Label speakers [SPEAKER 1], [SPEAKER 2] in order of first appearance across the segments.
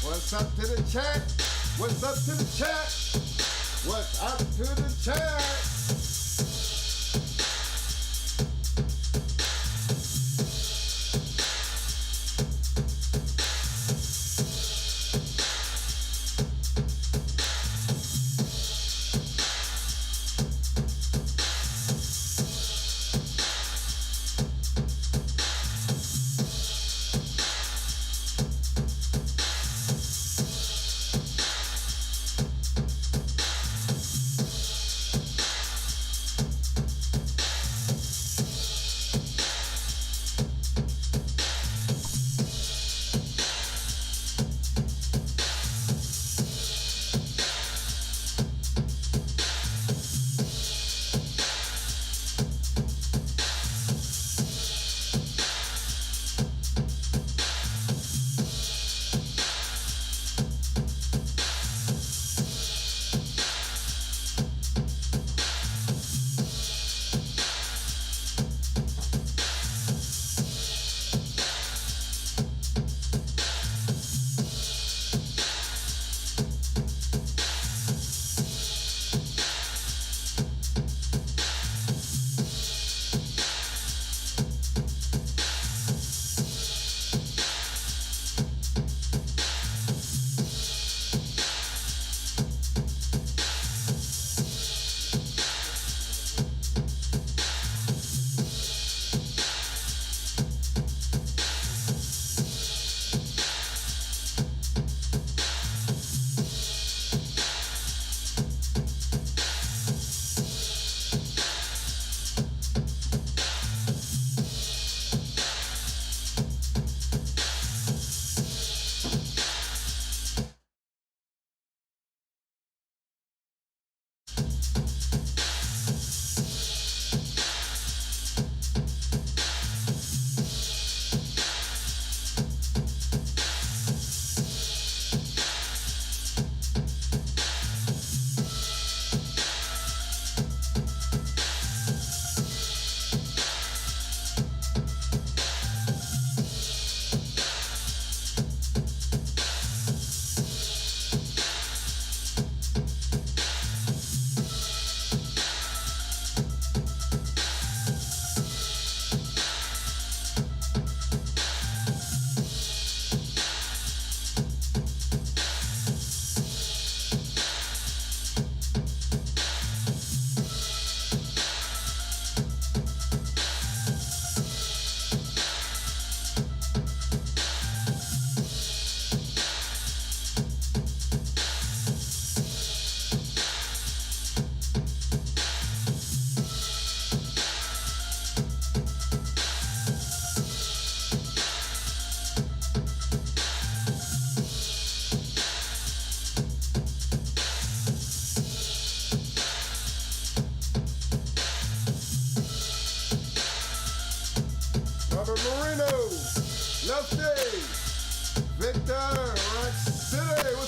[SPEAKER 1] What's up to the chat? What's up to the chat? What's up to the chat?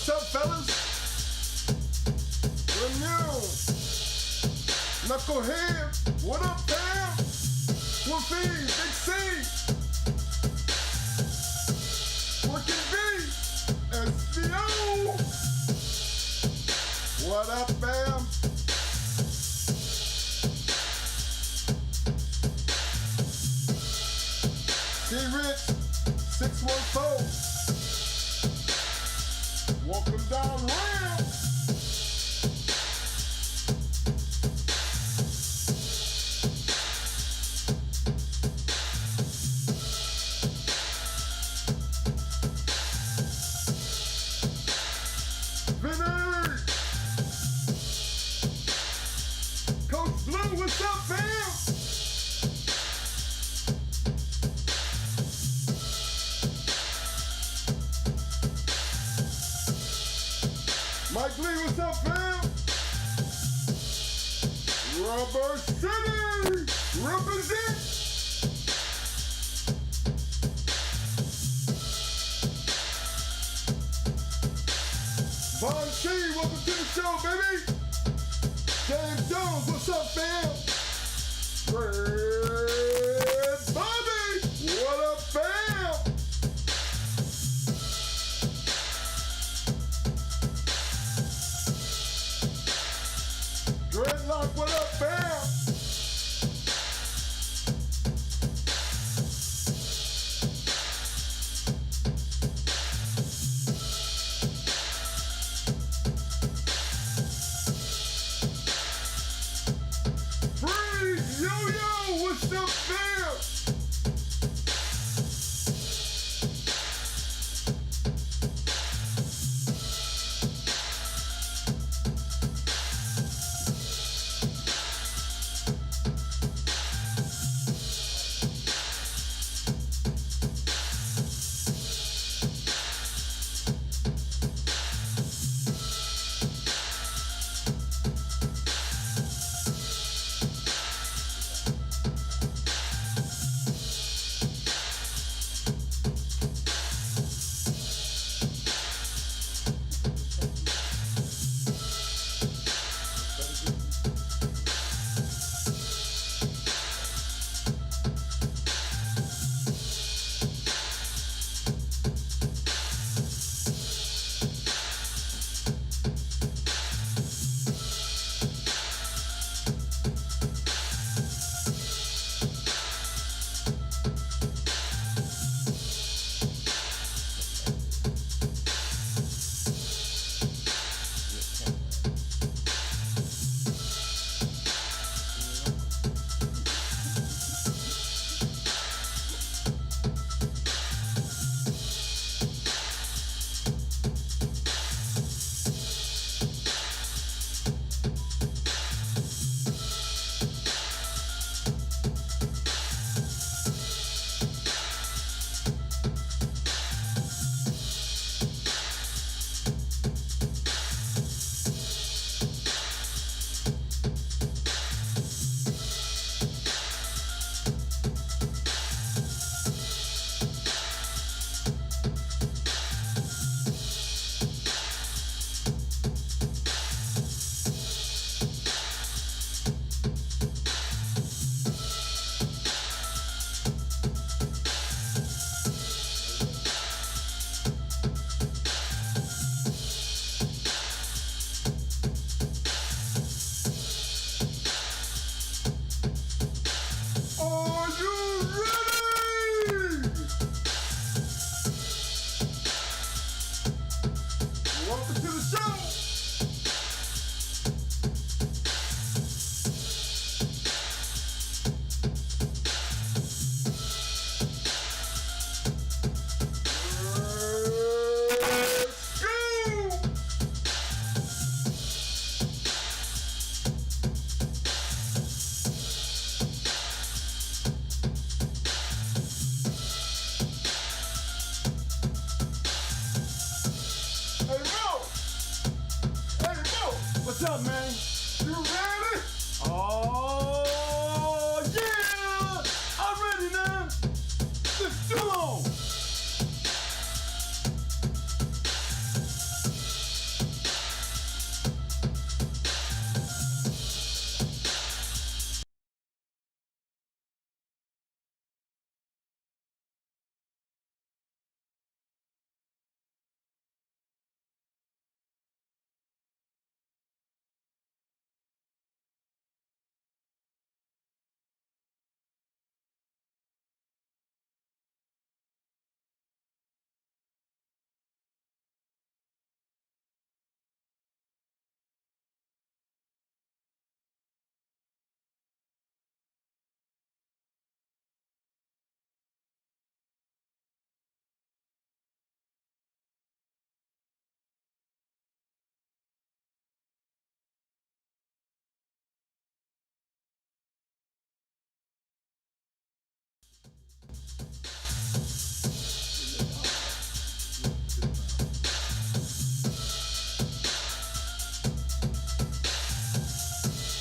[SPEAKER 1] What's up, fellas? Knucklehead, what up, fam? Wolfie, Big C, Working B, SBO. What up, fam? C-Rich, 614. Welcome down round. Vinny! Coach Blue, what's up, fam? Mike Lee, what's up, fam? Rubber City, represent. Von T, welcome to the show, baby. James Jones, what's up, fam? Red Bobby, what up, fam? Lock, what up, fam? Freeze, yo, what's up, fam? What's up, man? You ready? Oh, yeah! I'm ready now. Let's go on.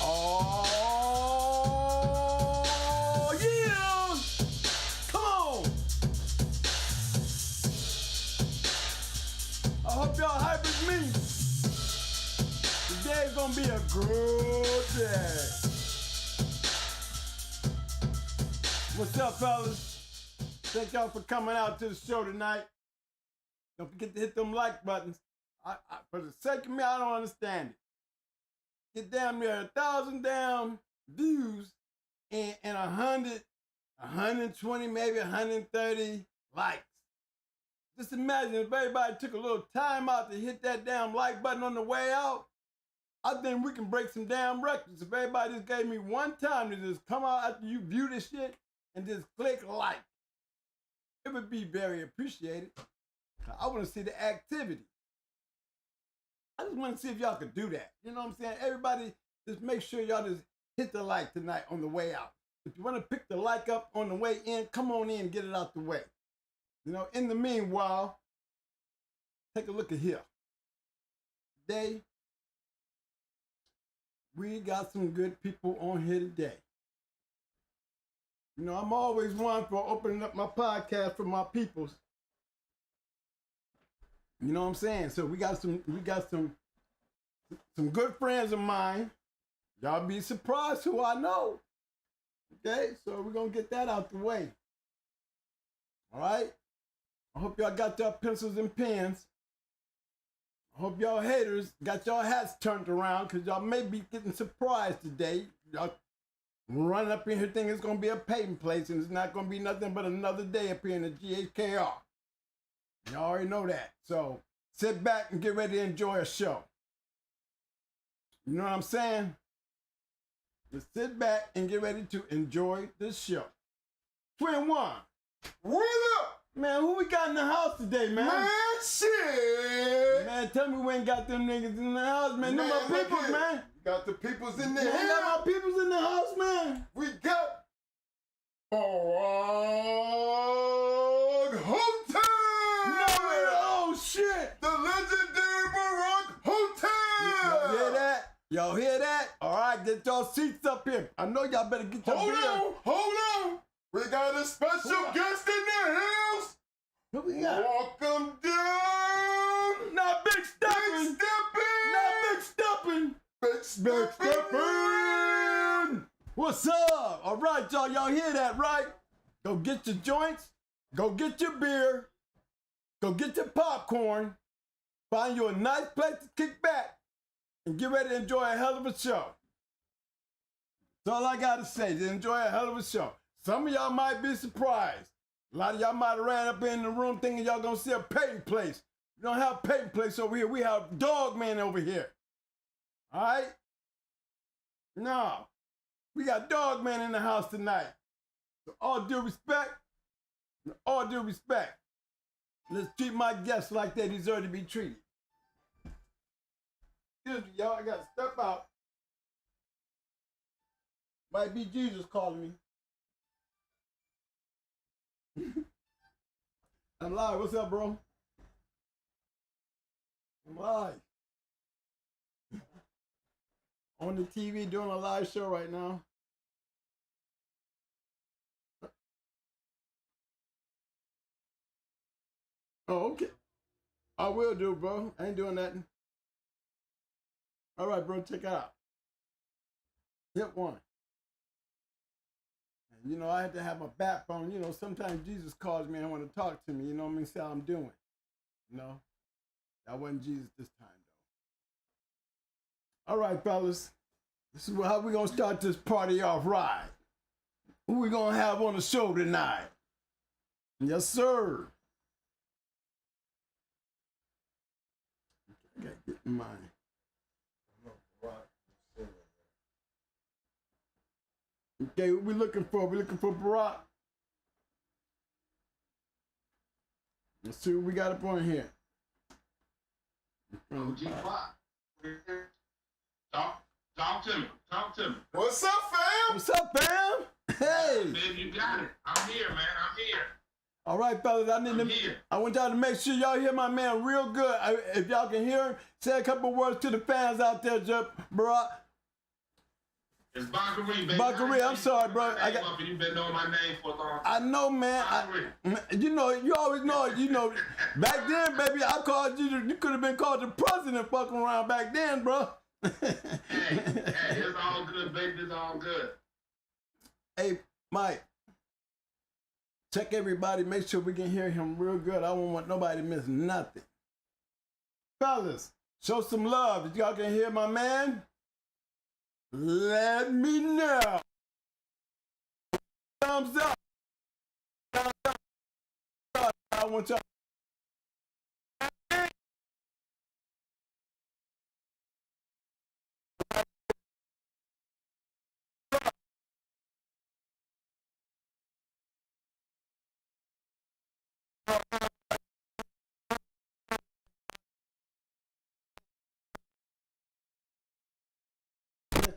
[SPEAKER 1] Oh, yeah! Come on! I hope y'all hype with me. Today's gonna be a good day. What's up, fellas? Thank y'all for coming out to the show tonight. Don't forget to hit them like buttons. For the sake of me, I don't understand it. get damn near 1,000 damn views and 100, 120, maybe 130 likes. Just imagine if everybody took a little time out to hit that damn like button on the way out. I think we can break some damn records. If everybody just gave me one time to just come out after you view this shit and just click like, it would be very appreciated. I want to see the activity. I just want to see if y'all could do that. You know what I'm saying? Everybody, just make sure y'all just hit the like tonight on the way out. If you want to pick the like up on the way in, come on in and get it out the way. You know, in the meanwhile, take a look at here. Today, we got some good people on here today. You know, I'm always one for opening up my podcast for my peoples. You know what I'm saying? So we got some good friends of mine. Y'all be surprised who I know. Okay, so we're gonna get that out the way. All right. I hope y'all got your pencils and pens. I hope y'all haters got y'all hats turned around, because y'all may be getting surprised today. Y'all running up in here thinking it's going to be a paying place, and it's not going to be nothing but another day up here in the GH.CH. Y'all already know that. So sit back and get ready to enjoy a show. You know what I'm saying? Just sit back and get ready to enjoy the show. Twin One.
[SPEAKER 2] What up?
[SPEAKER 1] Man, who we got in the house today, man?
[SPEAKER 2] Man, shit.
[SPEAKER 1] Man, tell me we ain't got them niggas in the house, man. Them my peoples, man.
[SPEAKER 2] You got the peoples in there.
[SPEAKER 1] Man, we got my peoples in the house, man.
[SPEAKER 2] We got HOTEP.
[SPEAKER 1] Oh, shit.
[SPEAKER 2] The legendary HOTEP.
[SPEAKER 1] Y'all hear that? Y'all hear that? All right, get y'all seats up here. I know y'all better get your beer.
[SPEAKER 2] Hold on. We got a special guest in the house.
[SPEAKER 1] What we got?
[SPEAKER 2] Welcome down.
[SPEAKER 1] Not Big Steppin'.
[SPEAKER 2] Big Steppin'.
[SPEAKER 1] Not Big Steppin'.
[SPEAKER 2] Big Steppin'.
[SPEAKER 1] What's up? All right, y'all. Y'all hear that, right? Go get your joints. Go get your beer. Go get your popcorn. Find you a nice place to kick back and get ready to enjoy a hell of a show. That's all I got to say. Just enjoy a hell of a show. Some of y'all might be surprised. A lot of y'all might have ran up in the room thinking y'all gonna see a paying place. We don't have a paying place over here. We have Dog Man over here. All right? No. We got Dog Man in the house tonight. So all due respect, let's treat my guests like they deserve to be treated. Excuse me, y'all. I got to step out. Might be Jesus calling me. I'm live. What's up, bro? I'm live. On the TV doing a live show right now. Oh, okay. I will do, bro. I ain't doing nothing. All right, bro. Check it out. Hit one. You know, I had to have my backbone. You know, sometimes Jesus calls me and want to talk to me. You know what I mean? Say how I'm doing. You know? That wasn't Jesus this time, though. All right, fellas. This is how we going to start this party off right. Who we going to have on the show tonight? Yes, sir. I got to get in mine. Okay, what we looking for? We looking for Barack. Let's see what we got up on here.
[SPEAKER 3] OG Pop. Talk to me. Talk to me.
[SPEAKER 2] What's up, fam?
[SPEAKER 1] What's up, fam? Hey.
[SPEAKER 3] Baby, you got it. I'm here, man. I'm here.
[SPEAKER 1] All right, fellas. I want y'all to make sure y'all hear my man real good. If y'all can hear him, say a couple words to the fans out there, Barack.
[SPEAKER 3] It's BAKARI, baby.
[SPEAKER 1] BAKARI, I'm sorry, bro.
[SPEAKER 3] You've been knowing my name for a long time.
[SPEAKER 1] I know, man. You know, you always know, you know, back then, baby, I called you, you could have been called the president fucking around back then, bro.
[SPEAKER 3] Hey, it's all good, baby. It's all good.
[SPEAKER 1] Hey, Mike, check everybody. Make sure we can hear him real good. I don't want nobody to miss nothing. Fellas, show some love. If y'all can hear my man, Let me know. Thumbs up. I want y'all.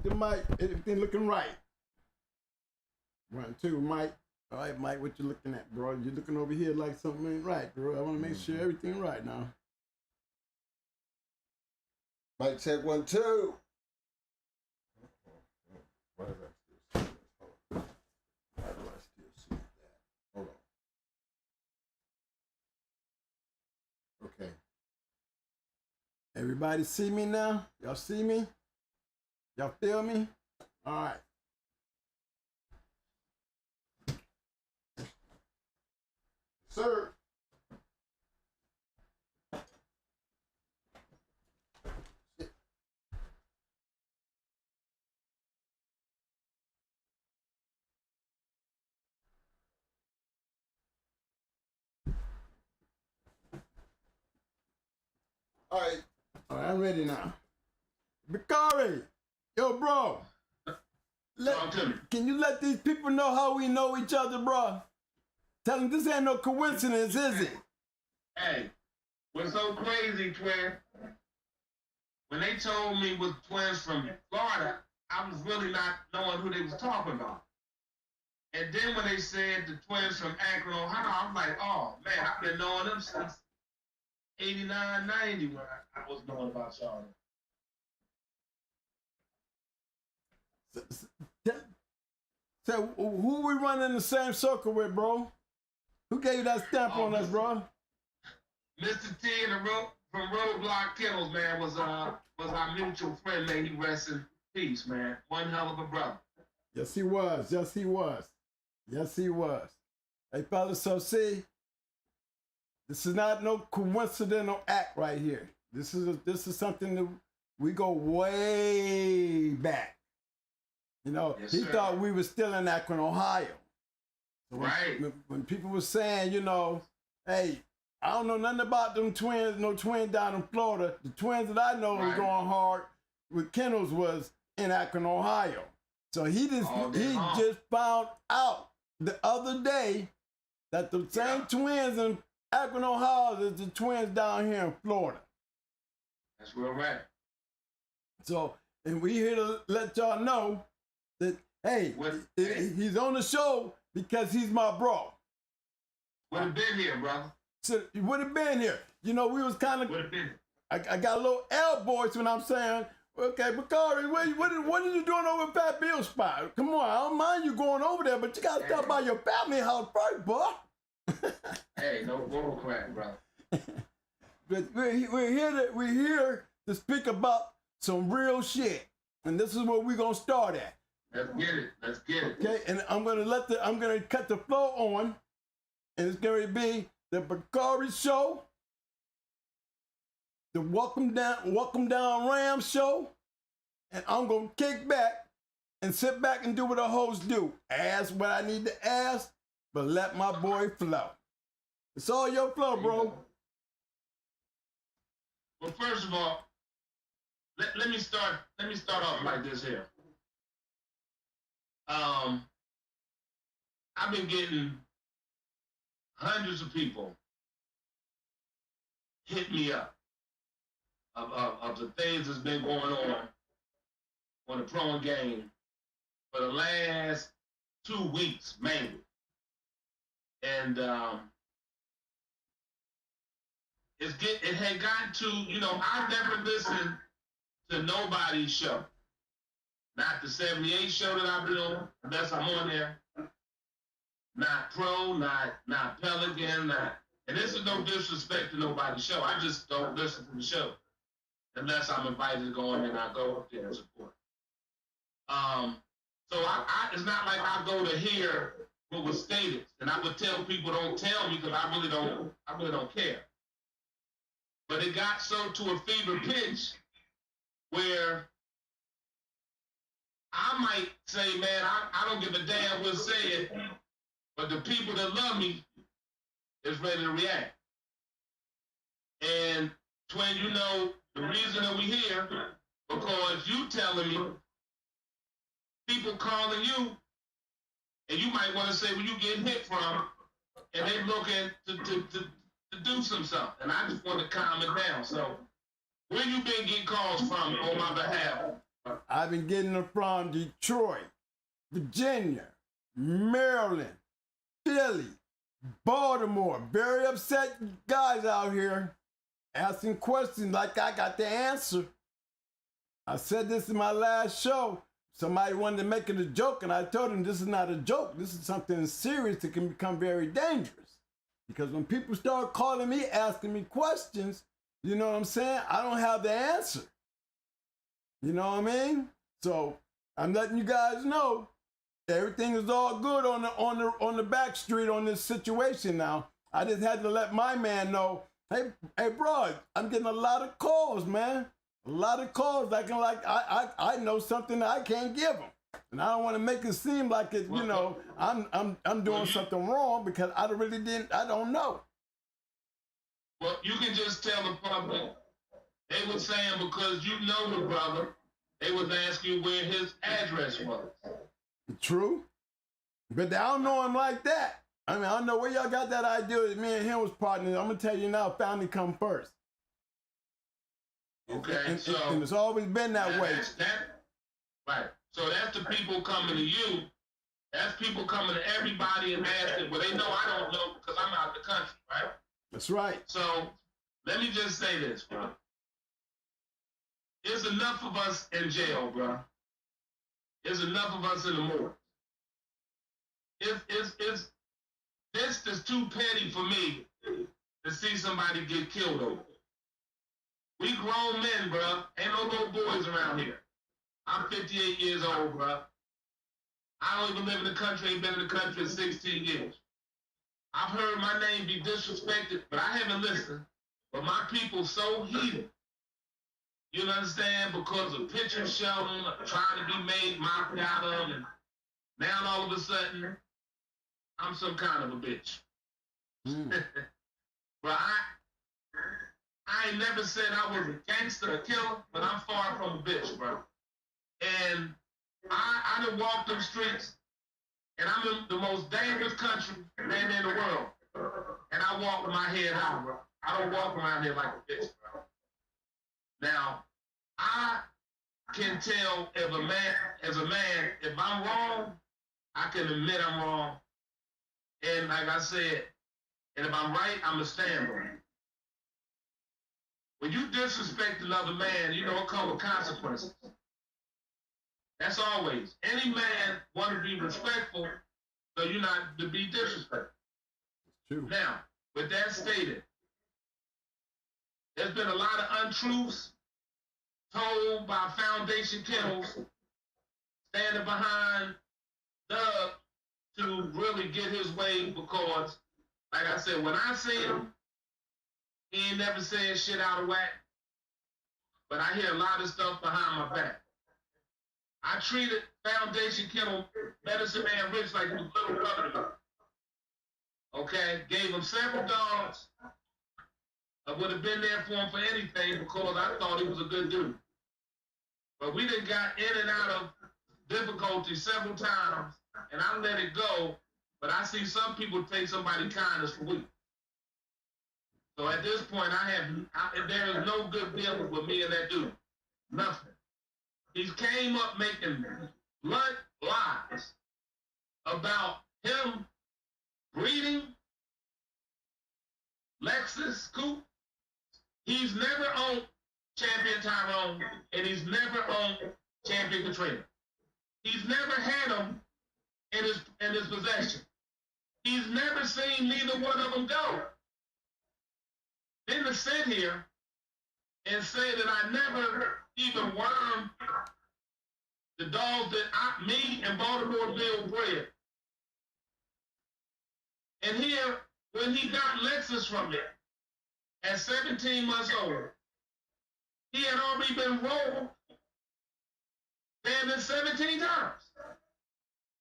[SPEAKER 1] The mic, everything looking right. 1, 2, Mike. All right, Mike, what you looking at, bro? You looking over here like something ain't right, bro. I want to make sure everything right now.
[SPEAKER 2] Mic check 1, 2. Why do I still see that? Why do I still see that? Hold on. Okay.
[SPEAKER 1] Everybody see me now? Y'all see me? Y'all feel me? All right.
[SPEAKER 2] Sir. All right.
[SPEAKER 1] All right, I'm ready now. BAKARI, yo, bro. Can you let these people know how we know each other, bro? Tell them this ain't no coincidence, is it?
[SPEAKER 3] Hey, what's so crazy, twin? When they told me was twins from Florida, I was really not knowing who they was talking about. And then when they said the twins from Akron, Ohio, I'm like, oh man, I've been knowing them since 89, 90 when I was knowing about y'all.
[SPEAKER 1] So who we running the same circle with, bro? Who gave you that stamp on us, bro?
[SPEAKER 3] Mr. T in the from Roadblock Kennels, man, was our mutual friend, man. He rests in peace, man. One hell of a brother.
[SPEAKER 1] Yes, he was. Yes, he was. Yes, he was. Hey, fellas, so see, this is not no coincidental act right here. This is something that we go way back. You know,
[SPEAKER 3] yes,
[SPEAKER 1] he
[SPEAKER 3] sir.
[SPEAKER 1] thought we were still in Akron, Ohio. So
[SPEAKER 3] right.
[SPEAKER 1] When people were saying, you know, hey, I don't know nothing about them twins, no twin down in Florida. The twins that I know was going hard with Kennels was in Akron, Ohio. So he just found out the other day that the same twins in Akron, Ohio is the twins down here in Florida.
[SPEAKER 3] That's real right.
[SPEAKER 1] So, and we here to let y'all know that, hey, he's on the show because he's my bro.
[SPEAKER 3] Would have been here, brother.
[SPEAKER 1] So he would have been here. You know, we was kind of, I got a little L voice when I'm saying, okay, BAKARI, what are you doing over at Fat Bill's spot? Come on, I don't mind you going over there, but you got to stop by your family house first, boy.
[SPEAKER 3] Hey, no bull crap, bro.
[SPEAKER 1] But we're here to speak about some real shit, and this is where we're gonna start at.
[SPEAKER 3] Let's get it. Let's get it.
[SPEAKER 1] Okay, and I'm gonna cut the flow on, and it's gonna be the BAKARI show, the Welcome Down Ram show, and I'm gonna kick back and sit back and do what a host do. Ask what I need to ask, but let my boy flow. It's all your flow, bro.
[SPEAKER 3] Well, first of all, let me start off like this here. I've been getting hundreds of people hit me up of the things that's been going on the pro game for the last 2 weeks, mainly. And it had gotten to, you know, I never listened to nobody's show. Not the 78 show that I've been on, unless I'm on there. Not Pro, not Pelican, and this is no disrespect to nobody's show. I just don't listen to the show unless I'm invited to go in and I go up there and support. So I it's not like I go to hear what was stated, and I would tell people don't tell me because I really don't care. But it got so to a fever pitch where I might say, man, I don't give a damn what's said, but the people that love me is ready to react. And Twin, you know, the reason that we here, because you telling me, people calling you, and you might want to say where you getting hit from, and they looking to do some stuff. And I just want to calm it down. So, where you been getting calls from on my behalf?
[SPEAKER 1] I've been getting them from Detroit, Virginia, Maryland, Philly, Baltimore. Very upset guys out here asking questions like I got the answer. I said this in my last show. Somebody wanted to make it a joke, and I told them this is not a joke. This is something serious that can become very dangerous. Because when people start calling me, asking me questions, you know what I'm saying? I don't have the answer. You know what I mean? So I'm letting you guys know everything is all good on the back street on this situation now. I just had to let my man know, hey bro, I'm getting a lot of calls, man. A lot of calls. I know something that I can't give them. And I don't want to make it seem like it, you know, I'm doing something wrong because I don't know.
[SPEAKER 3] Well, you can just tell the public. They were saying because you know the brother, they was asking you where his address was.
[SPEAKER 1] True. But I don't know him like that. I mean, I don't know where y'all got that idea that me and him was partners. I'm going to tell you now, family come first.
[SPEAKER 3] Okay,
[SPEAKER 1] and
[SPEAKER 3] so
[SPEAKER 1] it's always been that way.
[SPEAKER 3] Right. So that's the people coming to you. That's people coming to everybody and asking, well, they know I don't know because I'm out of the country, right?
[SPEAKER 1] That's right.
[SPEAKER 3] So let me just say this, bro. There's enough of us in jail, bro. There's enough of us in the morgue. This is too petty for me to see somebody get killed over. We grown men, bro. Ain't no little boys around here. I'm 58 years old, bro. I don't even live in the country, ain't been in the country in 16 years. I've heard my name be disrespected, but I haven't listened. But my people so heated. You understand? Because of pictures shown, trying to be made mocked out of, and now all of a sudden, I'm some kind of a bitch. But I ain't never said I was a gangster, a killer, but I'm far from a bitch, bro. And I done walked them streets, and I'm in the most dangerous country man in the world. And I walk with my head out, bro. I don't walk around here like a bitch, bro. Now, I can tell if a man, if I'm wrong, I can admit I'm wrong. And like I said, and if I'm right, I'm going to stand on it. When you disrespect another man, you know it comes with consequences. That's always. Any man want to be respectful, so you're not to be disrespectful.
[SPEAKER 1] True.
[SPEAKER 3] Now, with that stated, there's been a lot of untruths told by Foundation Kennels standing behind Doug to really get his way because, like I said, when I see him, he ain't never saying shit out of whack, but I hear a lot of stuff behind my back. I treated Foundation Kennel Medicine Man Rich like he was a little brother to me. Okay? Gave him several dogs. I would have been there for him for anything because I thought he was a good dude. But we done got in and out of difficulty several times, and I let it go, but I see some people take somebody's kindness for weak. So at this point, there is no good dealing with me and that dude. Nothing. He came up making blunt lies about him breeding Lexus Coupe. He's never owned Champion Tyrone, and he's never owned Champion Katrina. He's never had them in his possession. He's never seen neither one of them go. Then to sit here and say that I never even wormed the dogs that me and Baltimore Bill bred. And here, when he got Lexus from me at 17 months old, he had already been rolled banned him 17 times.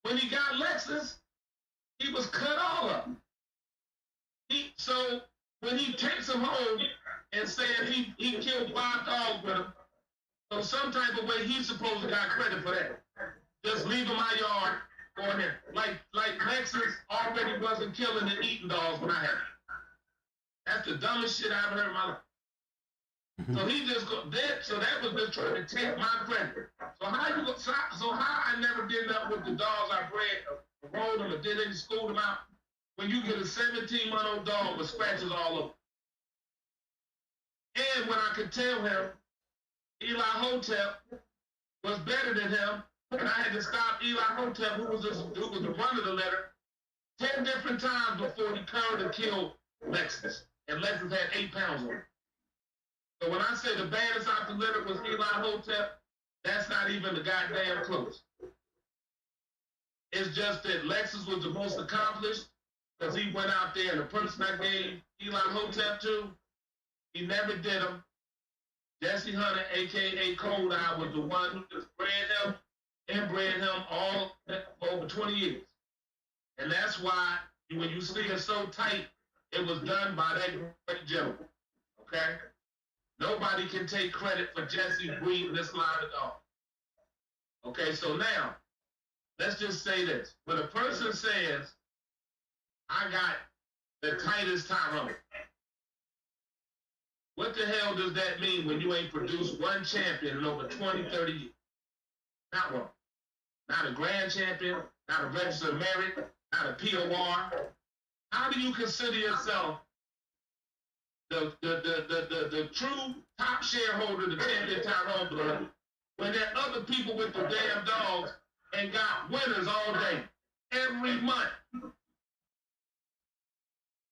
[SPEAKER 3] When he got Lexus, he was cut all up. So when he takes him home and said he killed 5 dogs with him, so some type of way he's supposed to got credit for that. Just leaving my yard going there. Like Lexus already wasn't killing and eating dogs when I had it. That's the dumbest shit I ever heard in my life. So he just so that was just trying to take my credit. So how I never did nothing with the dogs I bred, rolled them, or did anything, schooled them out, when you get a 17-month-old dog with scratches all over. And when I could tell him Eli HOTEP was better than him, and I had to stop Eli HOTEP, who was the run of the litter, 10 different times before he curved and killed Lexus. And Lexus had 8 pounds on him. So when I say the baddest out the litter was Eli HOTEP, that's not even the goddamn close. It's just that Lexus was the most accomplished because he went out there, and the person I gave Eli HOTEP to, he never did him. Jesse Hunter, a.k.a. Cold Eye, was the one who just bred him and bred him all over 20 years. And that's why when you see it so tight, it was done by that great gentleman, okay? Nobody can take credit for Jesse breeding this line of dog. Okay, so now, let's just say this. When a person says, I got the tightest Tyrone, what the hell does that mean when you ain't produced one champion in over 20, 30 years? Not one. Not a grand champion, not a registered merit, not a POR. How do you consider yourself the true top shareholder of the champion Tyrone blood when there are other people with the damn dogs and got winners all day, every month?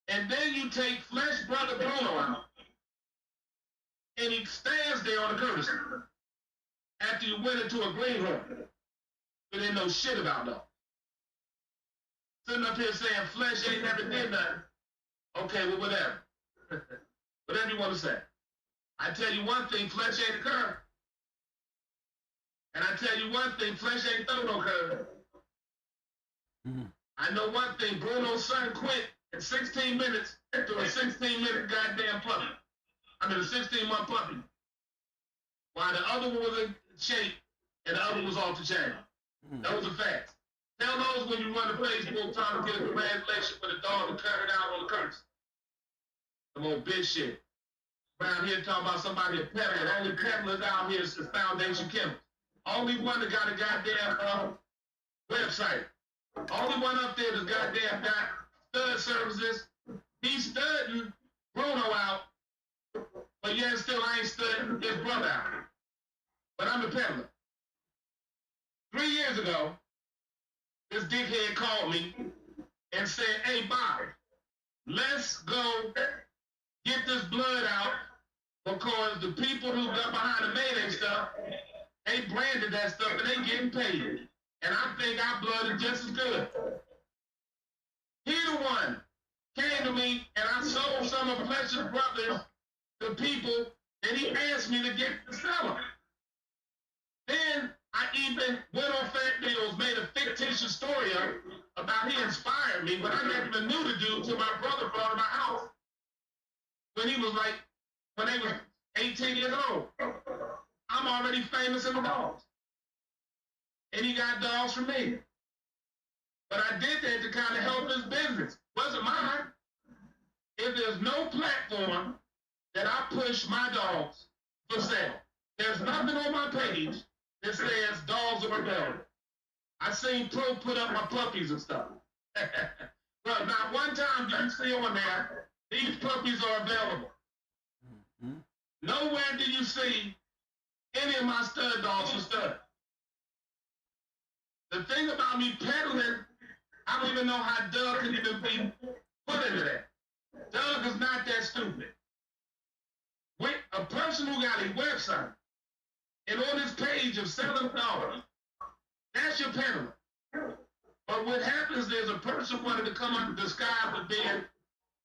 [SPEAKER 3] And then you take Flesh Brother Bruno out, and he stands there on the courtesy after you went into a greenroom, but didn't know shit about dogs. Sitting up here saying Flesh ain't never did nothing. Okay, well, whatever. Whatever you want to say. I tell you one thing, Flesh ain't a curve. And I tell you one thing, Flesh ain't throw no curve. I know one thing, Bruno's son quit in 16 minutes after a 16-minute goddamn puppy. I mean, a 16-month puppy. While the other one was in shape and the other was off the chain. Those are facts. Tell those when you run the Facebook trying to get a congratulation for the dog to cut it out on the curse. Some old bitch shit. Around here talking about somebody a peddler. The only peddlers out here is the Foundation Kennels. Only one that got a goddamn website. Only one up there that's goddamn got stud services. He's studying Bruno out, but yet still I ain't studying his brother out. But I'm a peddler. 3 years ago, this dickhead called me and said, hey, Bob, let's go get this blood out because the people who got behind the Mayday stuff, they branded that stuff and they getting paid. And I think our blood is just as good. He the one came to me and I sold some of Fletcher's brothers to people and he asked me to get the seller. Then I even went on Fat Bills, made a fictitious story up about he inspired me, but I never even knew the dude till my brother brought him to my house when he was like, when they was 18 years old. I'm already famous in the dogs. And he got dogs from me. But I did that to kind of help his business. Wasn't mine. If there's no platform that I push my dogs for sale, there's nothing on my page that says dogs are available. I seen Pro put up my puppies and stuff. Well, not one time did you see on there, these puppies are available. Nowhere did you see any of my stud dogs for stud. The thing about me peddling, I don't even know how Doug could even be put into that. Doug is not that stupid. With a person who got a website and on his page of selling dollars, that's your peddler. But what happens is a person wanted to come under the disguise of being,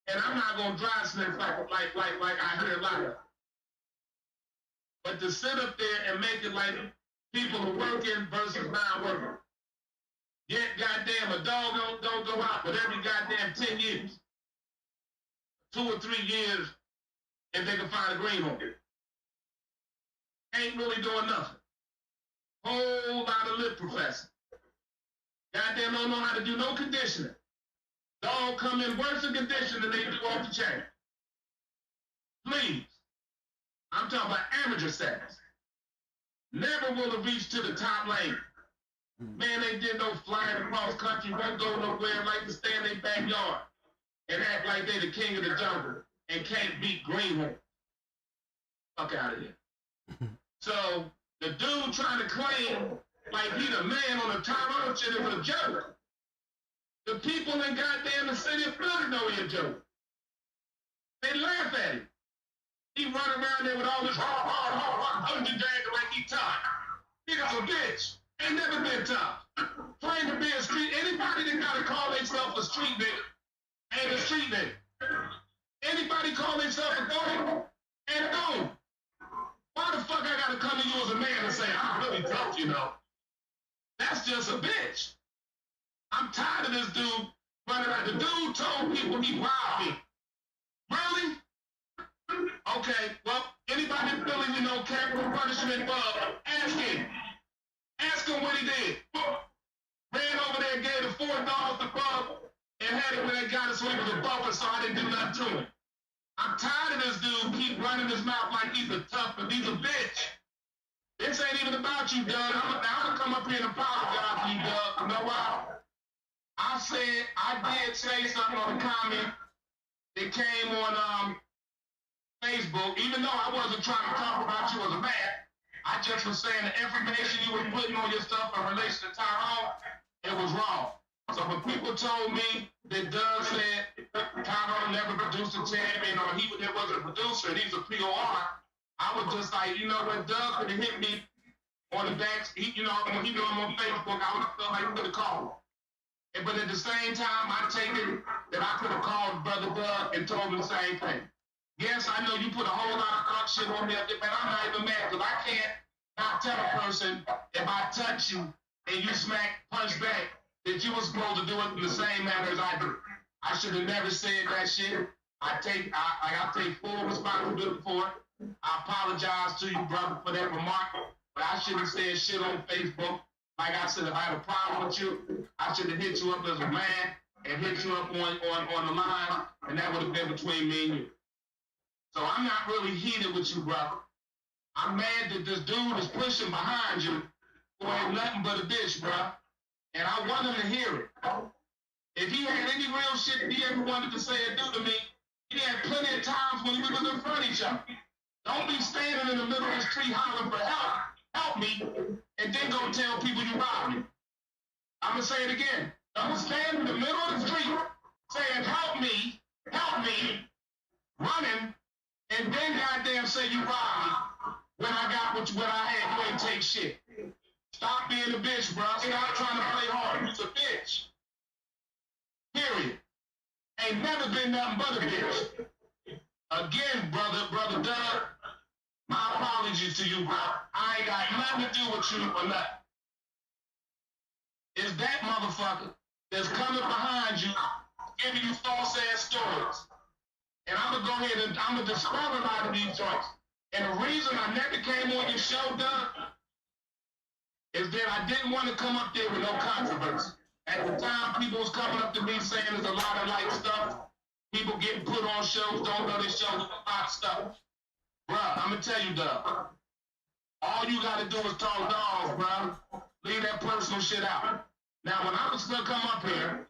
[SPEAKER 3] and I'm not gonna dry snitch like I hear a lot of. But to sit up there and make it like people are working versus not working. Yet, goddamn, a dog don't go out but every goddamn 10 years. 2 or 3 years if they can find a greenhorn. Ain't really doing nothing. Whole lot of lip professing. Goddamn don't know how to do no conditioning. Dog come in worse in condition than they do off the chain. Please. I'm talking about amateur sex. Never will have reached to the top lane. Man, they did no flying across country, won't go nowhere, like to stay in their backyard and act like they the king of the jungle and can't beat greenhorn. Fuck out of here. So the dude trying to claim like he the man on the TYRONE shit is a joke. The people in goddamn the city of Philly know he a joke. They laugh at him. He run around there with all this underdagger like he tough. Nigga's a bitch. Ain't never been tough. Claim to be a street. Anybody that gotta call themselves a street nigga ain't a street nigga. Anybody call themselves a dog ain't a dog. Why the fuck I gotta come to you as a man and say, I'm really tough, you know? That's just a bitch. I'm tired of this dude running out. The dude told people he robbed me. Really? Okay, well, anybody in Philly, you know, capital punishment, ask him. Ask him what he did. Ran over there, gave the $4 to Bub, and had it when they got us so he was a buffer, so I didn't do nothing to him. I'm tired of this dude keep running his mouth like he's a tough, but he's a bitch. This ain't even about you, Doug. I'm gonna come up here and apologize to you, Doug. You know why? I did say something on the comment that came on Facebook, even though I wasn't trying to talk about you as a man. I just was saying the information you were putting on your stuff in relation to TYRONE, it was wrong. So when people told me that Doug said TYRONE never produced a champion or there wasn't a producer and he's a POR, I was just like, you know what, Doug could have hit me on the back, you know, when he knew I'm on Facebook, I would have felt like he could have called him. But at the same time, I take it that I could have called Brother Doug and told him the same thing. Yes, I know you put a whole lot of fuck shit on me, but I'm not even mad because I can't not tell a person if I touch you and you punch back that you were supposed to do it in the same manner as I do. I should have never said that shit. I take full responsibility for it. I apologize to you, brother, for that remark, but I shouldn't have said shit on Facebook. Like I said, if I had a problem with you, I should have hit you up as a man and hit you up on the line, and that would have been between me and you. So I'm not really heated with you, brother. I'm mad that this dude is pushing behind you who ain't nothing but a bitch, bro. And I want him to hear it. If he had any real shit that he ever wanted to say or do to me, he had plenty of times when we was in front of each other. Don't be standing in the middle of the street hollering for help me, and then go tell people you robbed me. I'm gonna say it again. Don't stand in the middle of the street saying help me, running, and then goddamn say you robbed me when I got what I had. You ain't take shit. Stop being a bitch, bro. Stop trying to play hard. You's a bitch. Period. Ain't never been nothing but a bitch. Again, brother Doug, my apologies to you, bro. I ain't got nothing to do with you or nothing. It's that motherfucker that's coming behind you, giving you false ass stories. And I'm gonna go ahead and I'm gonna dispel a lot of these joints. And the reason I never came on your show, Doug, is that I didn't want to come up there with no controversy. At the time, people was coming up to me saying there's a lot of like stuff. People getting put on shows, don't know their shows, a lot of stuff. Bruh, I'm gonna tell you, Doug. All you gotta do is talk dogs, bruh. Leave that personal shit out. Now, when I was gonna come up here,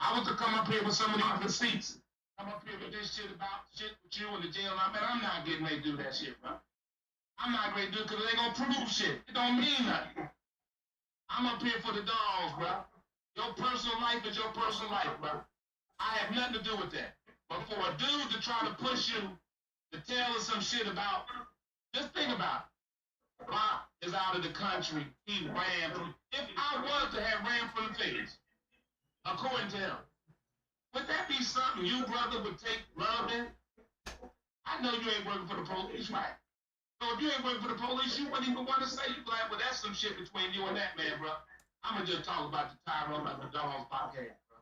[SPEAKER 3] I was to come up here with some of these receipts. Come up here with this shit about shit with you in the jail. I'm not getting ready to do that shit, bro. I'm not ready to do it because they gonna prove shit. It don't mean nothing. I'm up here for the dogs, bro. Your personal life is your personal life, bro. I have nothing to do with that. But for a dude to try to push you to tell us some shit about, just think about it. Bob is out of the country. He ran from, if I was to have ran from the feds, according to him, would that be something you, brother, would take love in? I know you ain't working for the police, right? So if you ain't working for the police, you wouldn't even want to say. You be like, well, that's some shit between you and that man, bro. I'm going to just talk about the Tyrone of the Dogs podcast, bro.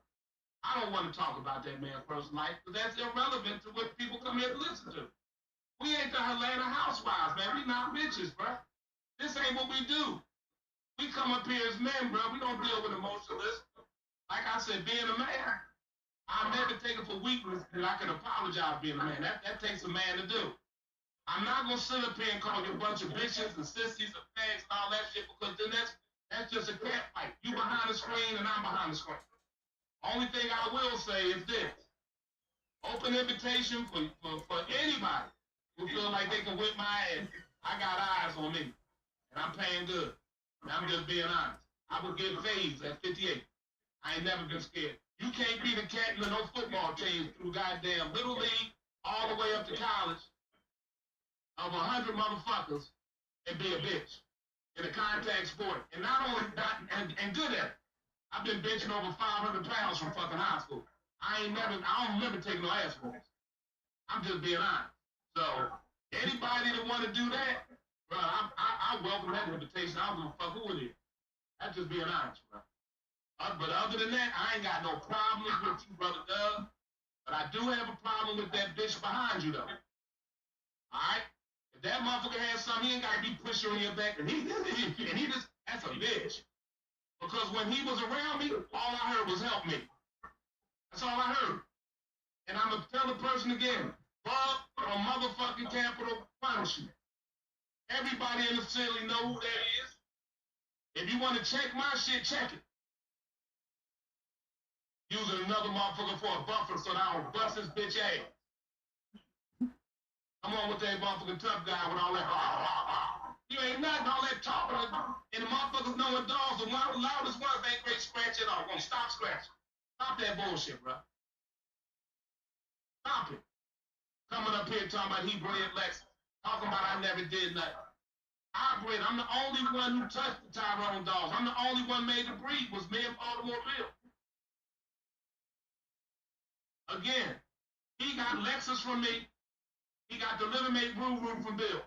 [SPEAKER 3] I don't want to talk about that man's personal life because that's irrelevant to what people come here to listen to. We ain't the Atlanta housewives, man. We not bitches, bro. This ain't what we do. We come up here as men, bro. We don't deal with emotionalism. Like I said, being a man, I'll never take it for weakness, and I can apologize being a man. That takes a man to do. I'm not gonna sit up here and call you a bunch of bitches and sissies and fags and all that shit because then that's just a cat fight. You behind the screen and I'm behind the screen. Only thing I will say is this: open invitation for anybody who feel like they can whip my ass. I got eyes on me, and I'm paying good. And I'm just being honest. I would get phased at 58. I ain't never been scared. You can't be the captain of no football team through goddamn Little League all the way up to college of 100 motherfuckers and be a bitch in a contact sport. And not only that, and good at it. I've been benching over 500 pounds from fucking high school. I don't remember taking no ass whoopings. I'm just being honest. So anybody that want to do that, bro, I welcome that invitation. I don't give a fuck who it is. That's just being honest, bro. But other than that, I ain't got no problems with you, brother Doug. But I do have a problem with that bitch behind you, though. All right? If that motherfucker has something, he ain't got to be pushing on your back. And he just, that's a bitch. Because when he was around me, all I heard was help me. That's all I heard. And I'm going to tell the person again, fuck a motherfucking capital punishment. Everybody in the city know who that is. If you want to check my shit, check it. Using another motherfucker for a buffer so that I don't bust his bitch ass. Come on with that motherfucking tough guy with all that. You ain't nothing, all that talking. And the motherfuckers knowing dogs, the loudest ones ain't great scratch at all. Gonna stop scratching. Stop that bullshit, bro. Stop it. Coming up here talking about he bred Lexus. Talking about I never did nothing. I bred. I'm the only one who touched the Tyrone dogs. I'm the only one made the breed was me and Automobile. Again, he got Lexus from me. He got the Little Mate Brew Room from Bill.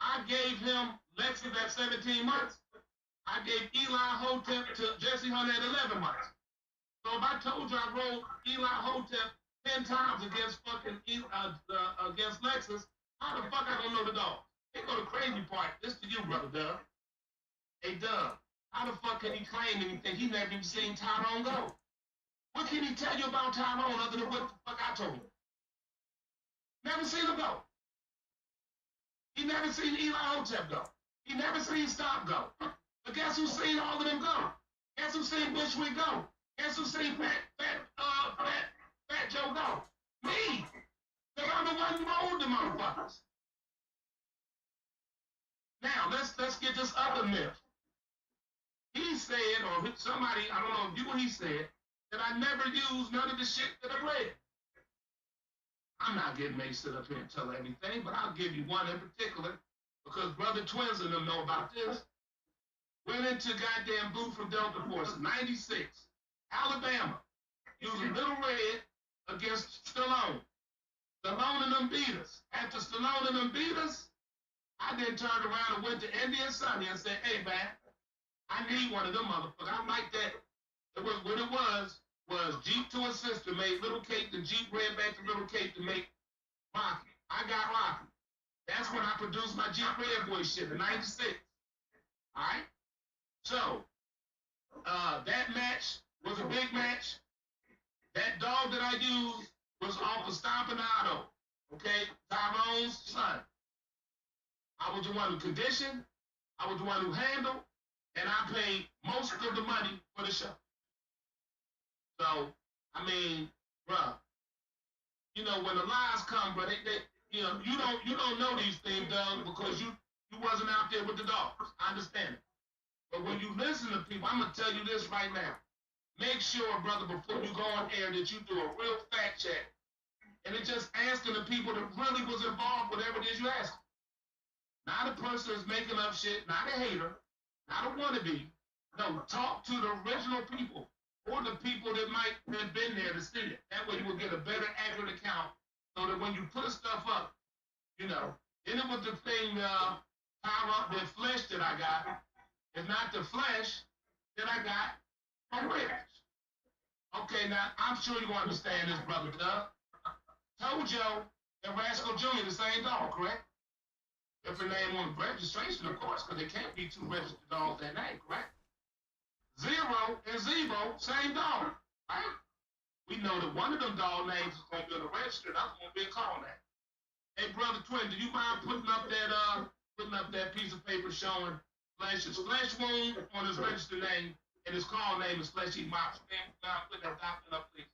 [SPEAKER 3] I gave him Lexus at 17 months. I gave Eli Hotep to Jesse Hunter at 11 months. So if I told you I rolled Eli Hotep 10 times against fucking against Lexus, how the fuck I gonna know the dog? They go to crazy part. This to you, brother Doug. Hey Doug, how the fuck can he claim anything? He never even seen Tyrone go. What can he tell you about Tyrone other than what the fuck I told him? Never seen him go. He never seen Eli Hotep go. He never seen Stop go. But guess who's seen all of them go? Guess who's seen Bushwick go? Guess who's seen Fat Joe go? Me. Because I'm the one who owned the motherfuckers. Now, let's get this other myth. He said, or somebody, I don't know if you or he said, that I never used none of the shit that I read. I'm not getting ready to sit up here and tell everything, but I'll give you one in particular, because Brother Twins and them know about this. Went into goddamn Blue from Delta Force, 96, Alabama, using Little Red against Stallone. Stallone and them beat us. After Stallone and them beat us, I then turned around and went to Indian Sunday and said, hey, man, I need one of them motherfuckers. I like that. What it was Jeep to a sister made Little Cake, the Jeep ran back to Little Cake to make Rocky. I got Rocky. That's when I produced my Jeep Red Boy shit in 96. All right? So, that match was a big match. That dog that I used was off of Stompin' Auto, okay? Tyrone's son. I was the one who conditioned, I was the one who handled, and I paid most of the money for the show. So, I mean, bruh, you know, when the lies come, bro, you know, you don't know these things, Doug, because you wasn't out there with the dogs. I understand it. But when you listen to people, I'm going to tell you this right now. Make sure, brother, before you go on air that you do a real fact check. And it's just asking the people that really was involved, whatever it is you ask. Not a person that's making up shit, not a hater, not a wannabe. No, talk to the original people or the people that might have been there to see it. That way you will get a better, accurate account so that when you put stuff up, you know, Then it was the thing, the flesh that I got. It's not the flesh that I got from Rich. Okay, now I'm sure you understand this, brother Doug. Tojo and Rascal Jr. the same dog, correct? Different name on the registration, of course, because there can't be two registered dogs that name, correct? Zero and Zebo, same dog, right? We know that one of them dog names is going to be on the register, that's going to be a call name. Hey, brother Twin, do you mind putting up that piece of paper showing Flesh's flesh wound on his registered name and his call name is Flesh Eat Mops? Put that document up, please.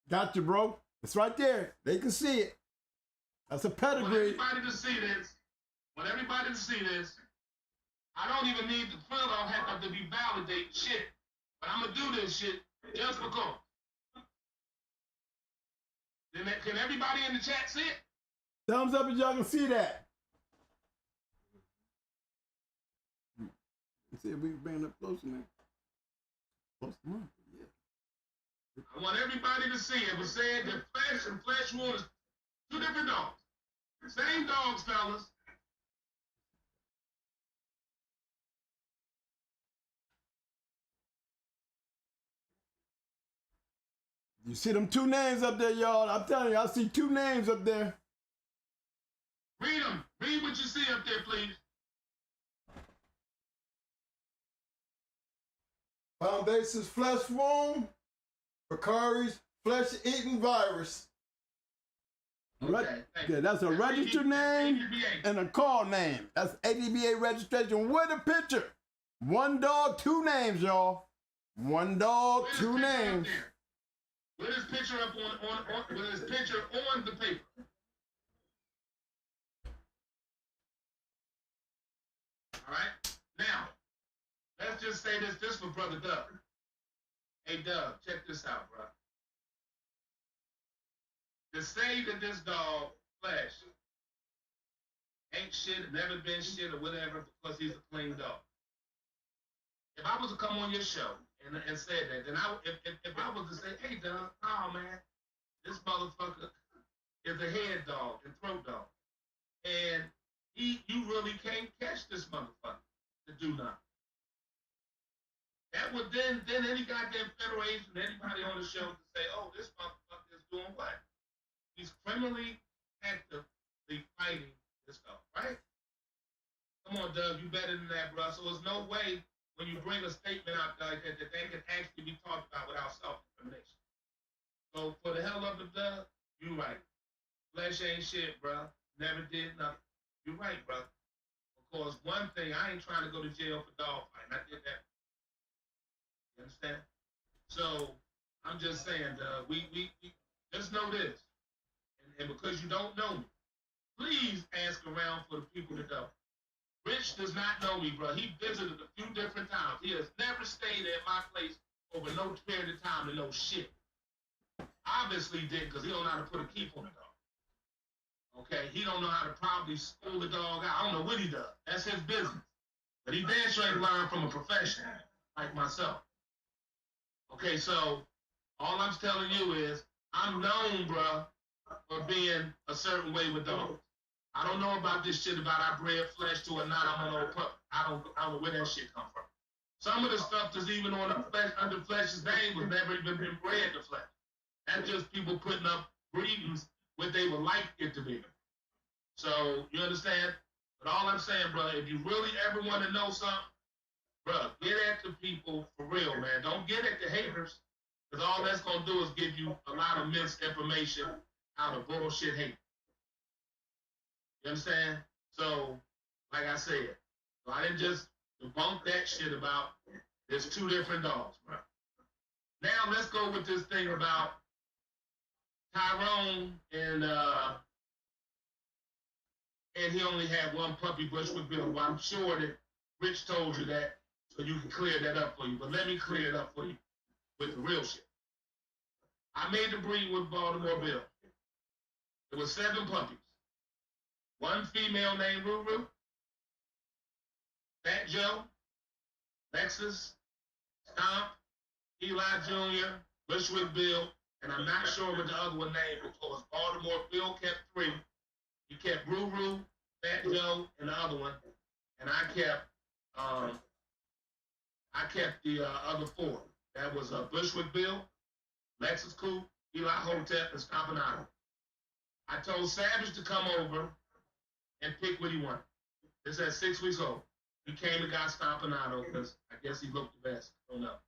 [SPEAKER 1] Got you, bro. It's right there. They can see it. That's a pedigree.
[SPEAKER 3] Want everybody to see this. I don't even need the Twitter hacker to be validating shit. But I'm going to do this shit just because. Can everybody in the chat see it?
[SPEAKER 1] Thumbs up if y'all can see that. Let's see if we can bring it up closer now. Close enough, yeah.
[SPEAKER 3] I want everybody to see it. We're saying that flesh and flesh wound is two different dogs. Same dogs, fellas.
[SPEAKER 1] You see them two names up there, y'all? I'm telling you, I see two names up there.
[SPEAKER 3] Read them. Read what you see up there, please.
[SPEAKER 1] Foundation's flesh wound, Bakari's flesh-eating virus.
[SPEAKER 3] Okay,
[SPEAKER 1] Yeah, that's a registered name and a call name. That's ADBA registration with a picture. One dog, two names, y'all. One dog, two names.
[SPEAKER 3] With his picture up with his picture on the paper. All right. Now, let's just say this for Brother Doug. Hey, Doug, check this out, bro. To say that this dog, Flesh, ain't shit, never been shit or whatever because he's a clean dog. If I was to come on your show and say that, then if I was to say, hey, Doug, oh, man, this motherfucker is a head dog and throat dog. And you really can't catch this motherfucker to do nothing. That would then any goddamn federal agent, anybody on the show to say, oh, this motherfucker is doing what? He's criminally actively fighting this dog, right? Come on, Doug, you better than that, bro. So there's no way when you bring a statement out like that they can actually be talked about without self-incrimination. So for the hell of it, Doug, you right. Flesh ain't shit, bro. Never did nothing. You right, bro. Because one thing, I ain't trying to go to jail for dog fighting. I did that. You understand? So I'm just saying, we just know this. And because you don't know me, please ask around for the people that know. Rich does not know me, bro. He visited a few different times. He has never stayed at my place over no period of time to know shit. Obviously did because he don't know how to put a keep on the dog. Okay, he don't know how to probably school the dog out. I don't know what he does. That's his business. But he damn sure ain't learned from a professional like myself. Okay, so all I'm telling you is I'm known, bro, for being a certain way with dogs. I don't know about this shit about I bred flesh to or not. I'm an old pup. I don't know where that shit come from. Some of the stuff that's even on the flesh, under flesh's name was never even been bred to flesh. That's just people putting up breedings what they would like it to be. So you understand? But all I'm saying, bro, if you really ever want to know something, bro, get at the people for real, man. Don't get at the haters, because all that's gonna do is give you a lot of misinformation out of bullshit hate. You understand? So, like I said, so I didn't just debunk that shit about there's two different dogs, bro. Now let's go with this thing about Tyrone and he only had one puppy, Bushwick Bill. Well, I'm sure that Rich told you that, so you can clear that up for you. But let me clear it up for you with the real shit. I made the breed with Baltimore Bill. There was 7 puppies. One female named Ruru, Fat Joe, Lexus, Stomp, Eli Jr., Bushwick Bill, and I'm not sure what the other one name was. Baltimore Bill kept 3. He kept Ruru, Fat Joe, and the other one, and I kept the other 4. That was Bushwick Bill, Lexus Coupe, Eli Hotep, and Stompanato. I told Savage to come over and pick what he wanted. This at 6 weeks old. He came and got Stompanato because I guess he looked the best. I don't know.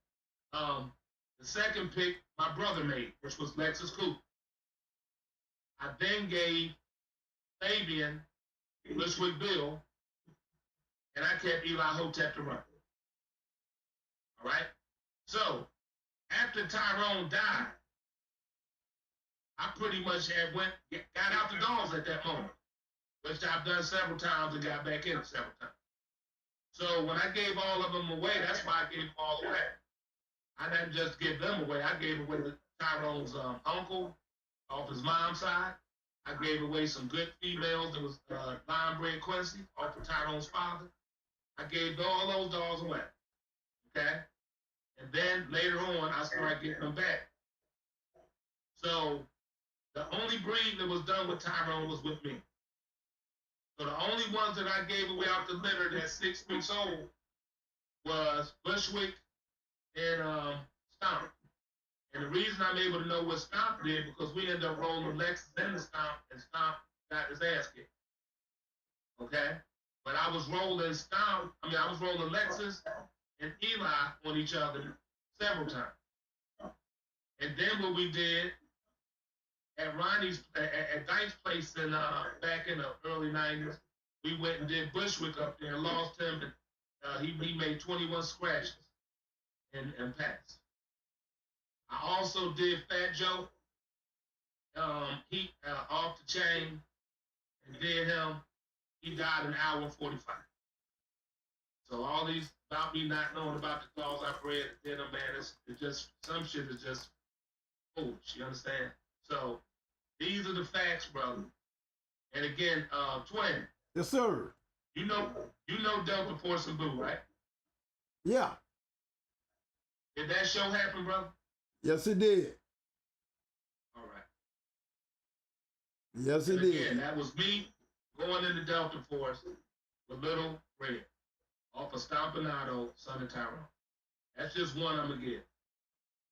[SPEAKER 3] The second pick, my brother made, which was Lexus Coupe. I then gave Fabian Bushwick Bill, and I kept Eli Hotep to run. All right? So, after Tyrone died, I pretty much got out the dogs at that moment, which I've done several times and got back in several times. So when I gave all of them away, that's why I gave them all away. I didn't just give them away. I gave away Tyrone's uncle off his mom's side. I gave away some good females. There was Lion Bred Quincy off of Tyrone's father. I gave all those dogs away. Okay? And then later on, I started getting them back. So the only breed that was done with Tyrone was with me. So the only ones that I gave away out the litter at 6 weeks old was Bushwick and Stomp. And the reason I'm able to know what Stomp did because we ended up rolling Lexus in the Stomp, and Stomp got his ass kicked. Okay? But I was rolling Lexus and Eli on each other several times. And then what we did at Dyke's place in back in the early 90s, we went and did Bushwick up there and lost him, and he made 21 scratches and passed. I also did Fat Joe. He off the chain and did him. He died in an hour and 45. So all these about me not knowing about the dogs I bred, did them, man, it's just some shit is just foolish. You understand? So these are the facts, brother. And again, Twin.
[SPEAKER 1] Yes, sir.
[SPEAKER 3] You know Delta Force and Boo, right?
[SPEAKER 1] Yeah.
[SPEAKER 3] Did that show happen, brother?
[SPEAKER 1] Yes, it did.
[SPEAKER 3] All right.
[SPEAKER 1] Yes, it did.
[SPEAKER 3] Again, that was me going into Delta Force with Little Red off of Stompanato, Son of Tyrone. That's just one I'm going to give.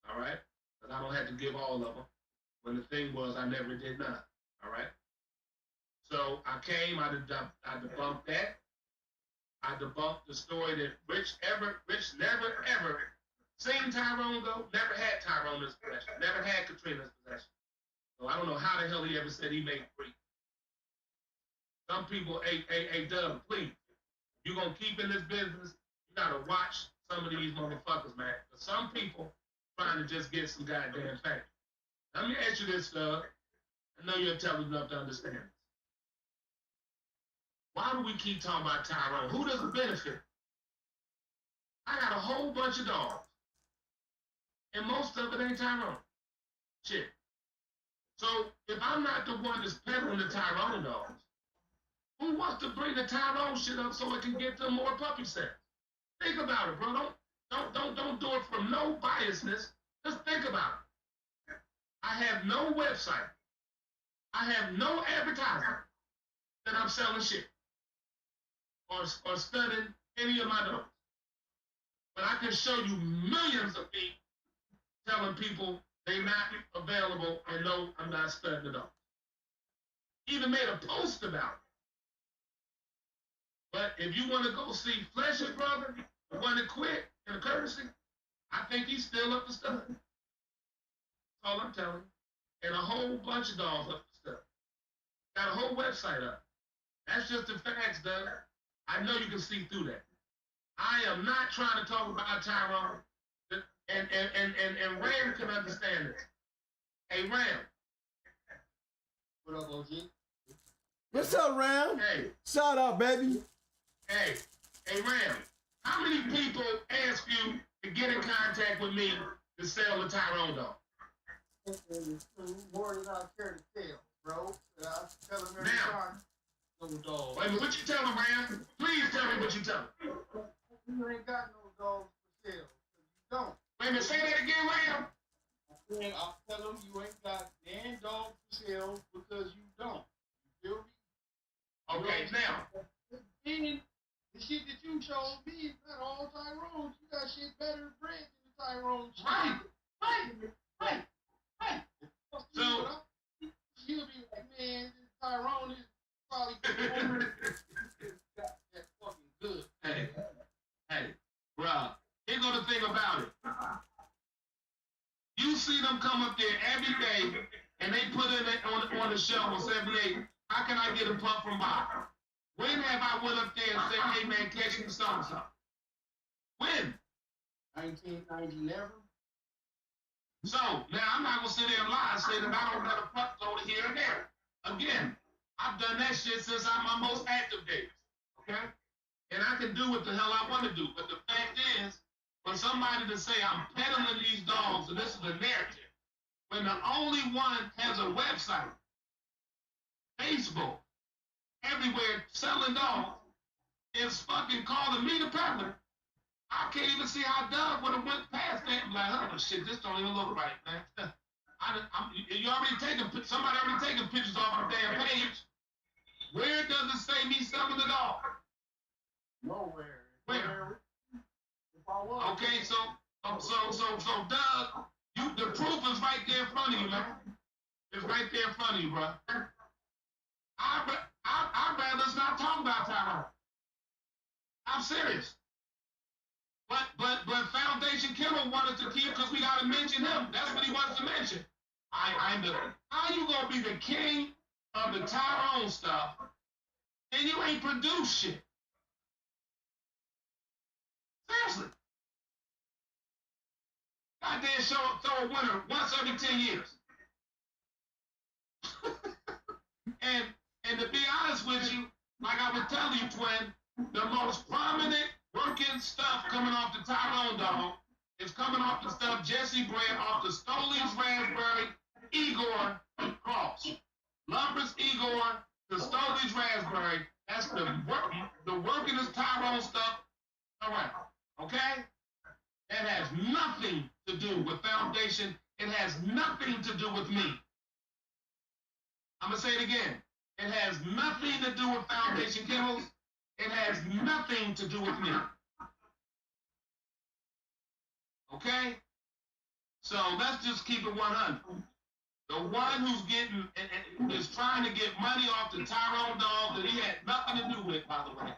[SPEAKER 3] All right? Because I don't have to give all of them. When the thing was, I never did none. All right? So I came, I debunked that. I debunked the story that Rich never, ever seen Tyrone go, never had Tyrone in his possession, never had Katrina's possession. So I don't know how the hell he ever said he made 3. Some people, hey, Doug, please, if you're going to keep in this business, you got to watch some of these motherfuckers, man. But some people trying to just get some goddamn facts. Let me ask you this, Doug. I know you're intelligent enough to understand this. Why do we keep talking about Tyrone? Who does it benefit? I got a whole bunch of dogs. And most of it ain't Tyrone. Shit. So if I'm not the one that's peddling the Tyrone dogs, who wants to bring the Tyrone shit up so it can get them more puppy sales? Think about it, bro. Don't do it from no biasness. Just think about it. I have no website. I have no advertising that I'm selling shit or studying any of my dogs. But I can show you millions of people telling people they're not available and no, I'm not studying the dogs. Even made a post about it. But if you want to go see Fletcher's brother, the one that quit in a courtesy, I think he's still up to study. That's all I'm telling you. And a whole bunch of dogs up to study. Got a whole website up. That's just the facts, Doug. I know you can see through that. I am not trying to talk about Tyrone. And Ram can understand this. Hey, Ram.
[SPEAKER 2] What up, OG?
[SPEAKER 1] What's up, Ram?
[SPEAKER 3] Hey.
[SPEAKER 1] Shout out, baby.
[SPEAKER 3] Hey, Ram. How many people ask you to get in contact with me to sell the Tyrone dog?
[SPEAKER 2] More than I care to tell, bro. I tell them every
[SPEAKER 3] Now.
[SPEAKER 2] time. No dog.
[SPEAKER 3] Wait a minute, what you tell them, Ram? Please tell me what you tell them.
[SPEAKER 2] You ain't got no dogs for sale. You don't.
[SPEAKER 3] Wait a minute, say that again, Ram.
[SPEAKER 2] And I'll tell them you ain't got damn dog for sale because you don't. You feel me?
[SPEAKER 3] Okay, now.
[SPEAKER 2] And the shit that you showed me is not all Tyrone's. You got shit better brand than the Tyrone shit.
[SPEAKER 3] Right. So
[SPEAKER 2] you'll be like, man, this Tyrone is probably that fucking good.
[SPEAKER 3] Hey, bruh, here go the thing about it. You see them come up there every day, and they put it on the shelf on 78. How can I get a pup from Bob? When have I went up there and said, hey man, catch me so-and-so? When?
[SPEAKER 2] 1990 never.
[SPEAKER 3] So, now I'm not going to sit there and lie and say that I don't have a pup over here and there. Again, I've done that shit since I'm my most active days, okay? And I can do what the hell I want to do. But the fact is, for somebody to say I'm peddling these dogs, and this is the narrative, when the only one has a website, Facebook, everywhere selling dogs, is fucking calling me the peddler. I can't even see how Doug would have went past that. I'm like, oh shit, this don't even look right, man. Somebody already taking pictures off the damn page. Where does it say me selling the dog?
[SPEAKER 2] Nowhere.
[SPEAKER 3] Where?
[SPEAKER 2] If I was.
[SPEAKER 3] Okay, so Doug, the proof is right there in front of you, man. It's right there in front of you, bro. I'd rather us not talk about Tyrone. I'm serious. But Foundation Kennel wanted to keep because we gotta mention him. That's what he wants to mention. How you gonna be the king of the Tyrone stuff and you ain't produced shit? Seriously. Goddamn throw a winner once every 10 years. and to be honest with you, like I would tell you, twin, the most prominent working stuff coming off the Tyrone dog is coming off the stuff Jesse bred off the Stoley's Raspberry Igor cross. Lumber's Igor to Stoley's Raspberry. That's the workingest Tyrone stuff around. Okay? That has nothing to do with Foundation. It has nothing to do with me. I'm going to say it again. It has nothing to do with Foundation Kennels. It has nothing to do with me. Okay? So let's just keep it 100. The one who's is trying to get money off the Tyrone dog that he had nothing to do with, by the way,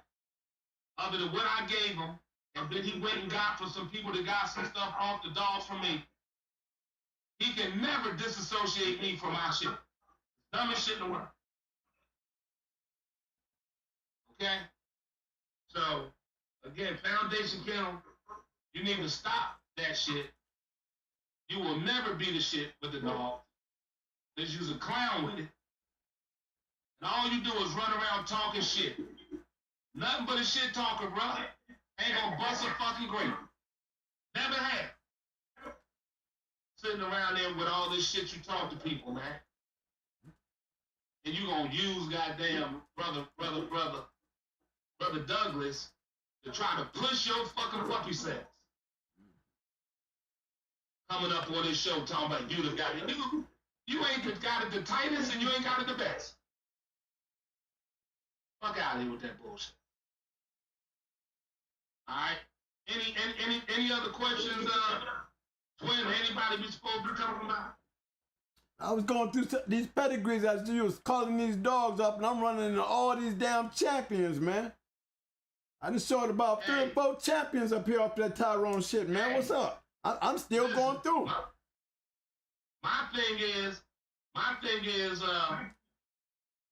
[SPEAKER 3] other than what I gave him, and then he went and got for some people that got some stuff off the dogs from me. He can never disassociate me from my shit. Dumbest shit in the world. Okay? So, again, Foundation Kennel, you need to stop that shit. You will never be the shit with the dog. Because you's a clown with it. And all you do is run around talking shit. Nothing but a shit talker, bro. Ain't gonna bust a fucking grape. Never have. Sitting around there with all this shit you talk to people, man. And you gonna use goddamn brother Douglas to try to push your fucking puppy sex. Coming up on this show talking about you got it. You ain't got it the tightest and you ain't got it the best. Fuck out of here with that bullshit. All right. Any other questions, Twin? Anybody we supposed to be talking about?
[SPEAKER 1] I was going through these pedigrees as you was calling these dogs up, and I'm running into all these damn champions, man. I just showed about 3 or 4 champions up here off that Tyrone shit, man. What's up? I'm still going through.
[SPEAKER 3] My thing is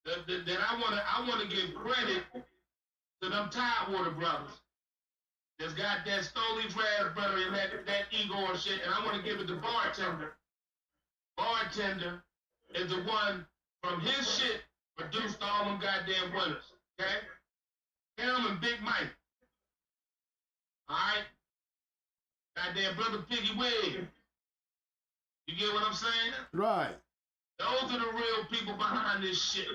[SPEAKER 3] that I wanna give credit to them Tidewater brothers that's got that Stoley's Raspberry and that Igor shit, and I want to give it to Bartender. Bartender is the one from his shit produced all them goddamn winners, okay? Him and Big Mike. All right? Goddamn brother Piggy Wig. You get what I'm saying?
[SPEAKER 1] Right.
[SPEAKER 3] Those are the real people behind this shit.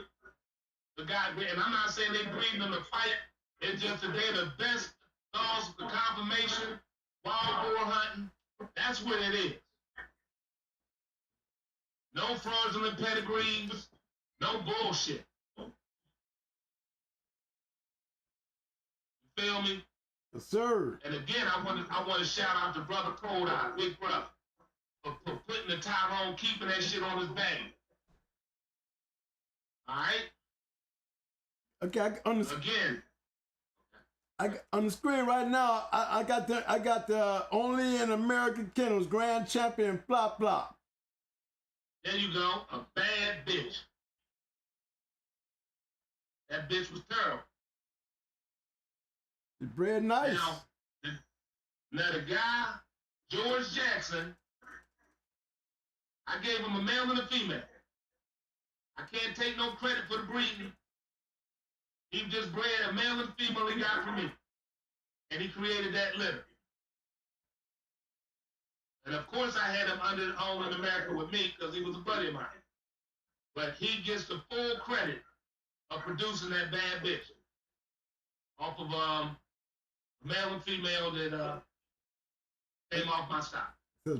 [SPEAKER 3] The guy, and I'm not saying they breed them to fight. It's just that they're the best dogs for confirmation, wild boar hunting. That's what it is. No fraudulent pedigrees. No bullshit. You feel me?
[SPEAKER 1] Yes, sir.
[SPEAKER 3] And again, I want to shout out to Brother Cold Eye, Big Brother, for putting the Tyrone, keeping that shit on his back. All right?
[SPEAKER 1] Okay,
[SPEAKER 3] Again.
[SPEAKER 1] On the screen right now, I got the only in American Kennels Grand Champion Flop Flop.
[SPEAKER 3] There you go, a bad bitch. That bitch was terrible.
[SPEAKER 1] The bread nice.
[SPEAKER 3] Now the guy, George Jackson, I gave him a male and a female. I can't take no credit for the breeding. He just bred a male and female he got from me. And he created that litter. And of course I had him under own in America with me because he was a buddy of mine. But he gets the full credit of producing that bad bitch. Off of male and female that came off my stock.
[SPEAKER 1] Says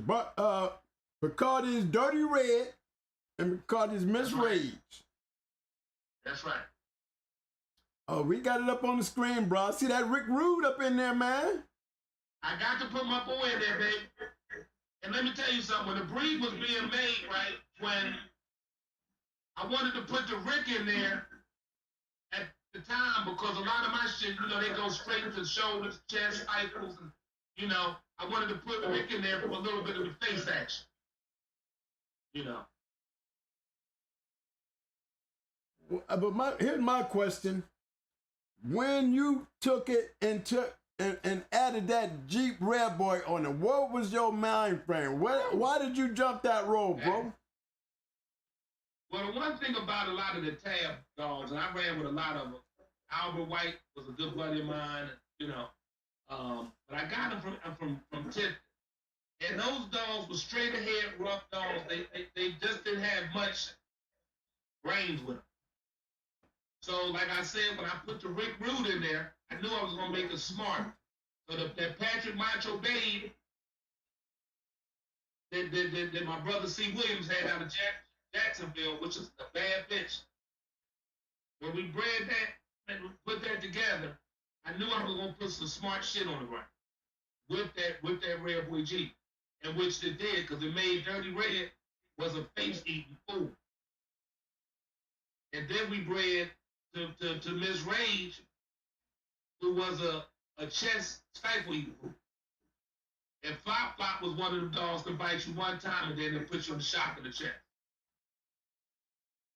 [SPEAKER 1] Bacardi's Dirty Red and Bacardi's Miss Rage.
[SPEAKER 3] That's right.
[SPEAKER 1] Oh, we got it up on the screen, bro. See that Rick Rude up in there, man?
[SPEAKER 3] I got to put my boy in there, baby. And let me tell you something. When the breed was being made, right, when I wanted to put the Rick in there at the time because a lot of my shit, you know, they go straight to shoulders, chest, ankles, and, you know, I wanted to put Rick in there for a little bit of the face action. You know.
[SPEAKER 1] But here's my question. When you took it and added that Jeep Red Boy on it, what was your mind frame? Why did you jump that road, bro?
[SPEAKER 3] Well, the one thing about a lot of the tab dogs, and I ran with a lot of them, Albert White was a good buddy of mine, you know, but I got them from Tip. And those dogs were straight ahead, rough dogs. They just didn't have much range with them. So, like I said, when I put the Rick Rude in there, I knew I was going to make it smart. So that Patrick Macho Babe that my brother C. Williams had out of Jacksonville, which is a bad bitch. When we bred that and put that together, I knew I was going to put some smart shit on the ground with that Red Boy G, and which it did, because it made Dirty Red was a face-eating fool. And then we bred to Miss Rage, who was a chest stifle eating fool. And Flop Flop was one of the dogs that bite you one time and then they put you in the shock in the chest.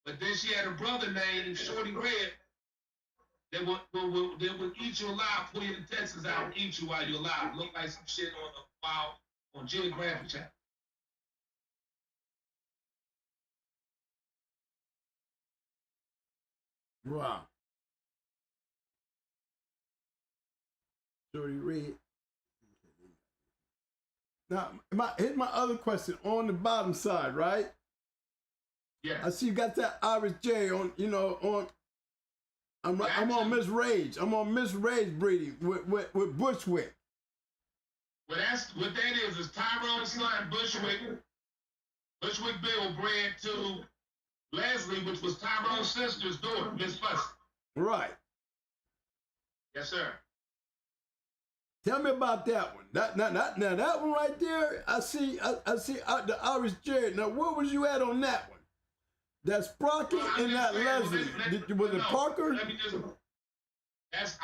[SPEAKER 3] But then she had a brother named Shorty Red that would eat you alive, pull your intestines out and eat you while you're alive. Look like some shit on GR.CH.
[SPEAKER 1] Wow. Shorty Red. Now, here's my other question on the bottom side, right?
[SPEAKER 3] Yeah.
[SPEAKER 1] I see you got that Irish J on, you know, on. I'm on Miss Rage. I'm on Miss Rage breeding with Bushwick.
[SPEAKER 3] Well, what that is Tyrone's son, Bushwick. Bushwick Bill bred to Leslie, which was Tyrone's sister's daughter, Miss Fussy.
[SPEAKER 1] Right.
[SPEAKER 3] Yes, sir.
[SPEAKER 1] Tell me about that one. Now that one right there, I see the Irish J. Now, where was you at on that one? That's Sprocket and that Leslie. Was it Parker?
[SPEAKER 3] Let me just.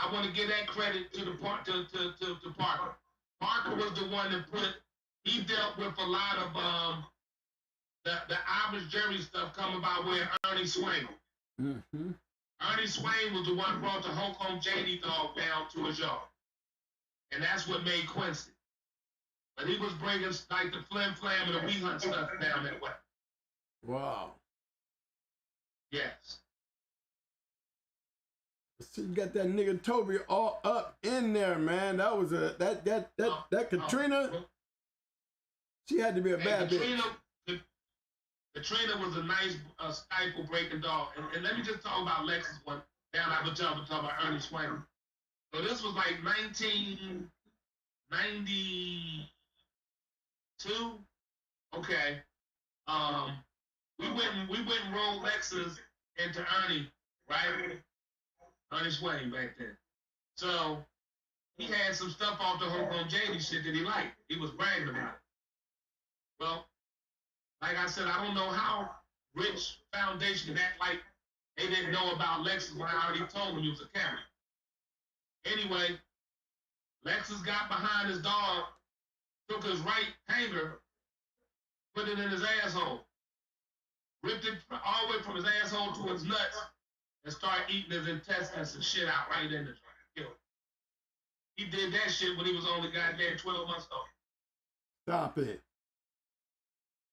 [SPEAKER 3] I want to give that credit to to Parker. Parker was the one that he dealt with a lot of the Irish Jerry stuff coming by way of Ernie Swain.
[SPEAKER 1] Mm-hmm.
[SPEAKER 3] Ernie Swain was the one who brought the Hulk Home JD dog down to his yard. And that's what made Quincy. But he was bringing like the Flim Flam and the We Hunt stuff down that way.
[SPEAKER 1] Wow.
[SPEAKER 3] Yes.
[SPEAKER 1] See, you got that nigga Toby all up in there, man. That was that Katrina. She had to be a bad bitch.
[SPEAKER 3] Katrina was a nice stifle breaking dog. And let me just talk about Lexus one. Down I would talk about Ernie Swain. So this was like 1992. Okay. We went and rolled Lexus into Ernie, right? Ernie Swain back then. So he had some stuff off the hook on JD shit that he liked. He was bragging about it. Well, like I said, I don't know how Rich Foundation can act like they didn't know about Lexus when I already told them he was a camera. Anyway, Lexus got behind his dog, took his right hanger, put it in his asshole, ripped it all the way from his asshole to his nuts, and started eating his intestines and shit out right in the kill. He did that shit when he was only goddamn 12 months old.
[SPEAKER 1] Stop it.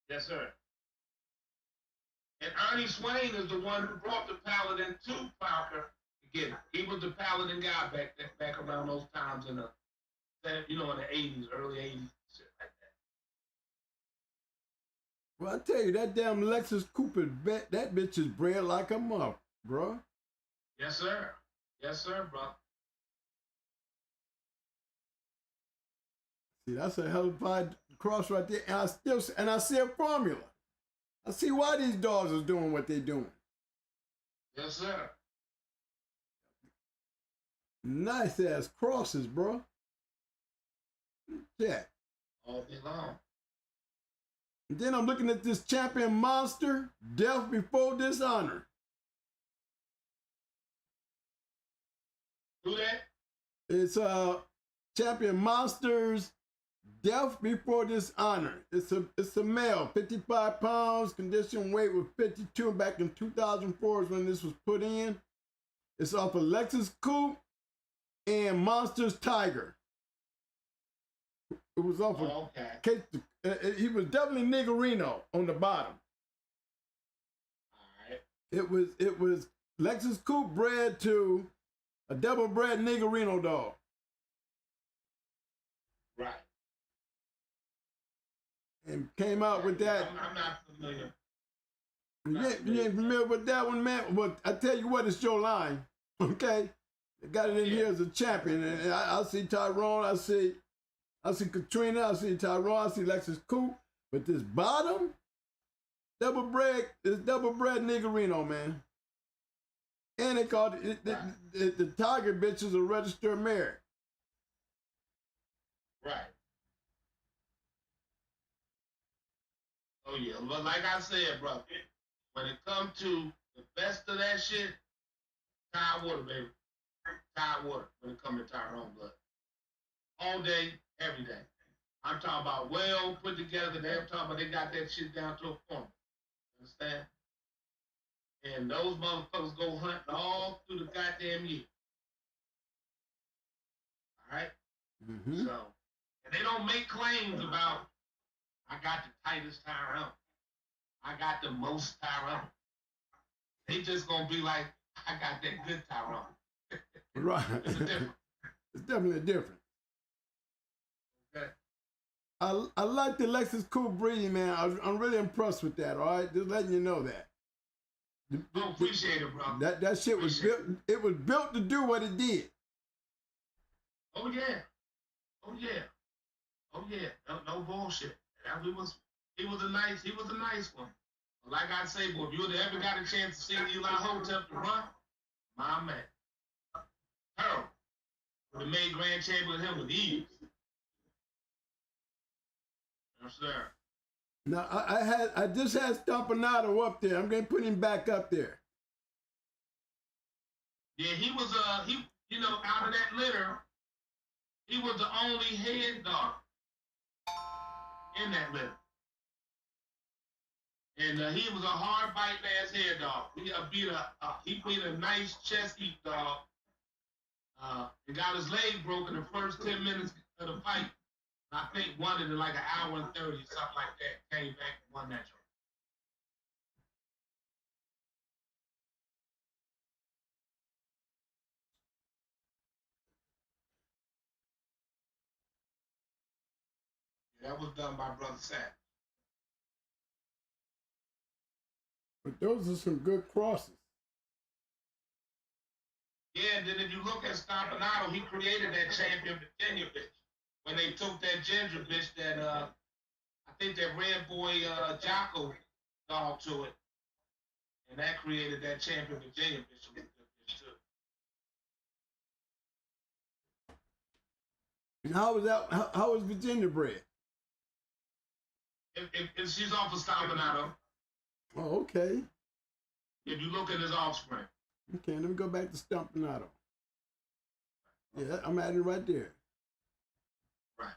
[SPEAKER 3] Yes, sir. And Ernie Swain is the one who brought the Paladin to Parker to get it. He was the Paladin guy back around those times in the, in the 80s, early 80s, shit like that.
[SPEAKER 1] Well, I tell you, that damn Lexus Cooper, that bitch is bred like a muff, bro.
[SPEAKER 3] Yes, sir. Yes, sir, bro.
[SPEAKER 1] See, that's a hell of a cross right there. And I see a formula. I see why these dogs are doing what they're doing.
[SPEAKER 3] Yes, sir.
[SPEAKER 1] Nice ass crosses, bro. Yeah.
[SPEAKER 3] All day long.
[SPEAKER 1] And then I'm looking at this champion monster, Death Before Dishonor.
[SPEAKER 3] Who that?
[SPEAKER 1] It's champion monsters, Death Before Dishonor. It's a male, 55 pounds, condition weight was 52 back in 2004 is when this was put in. It's off of Lexus Coupe and Monsters Tiger. It was off of
[SPEAKER 3] okay.
[SPEAKER 1] He was definitely Niggerino on the bottom.
[SPEAKER 3] All right.
[SPEAKER 1] It was Lexus Coupe bred to a double bred Niggerino dog.
[SPEAKER 3] Right.
[SPEAKER 1] And came out with that.
[SPEAKER 3] I'm not familiar.
[SPEAKER 1] You ain't familiar with that one, man? Well, I tell you what, it's your line. Okay? They got it in here as a champion. And I see Tyrone, I see Katrina, I see Tyrone, I see Lexus Coupe. But this bottom, double bred Niggerino, man. And they called it, the Tiger bitch is a registered mare.
[SPEAKER 3] Right. Oh, yeah. But like I said, bro, when it comes to the best of that shit, Tide Water, baby. Tide Water when it comes to Tyrone blood. All day, every day. I'm talking about well put together. They're talking about they got that shit down to a point. Understand? And those motherfuckers go hunting all through the goddamn year. All right?
[SPEAKER 1] Mm-hmm.
[SPEAKER 3] So, and they don't make claims about, I got the tightest Tyrone. I got the most Tyrone. They just gonna be like, I got that good Tyrone.
[SPEAKER 1] Right.
[SPEAKER 3] It's different.
[SPEAKER 1] It's definitely different.
[SPEAKER 3] Okay.
[SPEAKER 1] I like the Lexus Coupe breeding, man. I'm really impressed with that, all right? Just letting you know that.
[SPEAKER 3] I appreciate it, bro.
[SPEAKER 1] That shit was built, it was built to do what it did.
[SPEAKER 3] Oh, yeah. Oh, yeah. Oh, yeah. No bullshit. He was a nice one. Like I say, boy, if you ever got a chance to see Eli HOTEP to run, my man. Harold would have made grand champion with him with ease. Yes, sir.
[SPEAKER 1] Now I just had Stompanato up there. I'm gonna put him back up there.
[SPEAKER 3] Yeah, he was out of that litter, he was the only head dog in that litter. And he was a hard biting ass head dog. He beat a nice chest eat dog. And got his leg broken the first 10 minutes of the fight. I think won it in like an hour and 30, something like that. Came back and won that joint. Yeah, that was done by Brother Sam.
[SPEAKER 1] But those are some good crosses.
[SPEAKER 3] Yeah, and then if you look at Stompanato, he created that champion Virginia bitch. When they took that ginger bitch that I think that red boy Jocko dog to it, and that created that champion Virginia bitch.
[SPEAKER 1] And how was that? How was Virginia bred?
[SPEAKER 3] If she's off of Stampenato.
[SPEAKER 1] Oh, okay.
[SPEAKER 3] If you look at his offspring.
[SPEAKER 1] Okay, let me go back to Stampenato. Yeah, I'm at it right there.
[SPEAKER 3] Right.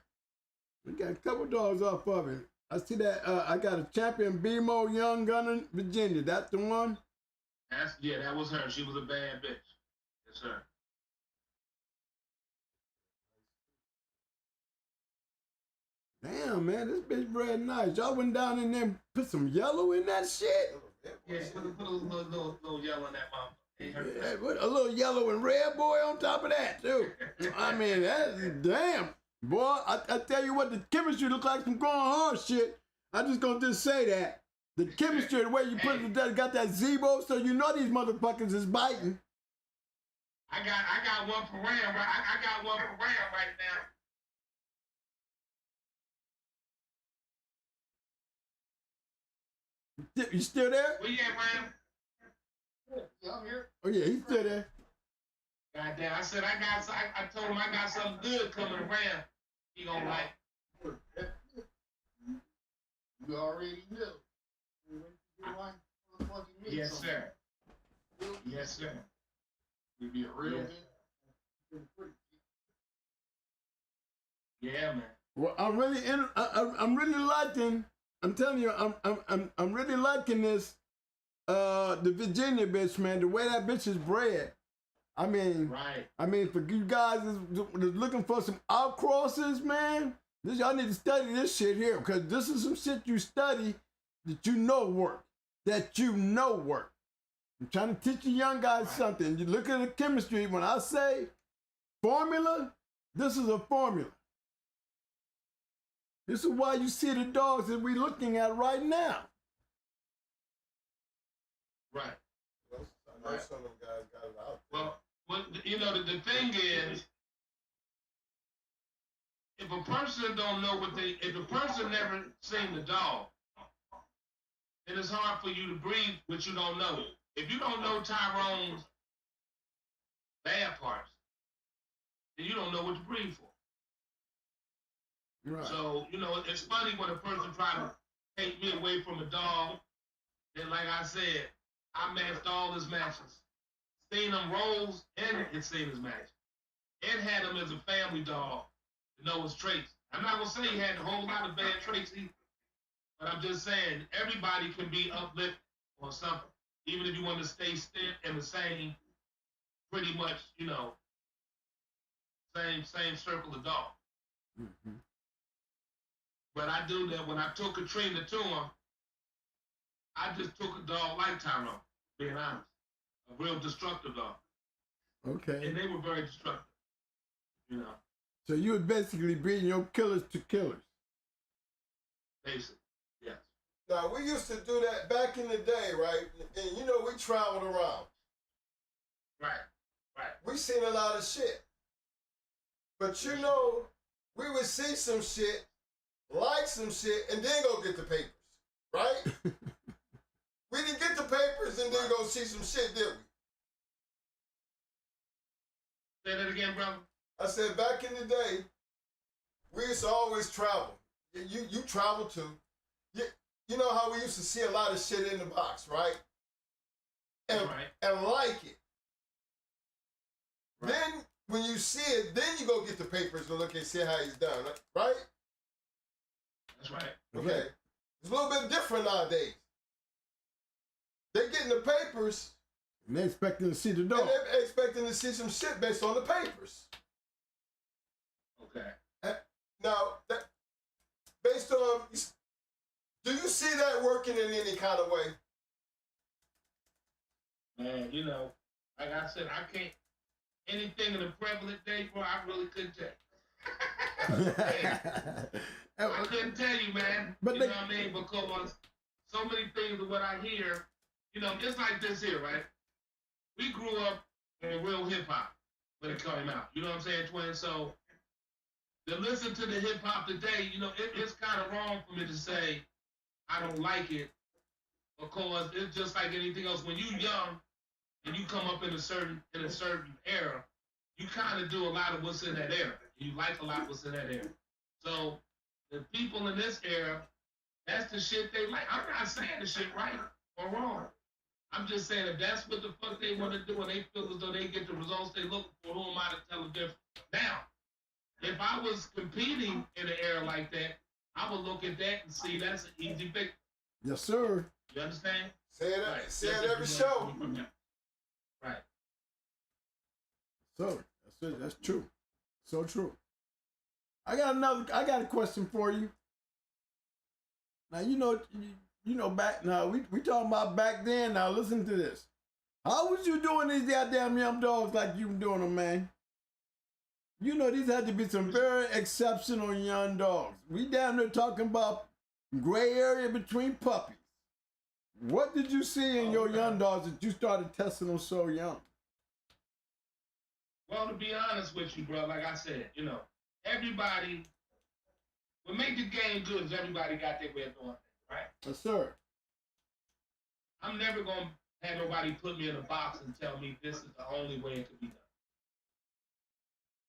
[SPEAKER 1] We got a couple dogs off of it. I see that. I got a champion BMO Young Gunner Virginia. That's the one.
[SPEAKER 3] That was her. She was a bad bitch. Yes, sir.
[SPEAKER 1] Damn, man, this bitch bred nice. Y'all went down in there and put some yellow in that shit.
[SPEAKER 3] Yeah, put a little yellow in that mom.
[SPEAKER 1] Yeah, put a little yellow and red boy on top of that too. I mean, that's damn, boy. I tell you what, the chemistry look like some growing hard shit. I'm just gonna say that. The chemistry, the way you put it together, got that Zebo, so you know these motherfuckers is biting.
[SPEAKER 3] I got one for Ram. I got one for Ram right now.
[SPEAKER 1] You still there?
[SPEAKER 3] Where you at, Ram?
[SPEAKER 2] Yeah, I'm here.
[SPEAKER 1] Oh yeah, he's still there.
[SPEAKER 3] Goddamn, I said I told him I got something good coming around. He gonna like.
[SPEAKER 2] You already know.
[SPEAKER 3] Yes, sir. Yes, sir.
[SPEAKER 2] You be a real
[SPEAKER 3] Yeah, man.
[SPEAKER 1] Well, I'm really liking. I'm telling you, I'm really liking this. The Virginia bitch, man. The way that bitch is bred. I mean,
[SPEAKER 3] right.
[SPEAKER 1] I mean, for you guys that's looking for some outcrosses, man, y'all need to study this shit here, because this is some shit you study that you know work. That you know work. I'm trying to teach you young guys something. You look at the chemistry. When I say formula, this is a formula. This is why you see the dogs that we're looking at right now.
[SPEAKER 3] Right.
[SPEAKER 4] I know some of them guys got it out there.
[SPEAKER 3] Well, you know, the thing is, if a person don't know if a person never seen the dog, then it's hard for you to breathe what you don't know. If you don't know Tyrone's bad parts, then you don't know what to breathe for.
[SPEAKER 1] Right.
[SPEAKER 3] So, you know, it's funny when a person tries to take me away from a dog. Then, like I said, I matched all his matches. Seen him rolls and seen his matches. And had him as a family dog to know his traits. I'm not going to say he had a whole lot of bad traits either. But I'm just saying, everybody can be uplifted or something. Even if you want to stay still in the same, pretty much, you know, same circle of dogs.
[SPEAKER 1] Mm-hmm.
[SPEAKER 3] But I do that when I took Katrina to him, I just took a dog like Tyrone, being honest. A real destructive dog.
[SPEAKER 1] Okay.
[SPEAKER 3] And they were very destructive, you know.
[SPEAKER 1] So you were basically breeding your killers to killers.
[SPEAKER 3] Basically, yes.
[SPEAKER 4] Now, we used to do that back in the day, right? And you know, we traveled around.
[SPEAKER 3] Right.
[SPEAKER 4] We seen a lot of shit. But you know, we would see some shit, like some shit, and then go get the papers, right? We didn't get the papers and then go see some shit, did we?
[SPEAKER 3] Say that again, brother.
[SPEAKER 4] I said, back in the day, we used to always travel. You travel too. You know how we used to see a lot of shit in the box, right? And like it.
[SPEAKER 3] Right.
[SPEAKER 4] Then, when you see it, then you go get the papers and look and see how he's done, right?
[SPEAKER 3] That's right.
[SPEAKER 4] Okay. It's a little bit different nowadays. They're getting the papers.
[SPEAKER 1] And they're expecting to see the dog.
[SPEAKER 4] And they're expecting to see some shit based on the papers.
[SPEAKER 3] Okay.
[SPEAKER 4] Now, based on, do you see that working in any kind of way?
[SPEAKER 3] Man, you know, like I said, I can't, anything in the prevalent day, bro, I really couldn't tell. I couldn't tell you, man.
[SPEAKER 1] But
[SPEAKER 3] you know what I mean? Because so many things of what I hear, you know, it's like this here, right? We grew up in real hip-hop when it came out. You know what I'm saying, twin? So to listen to the hip-hop today, you know, it's kind of wrong for me to say I don't like it because it's just like anything else. When you young and you come up in a certain era, you kind of do a lot of what's in that era. You like a lot what's in that era. So the people in this era, that's the shit they like. I'm not saying the shit right or wrong. I'm just saying if that's what the fuck they want to do and they feel as though they get the results they look for, who am I to tell them different? Now, if I was competing in an era like that, I would look at that and see that's an easy pick.
[SPEAKER 1] Yes, sir.
[SPEAKER 3] You understand?
[SPEAKER 4] Say it,
[SPEAKER 3] Right.
[SPEAKER 4] say it every show.
[SPEAKER 3] Right.
[SPEAKER 1] So that's it. That's true. So true. I got a question for you. Now you know back now we talking about back then. Now listen to this. How was you doing these goddamn young dogs like you were doing them, man? You know these had to be some very exceptional young dogs. We down there talking about gray area between puppies. What did you see in your young dogs that you started testing them so young?
[SPEAKER 3] Well, to be honest with you, bro, like I said, you know, everybody, what make the game good is everybody got their way of doing things, right?
[SPEAKER 1] Yes, sir.
[SPEAKER 3] I'm never going to have nobody put me in a box and tell me this is the only way it could be done.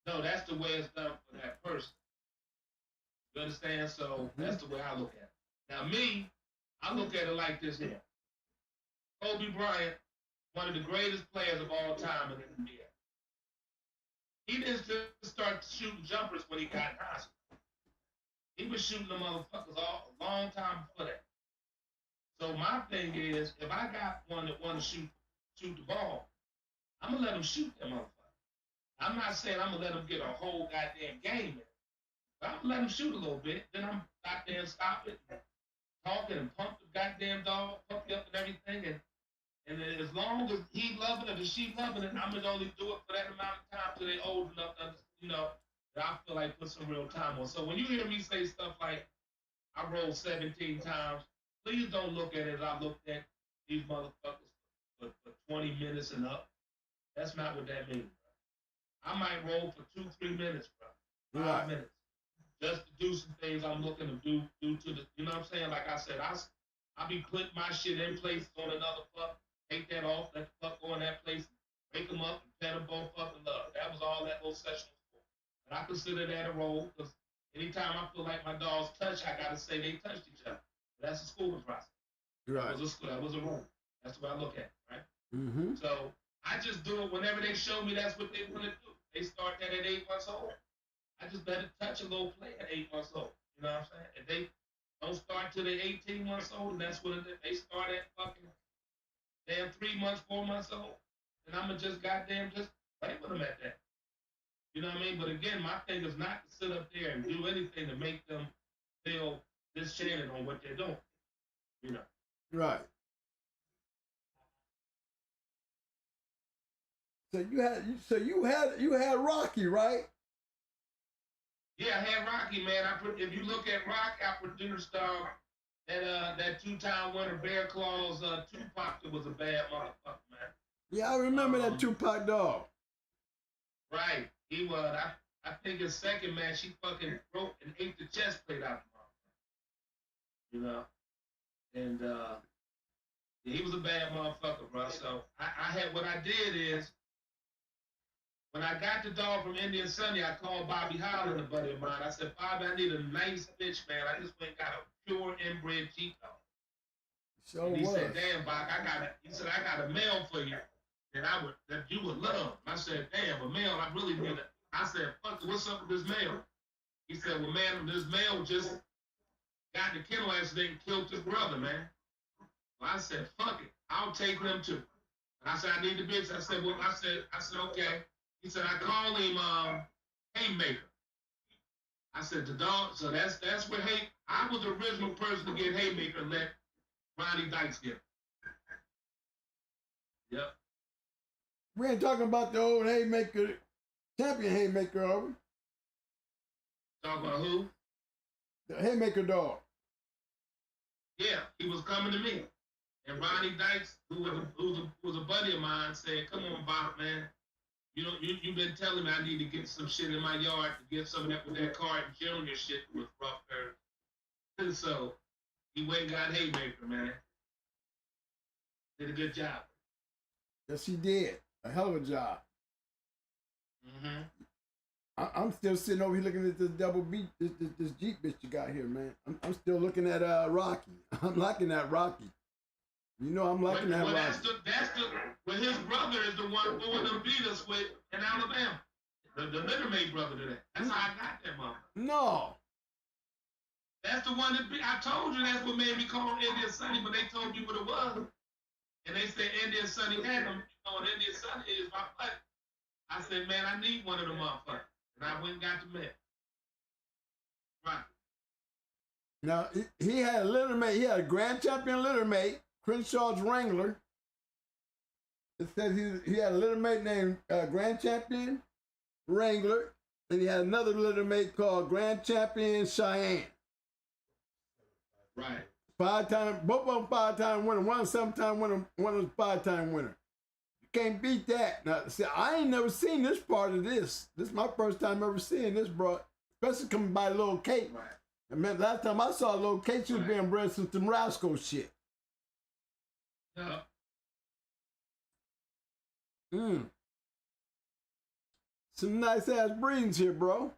[SPEAKER 3] No, that's the way it's done for that person. You understand? So that's the way I look at it. Now, me, I look at it like this here. Kobe Bryant, one of the greatest players of all time in the NBA. He didn't just start shooting jumpers when he got in high school. He was shooting the motherfuckers a long time before that. So my thing is, if I got one that want to shoot the ball, I'm going to let him shoot that motherfucker. I'm not saying I'm going to let him get a whole goddamn game in. But I'm going to let him shoot a little bit. Then I'm goddamn stop it, talking and pump the goddamn dog, pump you up and everything. And as long as he loving it and she loving it, I'm going to only do it for that amount of time till they old enough to, you know, that I feel like put some real time on. So when you hear me say stuff like, I rolled 17 times, please don't look at it as I looked at these motherfuckers for 20 minutes and up. That's not what that means, bro. I might roll for 2-3 minutes, bro. 5 minutes. Just to do some things I'm looking to do to the, you know what I'm saying? Like I said, I be putting my shit in place on another fuck, take that off, let the fuck go in that place, wake them up, and pet them both up in love. That was all that little session was for. And I consider that a role, because anytime I feel like my dogs touch, I gotta say they touched each other. That's a schooling process.
[SPEAKER 1] Right.
[SPEAKER 3] That was a role. That's what I look at, right?
[SPEAKER 1] Mm-hmm.
[SPEAKER 3] So I just do it whenever they show me that's what they want to do. They start that at 8 months old. I just let it touch a little play at 8 months old. You know what I'm saying? If they don't start till they're 18 months old, and that's when they start at fucking damn 3 months, 4 months old, then I'm going to just goddamn just play with them at that. You know what I mean? But again, my thing is not to sit up there and do anything to make them feel disenchanted on what they're doing. You know?
[SPEAKER 1] Right. So you had Rocky, right?
[SPEAKER 3] Yeah, I had Rocky, man. If you look at Rock, I produced that 2-time winner, Bear Claws, Tupac, that was a bad motherfucker, man.
[SPEAKER 1] Yeah, I remember that Tupac dog.
[SPEAKER 3] Right. He was, I think his second match, he fucking broke and ate the chest plate out the motherfucker. You know? And he was a bad motherfucker, bro. So I had, what I did is, when I got the dog from Indian Sunday, I called Bobby Holland, a buddy of mine. I said, Bobby, I need a nice bitch, man. I just went and got a pure inbred Jeep dog.
[SPEAKER 1] So
[SPEAKER 3] he said, damn, Bob, he said, I got a male for you that you would love. I said, damn, a male, I really need it. I said, fuck, what's up with this male? He said, well, man, this male just got in the kennel accident and killed his brother, man. Well, I said, fuck it, I'll take him too. And I said, I need the bitch. I said, well, I said, okay. He said, I call him Haymaker. I said, the dog, so that's where I was the original person to get Haymaker and let Ronnie Dykes get him. Yep.
[SPEAKER 1] We ain't talking about the old Haymaker, champion Haymaker, are we?
[SPEAKER 3] Talking about who?
[SPEAKER 1] The Haymaker dog.
[SPEAKER 3] Yeah, he was coming to me. And Ronnie Dykes, who was a buddy of mine, said, come on, Bob, man. You know, you've been telling me I need to get some shit in my yard to get some of that with that Carter Jr. shit with rough curves. And so he went and got Haymaker, man. Did a good job.
[SPEAKER 1] Yes, he did. A hell of a job.
[SPEAKER 3] Mm-hmm.
[SPEAKER 1] I'm still sitting over here looking at this double beat, this Jeep bitch you got here, man. I'm still looking at Rocky. I'm liking that Rocky. You know I'm liking that Rocky.
[SPEAKER 3] Well, his brother is the one doing the beat us with in Alabama. The littermate brother to that. That's how I got that motherfucker.
[SPEAKER 1] No.
[SPEAKER 3] That's the one that I told you that's what made me call Indian Sonny when they told you what it was. And they said Indian Sonny had them. You know what Indian Sonny is, my buddy. I said, man, I need one of them motherfuckers. And I went and got the man. Right.
[SPEAKER 1] Now, he had a littermate. He had a grand champion littermate, Crenshaw's Wrangler. It said he had a littermate named Grand Champion Wrangler. And he had another littermate called Grand Champion Cheyenne.
[SPEAKER 3] Right.
[SPEAKER 1] Both of them 5-time winner. One 7-time winner, one was 5-time winner. You can't beat that. Now, see, I ain't never seen this part of this. This is my first time ever seeing this, bro. Especially coming by Lil Kate.
[SPEAKER 3] Right.
[SPEAKER 1] I mean, last time I saw Lil Kate, she was being bred some Rascal shit.
[SPEAKER 3] Yeah.
[SPEAKER 1] Some nice ass breedings here, bro.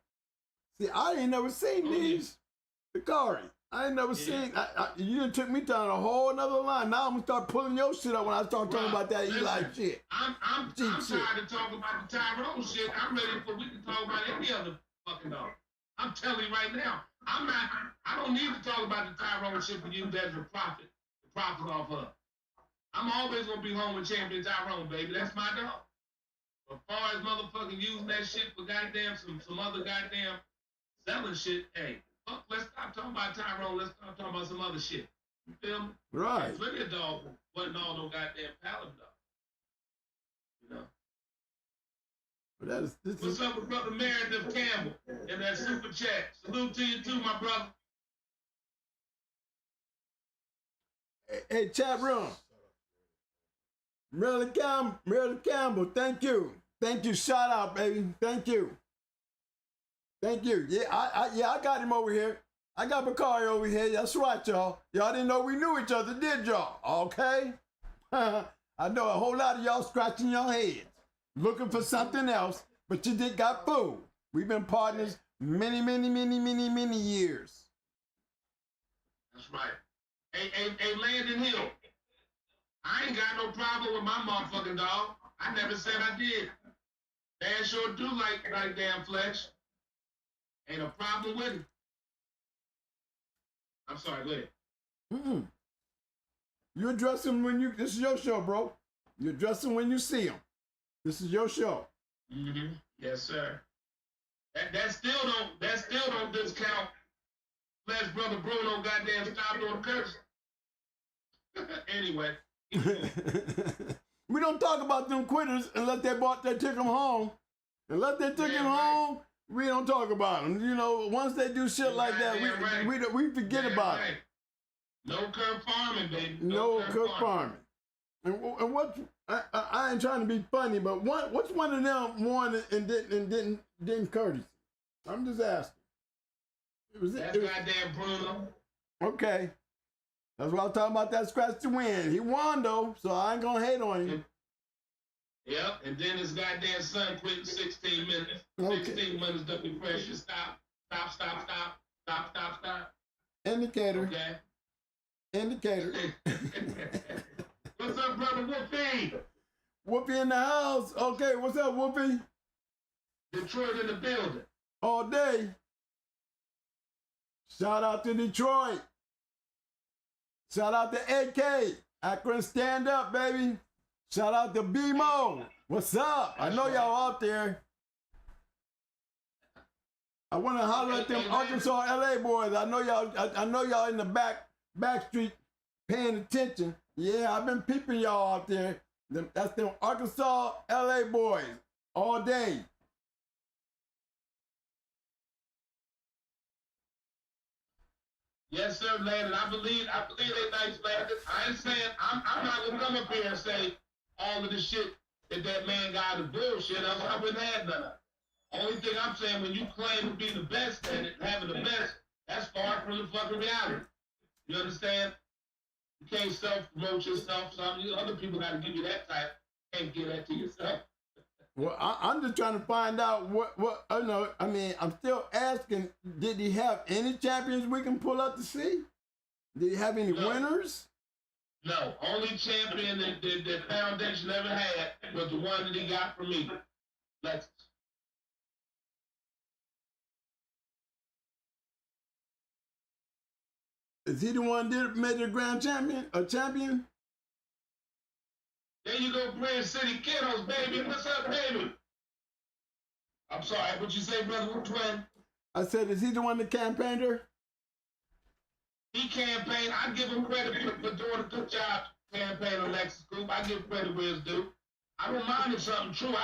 [SPEAKER 1] See, I ain't never seen these. BAKARI. I ain't never seen. You done took me down a whole another line. Now I'm gonna start pulling your shit up when I start talking about that Eli shit.
[SPEAKER 3] I'm tired of talking about the Tyrone shit. I'm ready for we can talk about any other fucking dog. I'm telling you right now. I don't need to talk about the Tyrone shit for you. That's the profit off of. I'm always gonna be home with Champion Tyrone, baby. That's my dog. As far as motherfucking using that shit for goddamn some other goddamn selling shit, hey, fuck, let's stop talking about Tyrone. Let's stop talking about some other shit. You feel me?
[SPEAKER 1] Right.
[SPEAKER 3] There's plenty of dogs wasn't all no goddamn pallet dog. You know.
[SPEAKER 1] But
[SPEAKER 3] What's up with brother Meredith Campbell in that super chat? Salute to you too, my brother.
[SPEAKER 1] Hey, chat room. Meredith Campbell, thank you. Thank you. Shout out, baby. Thank you. Thank you. Yeah, I got him over here. I got BAKARI over here. That's right, y'all. Y'all didn't know we knew each other, did y'all? Okay? I know a whole lot of y'all scratching your heads, looking for something else, but you did got fooled. We've been partners many years.
[SPEAKER 3] That's right. Hey, Landon Hill. I ain't got no problem with my motherfucking dog. I never said I did. Dan sure do like damn flesh. Ain't a problem with it. I'm sorry, go ahead.
[SPEAKER 1] You address him when this is your show, bro. You address him when you see him. This is your show.
[SPEAKER 3] Mm-hmm. Yes, sir. That still don't discount Flesh Brother Bruno goddamn stopped on the curse. Anyway.
[SPEAKER 1] We don't talk about them quitters unless they took them home. Unless they took him home, we don't talk about them. You know, once they do shit like that, we forget about it.
[SPEAKER 3] No curb farming, baby.
[SPEAKER 1] No curb farming. And what? I ain't trying to be funny, but what's one of them won and didn't courtesy? I'm just asking.
[SPEAKER 3] That's goddamn Bruno.
[SPEAKER 1] Okay. That's what I'm talking about, that scratch to win. He won, though, so I ain't going to hate on him.
[SPEAKER 3] Yep, and then his goddamn son quit in 16 minutes.
[SPEAKER 1] Okay.
[SPEAKER 3] 16 minutes, double pressure, stop.
[SPEAKER 1] Indicator.
[SPEAKER 3] Okay.
[SPEAKER 1] Indicator.
[SPEAKER 3] What's up, brother Whoopi?
[SPEAKER 1] Whoopi in the house. Okay, what's up, Whoopi?
[SPEAKER 3] Detroit in the building.
[SPEAKER 1] All day. Shout out to Detroit. Shout out to AK. Akron stand up, baby. Shout out to BMO. What's up? I know y'all out there. I want to holler at them Arkansas, LA boys. I know y'all in the back street paying attention. Yeah, I've been peeping y'all out there. That's them Arkansas, LA boys all day.
[SPEAKER 3] Yes, sir, Landon. I believe they nice, Landon. I ain't saying I'm not gonna come up here and say all of the shit that man got the bullshit. I wouldn't have none of it. Only thing I'm saying, when you claim to be the best at it, having the best, that's far from the fucking reality. You understand? You can't self-promote yourself. Some other people got to give you that type. You can't give that to yourself.
[SPEAKER 1] Well, I'm just trying to find out what I know. I mean, I'm still asking. Did he have any champions we can pull up to see? Did he have any winners?
[SPEAKER 3] No, only champion that Foundation ever had was the one that he got from me. Lexus.
[SPEAKER 1] Is he the one that made the grand champion? A champion?
[SPEAKER 3] There you go, Grand City Kennels, baby. What's up, baby? I'm sorry, what you say, brother? Which one?
[SPEAKER 1] I said, is he the one that campaigned her?
[SPEAKER 3] He campaigned. I give him credit for doing a good job campaigning Lexus Group. I give credit where it's due. I don't mind if something true.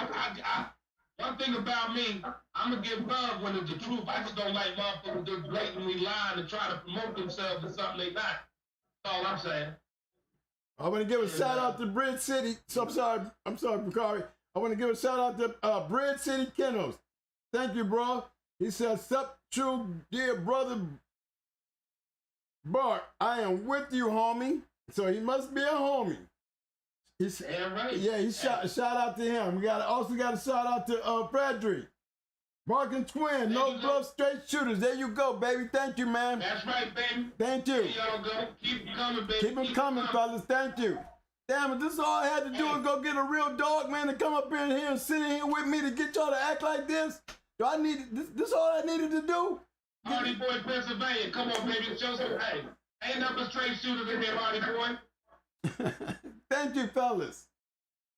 [SPEAKER 3] One thing about me, I'm going to give love when it's the truth. I just don't like motherfuckers just blatantly lying and try to promote themselves to something they not. That's all I'm saying.
[SPEAKER 1] I want to give a shout out to Bridge City. So I'm sorry, Bakari. I want to give a shout out to Bridge City Kennels. Thank you, bro. He says, "Sup, true dear brother Bart, I am with you, homie." So he must be a homie. He's,
[SPEAKER 3] right.
[SPEAKER 1] Yeah, he shout out to him. We also got a shout out to Frederick. Barking Twin, no bluff, straight shooters. There you go, baby. Thank you, man.
[SPEAKER 3] That's right, baby.
[SPEAKER 1] Thank you.
[SPEAKER 3] There y'all go. Keep them coming, baby.
[SPEAKER 1] Keep them coming, fellas. Thank you. Damn it, this is all I had to do was go get a real dog, man, to come up in here and sit in here with me to get y'all to act like this. Do I need this? All I needed to do?
[SPEAKER 3] Hardy Boy, Pennsylvania. Come on, baby. Show some. Hey, ain't nothing straight shooters in here, Hardy Boy.
[SPEAKER 1] Thank you, fellas.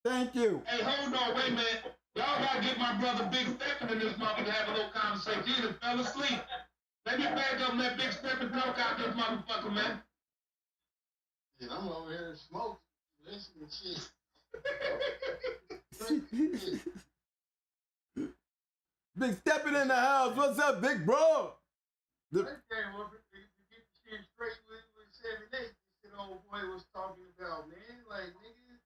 [SPEAKER 1] Thank you.
[SPEAKER 3] Hey, hold on, wait a minute. Y'all gotta get my brother Big Steppin in this motherfucker to have a little conversation. He done fell asleep. Let me back up and let Big Steppin talk out this motherfucker, man.
[SPEAKER 2] Yeah, I'm over here smoking, listening to shit.
[SPEAKER 1] Big Steppin in the house. What's up, big bro?
[SPEAKER 2] I came up to get the shit straight with 7-8. This shit old boy was talking about, man. Like, nigga,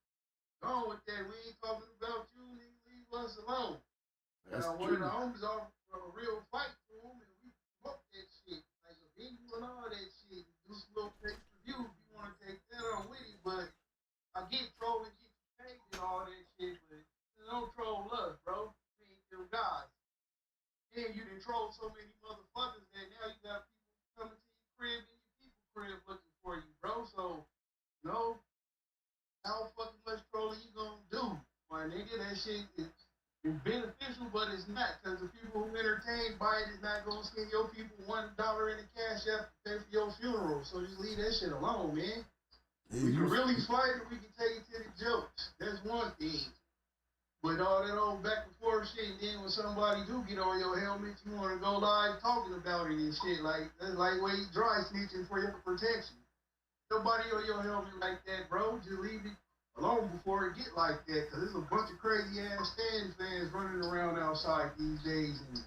[SPEAKER 2] gone with that. We ain't talking about you, nigga. Leave us alone.
[SPEAKER 1] That's
[SPEAKER 2] one
[SPEAKER 1] true.
[SPEAKER 2] of the homies offered for a real fight to him, and we smoked that shit. Like a venue and all that shit. Do some little fake reviews if you want to take that on with it, but I get trolling, get you paid and all that shit, but don't troll us, bro. We ain't your guys. Then you done troll so many motherfuckers that now you got people coming to your crib and your people crib looking for you, bro. So, no, how fucking much trolling you gonna do, my nigga? That shit is beneficial, but it's not, because the people who entertain by it is not gonna send your people $1 in the cash app to pay for your funeral. So just leave that shit alone, man. We can really fight or we can take it to the jokes. That's one thing. But all that old back and forth shit, and then when somebody do get on your helmet, you want to go live talking about it and shit. Like, that's lightweight dry snitching for your protection. Nobody on your helmet like that, bro. Just leave it alone before it get like that. Because there's a bunch of crazy ass stand fans running around outside these days. And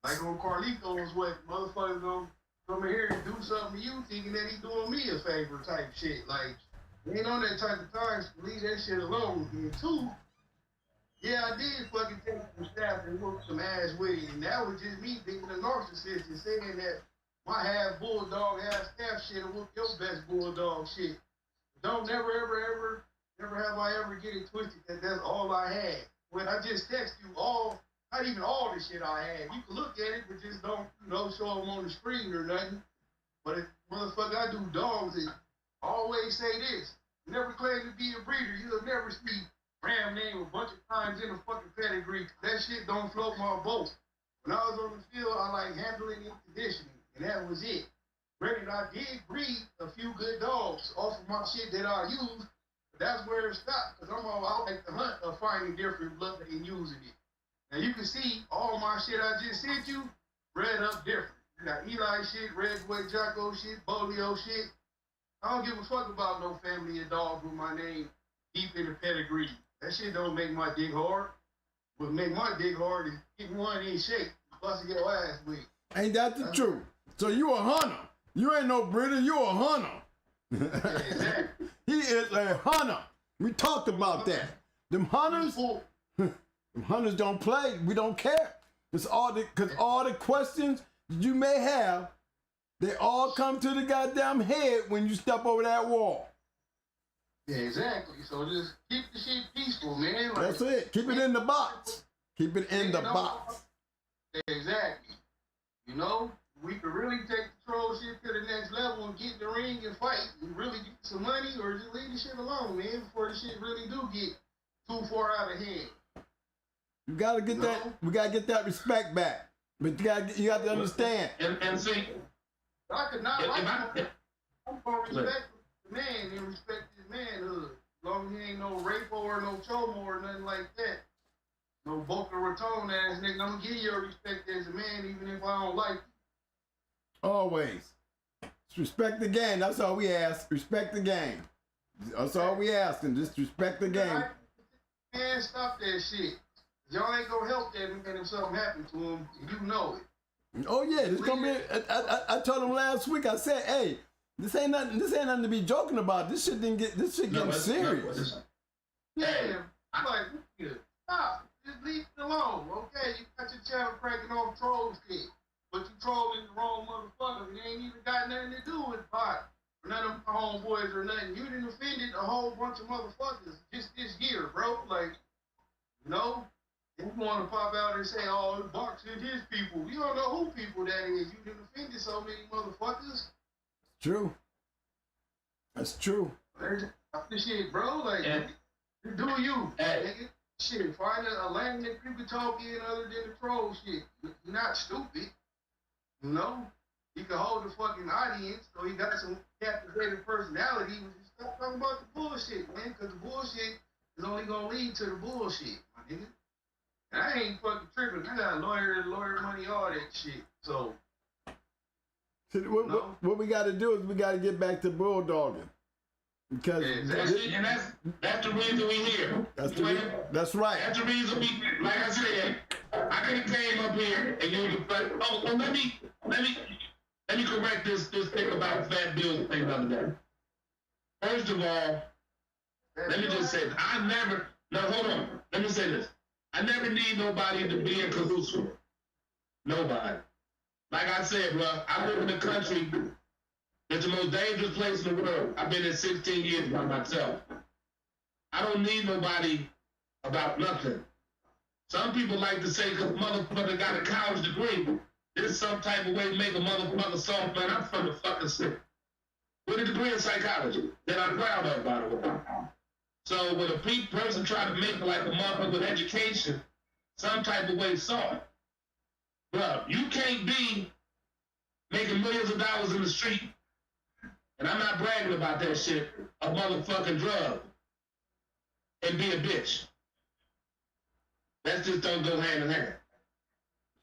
[SPEAKER 2] like on Carlitos, what motherfuckers gonna come in here and do something to you thinking that he doing me a favor type shit. Like, we ain't on that type of time, so leave that shit alone. And two, yeah, I did fucking take some staff and whoop some ass with it, and that was just me being a narcissist and saying that my half bulldog, half staff shit will whoop your best bulldog shit. Don't never have I ever get it twisted that that's all I had. When I just text you all, not even all the shit I had. You can look at it, but just don't, show them on the screen or nothing. But if motherfucker, I do dogs, and I always say this: never claim to be a breeder. You'll never see Ram name a bunch of times in a fucking pedigree. That shit don't float my boat. When I was on the field, I like handling and conditioning, and that was it. Granted, I did breed a few good dogs off of my shit that I used, but that's where it stopped, because I like the hunt of finding different blood and using it. Now you can see all my shit I just sent you, bred up different. You got Eli shit, Red Boy Jocko shit, Bolio shit. I don't give a fuck about no family of dogs with my name deep in the pedigree. That shit don't make my dick hard. What make my dick hard is getting one in shape, busting your ass with.
[SPEAKER 1] Ain't that the truth? So you a hunter. You ain't no breeder, you a hunter.
[SPEAKER 2] Yeah, exactly.
[SPEAKER 1] He is a hunter. We talked about that. Them hunters don't play. We don't care. It's all the questions you may have, they all come to the goddamn head when you step over that wall.
[SPEAKER 2] Yeah, exactly. So just keep the shit peaceful, man. Like,
[SPEAKER 1] That's it. Keep it in the box. Keep it in the box.
[SPEAKER 2] Exactly. You know, we could really take the troll shit to the next level and get in the ring and fight and really get some money, or just leave the shit alone, man, before the shit really do get too far out of hand.
[SPEAKER 1] You gotta get that. We gotta get that respect back. But you got to understand.
[SPEAKER 3] And see,
[SPEAKER 2] I could not like him. I'm gonna respect the man and respect his manhood. As long as he ain't no rape or no chomo or nothing like that. No Boca Raton ass nigga. I'm gonna give you a respect as a man, even if I don't like you.
[SPEAKER 1] Always. Just respect the game. That's all we ask. Respect the game. That's all we asking. Just respect the game.
[SPEAKER 2] Man, stop that shit. Y'all ain't gonna help that man if something happened to him. You know it.
[SPEAKER 1] Oh yeah, this gonna be. I told him last week. I said, hey, this ain't nothing. This ain't nothing to be joking about. This shit didn't get. This shit getting serious.
[SPEAKER 2] Yeah, I'm like, stop. Just leave it alone, okay? You got your channel cracking off troll shit, but you trolling the wrong motherfucker. It ain't even got nothing to do with pot. None of my homeboys or nothing. You done offended a whole bunch of motherfuckers just this year, bro. Like, you know, if you want to pop out and say, oh, boxing his people, you don't know who people that is. You done offended so many motherfuckers.
[SPEAKER 1] True. That's true.
[SPEAKER 2] Stop the shit, bro. Like, do you, nigga? Shit, find a lane that you can talk in other than the troll shit. You're not stupid. You know? He can hold the fucking audience, so he got some captivating personality. Just stop talking about the bullshit, man, because the bullshit is only gonna lead to the bullshit, my nigga. And I ain't fucking tripping. I got lawyer money, all that shit. So,
[SPEAKER 1] what we got to do is we got to get back to bulldogging. Because
[SPEAKER 3] that's the reason we here.
[SPEAKER 1] That's right.
[SPEAKER 3] That's the reason we, like I said, I could have came up here and you would have, let me correct this thing about Fat Bill's thing the other day. First of all, let me just say, hold on. Let me say this. I never need nobody to be in cahoots with. Nobody. Like I said, bro, I live in a country. It's the most dangerous place in the world. I've been there 16 years by myself. I don't need nobody about nothing. Some people like to say, because motherfucker got a college degree, there's some type of way to make a motherfucker soft, man. I'm from the fucking city. With a degree in psychology that I'm proud of, by the way. So when a person try to make like a motherfucker with education, some type of way soft. Bro, you can't be making millions of dollars in the street, and I'm not bragging about that shit, a motherfucking drug, and be a bitch. That just don't go hand in hand.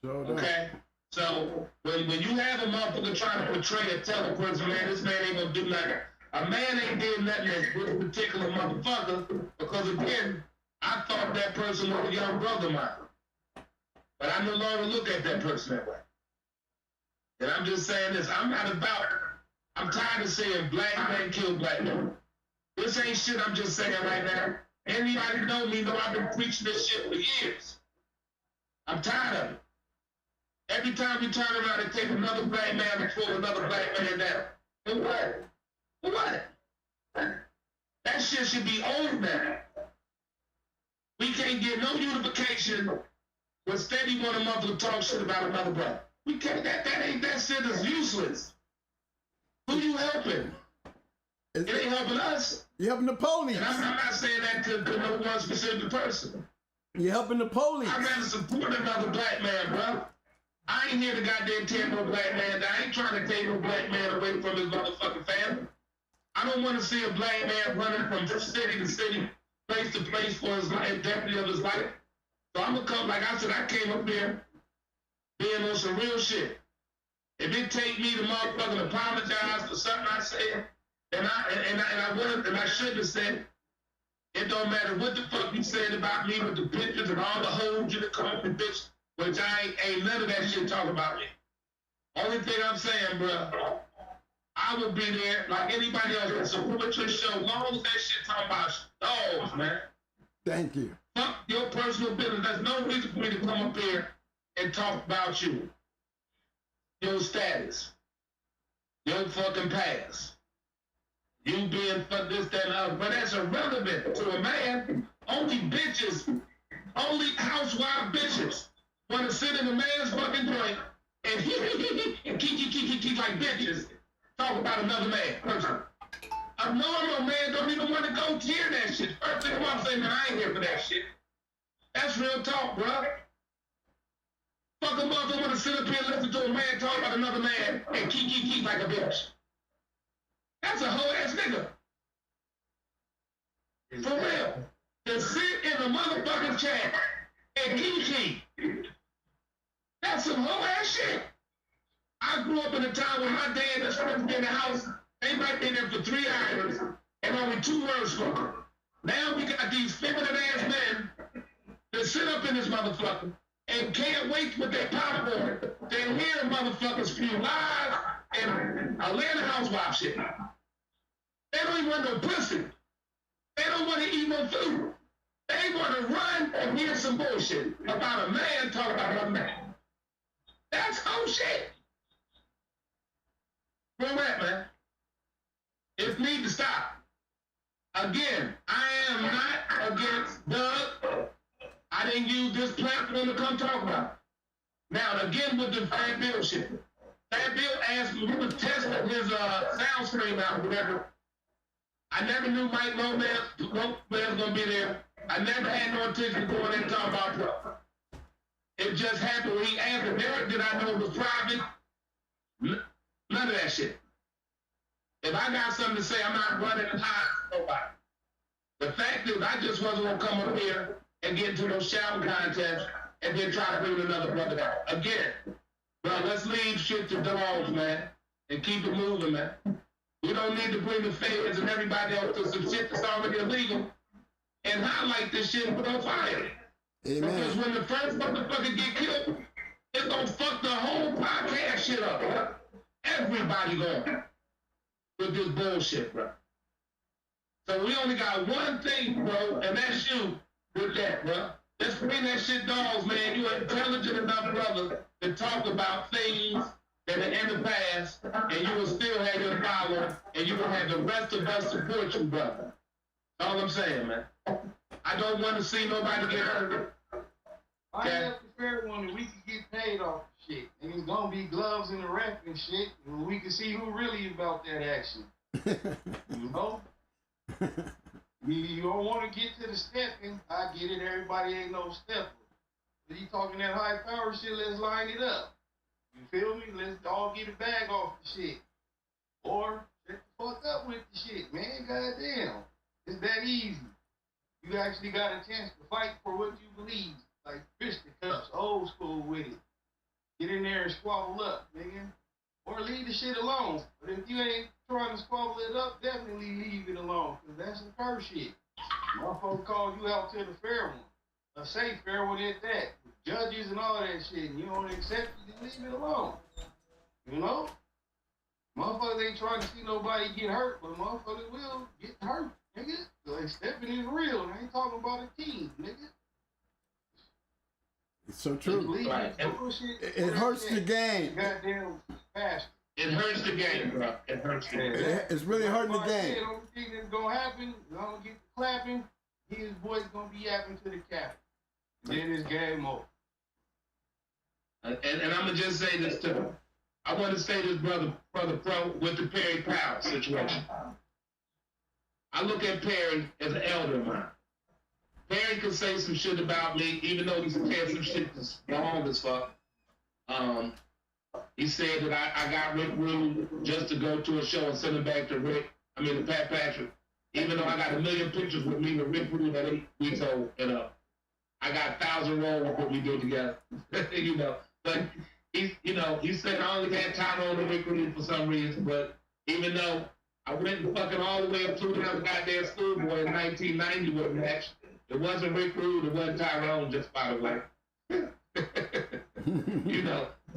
[SPEAKER 3] Okay? So when you have a motherfucker trying to portray and tell a person, man, this man ain't gonna do nothing. A man ain't did nothing with a particular motherfucker because, again, I thought that person was a young brother of mine. But I no longer look at that person that way. And I'm just saying this, I'm tired of saying black men kill black men. This ain't shit I'm just saying right now. Anybody know me know I've been preaching this shit for years. I'm tired of it. Every time we turn around and take another black man and pull another black man down. And what? What? That shit should be over now. We can't get no unification when steady one mother talk shit about another brother. We can't, that shit is useless. Who you helping? It ain't helping us.
[SPEAKER 1] You're helping the police.
[SPEAKER 3] And I'm not saying that to no one specific person.
[SPEAKER 1] You're helping the police.
[SPEAKER 3] I'd rather support another black man, bro. I ain't here to goddamn tear no black man. I ain't trying to take no black man away from his motherfucking family. I don't want to see a black man running from city to city, place to place for his life, deputy of his life. So I'm gonna come, like I said, I came up here being on some real shit. If it take me to motherfucking apologize for something I said, and I shouldn't have said, it don't matter what the fuck you said about me with the pictures and all the hoes you come up with, bitch, which I ain't none of that shit talking about me. Only thing I'm saying, bro, I will be there like anybody else that support your show, long as that shit talking about dogs, man.
[SPEAKER 1] Thank you.
[SPEAKER 3] Fuck your personal business. There's no reason for me to come up here and talk about you. Your status. Your fucking past. You being for this, that, and the other. But that's irrelevant to a man. Only bitches, only housewife bitches want to sit in a man's fucking joint and keep like bitches talk about another man. Person. A normal man don't even want to go hear that shit. First thing I'm saying, man, I ain't here for that shit. That's real talk, bro. Fuck a motherfucker want to sit up here and listen to a man talk about another man and keep like a bitch. That's a whole ass nigga. For real. To sit in the motherfucking chat and keep. That's some whole ass shit. I grew up in a time when my dad was supposed to be in the house. They might be there for 3 hours and only 2 words spoken. Now we got these feminine ass men that sit up in this motherfucker and can't wait with their popcorn to hear motherfuckers spew lies and Atlanta housewife shit. They don't even want no pussy. They don't want to eat no food. They want to run and hear some bullshit about a man talking about another man. That's whole shit. Where at, man? It needs to stop. Again, I am not against Doug. I didn't use this platform to come talk about it. Now, again, with the Fat Bill shit. Fat Bill asked me, we were testing his sound stream out or whatever. I never knew Mike Lopez was going to be there. I never had no intention to go in there and talk about pro. It just happened when he asked me, did I know it was private? None of that shit. If I got something to say, I'm not running hot to nobody. The fact is, I just wasn't going to come up here and get into no shouting contest and then try to bring another brother down. Again, bro, let's leave shit to dogs, man, and keep it moving, man. We don't need to bring the feds and everybody else to some shit that's already illegal and highlight this shit and put on fire. Amen. Because when the first motherfucker get killed, it's gonna fuck the whole podcast shit up, bro. Everybody going with this bullshit, bro. So we only got one thing, bro, and that's you with that, bro. Let's bring that shit dogs, man. You're intelligent enough, brother, to talk about things that are in the past, and you will still have your power, and you will have the rest of us support you, brother. That's all I'm saying, man. I don't want to see nobody get hurt.
[SPEAKER 2] I have the fair one that we can get paid off the shit. And it's gonna be gloves in the ref and shit, and we can see who really about that action. You know? You don't want to get to the stepping. I get it, everybody ain't no stepper. But you talking that high power shit, let's line it up. You feel me? Let's all get a bag off the shit. Or shut the fuck up with the shit, man. Goddamn. It's that easy. You actually got a chance to fight for what you believe. Like fisticuffs, old school with it. Get in there and squabble up, nigga. Or leave the shit alone. But if you ain't trying to squabble it up, definitely leave it alone. Because that's some curse shit. Motherfucker called you out to the fair one. A safe fair one at that. With judges and all that shit. And you don't accept it, then leave it alone. You know? Motherfuckers ain't trying to see nobody get hurt, but motherfuckers will get hurt, nigga. Like stepping is real, and I ain't talking about a team, nigga.
[SPEAKER 1] It's so true. It hurts the game.
[SPEAKER 2] Goddamn fast.
[SPEAKER 3] It hurts the game, bro. It hurts the game.
[SPEAKER 1] It's really hurting the game.
[SPEAKER 2] The only thing that's gonna happen, you're gonna get the clapping, his boy's gonna be yapping to the captain. Then it's game over.
[SPEAKER 3] And I'm gonna just say this too. I want to say this, brother Pro, with the Perry Powell situation. I look at Perry as an elder of mine. Perry could say some shit about me, even though he's said some shit that's wrong as fuck. He said that I got Rick Rude just to go to a show and send it back to Pat Patrick. Even though I got a million pictures with me with Rick Rude at 8 weeks old, I got 1,000 rolls of what we did together, But he said I only had Tyrone and Rick Rude for some reason, but even though I went fucking all the way up to another goddamn schoolboy in 1990 with a match, it wasn't Rick Rude, it wasn't Tyrone, just by the way.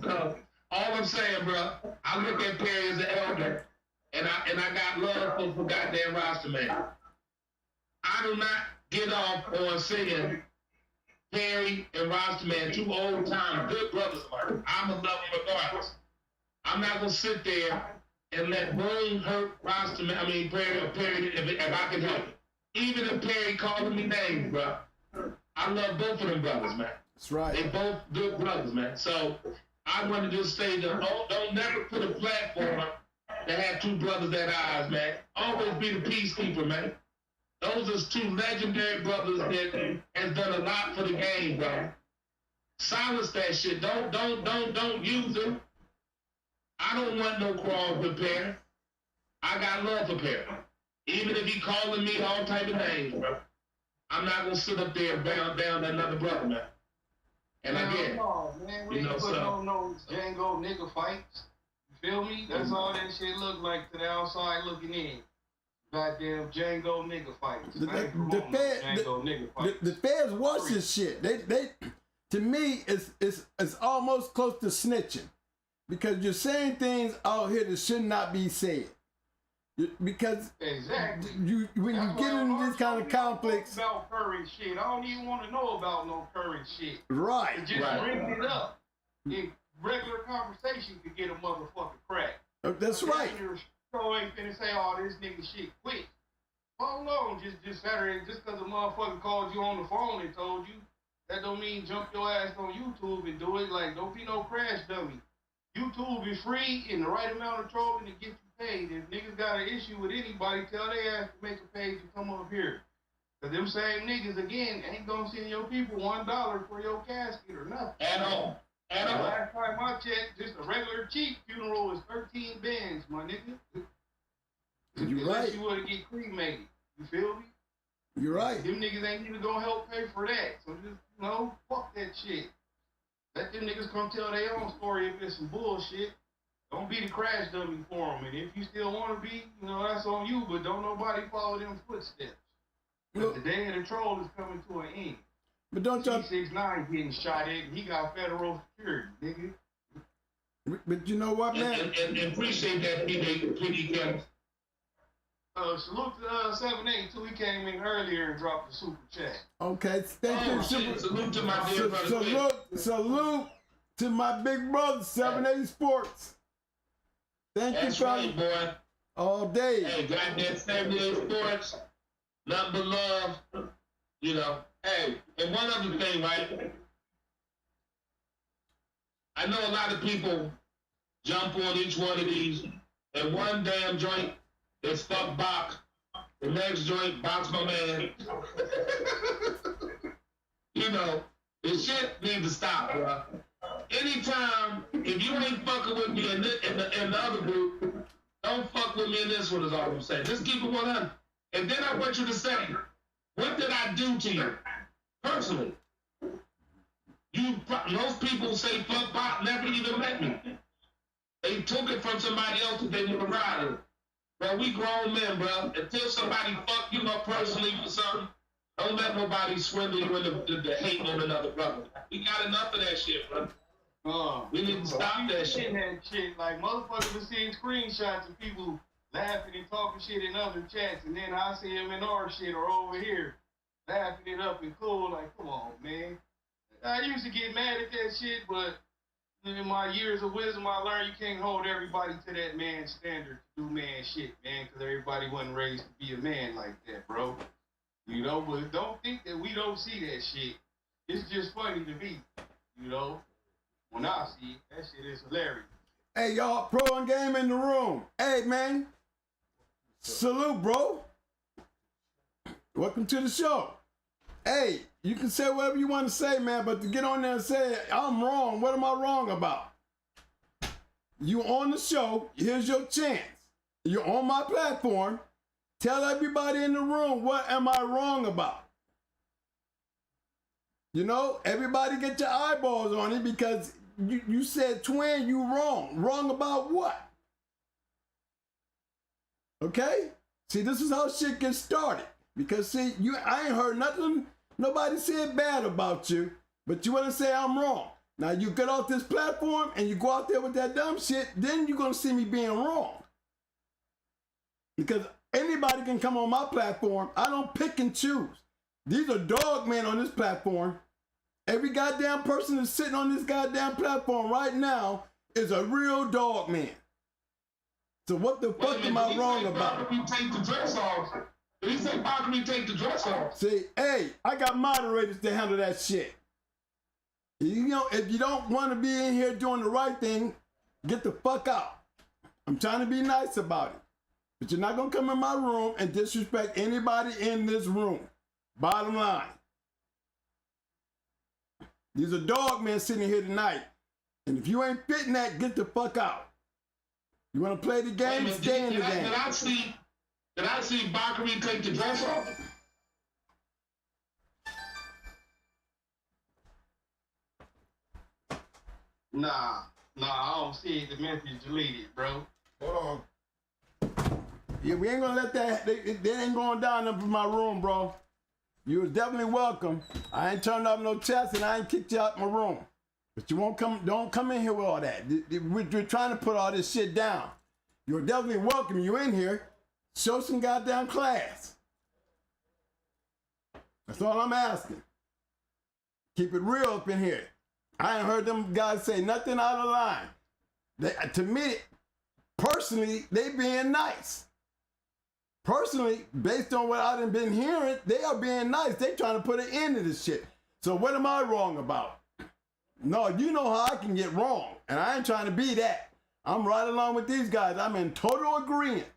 [SPEAKER 3] So all I'm saying, bro, I look at Perry as an elder, and I got love for goddamn roster man. I do not get off on saying Perry and roster man, 2 old time good brothers of mine. I'm a love them regardless. I'm not gonna sit there and let Boone hurt Rostam. I mean, Perry, if I can help it. Even if Perry calling me names, bro. I love both of them brothers, man.
[SPEAKER 1] That's right.
[SPEAKER 3] They both good brothers, man. So I want to just say that don't never put a platform that have two brothers that eyes, man. Always be the peacekeeper, man. Those are two legendary brothers that has done a lot for the game, bro. Silence that shit. Don't use them. I don't want no quarrels with Perry. I got love for Perry. Even if he calling me all type of names, bro. I'm not gonna sit up there and bow down to another brother, man. And again,
[SPEAKER 2] man, we ain't putting on no Django nigga fights. You feel me? That's all that shit look like to the outside looking in. Goddamn Django nigga fights.
[SPEAKER 1] The feds watch this shit. They to me it's almost close to snitching, because you're saying things out here that should not be said. Because
[SPEAKER 2] exactly,
[SPEAKER 1] when you get into this kind of conflicts,
[SPEAKER 2] about current shit, I don't even want to know about no current shit.
[SPEAKER 1] Right.
[SPEAKER 2] Just bring it up in regular conversation to get a motherfucker crack.
[SPEAKER 1] That's right.
[SPEAKER 2] So ain't finna say, "Oh, this nigga shit quick." Hold on, just Saturday, just because a motherfucker called you on the phone and told you, that don't mean jump your ass on YouTube and do it. Like, don't be no crash dummy. YouTube is free in the right amount of trolling to get you paid. If niggas got an issue with anybody, tell their ass to make a page and come up here. Cause them same niggas, again, ain't gonna send your people $1 for your casket or nothing.
[SPEAKER 3] At all.
[SPEAKER 2] Last time I checked, just a regular cheap funeral is 13 bands, my nigga.
[SPEAKER 1] You're
[SPEAKER 2] Unless
[SPEAKER 1] right.
[SPEAKER 2] you wanna get cremated. You feel me?
[SPEAKER 1] You're right.
[SPEAKER 2] Them niggas ain't even gonna help pay for that. So just, fuck that shit. Let them niggas come tell their own story if it's some bullshit. Don't be the crash dummy for them. And if you still want to be, that's on you, but don't nobody follow them footsteps. Look, the day of the troll is coming to an end.
[SPEAKER 1] But don't y'all...
[SPEAKER 2] 6ix9ine getting shot at, and he got federal security, nigga.
[SPEAKER 1] But you know what, man?
[SPEAKER 3] And appreciate that, PD Kennels.
[SPEAKER 2] Salute to 782. He came in earlier and dropped the super chat.
[SPEAKER 1] Okay, thank you.
[SPEAKER 3] Salute to my dear brother.
[SPEAKER 1] Salute to my big brother, 780 Sports. Thank you,
[SPEAKER 3] That's right, boy.
[SPEAKER 1] All day.
[SPEAKER 3] Hey, goddamn 78 Sports. Nothing but love. Hey, and one other thing, right? I know a lot of people jump on each one of these, and one damn joint is fuck Bach. The next joint, Bach's my man. This shit needs to stop, bro. Anytime, if you ain't fucking with me in the other group, don't fuck with me in this one, is all I'm saying. Just keep it 100. And then I want you to say, what did I do to you? Personally. Most people say fuck Bach never even met me. They took it from somebody else that they would have ridden. Bro, we grown men, bro. Until somebody fuck you up personally for something, don't let nobody swindle you into the hate on another brother. We got enough of that shit, bro. We need to stop that shit.
[SPEAKER 2] Like, motherfuckers are seeing screenshots of people laughing and talking shit in other chats, and then I see them in our shit or over here laughing it up and cool. Like, come on, man. I used to get mad at that shit, but in my years of wisdom, I learned you can't hold everybody to that man standard to do man shit, man, because everybody wasn't raised to be a man like that, bro. But don't think that we don't see that shit. It's just funny to me, When I see it, that shit is hilarious.
[SPEAKER 1] Hey, y'all, Pro and Game in the room. Hey, man. Salute, bro. Welcome to the show. Hey, you can say whatever you want to say, man, but to get on there and say, I'm wrong, what am I wrong about? You on the show, here's your chance. You're on my platform. Tell everybody in the room, what am I wrong about? Everybody get your eyeballs on it, because you said, Twin, you wrong. Wrong about what? Okay? See, this is how shit gets started. Because, see, I ain't heard nothing, nobody said bad about you, but you want to say I'm wrong. Now, you get off this platform and you go out there with that dumb shit, then you're going to see me being wrong. Because anybody can come on my platform. I don't pick and choose. These are dog men on this platform. Every goddamn person that's sitting on this goddamn platform right now is a real dog man. So what the fuck am I wrong about?
[SPEAKER 3] Bakari take the dress off. Did he say Bakari take the dress off?
[SPEAKER 1] See, hey, I got moderators to handle that shit. You know, if you don't want to be in here doing the right thing, get the fuck out. I'm trying to be nice about it. But you're not going to come in my room and disrespect anybody in this room. Bottom line. These are dog men sitting here tonight. And if you ain't fitting that, get the fuck out. You want to play the game, stay in the game.
[SPEAKER 3] Did I see Bakari take the dress off?
[SPEAKER 2] Nah, I don't see it. The message deleted, bro.
[SPEAKER 4] Hold on.
[SPEAKER 1] Yeah, we ain't gonna let that, they ain't going down up in my room, bro. You was definitely welcome. I ain't turned off no chats and I ain't kicked you out my room. But you won't come, don't come in here with all that. We're trying to put all this shit down. You're definitely welcome. You in here. Show some goddamn class. That's all I'm asking. Keep it real up in here. I ain't heard them guys say nothing out of line. To me, personally, they being nice. Personally, based on what I've been hearing, they are being nice. They trying to put an end to this shit. So what am I wrong about? No, you know how I can get wrong, and I ain't trying to be that. I'm right along with these guys. I'm in total agreement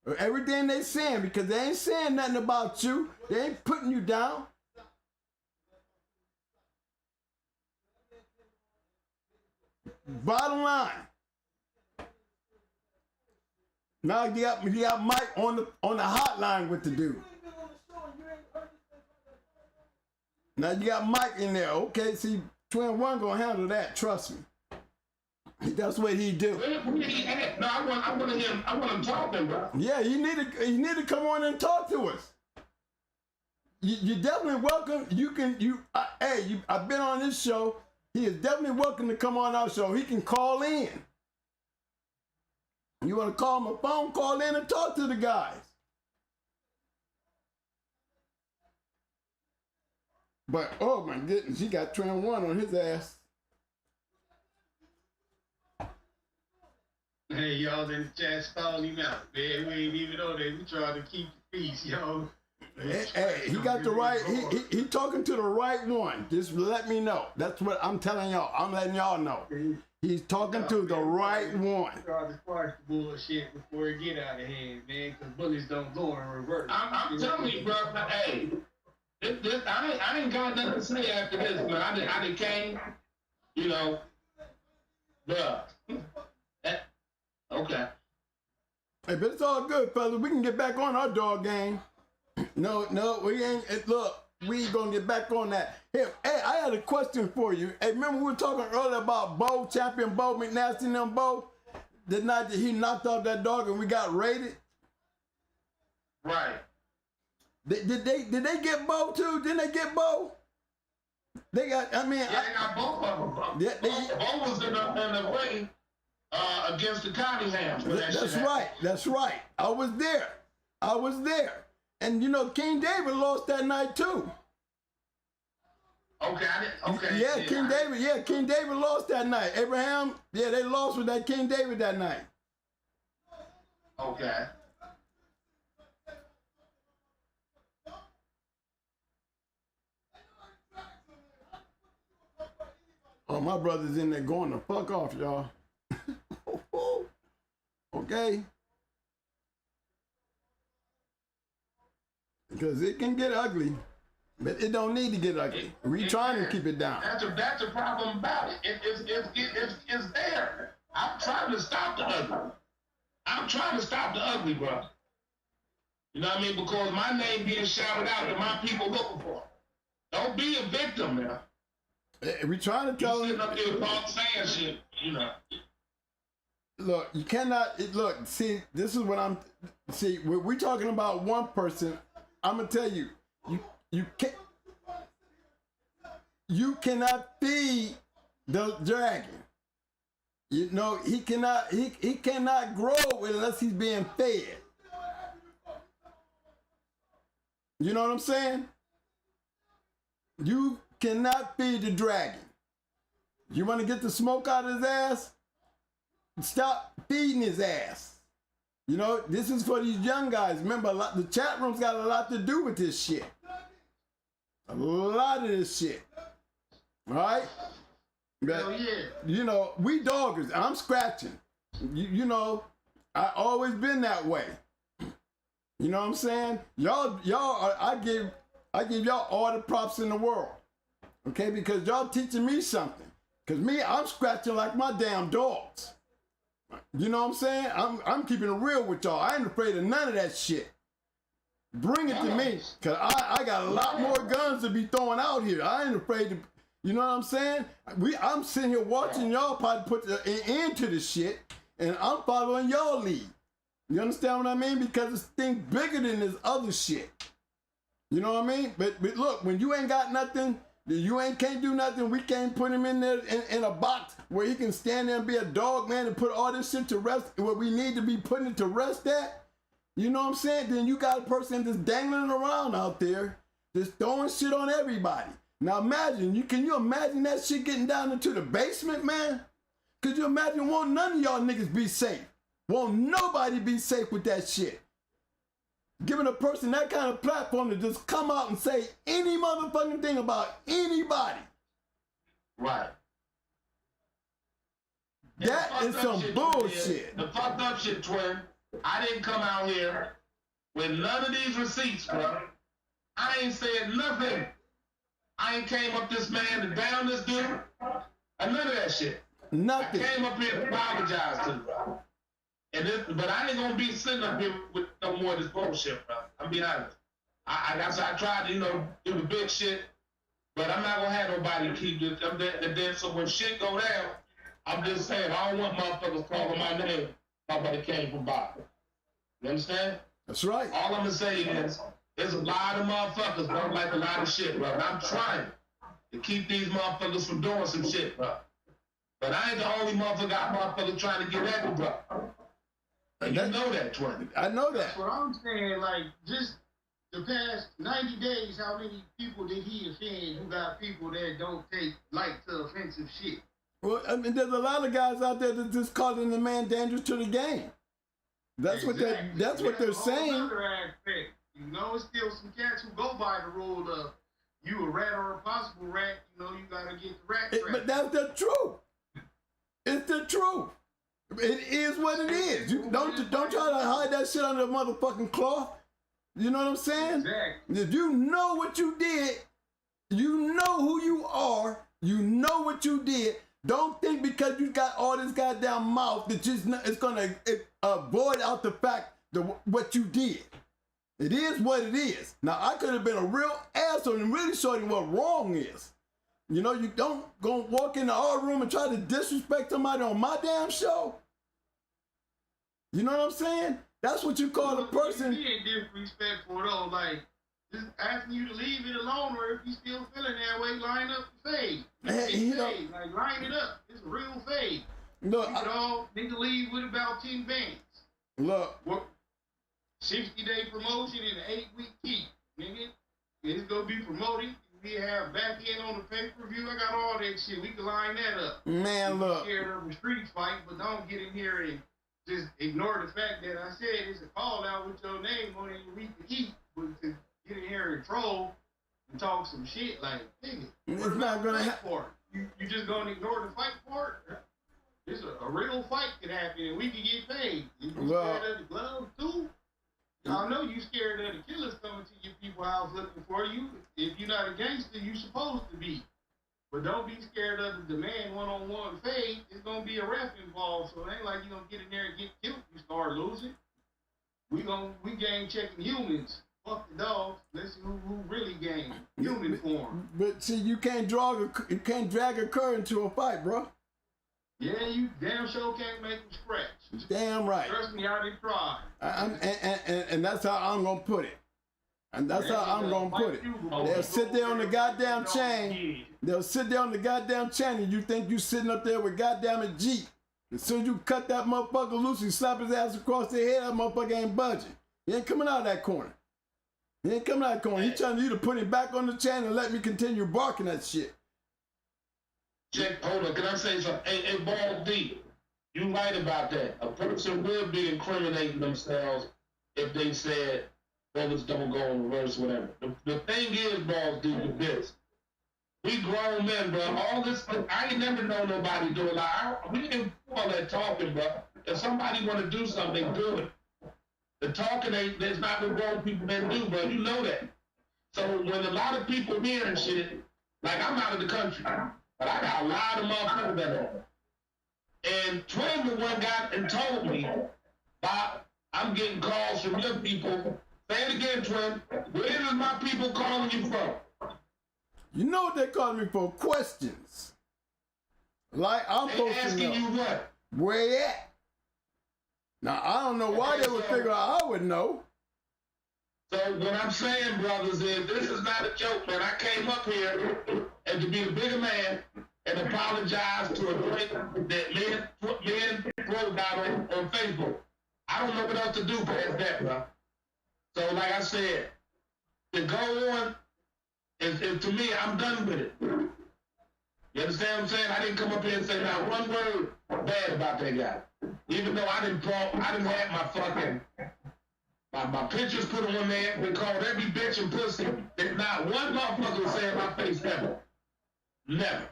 [SPEAKER 1] with everything they saying because they ain't saying nothing about you. They ain't putting you down. Bottom line. Now you got Mike on the hotline with the dude. Now you got Mike in there. Okay, see, Twin One gonna handle that. Trust me. That's what he do.
[SPEAKER 3] No, I want him talking, bro.
[SPEAKER 1] Yeah, you need to come on and talk to us. You definitely welcome. I've been on this show. He is definitely welcome to come on our show. He can call in. You want to call him a phone, call in and talk to the guys. But, oh my goodness, he got Twin One on his ass.
[SPEAKER 2] Hey, y'all in the chat stalling him out, man. We ain't even on there. We trying to keep the peace, yo.
[SPEAKER 1] Hey, he got the right, he talking to the right one. Just let me know. That's what I'm telling y'all. I'm letting y'all know. He's talking to the right one.
[SPEAKER 2] Try to spark the bullshit before it get out of hand, man, because bullets don't go in reverse.
[SPEAKER 3] I'm telling you, bro, hey, I ain't got nothing to say after this, man. I done came, you know, bruh. Okay.
[SPEAKER 1] Hey, but it's all good, fellas. We can get back on our dog game. No, we ain't. Look, we gonna get back on that. Hey, I had a question for you. Hey, remember we were talking earlier about Bo, Champion Bo, McNasty and them Bo? The night that he knocked off that dog and we got raided?
[SPEAKER 3] Right.
[SPEAKER 1] Did they get Bo too? Didn't they get Bo? They got,
[SPEAKER 3] yeah, they got both of them, bro. Bo was in the ring against the Cottinghams.
[SPEAKER 1] That's right. I was there. And you know, King David lost that night too.
[SPEAKER 3] Okay,
[SPEAKER 1] Yeah, King David lost that night. Abraham, yeah, they lost with that King David that night.
[SPEAKER 3] Okay.
[SPEAKER 1] Oh, my brother's in there going the fuck off, y'all. Okay? Because it can get ugly, but it don't need to get ugly. We trying to keep it down.
[SPEAKER 3] That's a problem about it. It's there. I'm trying to stop the ugly. Bro. You know what I mean? Because my name being shouted out and my people looking for it. Don't be a victim, man.
[SPEAKER 1] We trying to tell
[SPEAKER 3] you
[SPEAKER 1] them.
[SPEAKER 3] Up here saying shit, you know.
[SPEAKER 1] Look, you cannot. Look, see, this is what I'm. See, we're talking about one person. I'm gonna tell you, you cannot feed the dragon. You know, he cannot grow unless he's being fed. You know what I'm saying? You cannot feed the dragon. You want to get the smoke out of his ass? Stop feeding his ass. You know, this is for these young guys. Remember, the chat room's got a lot to do with this shit. A lot of this shit. All right?
[SPEAKER 2] Hell yeah.
[SPEAKER 1] You know, we doggers. I'm scratching. You know, I always been that way. You know what I'm saying? I give y'all all the props in the world. Okay, because y'all teaching me something. Because me, I'm scratching like my damn dogs. You know what I'm saying? I'm keeping it real with y'all. I ain't afraid of none of that shit. Bring it to me, because I got a lot more guns to be throwing out here. I ain't afraid to, you know what I'm saying? I'm sitting here watching y'all probably put the end to this shit, and I'm following y'all lead. You understand what I mean? Because this thing bigger than this other shit. You know what I mean? But look, when you ain't got nothing, can't do nothing, we can't put him in there in a box where he can stand there and be a dog man and put all this shit to rest where we need to be putting it to rest at. You know what I'm saying? Then you got a person just dangling around out there, just throwing shit on everybody. Now imagine, can you imagine that shit getting down into the basement, man? Could you imagine won't none of y'all niggas be safe? Won't nobody be safe with that shit? Giving a person that kind of platform to just come out and say any motherfucking thing about anybody.
[SPEAKER 3] Right.
[SPEAKER 1] That is some bullshit.
[SPEAKER 3] The fucked up shit, twin. I didn't come out here with none of these receipts, bro. I ain't said nothing. I ain't came up this man to down this dude. And none of that shit.
[SPEAKER 1] Nothing.
[SPEAKER 3] I came up here to apologize to you, bro. But I ain't gonna be sitting up here with no more of this bullshit, bro. I'm be honest. I tried to, do the big shit, but I'm not gonna have nobody keep this. And then so when shit go down, I'm just saying I don't want motherfuckers calling my name. Nobody came from Bob. You understand?
[SPEAKER 1] That's right.
[SPEAKER 3] All I'm gonna say is there's a lot of motherfuckers don't like a lot of shit, bro. And I'm trying to keep these motherfuckers from doing some shit, bro. But I ain't the only motherfucker trying to get at you, bro. And you know that, twin.
[SPEAKER 1] I know that.
[SPEAKER 2] That's what I'm saying. Like, just the past 90 days, how many people did he offend who got people that don't take light to offensive shit?
[SPEAKER 1] Well, I mean, there's a lot of guys out there that just causing the man dangerous to the game. That's
[SPEAKER 2] Exactly.
[SPEAKER 1] what they're saying.
[SPEAKER 2] Another aspect. It's still some cats who go by the rule of you a rat or a possible rat. You gotta get the rat trap.
[SPEAKER 1] But that's the truth. It's the truth. It is what it is. You don't try to hide that shit under the motherfucking cloth. You know what I'm saying?
[SPEAKER 2] Exactly.
[SPEAKER 1] If you know what you did, you know who you are, you know what you did. Don't think because you got all this goddamn mouth that it's gonna avoid out the fact what you did. It is what it is. Now I could have been a real asshole and really show you what wrong is. You don't go walk into our room and try to disrespect somebody on my damn show. You know what I'm saying? That's what you call a person.
[SPEAKER 2] He ain't disrespectful though. Like, just asking you to leave it alone, or if you still feeling that way, line up the fade. Like, line it up. It's a real fade.
[SPEAKER 1] Look,
[SPEAKER 2] you all need to leave with about 10 bands.
[SPEAKER 1] Look.
[SPEAKER 2] 60-day promotion and an 8-week keep, nigga. It's gonna be promoted. We have back end on the pay-per-view. I got all that shit. We can line that up.
[SPEAKER 1] Man, look.
[SPEAKER 2] Scared of a street fight, but don't get in here and just ignore the fact that I said it's a call out with your name on it. We can eat, but to get in here and troll and talk some shit like, nigga,
[SPEAKER 1] it's not gonna happen.
[SPEAKER 2] You just gonna ignore the fight for it? It's a real fight could happen and we can get paid. You scared of the gloves too? I know you scared of the killers coming to your people's house looking for you. If you're not a gangster, you supposed to be. But don't be scared of the demand one-on-one fade. It's going to be a ref involved, so it ain't like you're going to get in there and get killed if you start losing. We game checking humans. Fuck the dogs. Let's see who really game. Human form.
[SPEAKER 1] But see, you can't drag a cur into a fight, bro.
[SPEAKER 2] Yeah, you damn sure can't make them scratch.
[SPEAKER 1] Damn right.
[SPEAKER 2] Trust me, I didn't try.
[SPEAKER 1] And that's how I'm gonna put it. And that's how I'm gonna put it. They'll sit there on the goddamn chain. They'll sit there on the goddamn chain, and you think you sitting up there with goddamn a Jeep. As soon as you cut that motherfucker loose, you slap his ass across the head, that motherfucker ain't budging. He ain't coming out of that corner. He ain't coming out of that corner. He telling you to put him back on the chain and let me continue barking that shit.
[SPEAKER 3] Check, hold on, can I say something? Hey, Ball D. You're right about that. A person would be incriminating themselves if they said brothers don't go in reverse, whatever. The thing is, boss, dude, this. We grown men, bro. All this, I ain't never known nobody do it. Like, we didn't do all that talking, bro. If somebody want to do something, do it. The talking that's not what grown people men do, bro. You know that. So when a lot of people hearing shit, like I'm out of the country, but I got a lot of motherfuckers that are. And Twin the one got and told me, Bob, I'm getting calls from your people. Say it again, Twin. Where is my people calling you from?
[SPEAKER 1] You know what they calling me for? Questions. Like I'm
[SPEAKER 3] They
[SPEAKER 1] supposed to
[SPEAKER 3] asking
[SPEAKER 1] know.
[SPEAKER 3] you what?
[SPEAKER 1] Where you at? Now I don't know why they would figure out I would know.
[SPEAKER 3] So what I'm saying, brothers, is this is not a joke, man. I came up here and to be the bigger man and apologize to a drink that me and Bro got on Facebook. I don't know what else to do past that, bro. So like I said, to go on is to me, I'm done with it. You understand what I'm saying? I didn't come up here and say not one word bad about that guy. Even though I didn't have my fucking my pictures put on there. We called every bitch and pussy. There's not one motherfucker was saying my face ever. Never.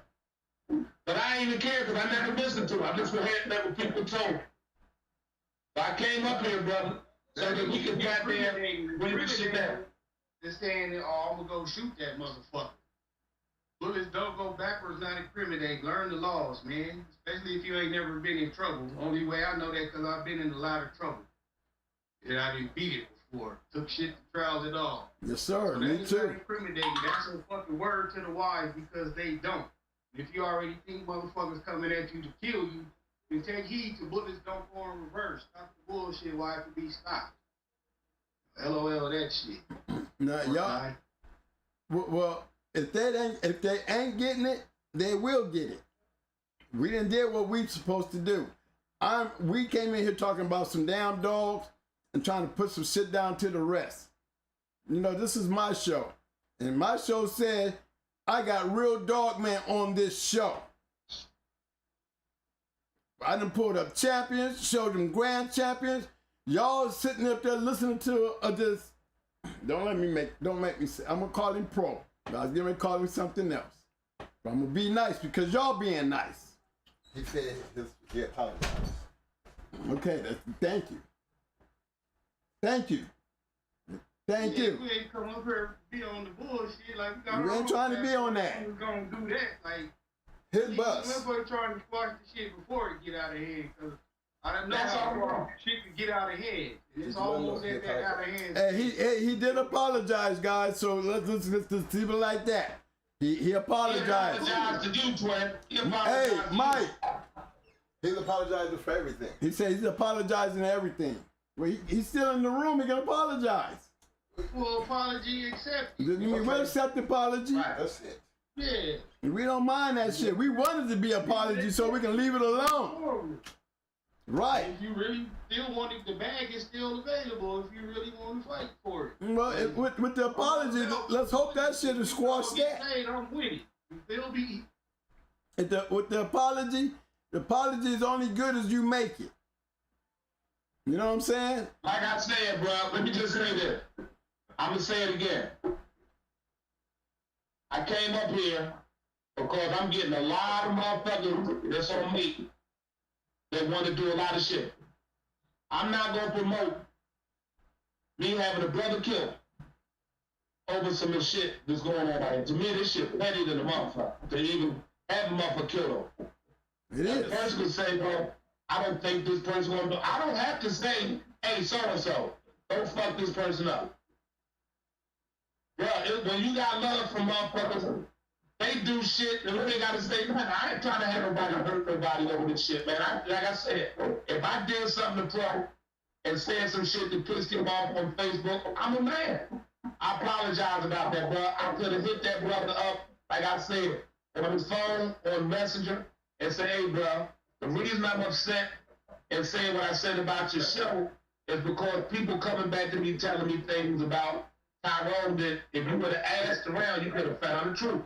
[SPEAKER 3] But I ain't even care because I never listened to it. I just heard what people told me. So I came up here, brother, so that we could goddamn bring this shit down.
[SPEAKER 2] They're saying, oh, I'm gonna go shoot that motherfucker. Bullets don't go backwards, not incriminate. Learn the laws, man. Especially if you ain't never been in trouble. Only way I know that because I've been in a lot of trouble. And I didn't beat it before. Took shit to trials and all.
[SPEAKER 1] Yes, sir.
[SPEAKER 2] So
[SPEAKER 1] Me
[SPEAKER 2] that's
[SPEAKER 1] too.
[SPEAKER 2] not incriminating. That's a fucking word to the wise because they don't. If you already think motherfuckers coming at you to kill you, then take heed to bullets don't go in reverse. Stop the bullshit while it can be stopped. LOL that shit.
[SPEAKER 1] Now y'all. Well, if they ain't getting it, they will get it. We didn't did what we supposed to do. We came in here talking about some damn dogs and trying to put some shit down to the rest. You know, this is my show. And my show said, I got real dog man on this show. I done pulled up champions, showed them grand champions. Y'all sitting up there listening to this. Don't make me say, I'm gonna call him pro. I was gonna call him something else. But I'm gonna be nice because y'all being nice.
[SPEAKER 4] He said he apologized.
[SPEAKER 1] Okay, thank you. Thank you. Thank you.
[SPEAKER 2] We ain't come up here to be on the bullshit. Like,
[SPEAKER 1] We ain't trying to be on that.
[SPEAKER 2] We're gonna do that. Like,
[SPEAKER 1] Hit bus.
[SPEAKER 2] we're trying to squash the shit before it get out of hand. Cause I don't know
[SPEAKER 3] That's all wrong.
[SPEAKER 2] shit can get out of hand. It's almost at that out of hand.
[SPEAKER 1] Hey, he did apologize, guys. So let's keep it like that. He apologized.
[SPEAKER 3] He apologized to you, Twin. He
[SPEAKER 1] Hey,
[SPEAKER 3] apologized to
[SPEAKER 1] Mike.
[SPEAKER 4] He's apologizing for everything.
[SPEAKER 1] He said he's apologizing to everything. Well, he's still in the room. He can apologize.
[SPEAKER 2] Well, apology accepted.
[SPEAKER 1] We'll accept the apology.
[SPEAKER 3] Right.
[SPEAKER 4] That's it.
[SPEAKER 2] Yeah.
[SPEAKER 1] We don't mind that shit. We wanted to be apology so we can leave it alone. Right.
[SPEAKER 2] If you really still want it, the bag is still available if you really want to fight for it.
[SPEAKER 1] Well, with the apology, let's hope that shit is squashed that.
[SPEAKER 2] Hey, I'm with it. You feel me?
[SPEAKER 1] With the apology is only good as you make it. You know what I'm saying?
[SPEAKER 3] Like I said, bro, let me just say this. I'm going to say it again. I came up here because I'm getting a lot of motherfuckers that's on me that want to do a lot of shit. I'm not going to promote me having a brother killed over some of the shit that's going on out here. To me, this shit petty than a motherfucker. To even have a motherfucker killed over.
[SPEAKER 1] It is.
[SPEAKER 3] The person could say, bro, I don't think this person will do. I don't have to say, hey, so-and-so, don't fuck this person up. Bro, when you got love from motherfuckers, they do shit and they gotta say, man, I ain't trying to have nobody hurt nobody over this shit, man. Like I said, if I did something to Pro and said some shit that pissed him off on Facebook, I'm a man. I apologize about that, bro. I could have hit that brother up, like I said, on his phone, on Messenger, and say, hey, bro, the reason I'm upset and saying what I said about your show is because people coming back to me telling me things about Tyrone that if you would have asked around, you could have found the truth.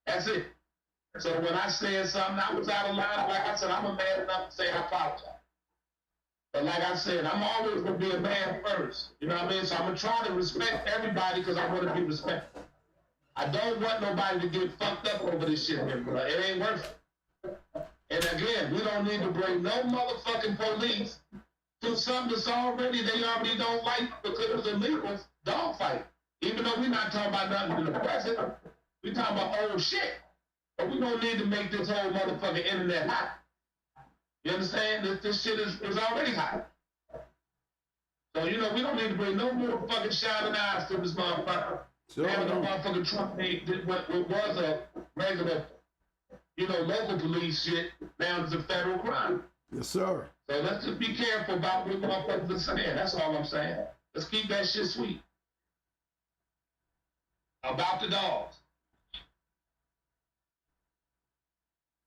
[SPEAKER 3] That's it. So when I said something, I was out of line. Like I said, I'm a man enough to say I apologize. But like I said, I'm always going to be a man first. You know what I mean? So I'm going to try to respect everybody because I want to be respectful. I don't want nobody to get fucked up over this shit here, bro. It ain't worth it. And again, we don't need to bring no motherfucking police to something that's already, they already don't like because it's illegal dogfight. Even though we're not talking about nothing in the present, we talking about old shit. But we don't need to make this whole motherfucking internet hot. You understand? This shit is already hot. So, you know, we don't need to bring no more fucking shining eyes to this motherfucker.
[SPEAKER 1] Sure.
[SPEAKER 3] Having a motherfucking Trump did what was a regular, you know, local police shit, now it's a federal crime.
[SPEAKER 1] Yes, sir.
[SPEAKER 3] So let's just be careful about what motherfuckers are saying. That's all I'm saying. Let's keep that shit sweet. About the dogs.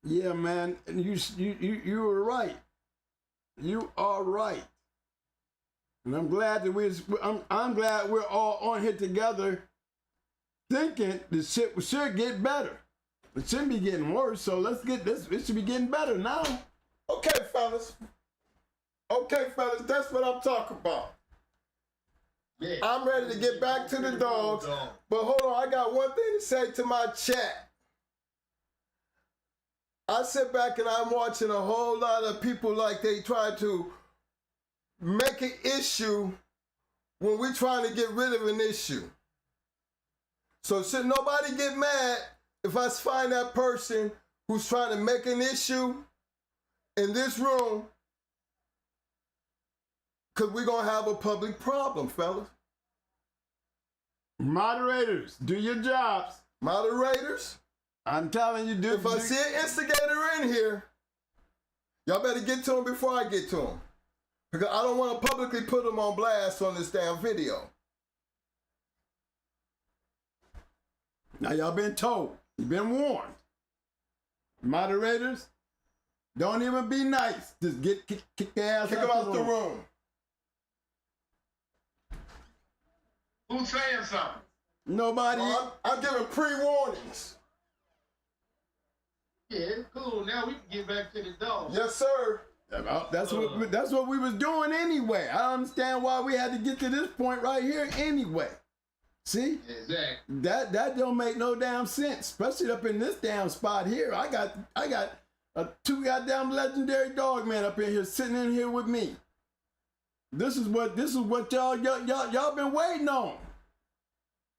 [SPEAKER 1] Yeah, man, and you were right. You are right, and I'm glad that I'm glad we're all on here together, thinking this shit should get better. It shouldn't be getting worse. So let's get this. It should be getting better now.
[SPEAKER 4] Okay, fellas. Okay, fellas, that's what I'm talking about.
[SPEAKER 2] Yeah.
[SPEAKER 4] I'm ready to get back to the dogs, but hold on, I got one thing to say to my chat. I sit back and I'm watching a whole lot of people like they try to make an issue when we're trying to get rid of an issue. So should nobody get mad if I find that person who's trying to make an issue in this room, because we're going to have a public problem, fellas.
[SPEAKER 1] Moderators, do your jobs.
[SPEAKER 4] Moderators,
[SPEAKER 1] I'm telling you, dude.
[SPEAKER 4] if I see an instigator in here, y'all better get to him before I get to him. Because I don't want to publicly put him on blast on this damn video.
[SPEAKER 1] Now y'all been told. You've been warned. Moderators, don't even be nice. Just kick their ass
[SPEAKER 4] Kick him out the room.
[SPEAKER 3] Who's saying something?
[SPEAKER 1] Nobody.
[SPEAKER 4] Well, I'm giving pre-warnings.
[SPEAKER 2] Yeah, it's cool. Now we can get back to the dogs.
[SPEAKER 4] Yes, sir.
[SPEAKER 1] That's what we was doing anyway. I don't understand why we had to get to this point right here anyway. See?
[SPEAKER 2] Exactly.
[SPEAKER 1] That don't make no damn sense, especially up in this damn spot here. I got two goddamn legendary dog men up in here sitting in here with me. This is what y'all been waiting on.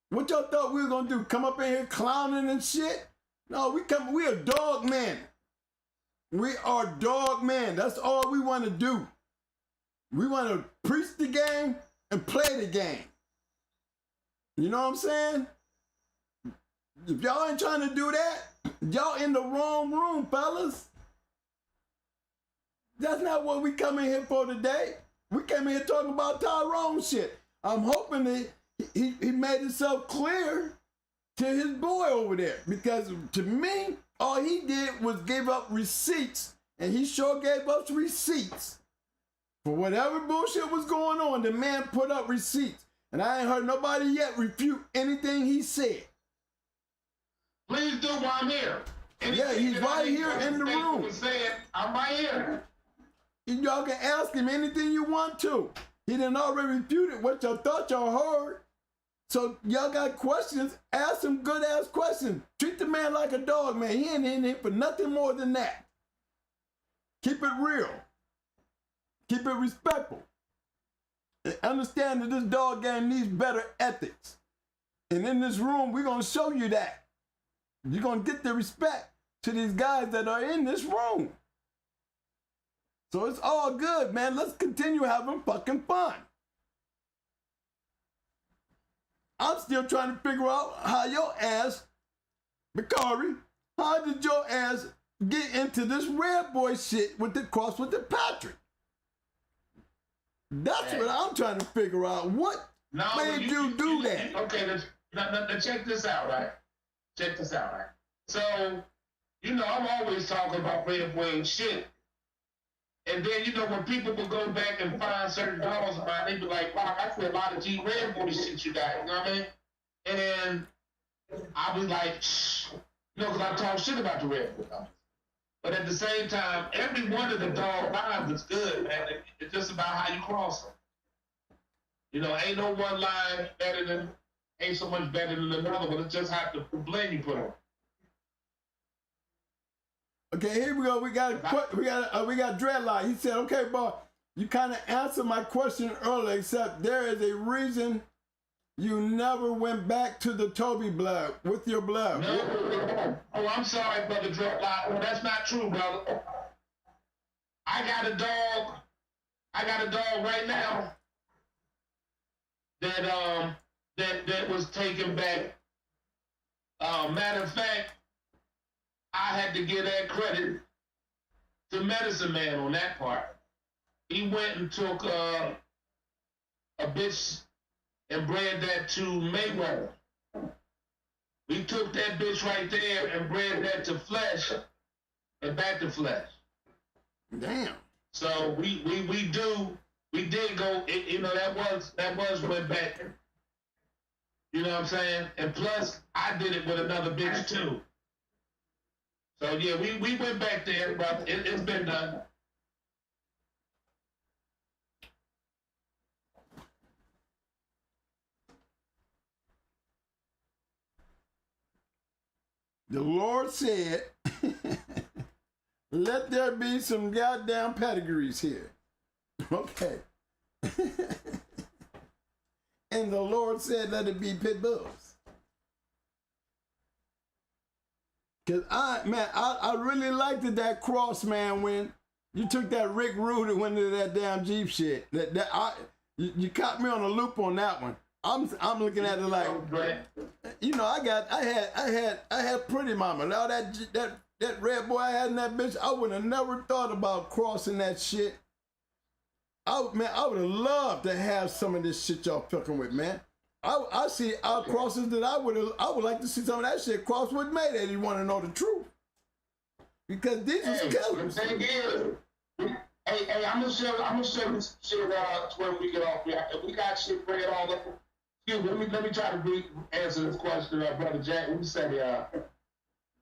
[SPEAKER 1] What y'all thought we were gonna do? Come up in here clowning and shit? No, we are dog men. We are dog men. That's all we want to do. We want to preach the game and play the game. You know what I'm saying? If y'all ain't trying to do that, y'all in the wrong room, fellas. That's not what we come in here for today. We came in here talking about Tyrone shit. I'm hoping that he made himself clear to his boy over there. Because to me, all he did was give up receipts. And he sure gave us receipts. For whatever bullshit was going on, the man put up receipts. And I ain't heard nobody yet refute anything he said.
[SPEAKER 3] Please do while I'm here.
[SPEAKER 1] Yeah, he's right here in the room.
[SPEAKER 3] I'm right here.
[SPEAKER 1] Y'all can ask him anything you want to. He done already refuted what y'all thought y'all heard. So y'all got questions, ask him good ass questions. Treat the man like a dog, man. He ain't in here for nothing more than that. Keep it real. Keep it respectful. And understand that this dog game needs better ethics. And in this room, we're gonna show you that. You're gonna get the respect to these guys that are in this room. So it's all good, man. Let's continue having fucking fun. I'm still trying to figure out how your ass, BAKARI, how did your ass get into this red boy shit with the cross with the Patrick? That's what I'm trying to figure out. What made you do that?
[SPEAKER 3] Okay, now check this out, right? Check this out, right? So, you know, I'm always talking about red boy shit. And then, you know, when people will go back and find certain dogs around, they be like, wow, I feel a lot of G red boy shit you got, you know what I mean? And then I'll be like, shh, You know, because I talk shit about the Red Bull. But at the same time, every one of the dog lines is good, man. It's just about how you cross them. You know, ain't no one line better than, ain't so much better than another, but it's just how the blend you put on.
[SPEAKER 1] Okay, here we go. We got Dreadlock. He said, okay, boy, you kind of answered my question earlier, except there is a reason you never went back to the Toby blood with your blood.
[SPEAKER 3] No. Oh, I'm sorry, brother Dreadlock. Well, that's not true, brother. I got a dog right now that was taken back. Matter of fact, I had to give that credit to Medicine Man on that part. He went and took a bitch and bred that to Mayweather. We took that bitch right there and bred that to Flesh and back to Flesh.
[SPEAKER 1] Damn.
[SPEAKER 3] So we did go. You know, that was went back. You know what I'm saying? And plus, I did it with another bitch too. So yeah, we went back there, but it's been done.
[SPEAKER 1] The Lord said, let there be some goddamn pedigrees here. Okay. And the Lord said, let it be pit bulls. Cause I really liked that cross, man, when you took that Rick Rude and went into that damn Jeep shit. You caught me on a loop on that one. I'm looking at it like, you know, I had Pretty Mama. Now that red boy I had in that bitch, I would have never thought about crossing that shit. I would have loved to have some of this shit y'all fucking with, man. I see our crosses that I would like to see some of that shit cross with Mayday if you want to know the truth. Because these is killers.
[SPEAKER 3] Hey, I'm gonna show this shit when we get off. We got shit bring it all up. Excuse me, let me try to answer this question, brother Jack. What you say?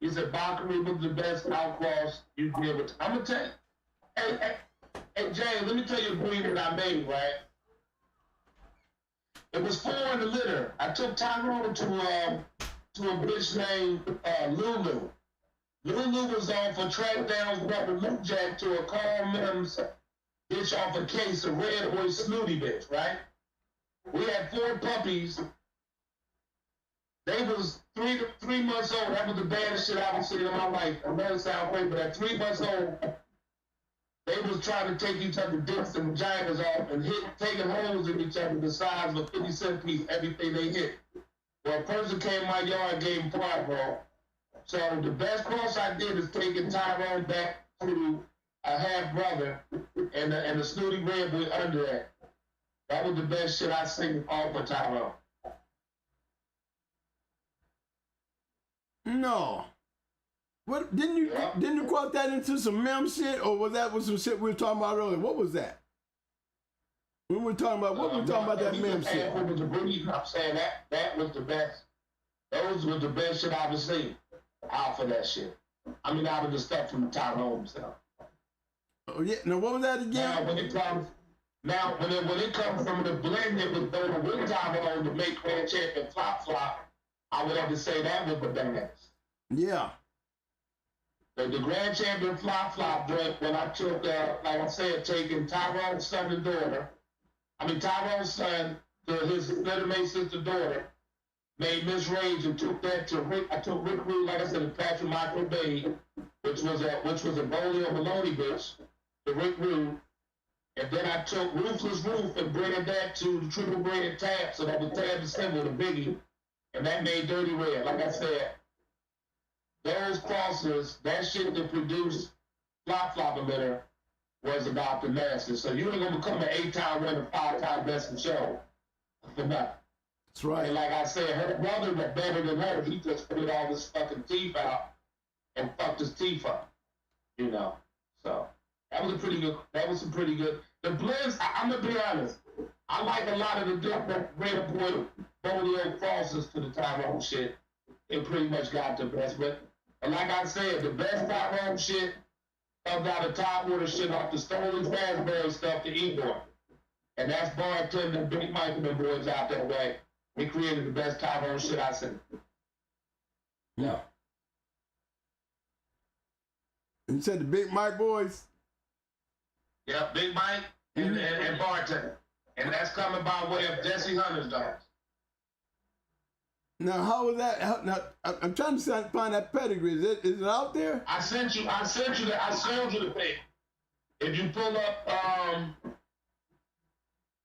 [SPEAKER 3] He said Bakari was the best outcross you did with. I'm gonna tell you. Hey, Jay, let me tell you a agreement I made, right? It was 4 in the litter. I took Tyrone to a bitch named Lulu. Lulu was on for track down brother Luke Jack to a Carl Mims bitch off a case of Red Boy Snooty bitch, right? We had 4 puppies. They was 3 months old. That was the baddest shit I've ever seen in my life. I know it sounds crazy, but at 3 months old, they was trying to take each other dicks and vaginas off and taking holes in each other the size of a 50-cent piece, everything they hit. Well, a person came in my yard and gave him part, bro. So the best cross I did is taking Tyrone back to a half brother and the snooty red boy under that. That was the best shit I seen off of Tyrone.
[SPEAKER 1] No. What didn't you cross that into some mem shit, or was that some shit we were talking about earlier? What was that? We were talking about that mem shit.
[SPEAKER 3] I'm saying that was the best. Those were the best shit I've ever seen out for that shit. I mean, out of the stuff from the Tyrone himself.
[SPEAKER 1] Oh yeah. Now what was that again?
[SPEAKER 3] Now when it comes from the blend that was done with Tyrone to make Grand Champion flop, I would have to say that was the best.
[SPEAKER 1] Yeah.
[SPEAKER 3] The Grand Champion flop drink when I took, like I said, taking Tyrone's son and daughter. I mean Tyrone's son to his little mate sister daughter, made Miss Rage and took that to Rick. I took Rick Rude, like I said, and Patrick Michael Bay, which was a Bolio Maloney bitch, to Rick Rude. And then I took Ruthless Roof and bring that to the Triple Bread Tab, so that was Tab the symbol, the Biggie, and that made Dirty Red. Like I said, those crosses, that shit that produced Flop Emitter was about the nasty. So you ain't gonna become an 8-time winner, 5-time best in show for nothing.
[SPEAKER 1] That's right.
[SPEAKER 3] And like I said, her brother was better than her. He just put all his fucking teeth out and fucked his teeth up, you know. So that was some pretty good. The blends, I'm gonna be honest, I like a lot of the different Red Boy Bolio crosses to the Tyrone shit. It pretty much got the best, but And like I said, the best Tyrone shit comes out of top water shit off the stolen raspberry stuff to Igor. And that's bartender Big Mike and the boys out that way. They created the best Tyrone shit I seen. Yeah.
[SPEAKER 1] You said the Big Mike boys?
[SPEAKER 3] Yeah, Big Mike and bartender. And that's coming by way of Jesse Hunter's dogs.
[SPEAKER 1] Now, how was that? Now, I'm trying to find that pedigree. Is it out there?
[SPEAKER 3] I sent you the thing. If you pull up,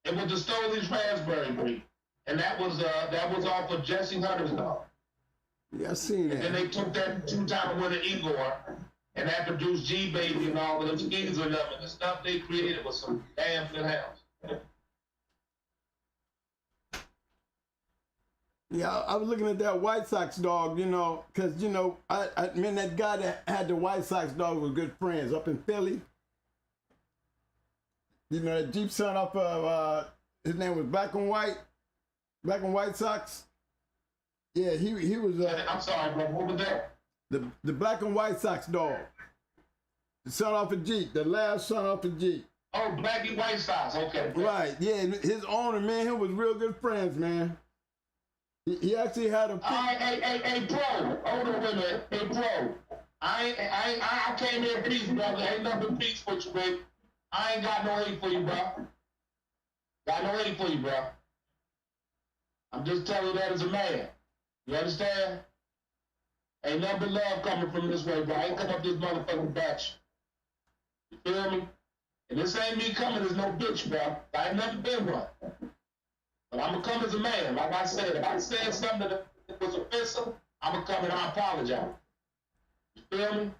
[SPEAKER 3] it was the Stoley's Raspberry breed. And that was off of Jesse Hunter's dog.
[SPEAKER 1] Yeah, I seen that.
[SPEAKER 3] And then they took that 2-time winner Igor, and that produced G Baby and all of them skis and them, and the stuff they created was some damn good house.
[SPEAKER 1] Yeah, I was looking at that White Sox dog, you know, because, you know, I mean, that guy that had the White Sox dog was good friends up in Philly. You know, that Jeep son off of, his name was Black and White Sox. Yeah, he was.
[SPEAKER 3] I'm sorry, bro. What was that?
[SPEAKER 1] The Black and White Sox dog. The son off of Jeep, the last son off of Jeep.
[SPEAKER 3] Oh, Blackie White Sox. Okay.
[SPEAKER 1] Right. Yeah, his owner, man, he was real good friends, man. He actually had a.
[SPEAKER 3] Hey, pro. Hold on, wait a minute. Hey, pro. I came here in peace, brother. Ain't nothing peace with you, baby. I ain't got no hate for you, bro. Got no hate for you, bro. I'm just telling you that as a man. You understand? Ain't nothing but love coming from this way, bro. I ain't come up this motherfucking batch. You feel me? And this ain't me coming as no bitch, bro. I ain't never been one. But I'm gonna come as a man. Like I said, if I said something that was offensive, I'm gonna come and I apologize. You feel me?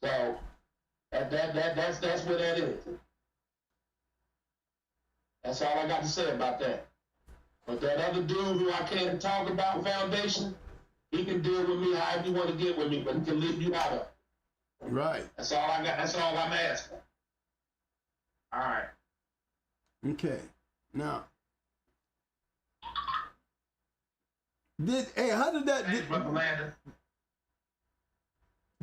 [SPEAKER 3] So that's what that is. That's all I got to say about that. But that other dude who I can't talk about, Foundation, he can deal with me however you want to get with me, but he can leave you out of it.
[SPEAKER 1] Right.
[SPEAKER 3] That's all I got. That's all I'm asking. All right.
[SPEAKER 1] Okay. Now, how did that?
[SPEAKER 3] Thanks, Brother Landon.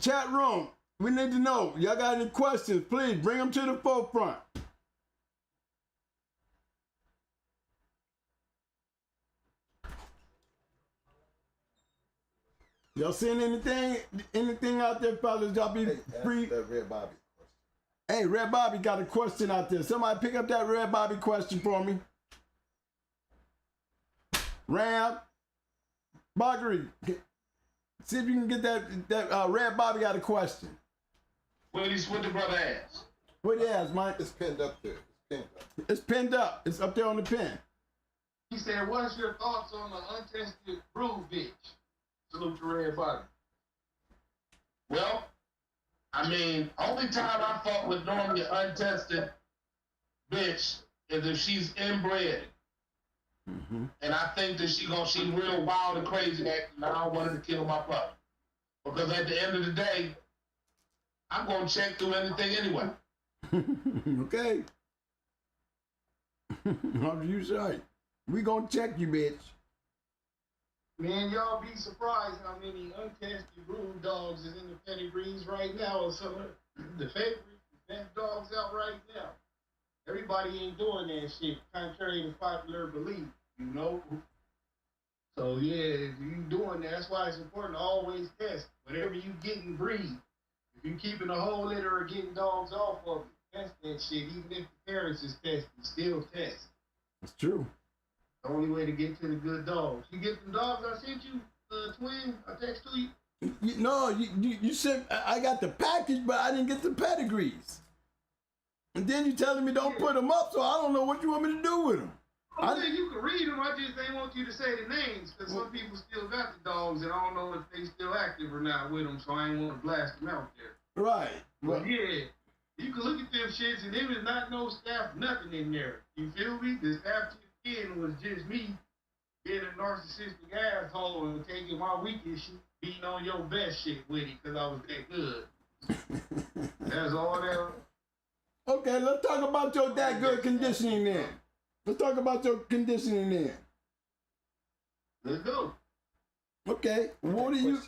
[SPEAKER 1] Chat room, we need to know. Y'all got any questions? Please bring them to the forefront. Y'all seeing anything out there, fellas? Y'all be free.
[SPEAKER 4] That Red Bobby question.
[SPEAKER 1] Hey, Red Bobby got a question out there. Somebody pick up that Red Bobby question for me. Ram, BAKARI, see if you can get that Red Bobby got a question.
[SPEAKER 3] What the brother asked?
[SPEAKER 1] What he asked, Mike?
[SPEAKER 4] It's pinned up there.
[SPEAKER 1] It's pinned up. It's up there on the pin.
[SPEAKER 2] He said, what's your thoughts on the untested brood bitch? Salute to Red Bobby.
[SPEAKER 3] Well, I mean, only time I fuck with normally untested bitch is if she's inbred.
[SPEAKER 1] Mm-hmm.
[SPEAKER 3] And I think that she's real wild and crazy acting, and I don't want her to kill my puppy. Because at the end of the day, I'm gonna check through anything anyway.
[SPEAKER 1] Okay. How you say? We gonna check you, bitch.
[SPEAKER 2] Man, y'all be surprised how many untested brood dogs is in the pedigrees right now, or some of the favorites, the best dogs out right now. Everybody ain't doing that shit, contrary to popular belief, you know? So yeah, if you doing that, that's why it's important to always test. Whatever you get and breed. If you keeping a whole litter or getting dogs off of it, test that shit. Even if the parents is testing, still test.
[SPEAKER 1] That's true.
[SPEAKER 2] The only way to get to the good dogs. You get the dogs I sent you, twin, I text to you.
[SPEAKER 1] No, you sent, I got the package, but I didn't get the pedigrees. And then you telling me don't put them up, so I don't know what you want me to do with them.
[SPEAKER 2] I think you can read them, I just ain't want you to say the names, because some people still got the dogs, and I don't know if they still active or not with them, so I ain't want to blast them out there.
[SPEAKER 1] Right.
[SPEAKER 2] But yeah, you can look at them shits, and there was not no staff, nothing in there. You feel me? The staff to the end was just me being a narcissistic asshole and taking my weakest shit, beating on your best shit with it, because I was that good. That's all that.
[SPEAKER 1] Okay, let's talk about your that good conditioning then. Let's talk about your conditioning then.
[SPEAKER 2] Let's go.
[SPEAKER 1] Okay, what do you?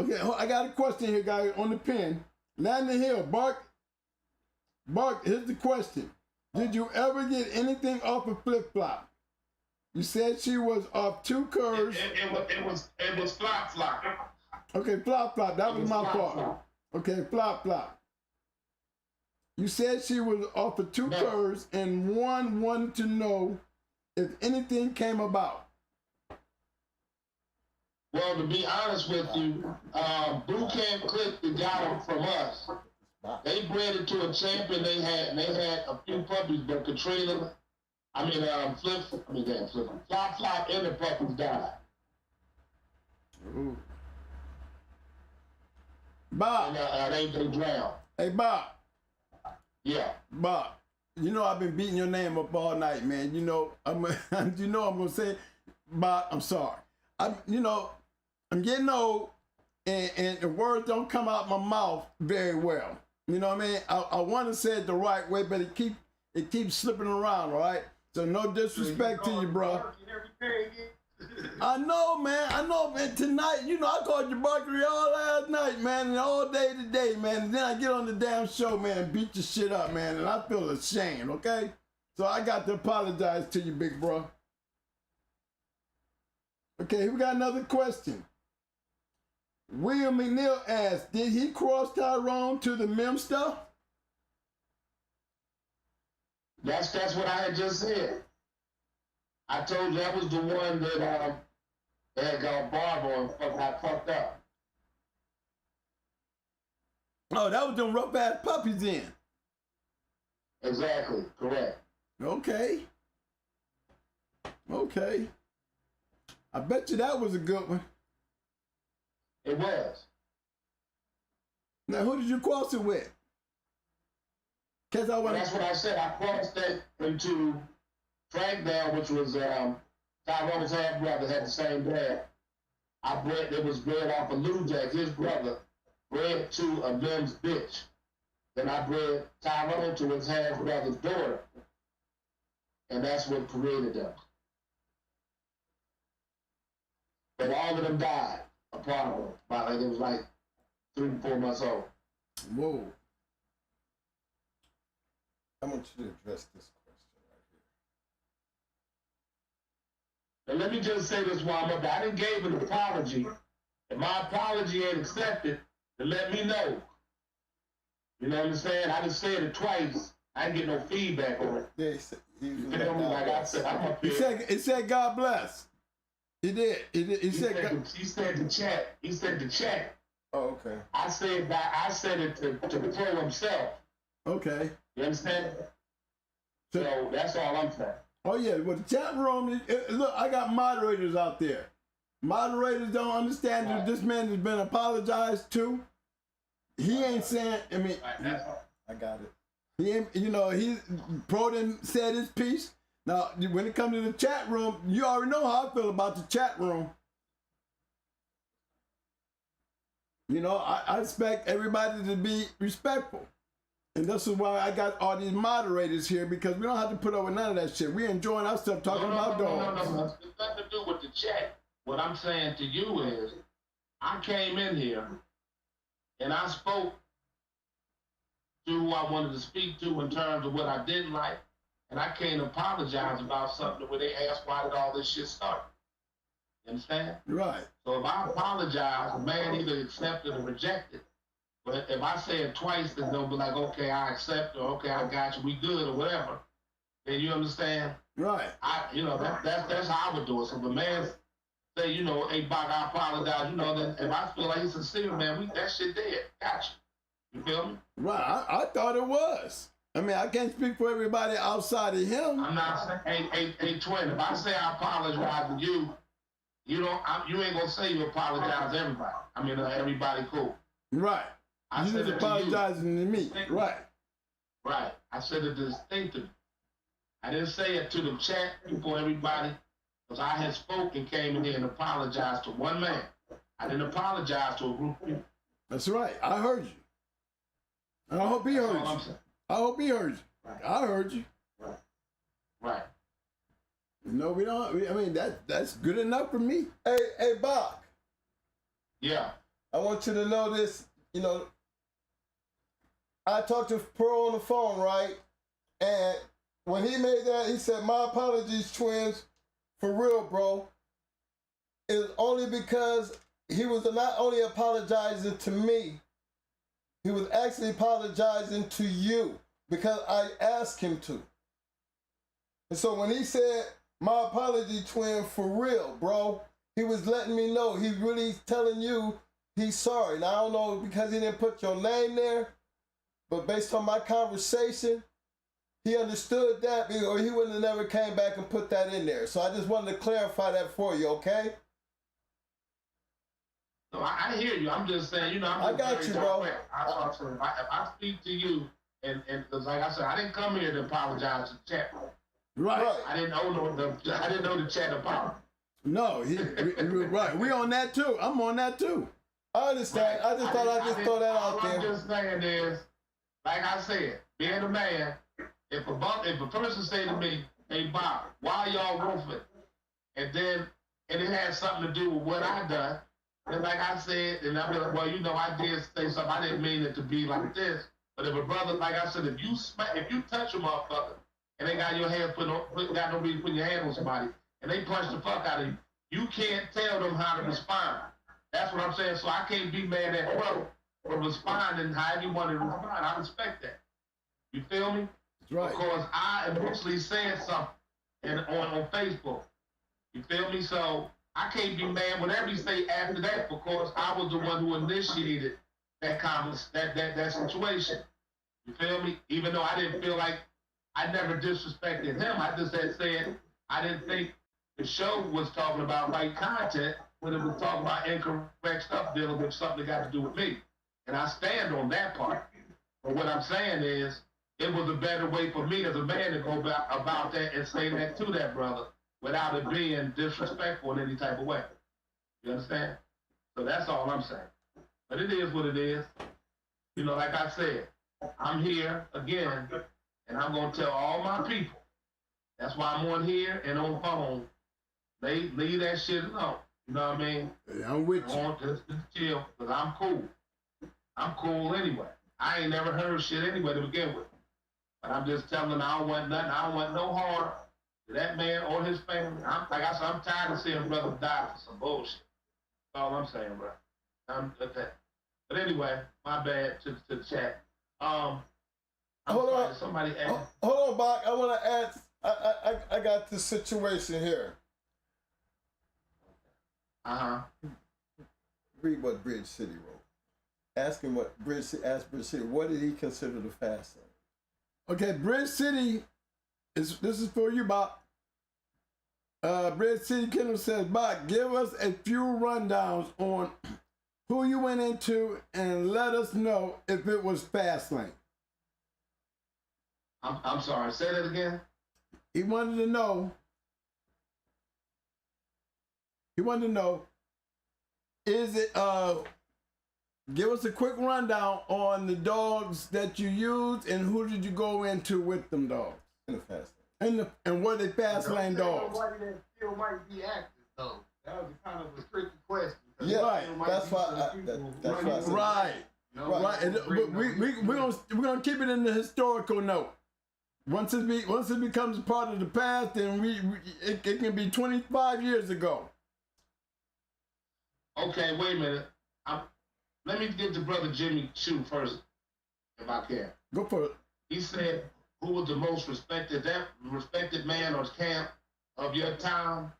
[SPEAKER 1] Okay, I got a question here, guys, on the pen. Landon Hill, Bark, here's the question. Did you ever get anything off a flip-flop? You said she was off 2 curves.
[SPEAKER 3] It was flop.
[SPEAKER 1] Okay, flop. That was my fault.
[SPEAKER 3] Flop.
[SPEAKER 1] Okay, flop. You said she was off of 2 curves, and one wanted to know if anything came about.
[SPEAKER 3] Well, to be honest with you, Boot Camp Click that got them from us. They bred it to a champion. They had a few puppies, but Katrina, Flop, and the puppies died.
[SPEAKER 1] Ooh. Bob.
[SPEAKER 3] And they drowned.
[SPEAKER 1] Hey, Bob.
[SPEAKER 3] Yeah.
[SPEAKER 1] Bob, you know I've been beating your name up all night, man. You know I'm gonna say, Bob, I'm sorry. I'm getting old, and the words don't come out my mouth very well. You know what I mean? I want to say it the right way, but it keeps slipping around. All right. So no disrespect to you, bro. I know, man. Tonight, I called you BAKARI all last night, man, and all day today, man. And then I get on the damn show, man, and beat your shit up, man, and I feel ashamed, okay? So I got to apologize to you, big bro. Okay, we got another question. William McNeil asked, did he cross Tyrone to the Mem stuff?
[SPEAKER 3] That's what I had just said. I told you that was the one that had got Barbara and got fucked up.
[SPEAKER 1] Oh, that was them rough ass puppies then.
[SPEAKER 3] Exactly, correct.
[SPEAKER 1] Okay. I bet you that was a good one.
[SPEAKER 3] It was.
[SPEAKER 1] Now, who did you cross it with?
[SPEAKER 3] That's what I said. I crossed that into Frankdale, which was Tyrone's half brother, had the same dad. It was bred off of Lou Jack, his brother, bred to a Mem's bitch. Then I bred Tyrone to his half brother's daughter. And that's what created them. But all of them died, apart of them. It was like 3 to 4 months old.
[SPEAKER 1] Whoa.
[SPEAKER 4] I want you to address this question right here.
[SPEAKER 3] And let me just say this while I'm up there. I didn't give an apology. If my apology ain't accepted, then let me know. You know what I'm saying? I just said it twice. I didn't get no feedback on it.
[SPEAKER 4] Yeah,
[SPEAKER 3] Like I said, I'm up here.
[SPEAKER 1] It said God bless. He did.
[SPEAKER 3] He said the chat. He said the chat.
[SPEAKER 4] Oh, okay.
[SPEAKER 3] I said it to the pro himself.
[SPEAKER 1] Okay.
[SPEAKER 3] You understand? So that's all I'm saying.
[SPEAKER 1] Oh yeah, well the chat room, look, I got moderators out there. Moderators don't understand that this man has been apologized to. He ain't saying,
[SPEAKER 4] I got it.
[SPEAKER 1] he ain't, he Proden said his piece. Now, when it comes to the chat room, you already know how I feel about the chat room. I expect everybody to be respectful. And this is why I got all these moderators here, because we don't have to put up with none of that shit. We're enjoying ourselves talking about dogs.
[SPEAKER 3] No. It's nothing to do with the chat. What I'm saying to you is, I came in here and I spoke to who I wanted to speak to in terms of what I didn't like, and I can't apologize about something where they asked why did all this shit start. You understand?
[SPEAKER 1] Right.
[SPEAKER 3] So if I apologize, the man either accepted or rejected. But if I say it twice, then they'll be like, okay, I accept, or okay, I got you, we good, or whatever. Then you understand?
[SPEAKER 1] Right.
[SPEAKER 3] That's how I would do it. So if a man say, hey, Bach, I apologize, then if I feel like he's sincere, man, that shit dead. Got you. You feel me?
[SPEAKER 1] Right. I thought it was. I can't speak for everybody outside of him.
[SPEAKER 3] I'm not saying, hey, twin, if I say I apologize to you, you ain't gonna say you apologize to everybody. Everybody cool.
[SPEAKER 1] Right.
[SPEAKER 3] I
[SPEAKER 1] You
[SPEAKER 3] said
[SPEAKER 1] just
[SPEAKER 3] it to
[SPEAKER 1] apologizing to me. Right.
[SPEAKER 3] Right. I said it distinctly. I didn't say it to the chat before everybody, because I had spoken, came in here and apologized to one man. I didn't apologize to a group of people.
[SPEAKER 1] That's right. I heard you. And I hope he heard you. I hope he heard you. Right. I heard you.
[SPEAKER 3] Right.
[SPEAKER 1] We don't. That's good enough for me. Hey, Bob.
[SPEAKER 3] Yeah.
[SPEAKER 4] I want you to know this. You know, I talked to Pearl on the phone, right? And when he made that, he said, "My apologies, twins, for real, bro. It's only because he was not only apologizing to me, he was actually apologizing to you because I asked him to." And so when he said, "My apology, twin, for real, bro," he was letting me know he's really telling you he's sorry. Now, I don't know because he didn't put your name there, but based on my conversation, he understood that, or he wouldn't have never came back and put that in there. So I just wanted to clarify that for you, okay?
[SPEAKER 3] No, I hear you. I'm just saying, you know,
[SPEAKER 4] I got you, bro.
[SPEAKER 3] If I speak to you, and like I said, I didn't come here to apologize to the chat.
[SPEAKER 1] Right.
[SPEAKER 3] I didn't know the chat apology.
[SPEAKER 1] No, right. We on that too. I'm on that too.
[SPEAKER 4] I understand.
[SPEAKER 3] Right.
[SPEAKER 4] I just thought I'd just throw that out there.
[SPEAKER 3] All I'm just saying is, like I said, being a man, if a person say to me, "Hey Bob, why y'all roofing?" and it has something to do with what I done, and like I said, and I'm like, well, you know, I did say something. I didn't mean it to be like this. But if a brother, like I said, if you touch a motherfucker and they got your hand got no reason putting your hand on somebody, and they punch the fuck out of you, you can't tell them how to respond. That's what I'm saying. So I can't be mad at bro for responding however you want to respond. I respect that. You feel me?
[SPEAKER 1] That's right.
[SPEAKER 3] Because I initially said something on Facebook. You feel me? So I can't be mad whatever you say after that because I was the one who initiated that situation. You feel me? Even though I didn't feel like I never disrespected him, I just had said I didn't think the show was talking about right content when it was talking about incorrect stuff dealing with something that got to do with me. And I stand on that part. But what I'm saying is, it was a better way for me as a man to go about that and say that to that brother without it being disrespectful in any type of way. You understand? So that's all I'm saying. But it is what it is. You know, like I said, I'm here again, and I'm going to tell all my people. That's why I'm on here and on phone. They leave that shit alone. You know what I mean?
[SPEAKER 1] Yeah, I'm with you.
[SPEAKER 3] Just chill, because I'm cool. I'm cool anyway. I ain't never heard shit anyway to begin with. But I'm just telling them I don't want nothing. I don't want no harm to that man or his family. Like I said, I'm tired of seeing brothers die for some bullshit. That's all I'm saying, bro. I'm at that. But anyway, my bad to the chat.
[SPEAKER 4] Hold on.
[SPEAKER 3] Somebody asked.
[SPEAKER 4] Hold on, Bach. I want to ask. I got this situation here. Read what Bridge City wrote. Ask him what Bridge City. What did he consider the fast lane?
[SPEAKER 1] Okay, Bridge City, this is for you, Bob. Bridge City Kennels says, Bob, give us a few rundowns on who you went into and let us know if it was fast lane.
[SPEAKER 3] I'm sorry, say that again.
[SPEAKER 1] He wanted to know, is it, give us a quick rundown on the dogs that you used and who did you go into with them dogs?
[SPEAKER 4] In the fast lane.
[SPEAKER 1] And were they fast lane dogs?
[SPEAKER 2] Nobody that still might be active though. That was kind of a tricky question.
[SPEAKER 4] Yeah, right. That's why. That's why.
[SPEAKER 1] Right.
[SPEAKER 2] No,
[SPEAKER 1] right. And we're gonna keep it in the historical note. Once it becomes part of the past, then it can be 25 years ago.
[SPEAKER 3] Okay, wait a minute. Let me get to Brother Jimmy Chu first, if I can.
[SPEAKER 1] Go for it.
[SPEAKER 3] He said, who was the most respected man or camp of your town?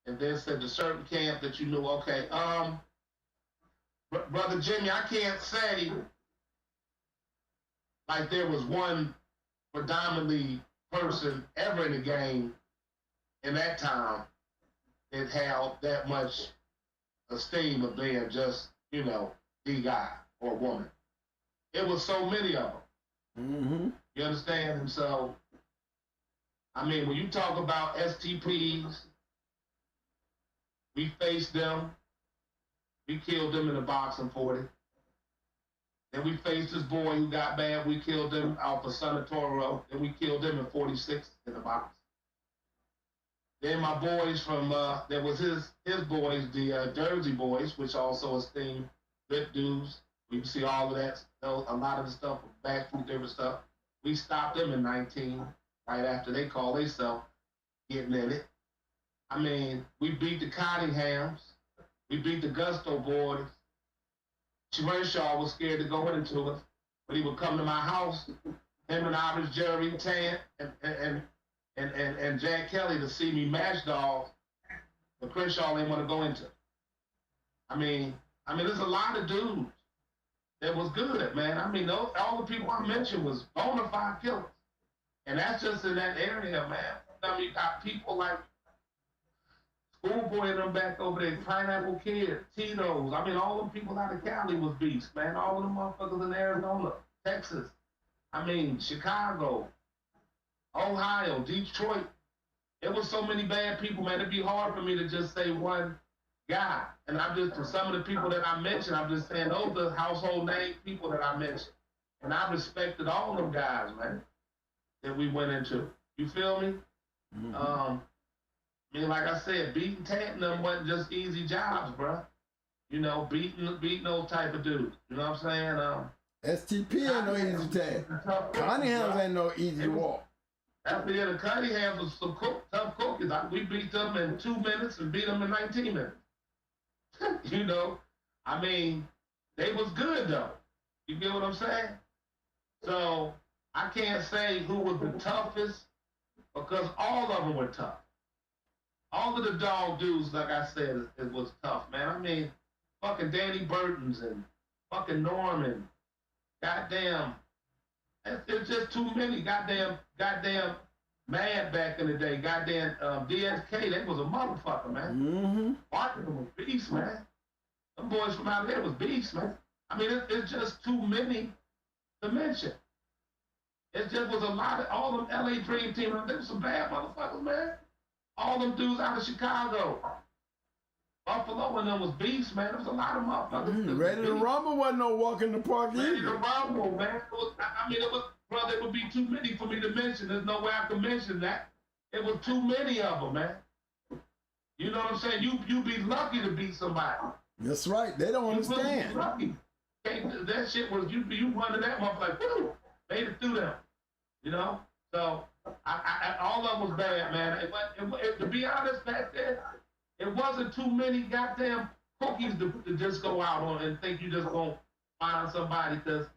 [SPEAKER 3] And then said the certain camp that you knew. Okay, Brother Jimmy, I can't say like there was one predominantly person ever in the game in that town that held that much esteem of being just, you know, the guy or woman. It was so many of them.
[SPEAKER 1] Mm-hmm.
[SPEAKER 3] You understand? And so, I mean, when you talk about STPs, we faced them. We killed them in the boxing 40. Then we faced this boy who got bad. We killed him out for San Toro. Then we killed him in 46 in the box. Then my boys from there was his boys, the Jersey boys, which also esteemed good dudes. We see all of that, a lot of the stuff, backstreet, different stuff. We stopped them in 19, right after they called themselves getting in it. I mean, we beat the Cottinghams. We beat the Gusto boys. Crenshaw was scared to go into us, but he would come to my house, him and Irish Jerry Tant and Jack Kelly to see me match dogs, but Crenshaw didn't want to go into it. I mean, there's a lot of dudes that was good, man. I mean, all the people I mentioned was bona fide killers. And that's just in that area, man. I mean, you got people like Schoolboy and them back over there, Pineapple Kid, Tito's. I mean, all them people out of Cali was beasts, man. All of them motherfuckers in Arizona, Texas. I mean, Chicago, Ohio, Detroit. There was so many bad people, man. It'd be hard for me to just say one guy. And I'm just, for some of the people that I mentioned, I'm just saying those are household name people that I mentioned. And I respected all them guys, man, that we went into. You feel me?
[SPEAKER 1] Mm-hmm.
[SPEAKER 3] I mean, like I said, beating Tanton them wasn't just easy jobs, bro. You know, beating those type of dudes. You know what I'm saying?
[SPEAKER 1] STP ain't no easy task. Cunningham ain't no easy walk.
[SPEAKER 3] After the Cunningham was some tough cookies. We beat them in 2 minutes and beat them in 19 minutes. You know, I mean, they was good though. You get what I'm saying? So I can't say who was the toughest because all of them were tough. All of the dog dudes, like I said, it was tough, man. I mean, fucking Danny Burton's and fucking Norman. Goddamn. It's just too many. Goddamn Mad back in the day. Goddamn DSK, they was a motherfucker, man.
[SPEAKER 1] Mm-hmm.
[SPEAKER 3] Martin was beast, man. Them boys from out there was beast, man. I mean, it's just too many to mention. It just was a lot of, all them LA Dream Team, they were some bad motherfuckers, man. All them dudes out of Chicago. Buffalo and them was beasts, man. There was a lot of motherfuckers.
[SPEAKER 1] Ready to Rumble wasn't no walk in the park either.
[SPEAKER 3] Ready to Rumble, man. It was, brother, it would be too many for me to mention. There's no way I can mention that. It was too many of them, man. You know what I'm saying? You be lucky to beat somebody.
[SPEAKER 1] That's right. They don't understand.
[SPEAKER 3] You lucky. That shit was, you running that motherfucker like, woo, made it through them. You know? So, all of them was bad, man. To be honest, back then, it wasn't too many goddamn cookies to just go out on and think you just gonna find somebody, because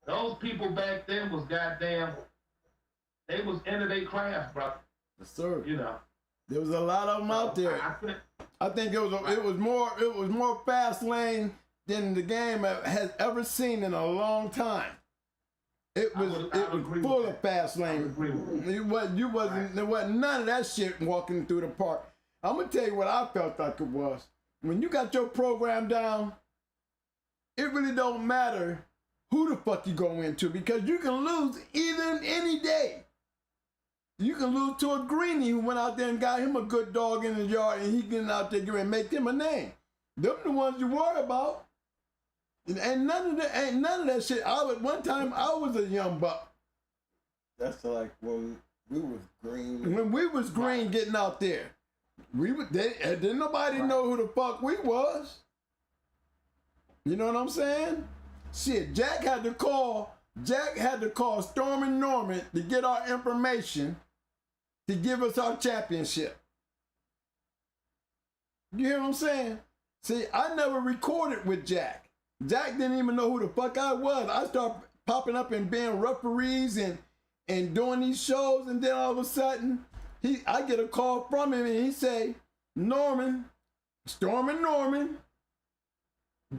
[SPEAKER 3] those people back then was goddamn, they was into their craft, bro.
[SPEAKER 1] Yes, sir.
[SPEAKER 3] You know,
[SPEAKER 1] there was a lot of them out there. I think it was more fast lane than the game has ever seen in a long time. It was full of fast lane. There wasn't none of that shit walking through the park. I'm gonna tell you what I felt like it was. When you got your program down, it really don't matter who the fuck you go into, because you can lose either any day. You can lose to a greenie who went out there and got him a good dog in his yard, and he getting out there and make him a name. Them the ones you worry about. And none of that shit. One time I was a young buck.
[SPEAKER 4] That's like when we was green.
[SPEAKER 1] When we was green getting out there. Didn't nobody know who the fuck we was. You know what I'm saying? Shit, Jack had to call Storm and Norman to get our information to give us our championship. You hear what I'm saying? See, I never recorded with Jack. Jack didn't even know who the fuck I was. I started popping up and being referees and doing these shows, and then all of a sudden, I get a call from him and he say, Norman, Storm and Norman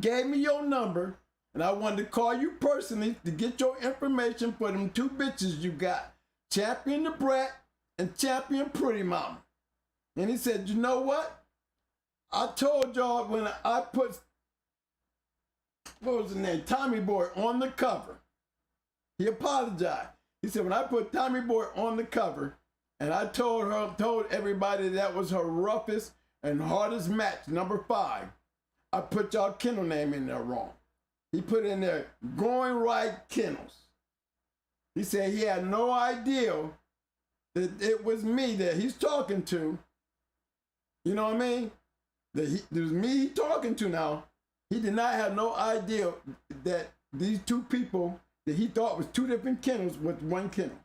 [SPEAKER 1] gave me your number and I wanted to call you personally to get your information for them two bitches you got, Champion the Brat and Champion Pretty Mama. And he said, you know what? I told y'all when I put, what was his name, Tommy Boy on the cover. He apologized. He said, when I put Tommy Boy on the cover, and I told everybody that was her roughest and hardest match, number 5. I put y'all kennel name in there wrong. He put in there, Going Right Kennels. He said he had no idea that it was me that he's talking to, You know what I mean? It was me talking to now. He did not have no idea that these two people that he thought was two different kennels was one kennel.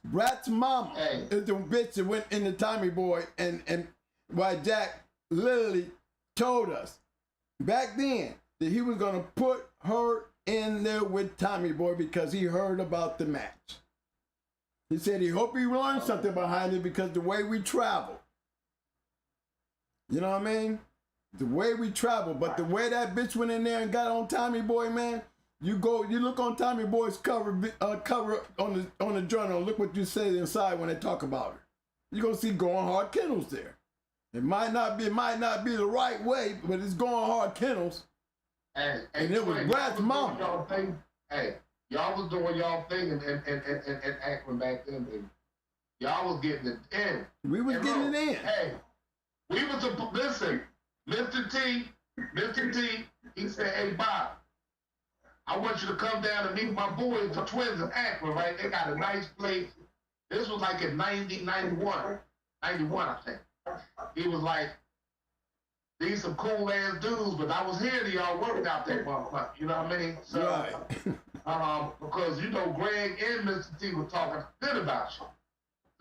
[SPEAKER 1] Brat's mama is the bitch that went in the Tommy Boy, and why Jack literally told us back then that he was gonna put her in there with Tommy Boy because he heard about the match. He said he hoped he learned something behind it because the way we travel. You know what I mean? The way we travel, but the way that bitch went in there and got on Tommy Boy, man. You look on Tommy Boy's cover on the journal. Look what you say inside when they talk about her. You're gonna see Going Hard Kennels there. It might not be the right way, but it's Going Hard Kennels.
[SPEAKER 3] And
[SPEAKER 1] it was Brad's mom.
[SPEAKER 3] Y'all was doing y'all thing and acting back then, baby. Y'all was getting it in.
[SPEAKER 1] We was getting it in.
[SPEAKER 3] Hey, we was listen, Mr. T, he said, hey Bob, I want you to come down and meet my boys, the twins in Akron, right? They got a nice place. This was like in 91, I think. He was like, these some cool ass dudes, but I was hearing y'all worked out that motherfucker, you know what I mean? So,
[SPEAKER 1] right.
[SPEAKER 3] Because, you know, Greg and Mr. T were talking good about you.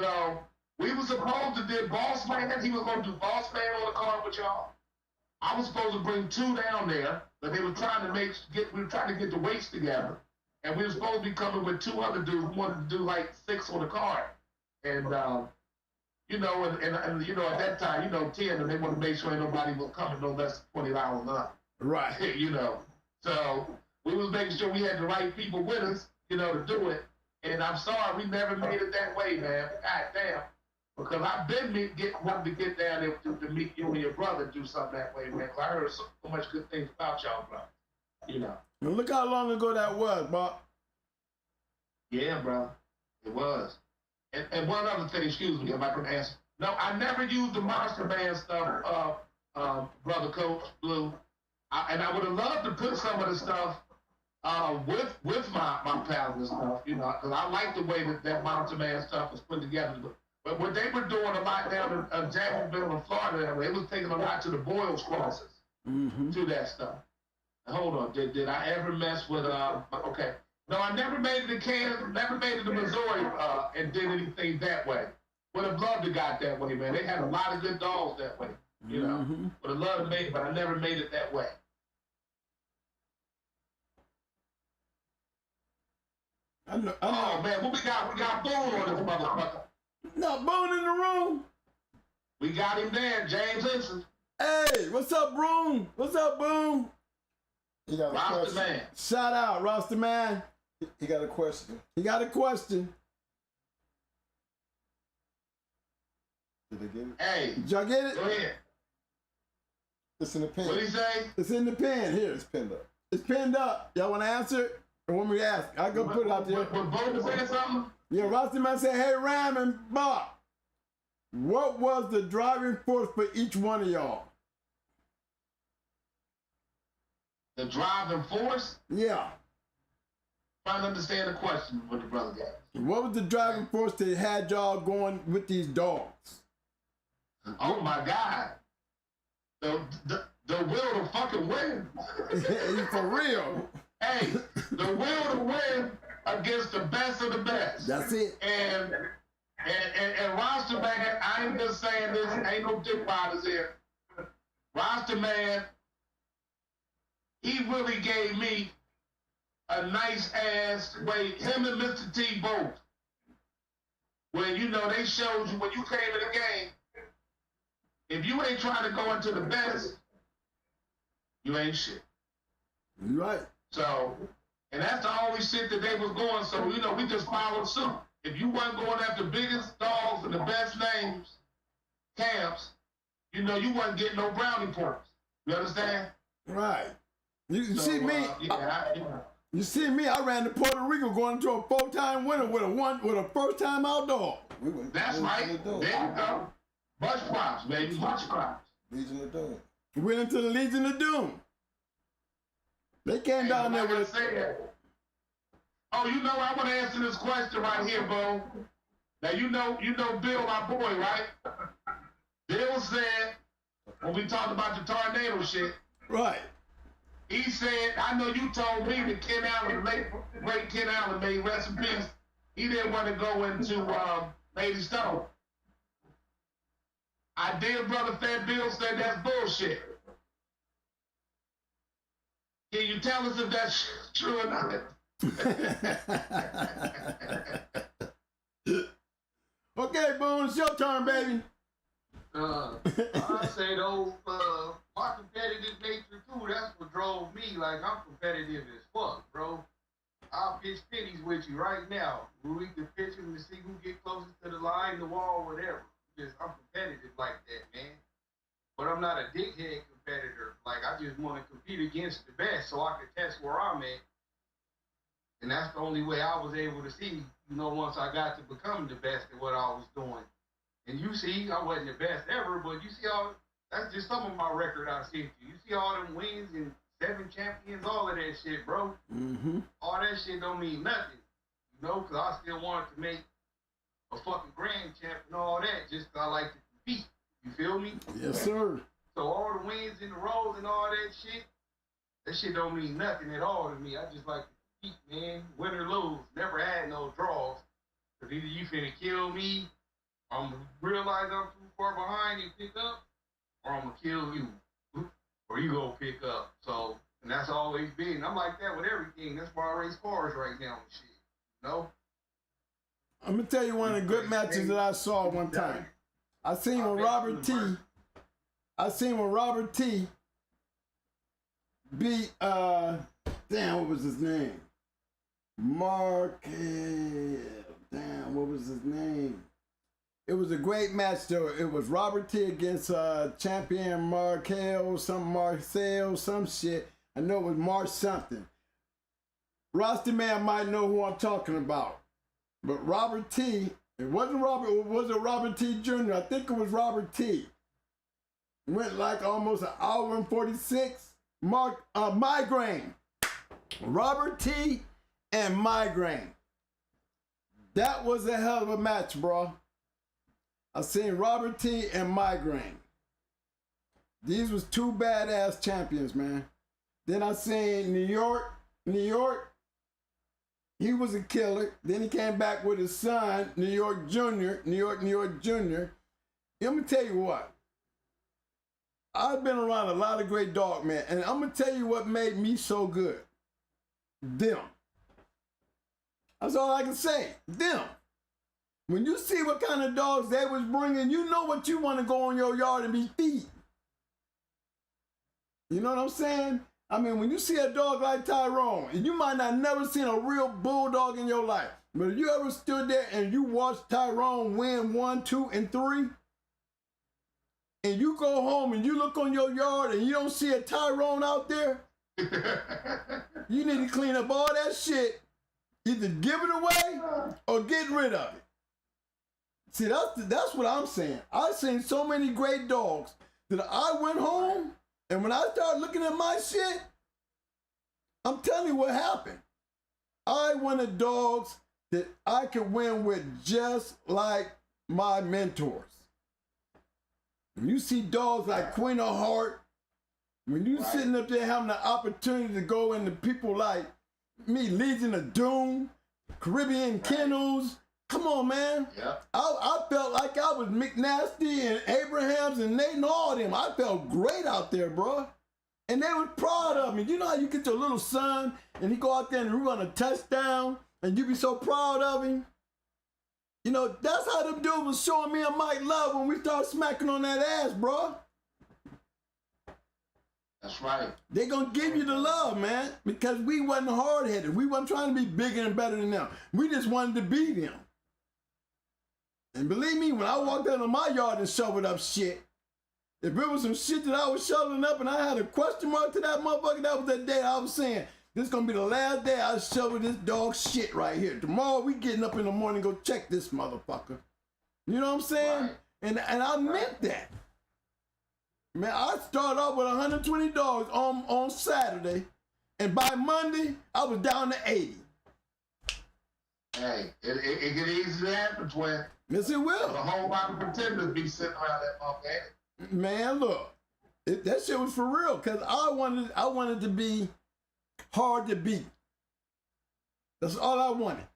[SPEAKER 3] So, we were supposed to do Boss Man. He was going to do Boss Man on the card with y'all. I was supposed to bring two down there, but they were trying to get the weights together. And we were supposed to be coming with 200 dudes who wanted to do like 6 on the card. And, you know, and you know, at that time, you know, 10, and they want to make sure ain't nobody was coming no less than $20 and up.
[SPEAKER 1] Right.
[SPEAKER 3] You know. So we was making sure we had the right people with us, you know, to do it. And I'm sorry, we never made it that way, man. God damn. Because I've been wanting to get down there to meet you and your brother do something that way, man. Because I heard so much good things about y'all, bro. You know.
[SPEAKER 1] Well, look how long ago that was, Bob.
[SPEAKER 3] Yeah, bro. It was. And one other thing, excuse me, if I can answer. No, I never used the Monster Band stuff, Brother Coach Blue. And I would have loved to put some of the stuff with my pals and stuff, you know, because I like the way that Monster Band stuff was put together. But what they were doing a lot down in Jacksonville and Florida, it was taking a lot to the Boyles crosses, to that stuff. Hold on, did I ever mess with, okay. No, I never made it to Kansas, never made it to Missouri and did anything that way. Would have loved to got that way, man. They had a lot of good dogs that way, you know. Would have loved to make it, but I never made it that way.
[SPEAKER 1] I know.
[SPEAKER 3] Oh, man, what we got? We got Boone on this motherfucker.
[SPEAKER 1] No, Boone in the room.
[SPEAKER 3] We got him there, James Henson.
[SPEAKER 1] Hey, what's up, Boone? What's up, Boone?
[SPEAKER 4] He got a
[SPEAKER 3] Roster
[SPEAKER 4] question.
[SPEAKER 3] man.
[SPEAKER 1] Shout out, Roster Man.
[SPEAKER 4] He got a question.
[SPEAKER 1] He got a question.
[SPEAKER 4] Did they get it?
[SPEAKER 3] Hey.
[SPEAKER 1] Did y'all get it?
[SPEAKER 3] Go ahead.
[SPEAKER 4] It's in the pen.
[SPEAKER 3] What did he say?
[SPEAKER 1] It's in the pen. Here.
[SPEAKER 4] It's pinned up.
[SPEAKER 1] It's pinned up. Y'all want to answer it? Or want me to ask? I go put it out there.
[SPEAKER 3] What Bo saying something?
[SPEAKER 1] Yeah, Roster Man said, hey, Ram and Bob, what was the driving force for each one of y'all?
[SPEAKER 3] The driving force?
[SPEAKER 1] Yeah.
[SPEAKER 3] Trying to understand the question what the brother got.
[SPEAKER 1] What was the driving force that had y'all going with these dogs?
[SPEAKER 3] Oh my God. The will to fucking win.
[SPEAKER 1] For real.
[SPEAKER 3] Hey, the will to win against the best of the best.
[SPEAKER 1] That's it.
[SPEAKER 3] And Roster Man, I ain't just saying this, ain't no dick riders here. Roster Man, he really gave me a nice ass way, him and Mr. T both. When, you know, they showed you when you came in the game, if you ain't trying to go into the best, you ain't shit.
[SPEAKER 1] You right.
[SPEAKER 3] So, and that's the only shit that they was going, so, you know, we just followed suit. If you wasn't going after the biggest dogs and the best names, camps, you know, you wasn't getting no brownie points. You understand?
[SPEAKER 1] Right. You see me?
[SPEAKER 3] Yeah,
[SPEAKER 1] You see me? I ran to Puerto Rico going into a 4-time winner with a first-time outdoor.
[SPEAKER 3] That's right. There you go. Much props, baby. Much props.
[SPEAKER 4] Legion of Doom.
[SPEAKER 1] We went into the Legion of Doom. They came down there with
[SPEAKER 3] us. Oh, you know, I want to answer this question right here, Bo. Now, you know Bill, my boy, right? Bill said, when we talked about the tornado shit,
[SPEAKER 1] Right.
[SPEAKER 3] he said, I know you told me that Ken Allen, great Ken Allen, may rest in peace, he didn't want to go into Lady Stone. I did, brother Fat Bill said that's bullshit. Can you tell us if that's true or not?
[SPEAKER 1] Okay, Boone, it's your turn, baby.
[SPEAKER 2] I say though, my competitive nature too, that's what drove me. Like, I'm competitive as fuck, bro. I'll pitch pennies with you right now. We can pitch them to see who get closest to the line, the wall, whatever. I'm competitive like that, man. But I'm not a dickhead competitor. Like, I just want to compete against the best so I can test where I'm at. And that's the only way I was able to see, once I got to become the best at what I was doing. And you see, I wasn't the best ever, but you see that's just some of my record I sent you. You see all them wins and 7 champions, all of that shit, bro.
[SPEAKER 1] Mm-hmm.
[SPEAKER 2] All that shit don't mean nothing, because I still wanted to make a fucking grand champ and all that just because I like to compete. You feel me?
[SPEAKER 1] Yes, sir.
[SPEAKER 2] So all the wins in the rows and all that shit don't mean nothing at all to me. I just like to compete, man. Win or lose. Never had no draws. Because either you finna kill me, I'm gonna realize I'm too far behind and pick up, or I'm gonna kill you, or you gonna pick up. So, and that's always been. I'm like that with everything. That's why I race cars right now and shit.
[SPEAKER 1] I'm gonna tell you one of the good matches that I saw one time. I seen when Robert T beat what was his name? What was his name? It was a great match though. It was Robert T against champion Marcel, some shit. I know it was March something. Rusty Man might know who I'm talking about. But Robert T, was it Robert T Jr.? I think it was Robert T. Went like almost an hour and 46. Migraine. Robert T and Migraine. That was a hell of a match, bro. I seen Robert T and Migraine. These was 2 badass champions, man. Then I seen New York. He was a killer. Then he came back with his son, New York Jr. Let me tell you what. I've been around a lot of great dog men, and I'm gonna tell you what made me so good. Them. That's all I can say. Them. When you see what kind of dogs they was bringing, you know what you want to go in your yard and be feeding. You know what I'm saying? I mean, when you see a dog like Tyrone, and you might not never seen a real bulldog in your life, but if you ever stood there and you watched Tyrone win 1, 2, and 3, and you go home and you look on your yard and you don't see a Tyrone out there, you need to clean up all that shit, either give it away or get rid of it. See, that's what I'm saying. I've seen so many great dogs that I went home, and when I started looking at my shit, I'm telling you what happened. I wanted dogs that I could win with just like my mentors. When you see dogs like Queen of Heart, when you sitting up there having the opportunity to go into people like me, Legion of Doom, Caribbean Kennels, come on, man.
[SPEAKER 4] Yeah.
[SPEAKER 1] I felt like I was McNasty and Abrahams and Nate and all of them. I felt great out there, bro. And they were proud of me. You know how you get your little son and he go out there and run a touchdown and you be so proud of him? You know, that's how them dudes was showing me and Mike love when we started smacking on that ass, bro.
[SPEAKER 3] That's right.
[SPEAKER 1] They gonna give you the love, man, because we wasn't hard-headed. We wasn't trying to be bigger and better than them. We just wanted to beat them. And believe me, when I walked out of my yard and shoveled up shit, if it was some shit that I was shoveling up and I had a question mark to that motherfucker, that was that day I was saying, this is gonna be the last day I shovel this dog shit right here. Tomorrow we getting up in the morning go check this motherfucker. You know what I'm saying?
[SPEAKER 2] Right.
[SPEAKER 1] And I meant that. Man, I started off with 120 dogs on Saturday, and by Monday, I was down to 80.
[SPEAKER 3] Hey, it get easy to happen, twin.
[SPEAKER 1] Yes, it will.
[SPEAKER 3] A whole lot of pretenders be sitting around that motherfucker.
[SPEAKER 1] Man, look, that shit was for real. Cause I wanted to be hard to beat. That's all I wanted.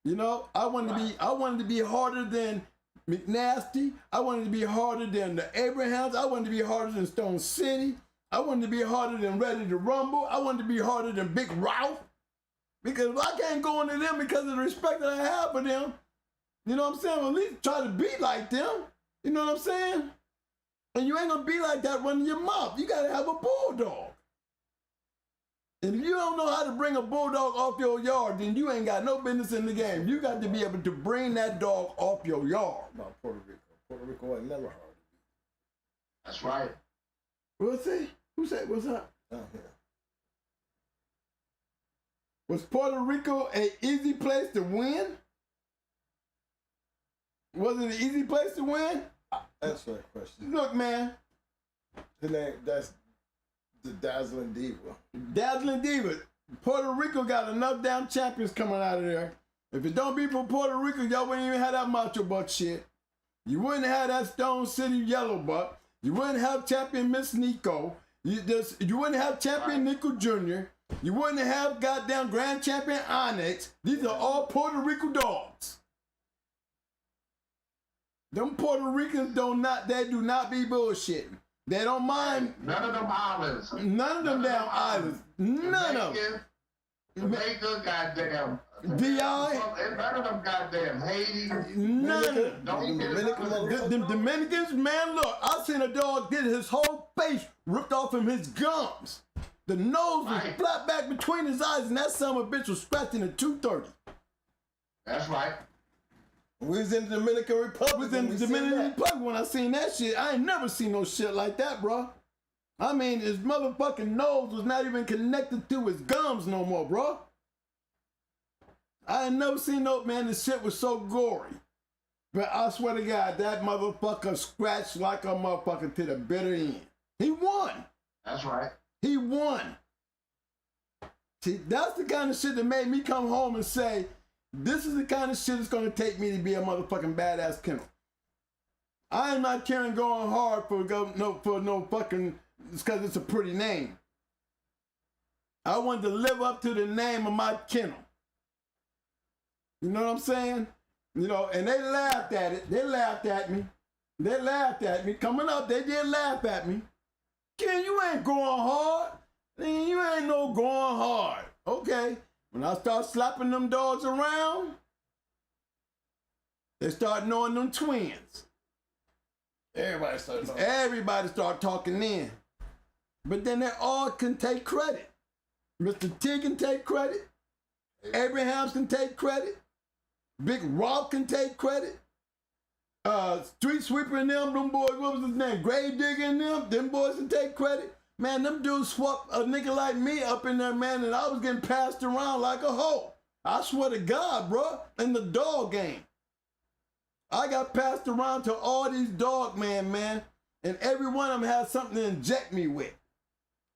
[SPEAKER 1] You know, I wanted to be harder than McNasty. I wanted to be harder than the Abrahams. I wanted to be harder than Stone City. I wanted to be harder than Ready to Rumble. I wanted to be harder than Big Ralph. Because if I can't go into them because of the respect that I have for them, you know what I'm saying? Well, at least try to be like them. You know what I'm saying? And you ain't gonna be like that running your mouth. You gotta have a bulldog. And if you don't know how to bring a bulldog off your yard, then you ain't got no business in the game. You got to be able to bring that dog off your yard.
[SPEAKER 4] About Puerto Rico. Puerto Rico ain't never hard.
[SPEAKER 3] That's right.
[SPEAKER 1] What's it? Who said what's up?
[SPEAKER 4] Down here.
[SPEAKER 1] Was Puerto Rico an easy place to win? Was it an easy place to win?
[SPEAKER 4] Answer that question.
[SPEAKER 1] Look, man.
[SPEAKER 4] His name, that's the Dazzling Diva.
[SPEAKER 1] Dazzling Diva. Puerto Rico got enough damn champions coming out of there. If it don't be for Puerto Rico, y'all wouldn't even have that Macho Buck shit. You wouldn't have that Stone City Yellow Buck. You wouldn't have champion Miss Nico. You wouldn't have champion Nico Jr. You wouldn't have goddamn grand champion Onyx. These are all Puerto Rico dogs. Them Puerto Ricans do not be bullshitting. They don't mind.
[SPEAKER 3] None of them islands.
[SPEAKER 1] None of them damn islands. None of them.
[SPEAKER 3] Jamaica, goddamn.
[SPEAKER 1] DI.
[SPEAKER 3] None of them goddamn Haiti.
[SPEAKER 1] None of them.
[SPEAKER 3] Don't
[SPEAKER 1] The Dominicans, man, look, I seen a dog get his whole face ripped off from his gums. The nose was flat back between his eyes, and that son of a bitch was scratching at 230.
[SPEAKER 3] That's right.
[SPEAKER 4] We was in the Dominican Republic.
[SPEAKER 1] When I seen that shit. I ain't never seen no shit like that, bro. I mean, his motherfucking nose was not even connected to his gums no more, bro. I ain't never seen no, man, this shit was so gory. But I swear to God, that motherfucker scratched like a motherfucker to the bitter end. He won.
[SPEAKER 3] That's right.
[SPEAKER 1] He won. See, that's the kind of shit that made me come home and say, this is the kind of shit that's gonna take me to be a motherfucking badass kennel. I am not caring going hard for no fucking, it's because it's a pretty name. I wanted to live up to the name of my kennel. You know what I'm saying? You know, and they laughed at it. They laughed at me. They laughed at me. Coming up, they did laugh at me. Ken, you ain't going hard. You ain't no going hard. Okay. When I start slapping them dogs around, they start knowing them twins. Everybody start talking in. But then they all can take credit. Mr. T can take credit. Abrahams can take credit. Big Rock can take credit. Street Sweeper and them boys, what was his name? Grave Digger and them boys can take credit. Man, them dudes swept a nigga like me up in there, man, and I was getting passed around like a hoe. I swear to God, bro, in the dog game. I got passed around to all these dog man, and every one of them had something to inject me with.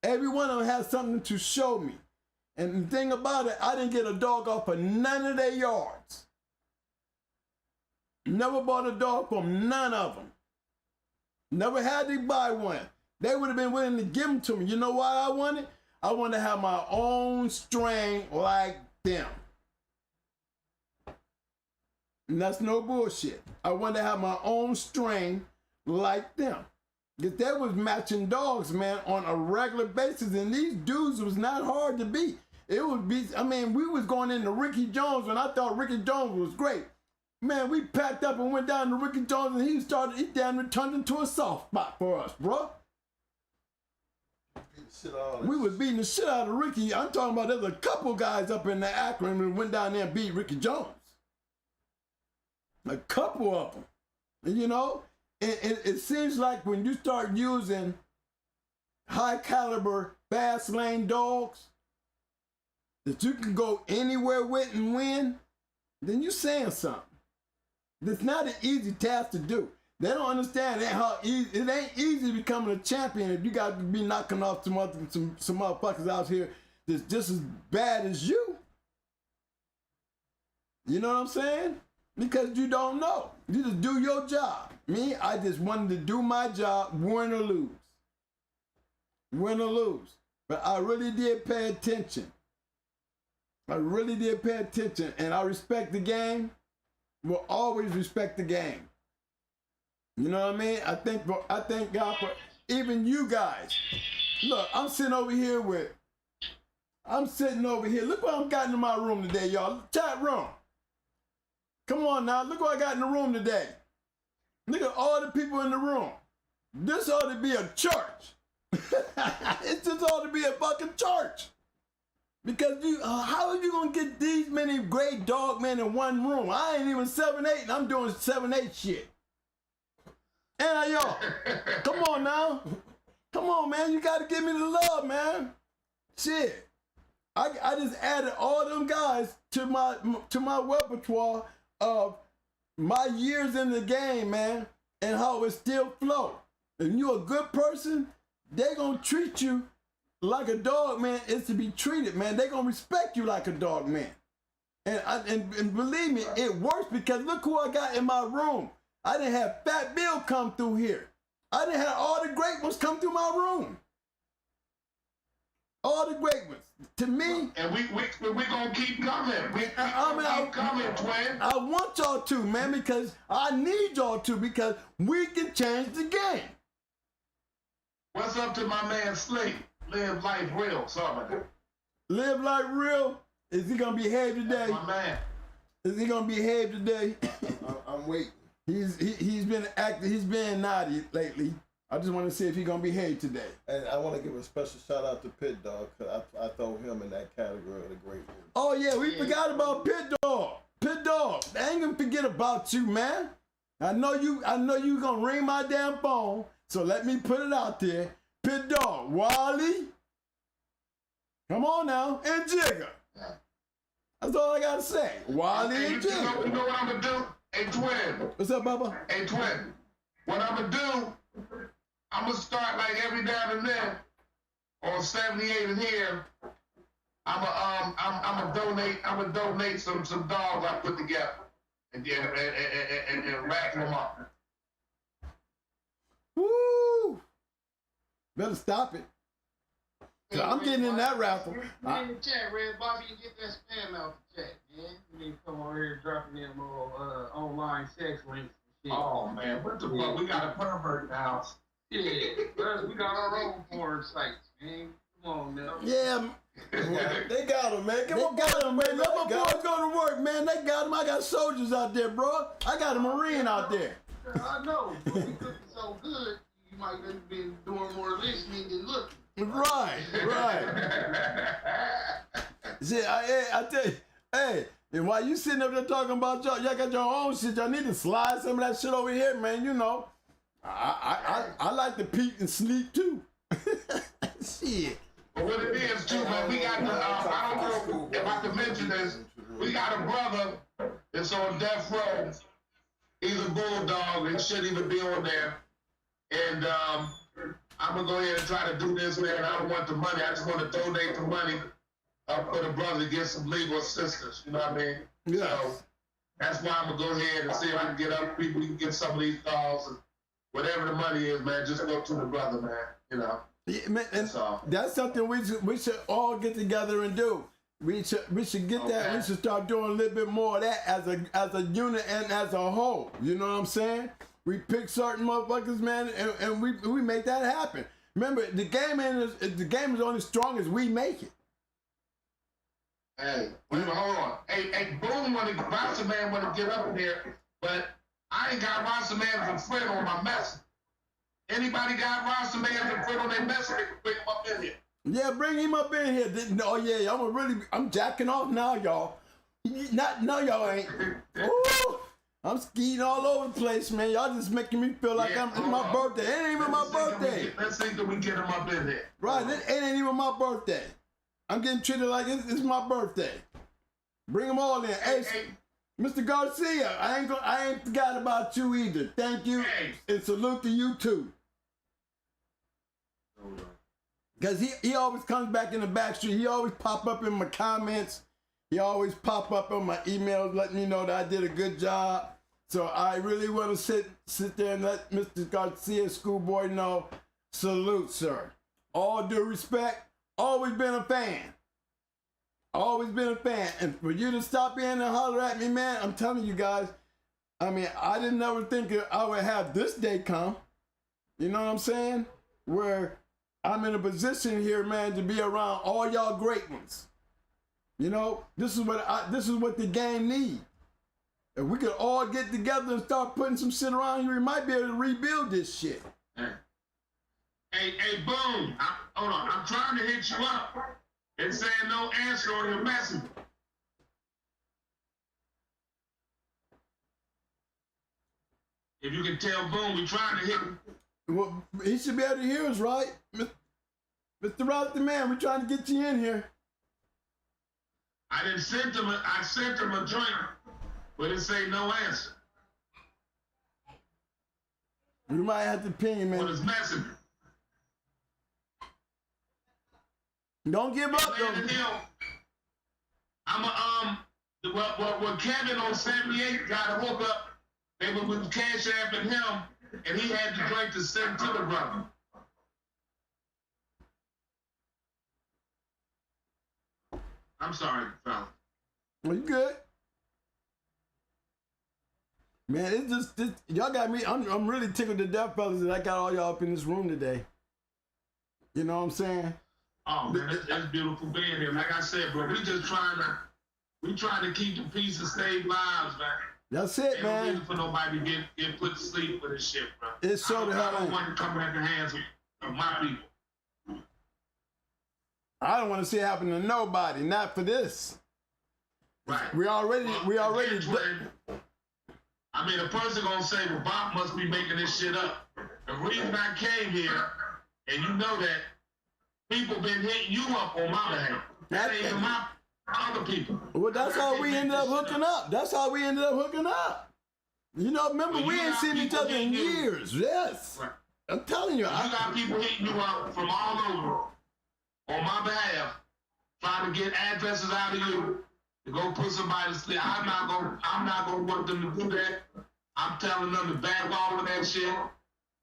[SPEAKER 1] Every one of them had something to show me. And the thing about it, I didn't get a dog off of none of their yards. Never bought a dog from none of them. Never had to buy one. They would have been willing to give them to me. You know why I wanted? I wanted to have my own strain like them. And that's no bullshit. I wanted to have my own strain like them. Because they was matching dogs, man, on a regular basis. And these dudes was not hard to beat. It would be, I mean, we was going into Ricky Jones when I thought Ricky Jones was great. Man, we packed up and went down to Ricky Jones and he turned into a soft spot for us, bro. We was beating the shit out of Ricky. I'm talking about there's a couple guys up in the Akron who went down there and beat Ricky Jones. A couple of them. And you know, it seems like when you start using high caliber fast lane dogs that you can go anywhere with and win, then you saying something. It's not an easy task to do. They don't understand how easy, it ain't easy becoming a champion if you got to be knocking off some motherfuckers out here that's just as bad as you. You know what I'm saying? Because you don't know. You just do your job. Me, I just wanted to do my job, win or lose. Win or lose. But I really did pay attention. I really did pay attention. And I respect the game. Will always respect the game. You know what I mean? I thank God for even you guys. Look, I'm sitting over here. Look what I've got in my room today, y'all. Chat room. Come on now. Look what I got in the room today. Look at all the people in the room. This ought to be a church. It just ought to be a fucking church. Because how are you going to get these many great dog men in one room? I ain't even 7'8", and I'm doing 7'8" shit. And y'all, come on now. Come on, man. You got to give me the love, man. Shit. I just added all them guys to my repertoire of my years in the game, man, and how it still flow. If you're a good person, they gonna treat you like a dog man is to be treated, man. They gonna respect you like a dog man. And believe me, it works because look who I got in my room. I didn't have Fat Bill come through here. I didn't have all the great ones come through my room. All the great ones. To me,
[SPEAKER 3] and we gonna keep coming. Keep coming, twin.
[SPEAKER 1] I want y'all to, man, because I need y'all to, because we can change the game.
[SPEAKER 3] What's up to my man Slate? Live life real, something.
[SPEAKER 1] Live life real. Is he gonna behave today?
[SPEAKER 3] That's my man.
[SPEAKER 1] Is he gonna behave today?
[SPEAKER 4] I'm waiting.
[SPEAKER 1] He's been acting. He's been naughty lately. I just want to see if he's gonna behave today.
[SPEAKER 4] And I want to give a special shout out to Pit Dog, because I throw him in that category of the great one.
[SPEAKER 1] Oh yeah, we forgot about Pit Dog. Pit Dog, I ain't gonna forget about you, man. I know you gonna ring my damn phone, so let me put it out there. Pit Dog, Wally, come on now, and Jigger. That's all I gotta say. Wally and Jigger.
[SPEAKER 3] You know what I'm gonna do? Hey, twin.
[SPEAKER 1] What's up, Bubba?
[SPEAKER 3] Hey, twin. What I'm gonna do? I'm gonna start like every now and then on 78 in here. I'm gonna donate some dogs I put together and rack them up.
[SPEAKER 1] Woo! Better stop it.
[SPEAKER 2] Hey,
[SPEAKER 1] I'm getting in that raffle.
[SPEAKER 2] Get in the chat, Red Bobby, and get that spam out the chat, man. You need to come over here dropping them online sex links and shit.
[SPEAKER 3] Oh man, what the fuck? We got a pervert in the house.
[SPEAKER 2] Yeah, we got our own porn sites, man. Come on now.
[SPEAKER 1] Yeah,
[SPEAKER 4] They got him, man.
[SPEAKER 1] they got him, man. Let my boys go to work, man. They got him. I got soldiers out there, bro. I got a Marine out there.
[SPEAKER 2] I know, but we cooking so good, you might have been doing more listening than looking.
[SPEAKER 1] Right. See, I tell you, hey, and while you sitting up there talking about y'all got your own shit, y'all need to slide some of that shit over here, man. You know, I like to peek and sneak too. Shit.
[SPEAKER 3] But what it is too, man, we got the, I don't know if I can mention this, we got a brother that's on death row. He's a bulldog and shouldn't even be on there. And I'm gonna go ahead and try to do this, man. I don't want the money. I just want to donate the money for the brother to get some legal assistance. You know what I mean?
[SPEAKER 1] Yeah.
[SPEAKER 3] So that's why I'm gonna go ahead and see if I can get other people. We can get some of these dogs and whatever the money is, man. Just go to the brother, man. You know.
[SPEAKER 1] Yeah, man, and that's something we should all get together and do. We should get that. We should start doing a little bit more of that as a unit and as a whole. You know what I'm saying? We pick certain motherfuckers, man, and we make that happen. Remember, the game is only strong as we make it.
[SPEAKER 3] Hey, wait a minute, hold on. Hey, Boom Rasta Man wanna get up in here, but I ain't got Rasta Man as a friend on my message. Anybody got Rasta Man as a friend on their message, they can bring him up in here. Yeah, bring him up in here. Oh yeah, I'm jacking off now, y'all. No, y'all ain't. Ooh, I'm skiing all over the place, man. Y'all just making me feel like it's my birthday. It ain't even my birthday. Let's see that we get him up in here.
[SPEAKER 1] Right, it ain't even my birthday. I'm getting treated like it's my birthday. Bring them all in. Hey, Mr. Garcia, I ain't forgot about you either. Thank you, and salute to you too. Because he always comes back in the back street. He always pop up in my comments. He always pop up on my emails letting me know that I did a good job. So I really want to sit there and let Mr. Garcia Schoolboy know, salute, sir. All due respect, always been a fan. Always been a fan. And for you to stop in and holler at me, man, I'm telling you guys, I mean, I didn't ever think I would have this day come. You know what I'm saying? Where I'm in a position here, man, to be around all y'all great ones. You know, this is what the game needs. If we could all get together and start putting some shit around here, we might be able to rebuild this shit.
[SPEAKER 3] Hey, Boom, hold on. I'm trying to hit you up. It's saying no answer on your message. If you can tell Boom, we're trying to hit him.
[SPEAKER 1] Well, he should be able to hear us, right? Mr. Rossi, man, we're trying to get you in here.
[SPEAKER 3] I sent him a joint, but it say no answer.
[SPEAKER 1] We might have to ping him, man.
[SPEAKER 3] On his messenger.
[SPEAKER 1] Don't give up, though.
[SPEAKER 3] What Kevin on 78 got a hook up, they were with Cash App and him, and he had the drink to send to the brother. I'm sorry, fella.
[SPEAKER 1] Well, you good? Man, it's just y'all got me. I'm really tickled to death, fellas, that I got all y'all up in this room today. You know what I'm saying?
[SPEAKER 3] Oh man, it's beautiful being here. Like I said, bro, we trying to keep the peace and save lives, man.
[SPEAKER 1] That's it, man.
[SPEAKER 3] Ain't no reason for nobody to get put to sleep with this shit, bro.
[SPEAKER 1] It's so the hell.
[SPEAKER 3] I don't want to come at the hands of my people.
[SPEAKER 1] I don't want to see it happen to nobody, not for this.
[SPEAKER 3] Right.
[SPEAKER 1] We already.
[SPEAKER 3] I mean, a person gonna say, well, Bob must be making this shit up. The reason I came here, and you know that, people been hitting you up on my behalf. That ain't even my other people.
[SPEAKER 1] Well, that's how we ended up hooking up. That's how we ended up hooking up. You know, remember, we ain't seen each other in years. Yes.
[SPEAKER 3] Right.
[SPEAKER 1] I'm telling you.
[SPEAKER 3] You got people hitting you up from all over on my behalf, trying to get addresses out of you to go put somebody to sleep. I'm not gonna want them to do that. I'm telling them to back off of that shit.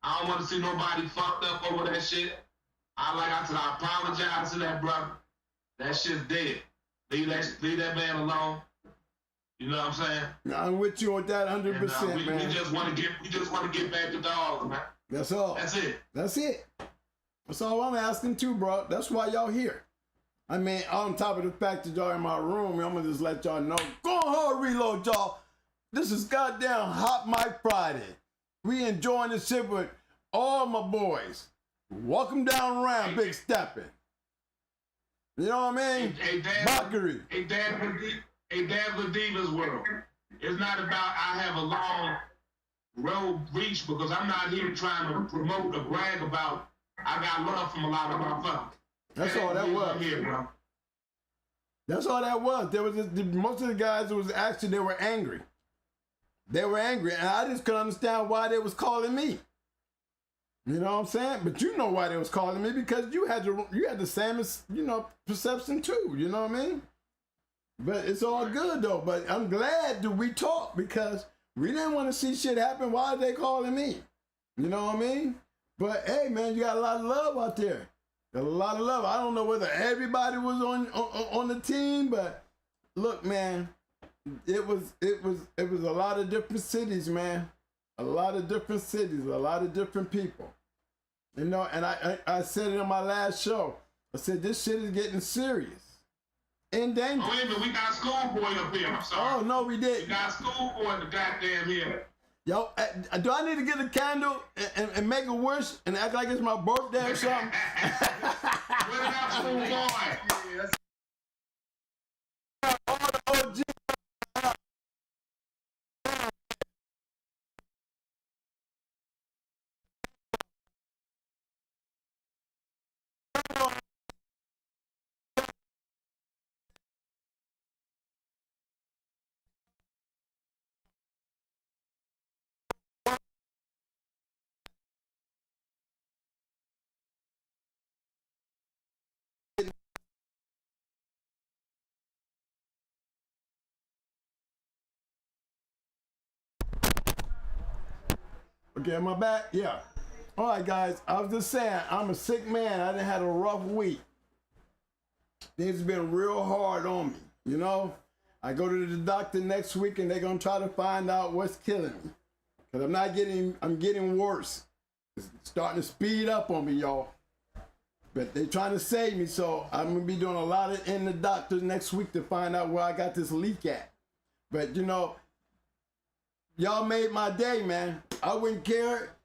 [SPEAKER 3] I don't want to see nobody fucked up over that shit. I said, I apologize to that brother. That shit's dead. Leave that man alone. You know what I'm saying?
[SPEAKER 1] I'm with you on that 100%,
[SPEAKER 3] man. We just want to get back to dogs, man.
[SPEAKER 1] That's all.
[SPEAKER 3] That's it.
[SPEAKER 1] That's it. That's all I'm asking too, bro. That's why y'all here. I mean, on top of the fact that y'all in my room, I'm gonna just let y'all know. Go hard, reload, y'all. This is goddamn Hot Mic Friday. We enjoying this shit with all my boys. Welcome down around, Big Steppin'. You know what I mean? BAKARI.
[SPEAKER 3] A dad with Divas World. It's not about I have a long road reach, because I'm not here trying to promote or brag about I got love from a lot of my fuckers.
[SPEAKER 1] That's all that was.
[SPEAKER 3] Here, bro.
[SPEAKER 1] That's all that was. There was most of the guys that was actually, they were angry. They were angry, and I just couldn't understand why they was calling me. You know what I'm saying? But you know why they was calling me, because you had the same, perception too. You know what I mean? But it's all good though. But I'm glad that we talked, because we didn't want to see shit happen. Why are they calling me? You know what I mean? But hey, man, you got a lot of love out there. Got a lot of love. I don't know whether everybody was on the team, but look, man, it was a lot of different cities, man. A lot of different cities, a lot of different people. You know, and I said it on my last show. I said, this shit is getting serious. In danger.
[SPEAKER 3] Oh, wait a minute, we got Schoolboy up here. I'm sorry.
[SPEAKER 1] Oh, no, we didn't.
[SPEAKER 3] We got Schoolboy in the goddamn here.
[SPEAKER 1] Yo, do I need to get a candle and make a wish and act like it's my birthday or something?
[SPEAKER 3] What about Schoolboy?
[SPEAKER 1] All the OG Okay, am I back? Yeah. All right, guys. I was just saying, I'm a sick man. I done had a rough week. Things have been real hard on me, you know? I go to the doctor next week and they're gonna try to find out what's killing me. Cause I'm getting worse. It's starting to speed up on me, y'all. But they trying to save me, so I'm gonna be doing a lot of in the doctor next week to find out where I got this leak at. But you know, y'all made my day, man. I wouldn't care.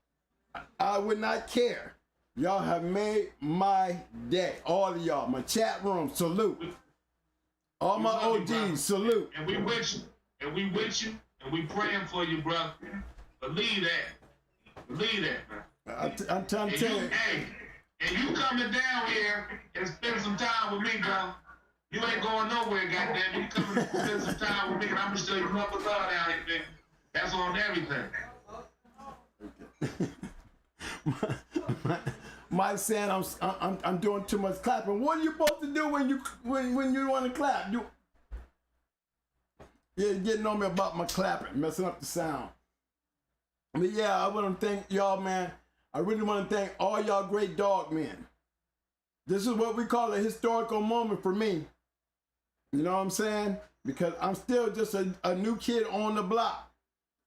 [SPEAKER 1] I would not care. Y'all have made my day. All of y'all. My chat room, salute. All my OGs, salute.
[SPEAKER 3] And we with you. And we with you. And we praying for you, brother. Believe that. Believe that, man.
[SPEAKER 1] I'm trying to tell you.
[SPEAKER 3] Hey, and you coming down here and spend some time with me, bro. You ain't going nowhere, goddamn. You coming to spend some time with me, and I'm gonna show you nothing but love down here, man. That's on everything.
[SPEAKER 1] Mike saying I'm doing too much clapping. What are you supposed to do when you want to clap? You're getting on me about my clapping, messing up the sound. But yeah, I want to thank y'all, man. I really want to thank all y'all great dog men. This is what we call a historical moment for me. You know what I'm saying? Because I'm still just a new kid on the block.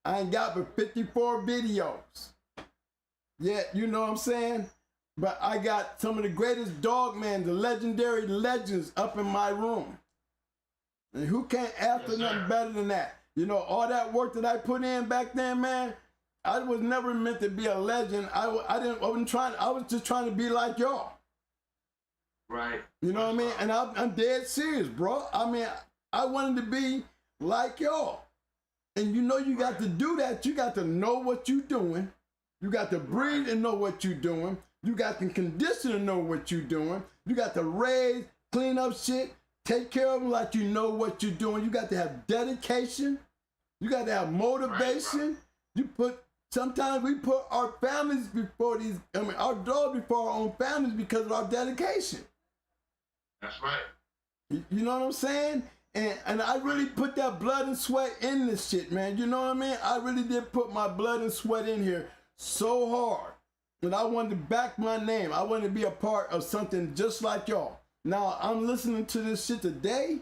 [SPEAKER 1] I ain't got but 54 videos. Yet, you know what I'm saying? But I got some of the greatest dog men, the legendary legends up in my room. And who can't ask for nothing better than that? You know, all that work that I put in back then, man, I was never meant to be a legend. I was just trying to be like y'all.
[SPEAKER 3] Right.
[SPEAKER 1] You know what I mean? And I'm dead serious, bro. I mean, I wanted to be like y'all. And you know you got to do that. You got to know what you're doing. You got to breathe and know what you're doing. You got to condition and know what you're doing. You got to raise, clean up shit, take care of them like you know what you're doing. You got to have dedication. You got to have motivation. Sometimes we put our families before our dogs before our own families because of our dedication.
[SPEAKER 3] That's right.
[SPEAKER 1] You know what I'm saying? And I really put that blood and sweat in this shit, man. You know what I mean? I really did put my blood and sweat in here so hard. And I wanted to back my name. I wanted to be a part of something just like y'all. Now, I'm listening to this shit today.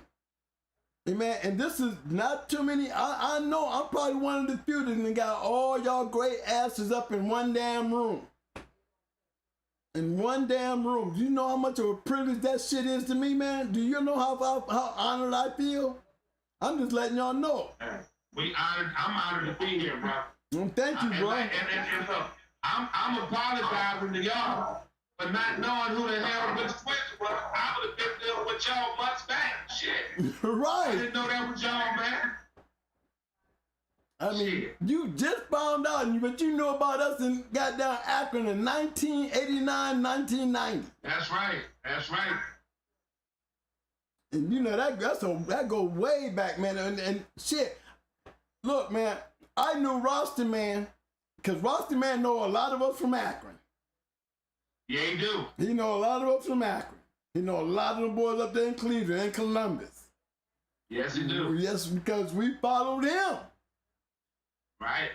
[SPEAKER 1] Man, and this is not too many. I know I'm probably one of the few that got all y'all great asses up in one damn room. In one damn room. Do you know how much of a privilege that shit is to me, man? Do you know how honored I feel? I'm just letting y'all know.
[SPEAKER 3] I'm honored to be here, bro.
[SPEAKER 1] Thank you, bro.
[SPEAKER 3] And look, I'm apologizing to y'all for not knowing who the hell this Twitch was. I would have been dealing with y'all months back. Shit.
[SPEAKER 1] Right.
[SPEAKER 3] I didn't know that was y'all, man.
[SPEAKER 1] I mean, you just found out, but you know about us in goddamn Akron in 1989, 1990.
[SPEAKER 3] That's right. That's right.
[SPEAKER 1] And you know, that go way back, man. And shit, look, man, I knew Roster Man, because Roster Man know a lot of us from Akron.
[SPEAKER 3] Yeah, he do.
[SPEAKER 1] He know a lot of us from Akron. He know a lot of the boys up there in Cleveland and Columbus.
[SPEAKER 3] Yes, he do.
[SPEAKER 1] Yes, because we followed him.
[SPEAKER 3] Right.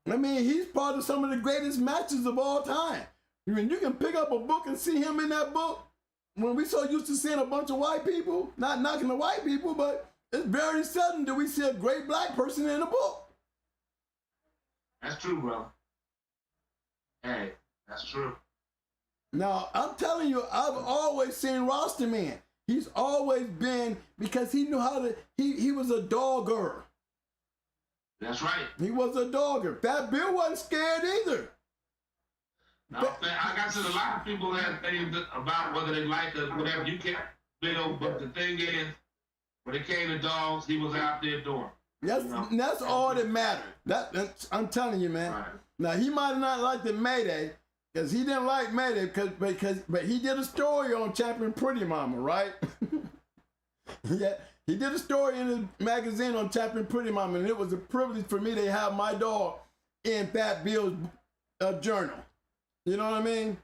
[SPEAKER 1] I mean, he's part of some of the greatest matches of all time. I mean, you can pick up a book and see him in that book. When we so used to seeing a bunch of white people, not knocking the white people, but it's very sudden that we see a great black person in a book.
[SPEAKER 3] That's true, bro. Hey, that's true.
[SPEAKER 1] Now, I'm telling you, I've always seen Roster Man. He's always been, because he knew how to, he was a dogger.
[SPEAKER 3] That's right.
[SPEAKER 1] He was a dogger. Fat Bill wasn't scared either.
[SPEAKER 3] No, I got to a lot of people have things about whether they like us, whatever. You can't, but the thing is, when it came to dogs, he was out there doing.
[SPEAKER 1] That's all that mattered. I'm telling you, man.
[SPEAKER 3] Right.
[SPEAKER 1] Now, he might not like the Mayday, because he didn't like Mayday, but he did a story on Champion Pretty Mama, right? Yeah. He did a story in his magazine on Champion Pretty Mama, and it was a privilege for me to have my dog in Fat Bill's journal. You know what I mean?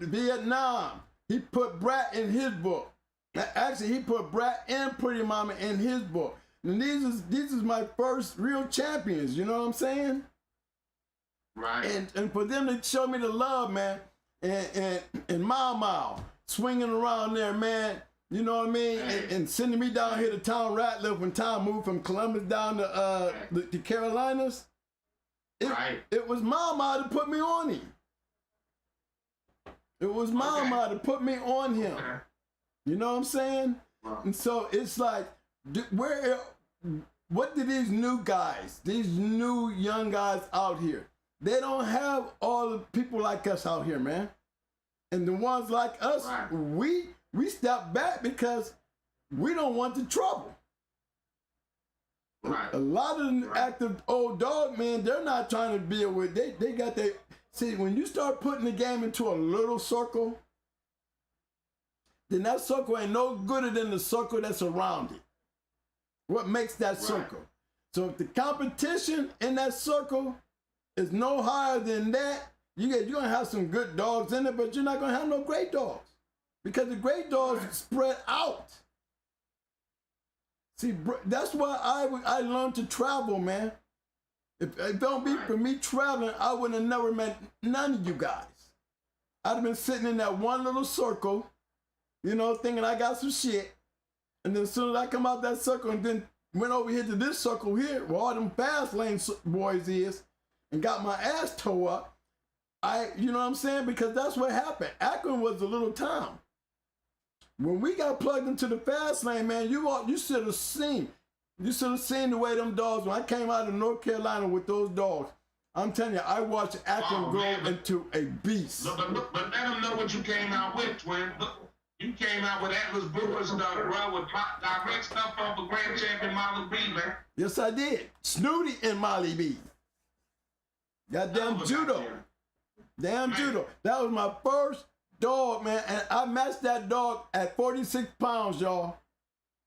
[SPEAKER 1] Vietnam, he put Brat in his book. Actually, he put Brat and Pretty Mama in his book. And these is my first real champions, you know what I'm saying?
[SPEAKER 3] Right.
[SPEAKER 1] And for them to show me the love, man, and mile swinging around there, man. You know what I mean? And sending me down here to Tom Ratliff when Tom moved from Columbus down to the Carolinas. It was Mama to put me on him. It was Mama to put me on him. You know what I'm saying? And so it's like, what do these new guys, these new young guys out here, they don't have all the people like us out here, man. And the ones like us, we step back because we don't want the trouble. A lot of them active old dog, man, they're not trying to deal with, they got their, see, when you start putting the game into a little circle, then that circle ain't no gooder than the circle that's around it. What makes that circle? So if the competition in that circle is no higher than that, you're gonna have some good dogs in it, but you're not gonna have no great dogs. Because the great dogs spread out. See, that's why I learned to travel, man. If it don't be for me traveling, I would have never met none of you guys. I'd have been sitting in that one little circle, you know, thinking I got some shit. And then as soon as I come out that circle and then went over here to this circle here, where all them fast lane boys is, and got my ass tore up, you know what I'm saying? Because that's what happened. Akron was a little town. When we got plugged into the fast lane, man, you should have seen. You should have seen the way them dogs, when I came out of North Carolina with those dogs, I'm telling you, I watched Akron grow into a beast.
[SPEAKER 3] But let them know what you came out with, twin. Look, you came out with Atlas Brewer stuff, bro, with direct stuff off of Grand Champion Molly B, man.
[SPEAKER 1] Yes, I did. Snooty and Molly B. Goddamn judo. Damn judo. That was my first dog, man, and I matched that dog at 46 pounds, y'all.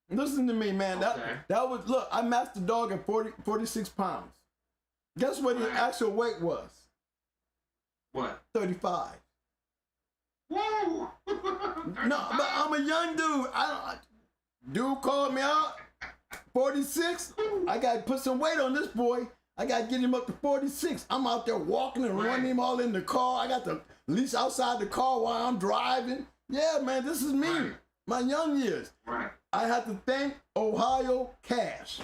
[SPEAKER 1] Listen to me, man. That was, look, I matched the dog at 46 pounds. Guess what his actual weight was?
[SPEAKER 3] What?
[SPEAKER 1] 35.
[SPEAKER 3] Whoa!
[SPEAKER 1] No, but I'm a young dude. Dude called me out. 46. I got to put some weight on this boy. I got to get him up to 46. I'm out there walking and running him all in the car. I got the leash outside the car while I'm driving. Yeah, man, this is me. My young years. I had to thank Ohio Cash.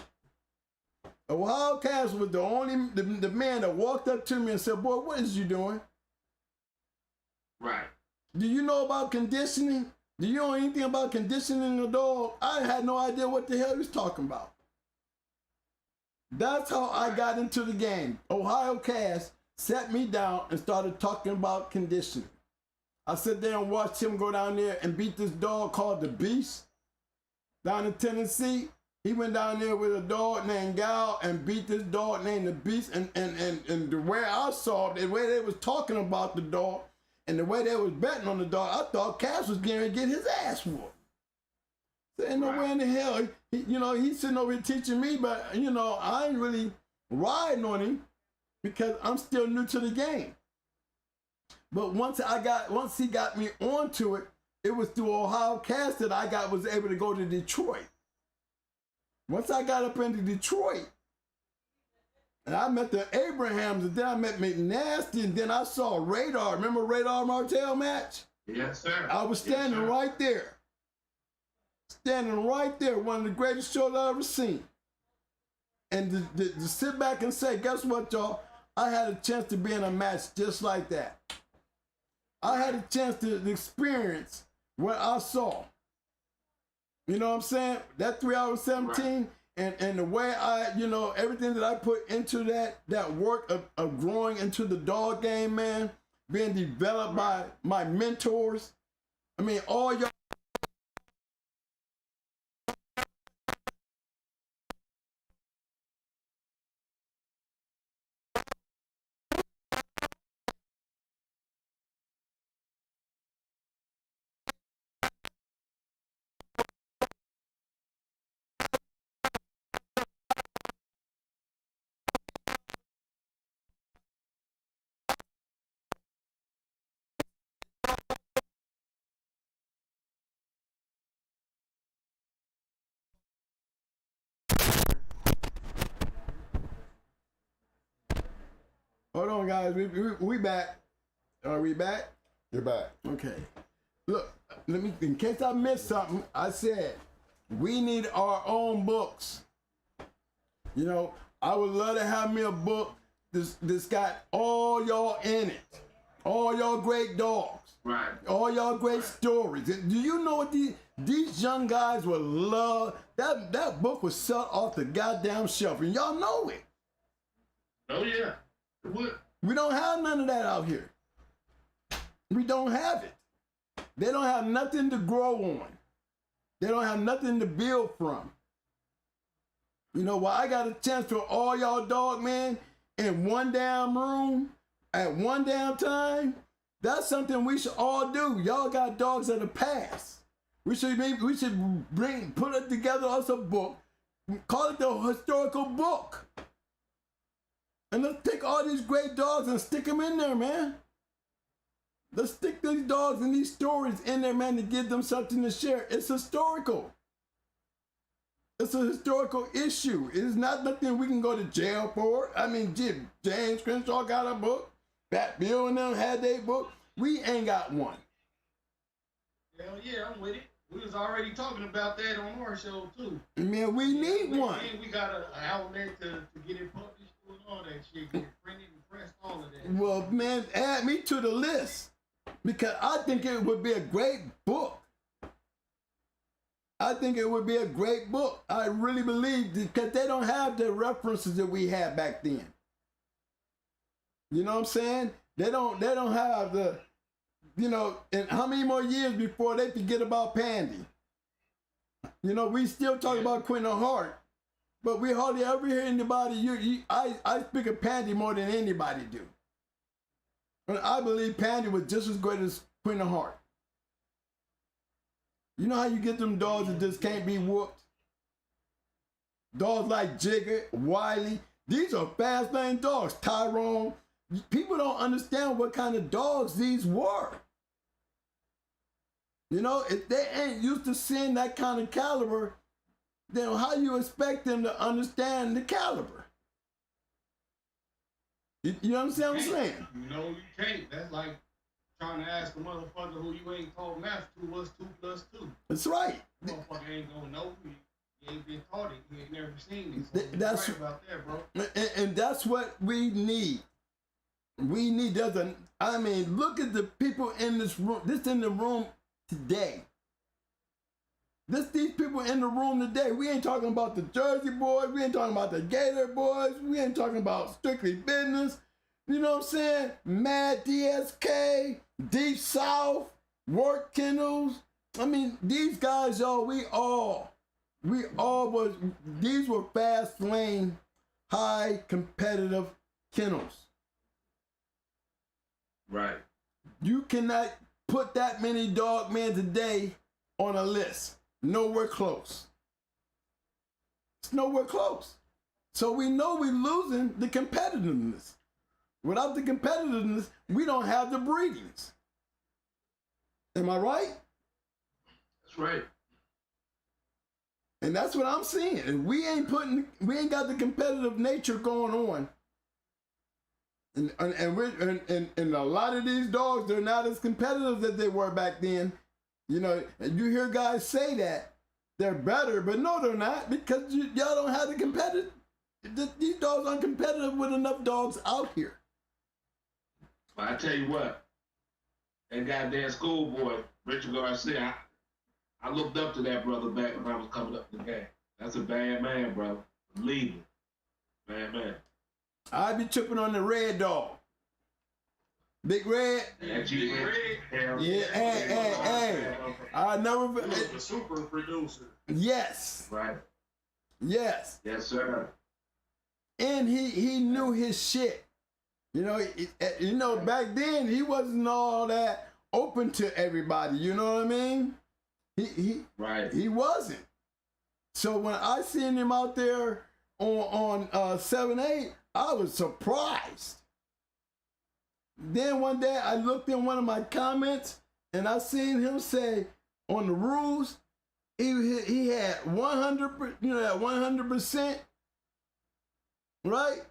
[SPEAKER 1] Ohio Cash was the only, the man that walked up to me and said, boy, what is you doing? Do you know about conditioning? Do you know anything about conditioning a dog? I had no idea what the hell he was talking about. That's how I got into the game. Ohio Cash sat me down and started talking about conditioning. I sat there and watched him go down there and beat this dog called the Beast down in Tennessee. He went down there with a dog named Gal and beat this dog named the Beast. And the way I saw it, the way they was talking about the dog and the way they was betting on the dog, I thought Cash was going to get his ass whooped. There ain't no way in the hell. He's sitting over here teaching me, but, I ain't really riding on him because I'm still new to the game. But once he got me onto it, it was through Ohio Cash that I was able to go to Detroit. Once I got up into Detroit, and I met the Abrahams, and then I met McNasty, and then I saw Radar. Remember Radar Martell match?
[SPEAKER 3] Yes, sir.
[SPEAKER 1] I was standing right there. Standing right there, one of the greatest shows I ever seen. And to sit back and say, guess what, y'all? I had a chance to be in a match just like that. I had a chance to experience what I saw. You know what I'm saying? That 3 hours 17 and the way everything that I put into that work of growing into the dog game, man, being developed by my mentors. I mean, all y'all guys. We back. Are we back?
[SPEAKER 4] You're back.
[SPEAKER 1] Okay. Look, let me. In case I missed something, I said we need our own books. You know, I would love to have me a book that's got all y'all in it, all y'all great dogs,
[SPEAKER 3] Right.
[SPEAKER 1] all y'all great stories. Do you know what these young guys would love? That book was sell off the goddamn shelf, and y'all know it.
[SPEAKER 3] Oh yeah. It would.
[SPEAKER 1] We don't have none of that out here. We don't have it. They don't have nothing to grow on. They don't have nothing to build from. You know, well, I got a chance for all y'all dog men in one damn room at one damn time. That's something we should all do. Y'all got dogs that have passed. We should put it together as a book. Call it the historical book. And let's take all these great dogs and stick them in there, man. Let's stick these dogs and these stories in there, man, to give them something to share. It's historical. It's a historical issue. It is not nothing we can go to jail for. I mean, James Crenshaw got a book. Fat Bill and them had their book. We ain't got one.
[SPEAKER 2] Hell yeah, I'm with it. We was already talking about that on our show too.
[SPEAKER 1] Man, we need one.
[SPEAKER 2] And we got an outlet to get it published and all that shit, get it printed and pressed, all of that.
[SPEAKER 1] Well, man, add me to the list because I think it would be a great book. I think it would be a great book. I really believe because they don't have the references that we had back then. You know what I'm saying? They don't have the, you know, and how many more years before they forget about Pandy? You know, we still talk about Quentin Hart, but we hardly ever hear anybody. I speak of Pandy more than anybody do. And I believe Pandy was just as great as Quentin Hart. You know how you get them dogs that just can't be whooped? Dogs like Jigger, Wiley. These are fast-lane dogs. Tyrone. People don't understand what kind of dogs these were. You know, if they ain't used to seeing that kind of caliber, then how you expect them to understand the caliber? You know what I'm saying?
[SPEAKER 2] You know you can't. That's like trying to ask a motherfucker who you ain't taught math to what's 2 plus 2.
[SPEAKER 1] That's right.
[SPEAKER 2] Motherfucker ain't gonna know. He ain't been taught it. He ain't never seen it. So
[SPEAKER 1] That's
[SPEAKER 2] right about that, bro.
[SPEAKER 1] And that's what we need. We need look at the people in this room. This in the room today. These people in the room today. We ain't talking about the Jersey boys. We ain't talking about the Gator boys. We ain't talking about Strictly Business. You know what I'm saying? Mad DSK, Deep South, Work Kennels. I mean, these guys, y'all, these were fast lane, high competitive kennels.
[SPEAKER 3] Right.
[SPEAKER 1] You cannot put that many dog men today on a list. Nowhere close. It's nowhere close. So we know we're losing the competitiveness. Without the competitiveness, we don't have the breedings. Am I right?
[SPEAKER 3] That's right.
[SPEAKER 1] And that's what I'm seeing. And we ain't got the competitive nature going on. And a lot of these dogs, they're not as competitive as they were back then. You know, and you hear guys say that they're better, but no, they're not, because y'all don't have the competitive. These dogs aren't competitive with enough dogs out here.
[SPEAKER 3] Well, I tell you what, that goddamn schoolboy, Richard Garcia, I looked up to that brother back when I was coming up in the game. That's a bad man, brother. Believe me. Bad man.
[SPEAKER 1] I be tripping on the red dog. Big Red.
[SPEAKER 3] That G Red.
[SPEAKER 1] Yeah, hey. I never.
[SPEAKER 2] He was the super producer.
[SPEAKER 1] Yes.
[SPEAKER 3] Right.
[SPEAKER 1] Yes.
[SPEAKER 3] Yes, sir.
[SPEAKER 1] And he knew his shit. You know, back then he wasn't all that open to everybody. You know what I mean?
[SPEAKER 3] Right.
[SPEAKER 1] He wasn't. So when I seen him out there on 7-8, I was surprised. Then one day I looked in one of my comments and I seen him say on the rules, he had 100, you know, that 100%, right?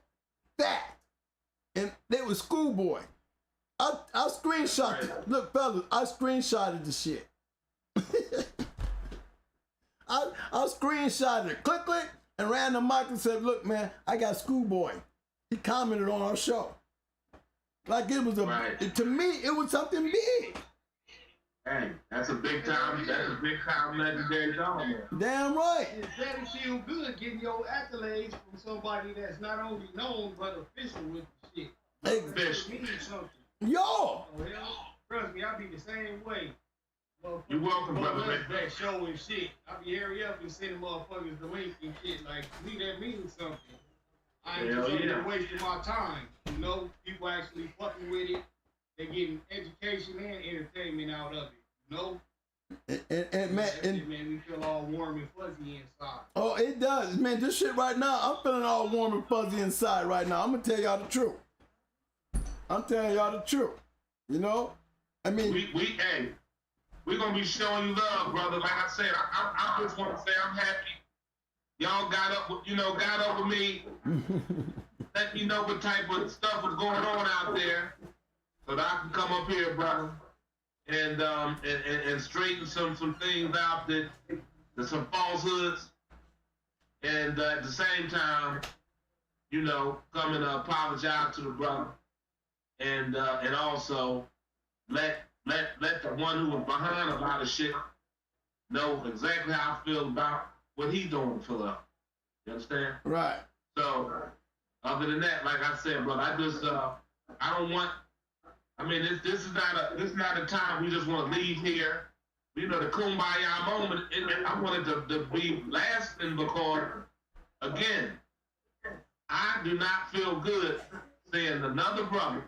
[SPEAKER 1] That. and they was schoolboy. I screenshot it. Look, fellas, I screenshotted the shit. I screenshotted it. Click, and ran the mic and said, look, man, I got schoolboy. He commented on our show. Like it was to me, it was something big.
[SPEAKER 3] Hey, that's a big time legendary dog.
[SPEAKER 1] Damn right.
[SPEAKER 2] It's better feel good getting your accolades from somebody that's not only known but official with the shit.
[SPEAKER 3] Official.
[SPEAKER 2] It means something.
[SPEAKER 1] Yo.
[SPEAKER 2] Oh, hell, trust me, I be the same way.
[SPEAKER 3] You're welcome, brother.
[SPEAKER 2] That show and shit. I be hurry up and sending motherfuckers the link and shit. Like, to me, that means something. I ain't just wasting my time. You know, people actually fucking with it. They getting education and entertainment out of it. You know?
[SPEAKER 1] And man,
[SPEAKER 2] it made me feel all warm and fuzzy inside.
[SPEAKER 1] Oh, it does. Man, this shit right now, I'm feeling all warm and fuzzy inside right now. I'm gonna tell y'all the truth. I'm telling y'all the truth. You know? I mean,
[SPEAKER 3] we're gonna be showing you love, brother. Like I said, I just want to say I'm happy. Y'all got up with me. Let me know what type of stuff was going on out there, so that I can come up here, brother, and straighten some things out there's some falsehoods, and at the same time, you know, come and apologize to the brother, and also let the one who was behind a lot of shit know exactly how I feel about what he's doing to fill up. You understand?
[SPEAKER 1] right.
[SPEAKER 3] So, other than that, like I said, brother, I just I don't want. I mean, this is not a time we just want to leave here. You know, the kumbaya moment. I wanted to be lasting because, again, I do not feel good seeing another brother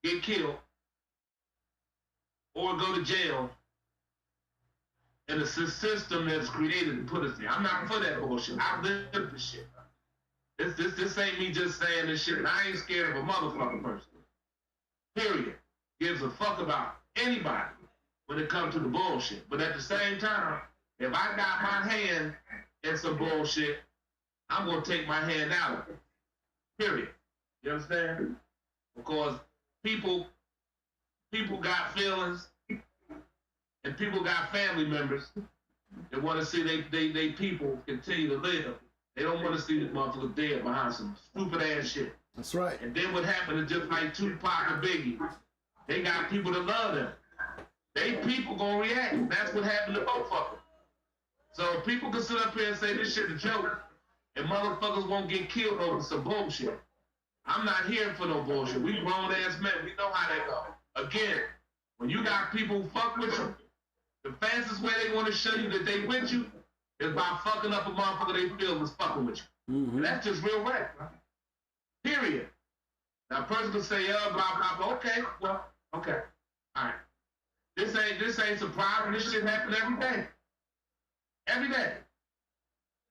[SPEAKER 3] get killed or go to jail in a system that's created and put us there. I'm not for that bullshit. I live this shit. This ain't me just saying this shit. I ain't scared of a motherfucking person. Period. Gives a fuck about anybody when it comes to the bullshit. But at the same time, if I got my hand in some bullshit, I'm gonna take my hand out of it. Period. You understand? Because people got feelings, and people got family members that want to see they people continue to live. They don't want to see this motherfucker dead behind some stupid ass shit.
[SPEAKER 1] That's right.
[SPEAKER 3] And then what happened is just like Tupac and Biggie. They got people that love them. They people gonna react. That's what happened to both of them. So if people can sit up here and say this shit a joke, and motherfuckers won't get killed over some bullshit. I'm not here for no bullshit. We grown ass men. We know how that go. Again, when you got people who fuck with you, the fastest way they want to show you that they with you is by fucking up a motherfucker they feel is fucking with you.
[SPEAKER 1] Mm-hmm.
[SPEAKER 3] And that's just real rap, right? Period. Now a person can say, blah, blah, blah. Okay, well, okay. All right. This ain't surprising. This shit happen every day. Every day.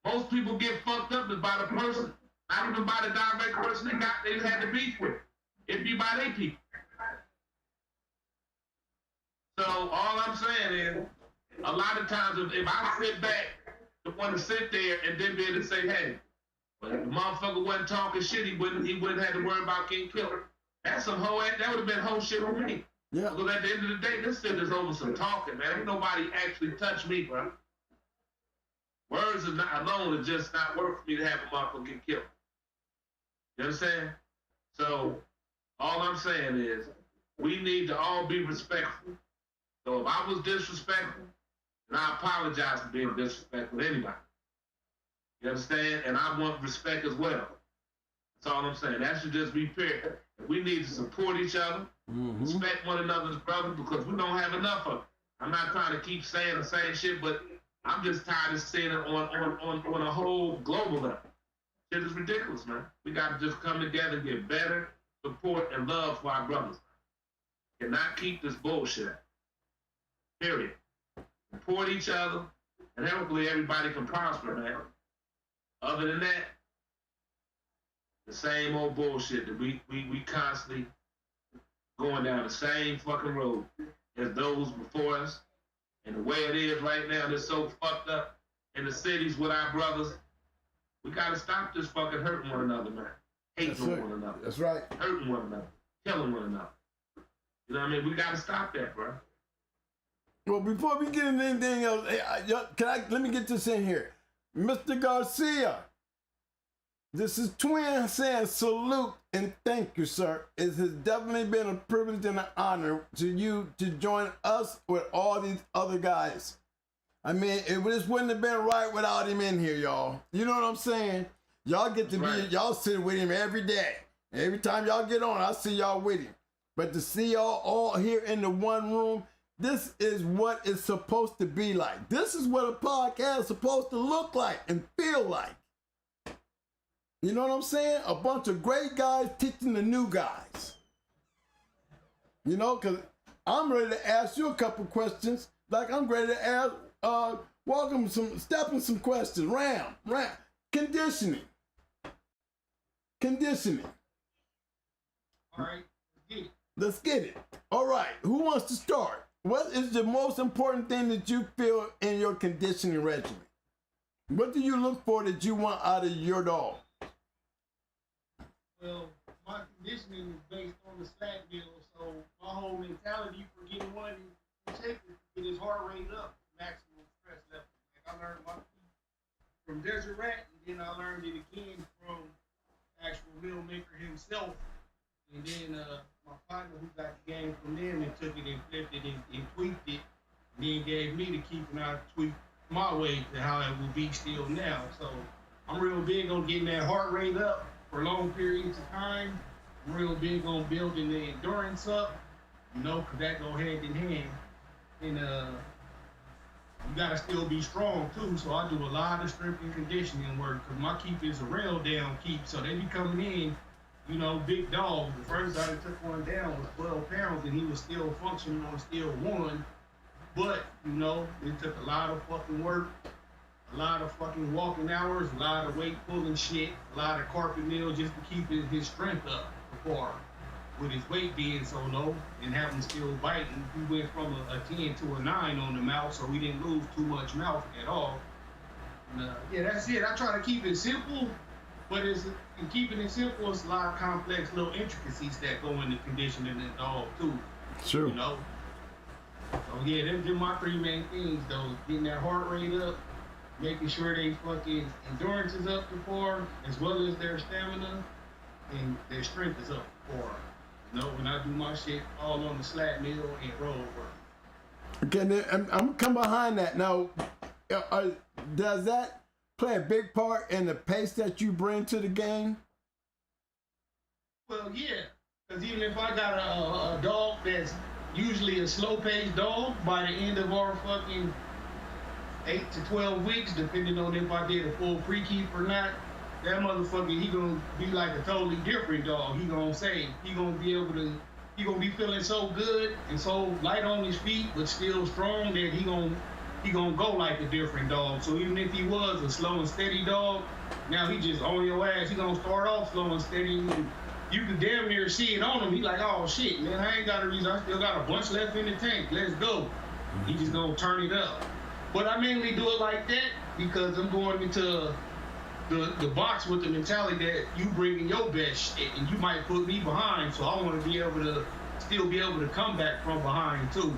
[SPEAKER 3] Most people get fucked up by the person, not even by the direct person they had to beef with. It be by their people. So all I'm saying is, a lot of times if I sit back to want to sit there and then be able to say, hey, but if the motherfucker wasn't talking shit, he wouldn't have to worry about getting killed. That's some whole that would have been whole shit on me.
[SPEAKER 1] Yeah.
[SPEAKER 3] Because at the end of the day, this shit is over some talking, man. Ain't nobody actually touched me, bro. Words alone is just not worth for me to have a motherfucker get killed. You understand? So all I'm saying is we need to all be respectful. So if I was disrespectful, then I apologize for being disrespectful to anybody. You understand? And I want respect as well. That's all I'm saying. That should just be fair. We need to support each other, respect one another's brothers, because we don't have enough of it. I'm not trying to keep saying the same shit, but I'm just tired of seeing it on a whole global level. Shit is ridiculous, man. We got to just come together and get better support and love for our brothers. Cannot keep this bullshit. Period. Support each other, and hopefully everybody can prosper, man. Other than that, the same old bullshit that we constantly going down the same fucking road as those before us. And the way it is right now, they're so fucked up in the cities with our brothers. We gotta stop this fucking hurting one another, man. hating on one another.
[SPEAKER 1] That's right.
[SPEAKER 3] Hurting one another, killing one another. You know what I mean? We got to stop that, bro.
[SPEAKER 1] Well, before we get into anything else, let me get this in here. Mr. Garcia, this is Twin saying salute and thank you, sir. It has definitely been a privilege and an honor to you to join us with all these other guys. I mean, it just wouldn't have been right without him in here, y'all. You know what I'm saying? Y'all get to be, y'all sit with him every day. Every time y'all get on, I see y'all with him. But to see y'all all here in the one room, this is what it's supposed to be like. This is what a podcast is supposed to look like and feel like. You know what I'm saying? A bunch of great guys teaching the new guys. You know, because I'm ready to ask you a couple questions. Like I'm ready to ask, stepping some questions. Ram. Conditioning.
[SPEAKER 2] All right, let's get it.
[SPEAKER 1] Let's get it. All right, who wants to start? What is the most important thing that you feel in your conditioning regimen? What do you look for that you want out of your dog?
[SPEAKER 2] Well, my conditioning is based on the slack meal, so my whole mentality for getting one is to get his heart rate up, maximum stress level. Like I learned my from Desert Rat, and then I learned it again from actual meal maker himself. And then my partner who got the game from them and took it and flipped it and tweaked it, and then gave me the key and I tweaked my way to how it will be still now. So I'm real big on getting that heart rate up for long periods of time. I'm real big on building the endurance up, you know, because that go hand in hand. And you gotta still be strong too. So I do a lot of strength and conditioning work because my keep is a real down keep. So they be coming in, you know, big dog. The first guy that took one down was 12 pounds and he was still functioning on still one. But, you know, it took a lot of fucking work, a lot of fucking walking hours, a lot of weight pulling shit, a lot of carpet meal just to keep his strength up before. With his weight being so low and having still biting, we went from a 10 to a 9 on the mouth, so we didn't lose too much mouth at all. And, yeah, that's it. I try to keep it simple, but in keeping it simple, it's a lot of complex little intricacies that go into conditioning the dog too.
[SPEAKER 1] True.
[SPEAKER 2] You know? So yeah, they're my three main things though. Getting that heart rate up, making sure they fucking endurance is up to par, as well as their stamina, and their strength is up to par. You know, when I do my shit all on the slack meal and roll work.
[SPEAKER 1] Okay, then I'm gonna come behind that. Now, does that play a big part in the pace that you bring to the game?
[SPEAKER 2] Well, yeah, because even if I got a dog that's usually a slow-paced dog, by the end of our fucking 8 to 12 weeks, depending on if I did a full pre-keep or not, that motherfucker, he gonna be like a totally different dog. He gonna be feeling so good and so light on his feet, but still strong that he gonna go like a different dog. So even if he was a slow and steady dog, now he just on your ass. He gonna start off slow and steady. And you can damn near see it on him. He like, oh shit, man, I ain't got a reason. I still got a bunch left in the tank. Let's go. He just gonna turn it up. But I mainly do it like that because I'm going into the box with the mentality that you bringing your best shit and you might put me behind, so I want to be able to still be able to come back from behind too.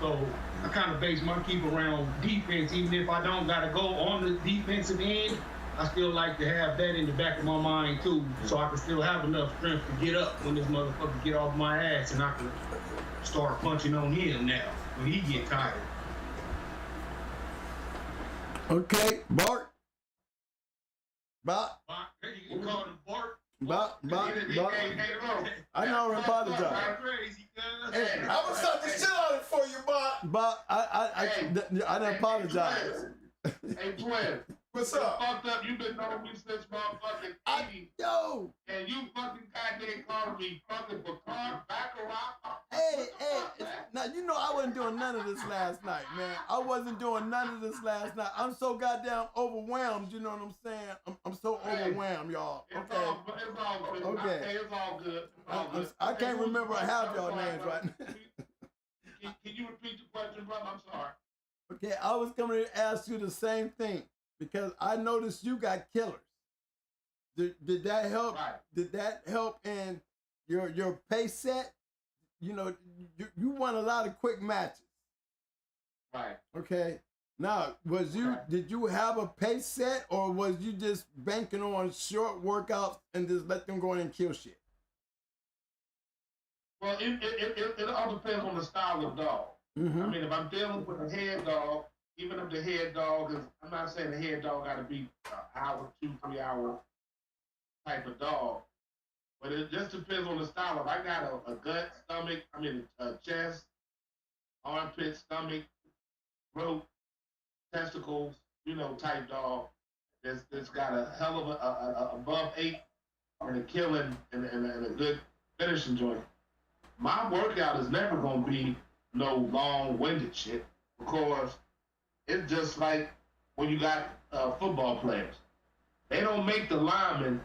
[SPEAKER 2] So I kind of base my keep around defense, even if I don't gotta go on the defensive end. I still like to have that in the back of my mind too, so I can still have enough strength to get up when this motherfucker get off my ass and I can start punching on him now when he get tired.
[SPEAKER 1] Okay, Bart.
[SPEAKER 2] Bart, you can call him Bart.
[SPEAKER 1] Bart. I know I apologize.
[SPEAKER 2] Hey,
[SPEAKER 4] I'm gonna start the shit out of it for you, Bob.
[SPEAKER 1] But I didn't apologize.
[SPEAKER 3] Hey, twin.
[SPEAKER 4] What's
[SPEAKER 3] You
[SPEAKER 4] up?
[SPEAKER 3] fucked up. You've been knowing me since motherfucking 80.
[SPEAKER 1] Yo,
[SPEAKER 3] And you fucking goddamn calling me fucking Bakarai.
[SPEAKER 1] hey, now you know I wasn't doing none of this last night, man. I wasn't doing none of this last night. I'm so goddamn overwhelmed, you know what I'm saying? I'm so overwhelmed, y'all.
[SPEAKER 3] It's
[SPEAKER 1] Okay.
[SPEAKER 3] all good.
[SPEAKER 1] Okay.
[SPEAKER 3] It's all good. It's all good.
[SPEAKER 1] I can't remember half y'all names right now.
[SPEAKER 3] Can you repeat the question, brother? I'm sorry.
[SPEAKER 1] Okay, I was coming to ask you the same thing because I noticed you got killers. Did that help?
[SPEAKER 3] Right.
[SPEAKER 1] Did that help in your pace set? You know, you won a lot of quick matches.
[SPEAKER 3] Right.
[SPEAKER 1] Okay. Now, did you have a pace set, or was you just banking on short workouts and just let them go in and kill shit?
[SPEAKER 3] Well, it all depends on the style of dog.
[SPEAKER 1] Mm-hmm.
[SPEAKER 3] I mean, if I'm dealing with a head dog, even if the head dog is, I'm not saying the head dog got to be an hour, 2-3 hour type of dog, but it just depends on the style. If I got a gut, stomach, a chest, armpit, stomach, throat, testicles, type dog that's got a hell of a above 8 and a killing and a good finishing joint. My workout is never gonna be no long-winded shit, because it's just like when you got football players. They don't make the linemen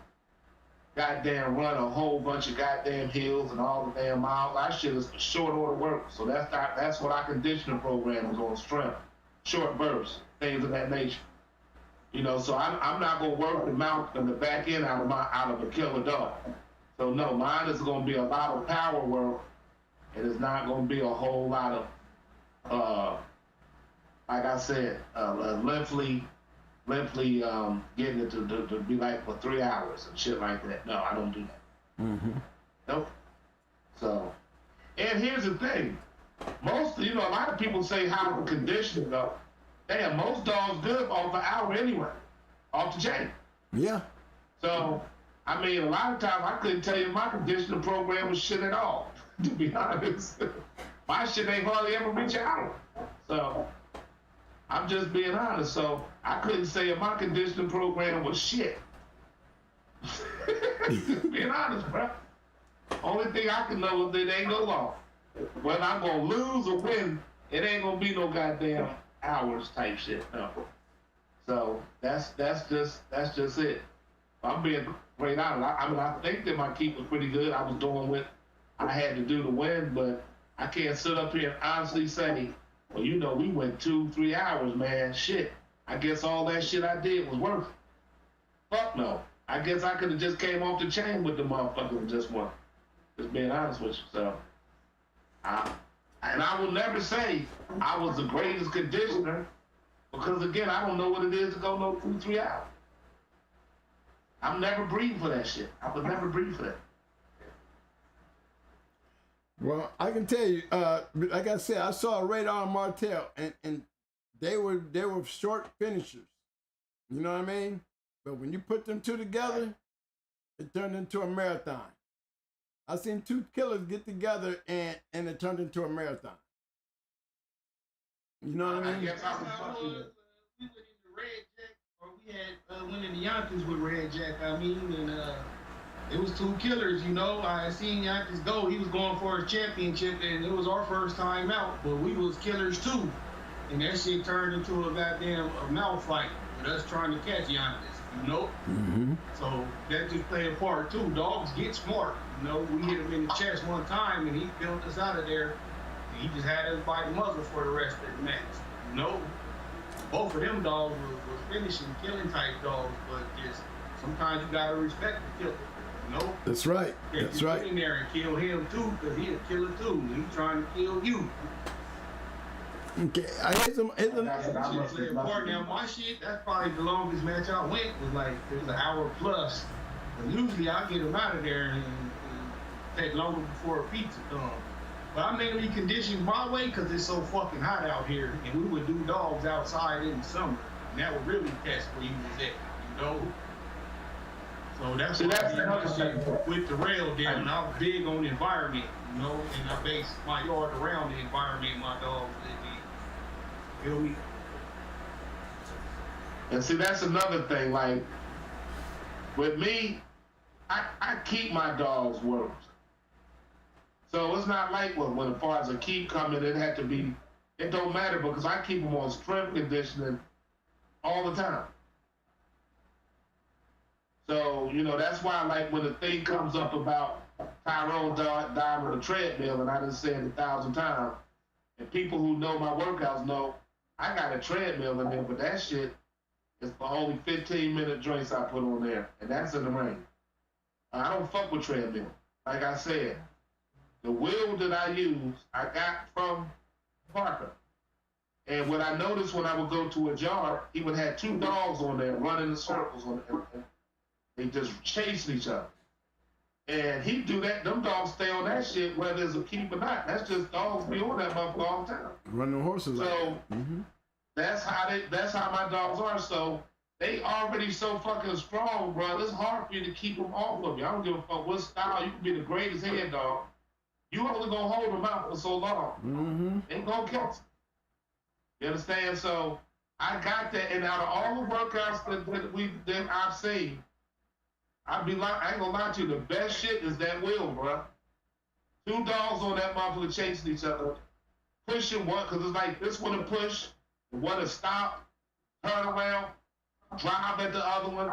[SPEAKER 3] goddamn run a whole bunch of goddamn hills and all the damn miles. That shit is short order work. So that's what our conditioning program is on: strength, short bursts, things of that nature. So I'm not gonna work the mount and the back end out of a killer dog. So no, mine is gonna be a lot of power work, and it's not gonna be a whole lot of like I said, lengthily getting it to be like for 3 hours and shit like that. No, I don't do that.
[SPEAKER 1] Mm-hmm.
[SPEAKER 3] Nope. So, and here's the thing. Most, a lot of people say how the conditioning go. Damn, most dogs good off an hour anyway, off the chain.
[SPEAKER 1] Yeah.
[SPEAKER 3] So, a lot of times I couldn't tell you my conditioning program was shit at all, to be honest. My shit ain't hardly ever reach an hour. So, I'm just being honest. So, I couldn't say if my conditioning program was shit. Just being honest, bro. Only thing I can know is that it ain't no law. Whether I'm gonna lose or win, it ain't gonna be no goddamn hours type shit. No. So that's just it. I'm being great honest. I think that my keep was pretty good. I was doing what I had to do to win, but I can't sit up here and honestly say, well, we went 2-3 hours, man. Shit. I guess all that shit I did was worth it. Fuck no. I guess I could have just came off the chain with the motherfucker and just won. Just being honest with you. So, and I will never say I was the greatest conditioner, because again, I don't know what it is to go no 2-3 hours. I'm never breathing for that shit. I would never breathe for that.
[SPEAKER 1] Well, I can tell you, like I said, I saw Radar and Martell, and they were short finishers. You know what I mean? But when you put them two together, it turned into a marathon. I seen two killers get together and it turned into a marathon. You know what I mean?
[SPEAKER 2] We went into Red Jack, or we had went into Yonkers with Red Jack. And it was two killers. I seen Yonkers go. He was going for a championship, and it was our first time out, but we was killers too. And that shit turned into a goddamn mouth fight with us trying to catch Yonkers.
[SPEAKER 1] Mm-hmm.
[SPEAKER 2] So that just played a part too. Dogs get smart. We hit him in the chest one time, and he built us out of there. And he just had us by the muzzle for the rest of the match. Both of them dogs was finishing, killing type dogs, but just sometimes you gotta respect the killer.
[SPEAKER 1] That's right. That's right.
[SPEAKER 2] Get in there and kill him too, because he a killer too. And he trying to kill you.
[SPEAKER 1] Okay,
[SPEAKER 2] Now my shit, that's probably the longest match I went, it was an hour plus. But usually I get them out of there and take longer before a pizza comes. But I mainly conditioned my way because it's so fucking hot out here, and we would do dogs outside in the summer, and that would really test where you was at, So that's why I did my shit with the rail down. I was big on the environment, and I base my yard around the environment my dogs live in. Feel me?
[SPEAKER 3] And see, that's another thing. Like, with me, I keep my dogs worked. So it's not like when as far as a keep coming, it don't matter, because I keep them on strength conditioning all the time. So, that's why, like, when the thing comes up about Tyrone dying with a treadmill, and I done said it 1,000 times, and people who know my workouts know I got a treadmill in there, but that shit It's the only 15-minute joints I put on there, and that's in the rain. I don't fuck with treadmill. Like I said, the wheel that I use, I got from Parker. And what I noticed when I would go to a yard, he would have 2 dogs on there running in circles on it. They just chasing each other. And he do that, them dogs stay on that shit whether it's a keep or not. That's just dogs be on that motherfucker all the time.
[SPEAKER 1] Running horses.
[SPEAKER 3] So that's how my dogs are. So they already so fucking strong, bro. It's hard for you to keep them off of you. I don't give a fuck what style. You can be the greatest head dog. You only gonna hold them out for so long. Ain't gonna catch them. You understand? So I got that, and out of all the workouts that I've seen, I ain't gonna lie to you, the best shit is that wheel, bro. 2 dogs on that motherfucker chasing each other, pushing one, cause it's like this one to push, the one to stop, turn around, drive at the other one,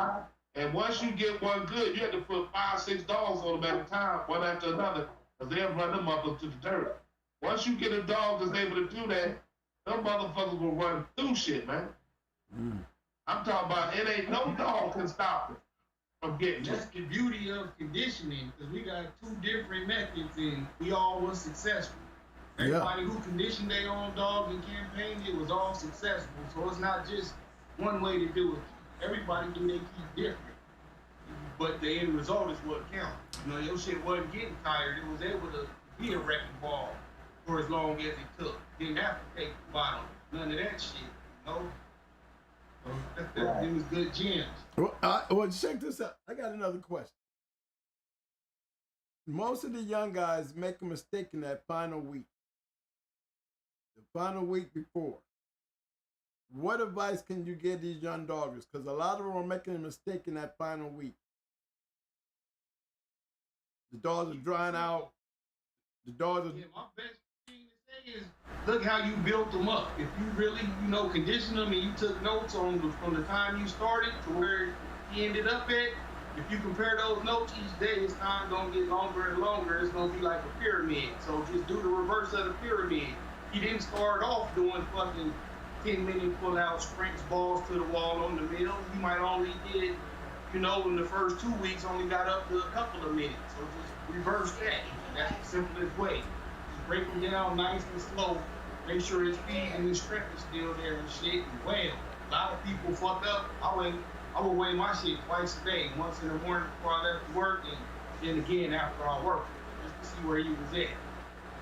[SPEAKER 3] and once you get one good, you have to put 5, 6 dogs on them at a time, one after another, cause they'll run them up to the dirt. Once you get a dog that's able to do that, them motherfuckers will run through shit, man. I'm talking about it ain't no dog can stop it.
[SPEAKER 2] That's the beauty of conditioning, because we got 2 different methods and we all was successful. Everybody who conditioned their own dogs and campaigned, it was all successful. So it's not just one way to do it. Everybody do their key different. But the end result is what counts. You know, your shit wasn't getting tired. It was able to be a wrecking ball for as long as it took. Didn't have to take the bottom. None of that shit, you know? It was good gems.
[SPEAKER 1] Well, check this out. I got another question. Most of the young guys make a mistake in that final week. The final week before. What advice can you give these young doggers? Because a lot of them are making a mistake in that final week. The dogs are drying out. The dogs are...
[SPEAKER 2] Yeah, my best thing to say is, look how you built them up. If you really, conditioned them and you took notes from the time you started to where he ended up at, if you compare those notes each day, his time gonna get longer and longer. It's gonna be like a pyramid. So just do the reverse of the pyramid. He didn't start off doing fucking 10-minute pull-out sprints, balls to the wall on the middle. He might only did, in the first 2 weeks, only got up to a couple of minutes. So just reverse that. That's the simplest way. Just break them down nice and slow. Make sure his speed and his strength is still there and shit. And well, a lot of people fuck up. I would weigh my shit twice a day. Once in the morning before I left to work, and then again after I work, just to see where he was at.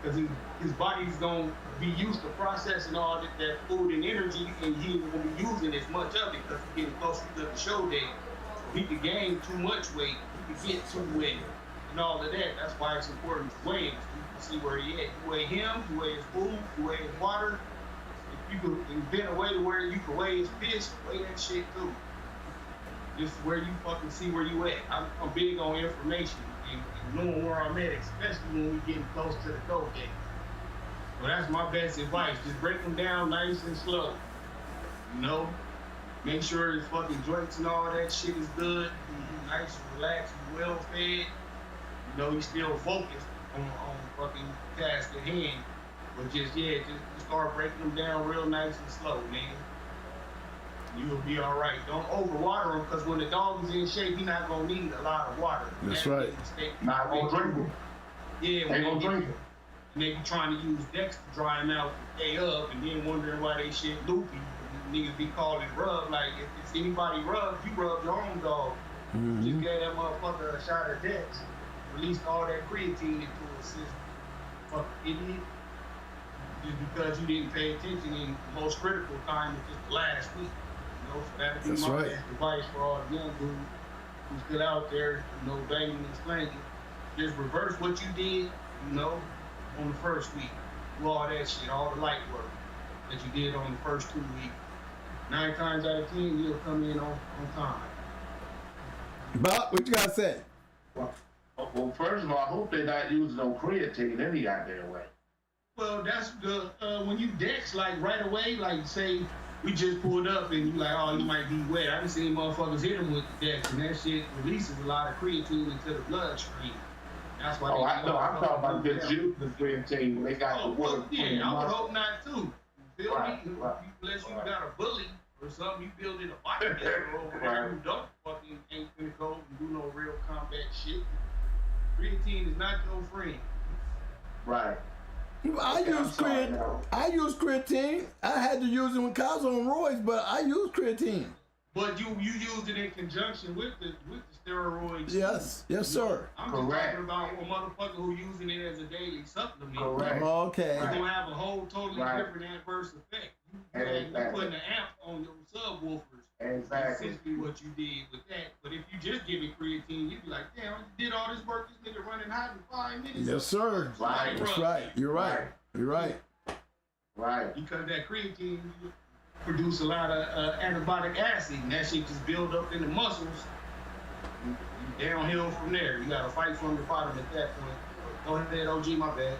[SPEAKER 2] Because his body's going to be used to processing all that food and energy, and he ain't going to be using as much of it because he's getting closer to the show day. So he could gain too much weight, he could get too wet, and all of that. That's why it's important to weigh him, so you can see where he at. You weigh him, you weigh his food, you weigh his water. If you could invent a way to where you can weigh his fish, weigh that shit too. Just where you fucking see where you at. I'm big on information and knowing where I'm at, especially when we getting close to the go game. So that's my best advice. Just break them down nice and slow. Make sure his fucking joints and all that shit is good. He's nice and relaxed and well fed. He's still focused on fucking task at hand. But just start breaking them down real nice and slow, man. You'll be all right. Don't overwater him, because when the dog is in shape, he's not gonna need a lot of water.
[SPEAKER 1] That's right.
[SPEAKER 3] Not gonna drink him.
[SPEAKER 2] Yeah,
[SPEAKER 3] Ain't gonna drink him.
[SPEAKER 2] And they be trying to use Dex to dry him out the day up, and then wondering why they shit loopy. Niggas be calling rub. Like, if it's anybody rubs, you rub your own dog. Just gave that motherfucker a shot of Dex. Released all that creatine into his system. Fucking idiot. Just because you didn't pay attention in the most critical time, which is the last week. So that'd be my best advice for all the young dudes who's still out there, banging and slanging. Just reverse what you did, on the first week. Do all that shit, all the light work that you did on the first 2 weeks. 9 times out of 10, you'll come in on time.
[SPEAKER 1] Bob, what you gotta say?
[SPEAKER 3] Well, first of all, I hope they're not using no creatine any goddamn way.
[SPEAKER 2] Well, that's the when you dex like right away, like say we just pulled up and you like, oh, you might be wet. I done seen motherfuckers hit them with the dex, and that shit releases a lot of creatine into the bloodstream. That's why.
[SPEAKER 3] I know. I'm talking about just using the creatine. They got the water.
[SPEAKER 2] Yeah, I would hope not too. You feel me?
[SPEAKER 3] Right.
[SPEAKER 2] Unless you got a bully, or something. You building a bodybuilder over there who don't fucking ain't finna go and do no real combat shit. Creatine is not your friend.
[SPEAKER 3] Right.
[SPEAKER 1] I use creatine. I had to use it when I was on roids, but I use creatine.
[SPEAKER 2] But you used it in conjunction with the steroids.
[SPEAKER 1] Yes, yes, sir.
[SPEAKER 2] I'm just talking about a motherfucker who using it as a daily supplement.
[SPEAKER 3] Correct.
[SPEAKER 1] Okay.
[SPEAKER 2] It's gonna have a whole totally different adverse effect. You putting an amp on your subwoofers.
[SPEAKER 3] Exactly.
[SPEAKER 2] Essentially what you did with that. But if you just give it creatine, you'd be like, damn, you did all this work, this nigga running hot in 5 minutes.
[SPEAKER 1] Yes, sir.
[SPEAKER 3] Right.
[SPEAKER 1] That's right. You're right. You're right.
[SPEAKER 3] Right.
[SPEAKER 2] Because that creatine produce a lot of antibiotic acid, and that shit just build up in the muscles. You downhill from there. You gotta fight from the bottom at that point. Go ahead, OG, my bad.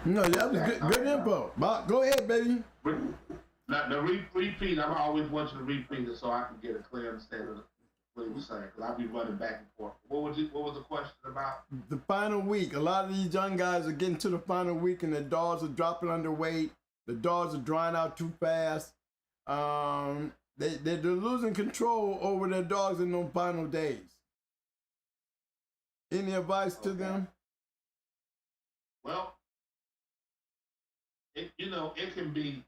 [SPEAKER 1] No, that was good info. Bob, go ahead, baby.
[SPEAKER 3] Now, the repeat, I always want you to repeat it so I can get a clear understanding of what he was saying, because I'll be running back and forth. What was the question about?
[SPEAKER 1] The final week. A lot of these young guys are getting to the final week and their dogs are dropping underweight. The dogs are drying out too fast. They're losing control over their dogs in those final days. Any advice to them?
[SPEAKER 3] Well, it can be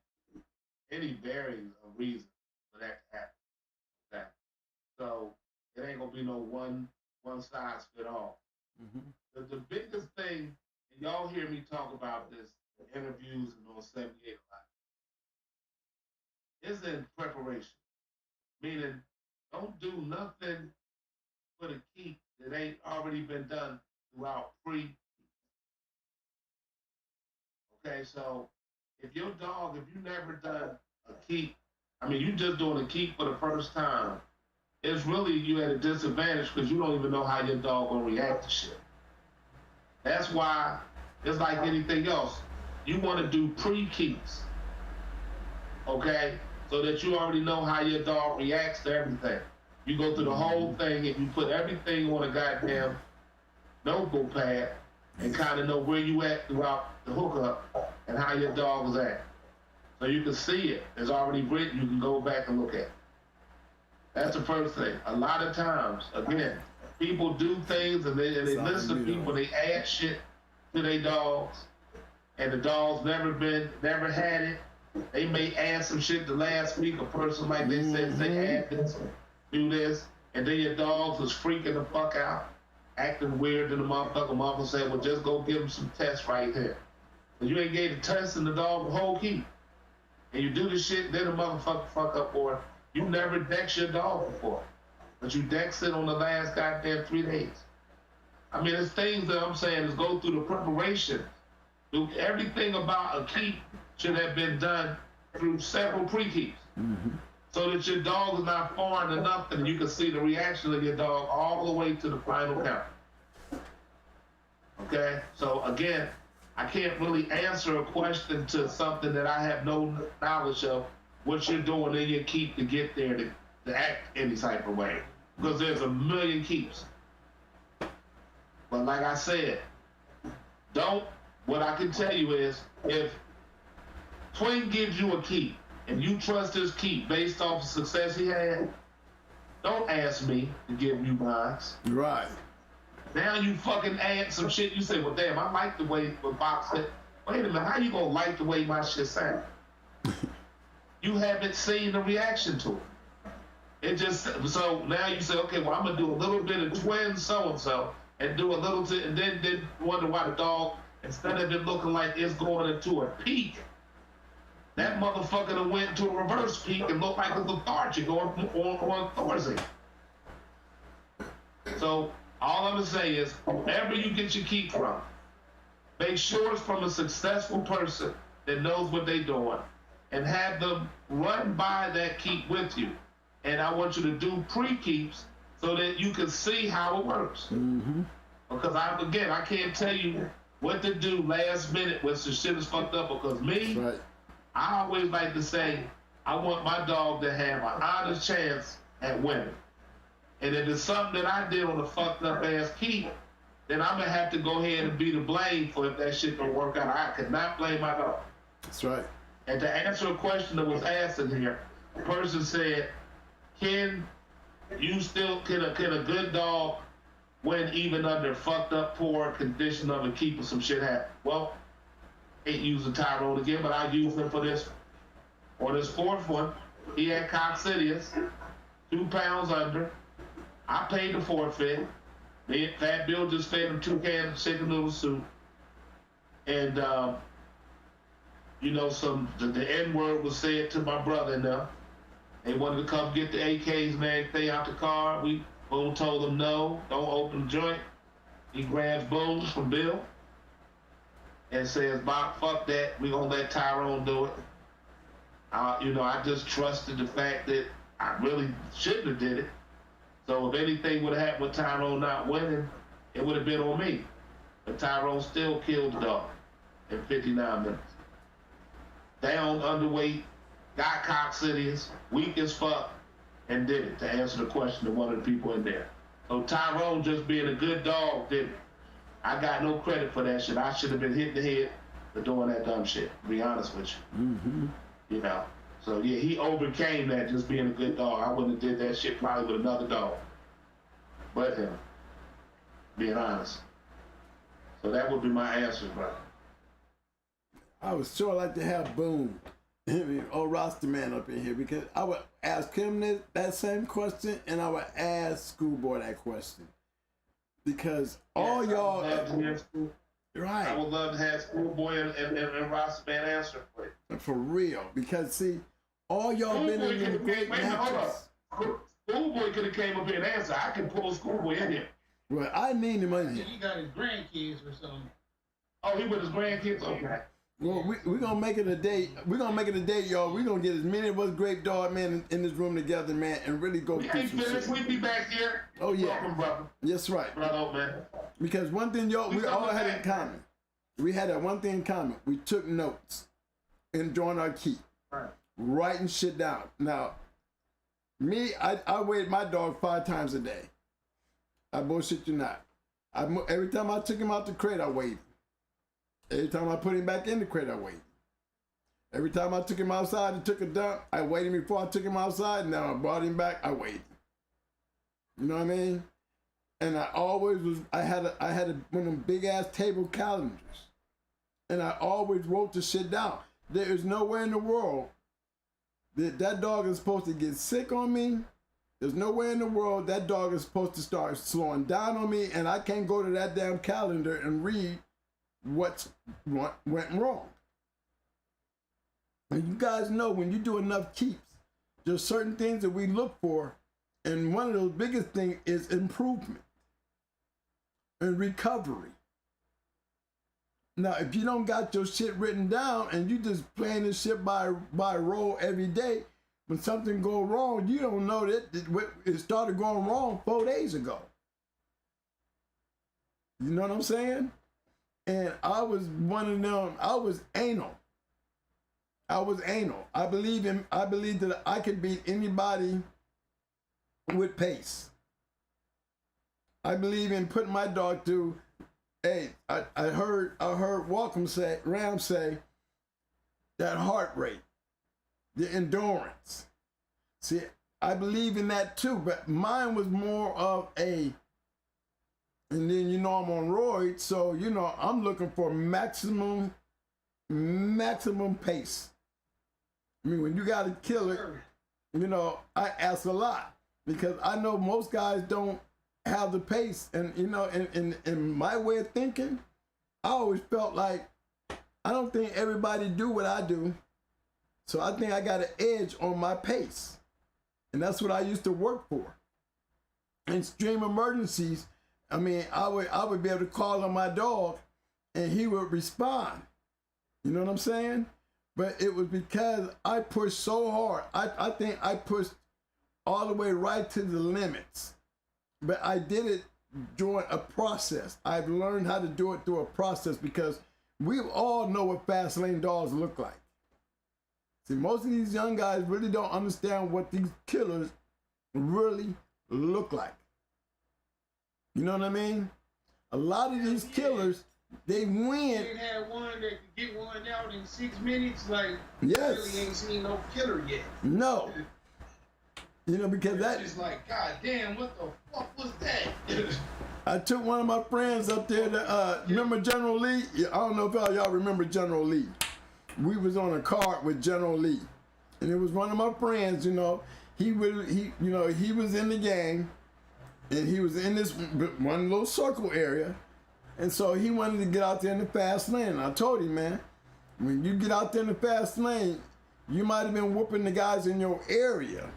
[SPEAKER 3] any varying of reasons for that to happen. Okay? So it ain't gonna be no one size fit all. Mm-hmm. The biggest thing, and y'all hear me talk about this in interviews and on 78 Live, is in preparation. Meaning, don't do nothing for the keep that ain't already been done throughout pre. Okay, so if you never done a keep, you just doing a keep for the first time, it's really you at a disadvantage because you don't even know how your dog gonna react to shit. That's why it's like anything else. You want to do pre-keeps, okay? So that you already know how your dog reacts to everything. You go through the whole thing and you put everything on a goddamn notebook pad and kind of know where you at throughout the hookup and how your dog is at. So you can see it. It's already written. You can go back and look at it. That's the first thing. A lot of times, again, people do things and they listen to people. They add shit to their dogs, and the dog's never had it. They may add some shit the last week. A person like they said, they add this, do this, and then your dogs was freaking the fuck out, acting weird to the motherfucker. Motherfucker said, well, just go give him some tests right here. But you ain't gave the test and the dog the whole keep. And you do the shit, then the motherfucker fuck up for it. You never dex your dog before, but you dex it on the last goddamn 3 days. It's things that I'm saying is go through the preparation. Everything about a keep should have been done through several pre-keeps. Mm-hmm. So that your dog is not foreign enough and you can see the reaction of your dog all the way to the final count. Okay? So again, I can't really answer a question to something that I have no knowledge of what you're doing in your keep to get there to act any type of way. Because there's a million keeps. But like I said, what I can tell you is, if Twin gives you a keep and you trust his keep based off the success he had, don't ask me to give you mine.
[SPEAKER 1] Right.
[SPEAKER 3] Now you fucking add some shit. You say, well, damn, I like the way what Bob said. Wait a minute, how you gonna like the way my shit sound? You haven't seen the reaction to it. So now you say, okay, well, I'm gonna do a little bit of Twin so-and-so and do a little bit, and then wonder why the dog, instead of it looking like it's going into a peak, that motherfucker done went into a reverse peak and looked like it's lethargic going on Thursday. So all I'm gonna say is, wherever you get your keep from, make sure it's from a successful person that knows what they're doing, and have them run by that keep with you. And I want you to do pre-keeps so that you can see how it works. Mm-hmm. Because I can't tell you what to do last minute when some shit is fucked up, because me, right. I always like to say, I want my dog to have an honest chance at winning. And if it's something that I did on a fucked up ass keep, then I'm gonna have to go ahead and be the blame for if that shit don't work out. I could not blame my dog.
[SPEAKER 1] That's right.
[SPEAKER 3] And to answer a question that was asked in here, the person said, can a good dog win even under fucked up, poor condition of a keeper some shit happen? Well, I ain't using Tyrone again, but I used him for this. On this fourth one, he had coccidius, 2 pounds under. I paid the forfeit. Fat Bill just fed him 2 cans of chicken noodle soup. And, you know, the N-word was said to my brother and them. They wanted to come get the AKs and everything out the car. We boom told them no, don't open the joint. He grabs booms from Bill and says, "Bob, fuck that. We gonna let Tyrone do it." You know, I just trusted the fact that I really shouldn't have did it. So if anything would have happened with Tyrone not winning, it would have been on me. But Tyrone still killed the dog in 59 minutes. Down, underweight, got coccidius, weak as fuck, and did it, to answer the question of one of the people in there. So Tyrone just being a good dog did it. I got no credit for that shit. I should have been hit in the head for doing that dumb shit, to be honest with you.
[SPEAKER 1] Mm-hmm.
[SPEAKER 3] You know? So yeah, he overcame that just being a good dog. I wouldn't have did that shit probably with another dog. But him. Being honest. So that would be my answer, bro.
[SPEAKER 1] I would sure like to have Boom, old roster man up in here, because I would ask him that same question, and I would ask Schoolboy that question. Because all y'all, right?
[SPEAKER 3] I would love to have Schoolboy and roster man answer for it.
[SPEAKER 1] For real, because see, all y'all been in them great matches.
[SPEAKER 3] Schoolboy could have came up here and answered. I can pull Schoolboy in here.
[SPEAKER 1] Well, I need him in here.
[SPEAKER 2] He got his grandkids or something.
[SPEAKER 3] Oh, he with his grandkids? Okay.
[SPEAKER 1] Well, we're going to make it a date. We're going to make it a date, y'all. We're going to get as many of us great dog men in this room together, man, and really go
[SPEAKER 3] we
[SPEAKER 1] through
[SPEAKER 3] ain't
[SPEAKER 1] some
[SPEAKER 3] finished.
[SPEAKER 1] shit.
[SPEAKER 3] We be back here.
[SPEAKER 1] Oh, yeah.
[SPEAKER 3] Welcome, brother.
[SPEAKER 1] Yes, right.
[SPEAKER 3] Brother, man.
[SPEAKER 1] Because one thing, y'all, we all had in common. We had that one thing in common. We took notes and drawing our key.
[SPEAKER 3] Right.
[SPEAKER 1] Writing shit down. Now, me, I weighed my dog 5 times a day. I bullshit you not. Every time I took him out the crate, I weighed him. Every time I put him back in the crate, I weighed him. Every time I took him outside and took a dump, I weighed him before I took him outside, and now I brought him back, I weighed him. You know what I mean? And I always was, I had one of them big ass table calendars. And I always wrote the shit down. There is nowhere in the world that dog is supposed to get sick on me. There's nowhere in the world that dog is supposed to start slowing down on me, and I can't go to that damn calendar and read what went wrong. And you guys know when you do enough keeps, there's certain things that we look for, and one of those biggest things is improvement and recovery. Now, if you don't got your shit written down and you just playing this shit by roll every day, when something go wrong, you don't know that it started going wrong 4 days ago. You know what I'm saying? And I was one of them. I was anal. I believe that I could beat anybody with pace. I believe in putting my dog through. Hey, I heard Ram say that heart rate, the endurance. See, I believe in that too, but mine was more of and then you know I'm on roids, so you know I'm looking for maximum pace. I mean, when you got a killer, you know, I ask a lot because I know most guys don't have the pace, and you know, in my way of thinking, I always felt like I don't think everybody do what I do, so I think I got an edge on my pace, and that's what I used to work for. In extreme emergencies, I mean, I would be able to call on my dog, and he would respond. You know what I'm saying? But it was because I pushed so hard. I think I pushed all the way right to the limits. But I did it during a process. I've learned how to do it through a process because we all know what fast lane dogs look like. See, most of these young guys really don't understand what these killers really look like. You know what I mean? A lot of these killers They win.
[SPEAKER 2] You had one that could get one out in 6 minutes. Like,
[SPEAKER 1] Yes.
[SPEAKER 2] really ain't seen no killer yet.
[SPEAKER 1] No. You know, because that
[SPEAKER 2] is like, God damn, what the fuck was that?
[SPEAKER 1] I took one of my friends up there to remember General Lee? Yeah, I don't know if y'all remember General Lee. We was on a cart with General Lee. And it was one of my friends, you know. He was in the game, and he was in this one little circle area. And so he wanted to get out there in the fast lane. And I told him, man, when you get out there in the fast lane, you might have been whooping the guys in your area.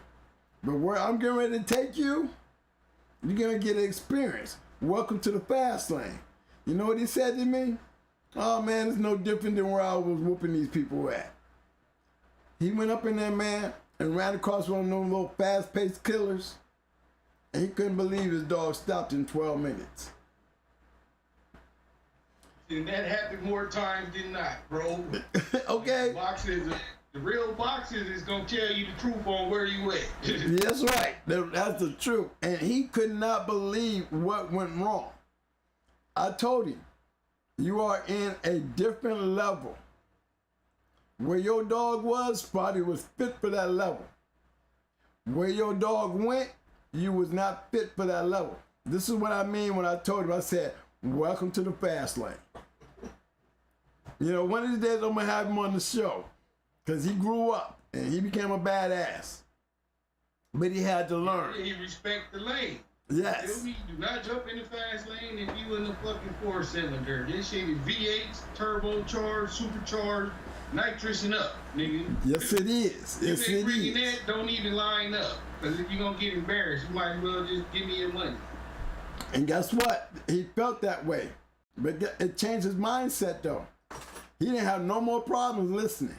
[SPEAKER 1] But where I'm getting ready to take you, you're going to get an experience. Welcome to the fast lane. You know what he said to me? Oh, man, it's no different than where I was whooping these people at. He went up in there, man, and ran across one of those little fast-paced killers. And he couldn't believe his dog stopped in 12 minutes.
[SPEAKER 2] And that happened more times than not, bro.
[SPEAKER 1] Okay.
[SPEAKER 2] The real boxers is gonna tell you the truth on where you at.
[SPEAKER 1] That's right. That's the truth. And he could not believe what went wrong. I told him, you are in a different level. Where your dog was, probably was fit for that level. Where your dog went, you was not fit for that level. This is what I mean when I told him, I said, welcome to the fast lane. You know, one of these days I'm gonna have him on the show. Because he grew up and he became a badass. But he had to learn.
[SPEAKER 2] He respect the lane.
[SPEAKER 1] Yes.
[SPEAKER 2] Feel me? Do not jump in the fast lane if you in the fucking 4-cylinder. This shit is V8s, turbocharged, supercharged, nitrous and up, nigga.
[SPEAKER 1] Yes, it is. Yes,
[SPEAKER 2] you ain't
[SPEAKER 1] it
[SPEAKER 2] bringing
[SPEAKER 1] is.
[SPEAKER 2] that, don't even line up. Because if you're going to get embarrassed, you might as well just give me your money.
[SPEAKER 1] And guess what? He felt that way. But it changed his mindset, though. He didn't have no more problems listening.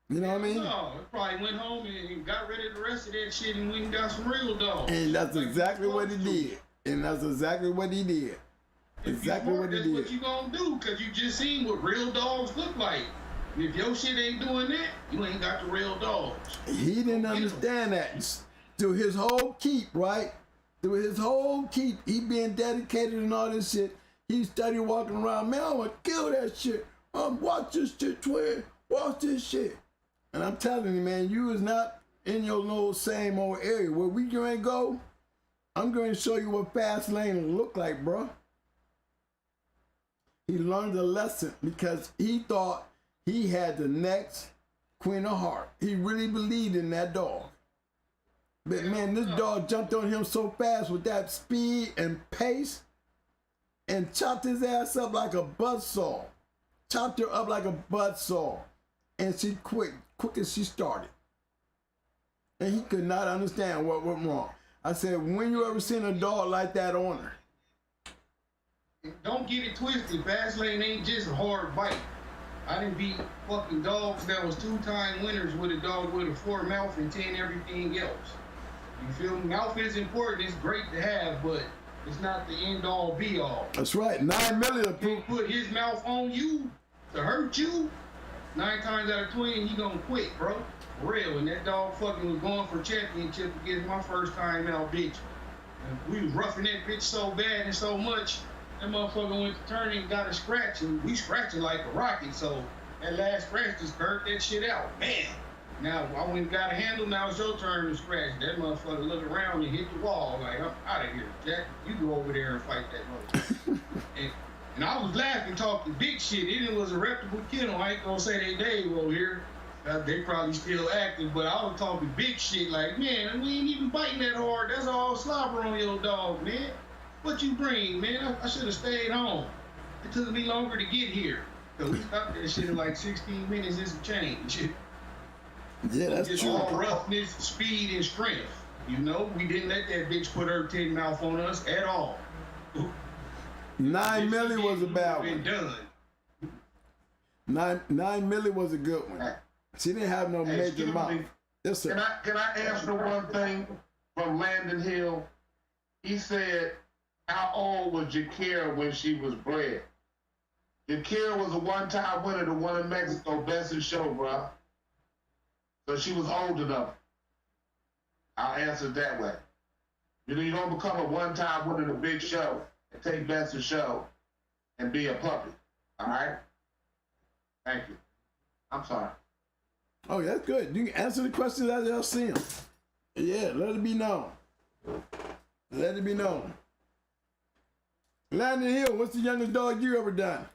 [SPEAKER 1] You know what I mean?
[SPEAKER 2] No, he probably went home and got rid of the rest of that shit and went and got some real dogs.
[SPEAKER 1] And that's
[SPEAKER 2] like
[SPEAKER 1] exactly what he did. And that's exactly what he did. Exactly what he did.
[SPEAKER 2] That's what you gonna do, because you just seen what real dogs look like. If your shit ain't doing that, you ain't got the real dogs.
[SPEAKER 1] He didn't understand that. Through his whole keep, right? Through his whole keep, he being dedicated and all this shit, he started walking around, man, I'm gonna kill that shit. Watch this shit, twin. Watch this shit. And I'm telling you, man, you is not in your little same old area. Where we gonna go, I'm gonna show you what fast lane look like, bro. He learned a lesson because he thought he had the next Queen of Heart. He really believed in that dog. But man, this dog jumped on him so fast with that speed and pace and chopped his ass up like a buzzsaw. Chopped her up like a buzzsaw. And she quick as she started. And he could not understand what went wrong. I said, when you ever seen a dog like that on her?
[SPEAKER 2] Don't get it twisted. Fast lane ain't just a hard bite. I done beat fucking dogs that was 2-time winners with a dog with a 4 mouth and 10 everything else. You feel me? Mouth is important. It's great to have, but it's not the end all be all.
[SPEAKER 1] That's right. 9 million.
[SPEAKER 2] He put his mouth on you to hurt you. 9 times out of 20, he gonna quit, bro. For real. And that dog fucking was going for championship against my first time out, bitch. And we was roughing that bitch so bad and so much. That motherfucker went to turn and got a scratch, and we scratching like a rocket. So that last scratch just hurt that shit out. Man. Now I went and got a handle. Now it's your turn to scratch. That motherfucker look around and hit the wall. Like, I'm out of here, Jack. You go over there and fight that motherfucker. And I was laughing, talking big shit. It was a reputable kennel. I ain't gonna say they Dave over here. They probably still active, but I was talking big shit. Like, man, we ain't even biting that hard. That's all slobber on your dog, man. What you bring, man? I should have stayed home. It took me longer to get here. Cause we stopped that shit in like 16 minutes and some change.
[SPEAKER 1] Yeah, that's
[SPEAKER 2] just
[SPEAKER 1] true.
[SPEAKER 2] all roughness, speed, and strength. You know, we didn't let that bitch put her 10 mouth on us at all.
[SPEAKER 1] 9 million was a bad one.
[SPEAKER 2] Done.
[SPEAKER 1] 9 million was a good one. She didn't have no major mouth. Yes, sir.
[SPEAKER 3] Can I answer one thing from Landon Hill? He said, how old was Jakira when she was bred? Jakira was a 1-time winner to one in Mexico, Best in Show, bro. So she was old enough. I'll answer it that way. You know, you don't become a 1-time winner in a big show and take Best in Show and be a puppy. All right? Thank you. I'm sorry.
[SPEAKER 1] Oh, that's good. You can answer the questions as y'all see them. Yeah, let it be known. Let it be known. Landon Hill, what's the youngest dog you ever done?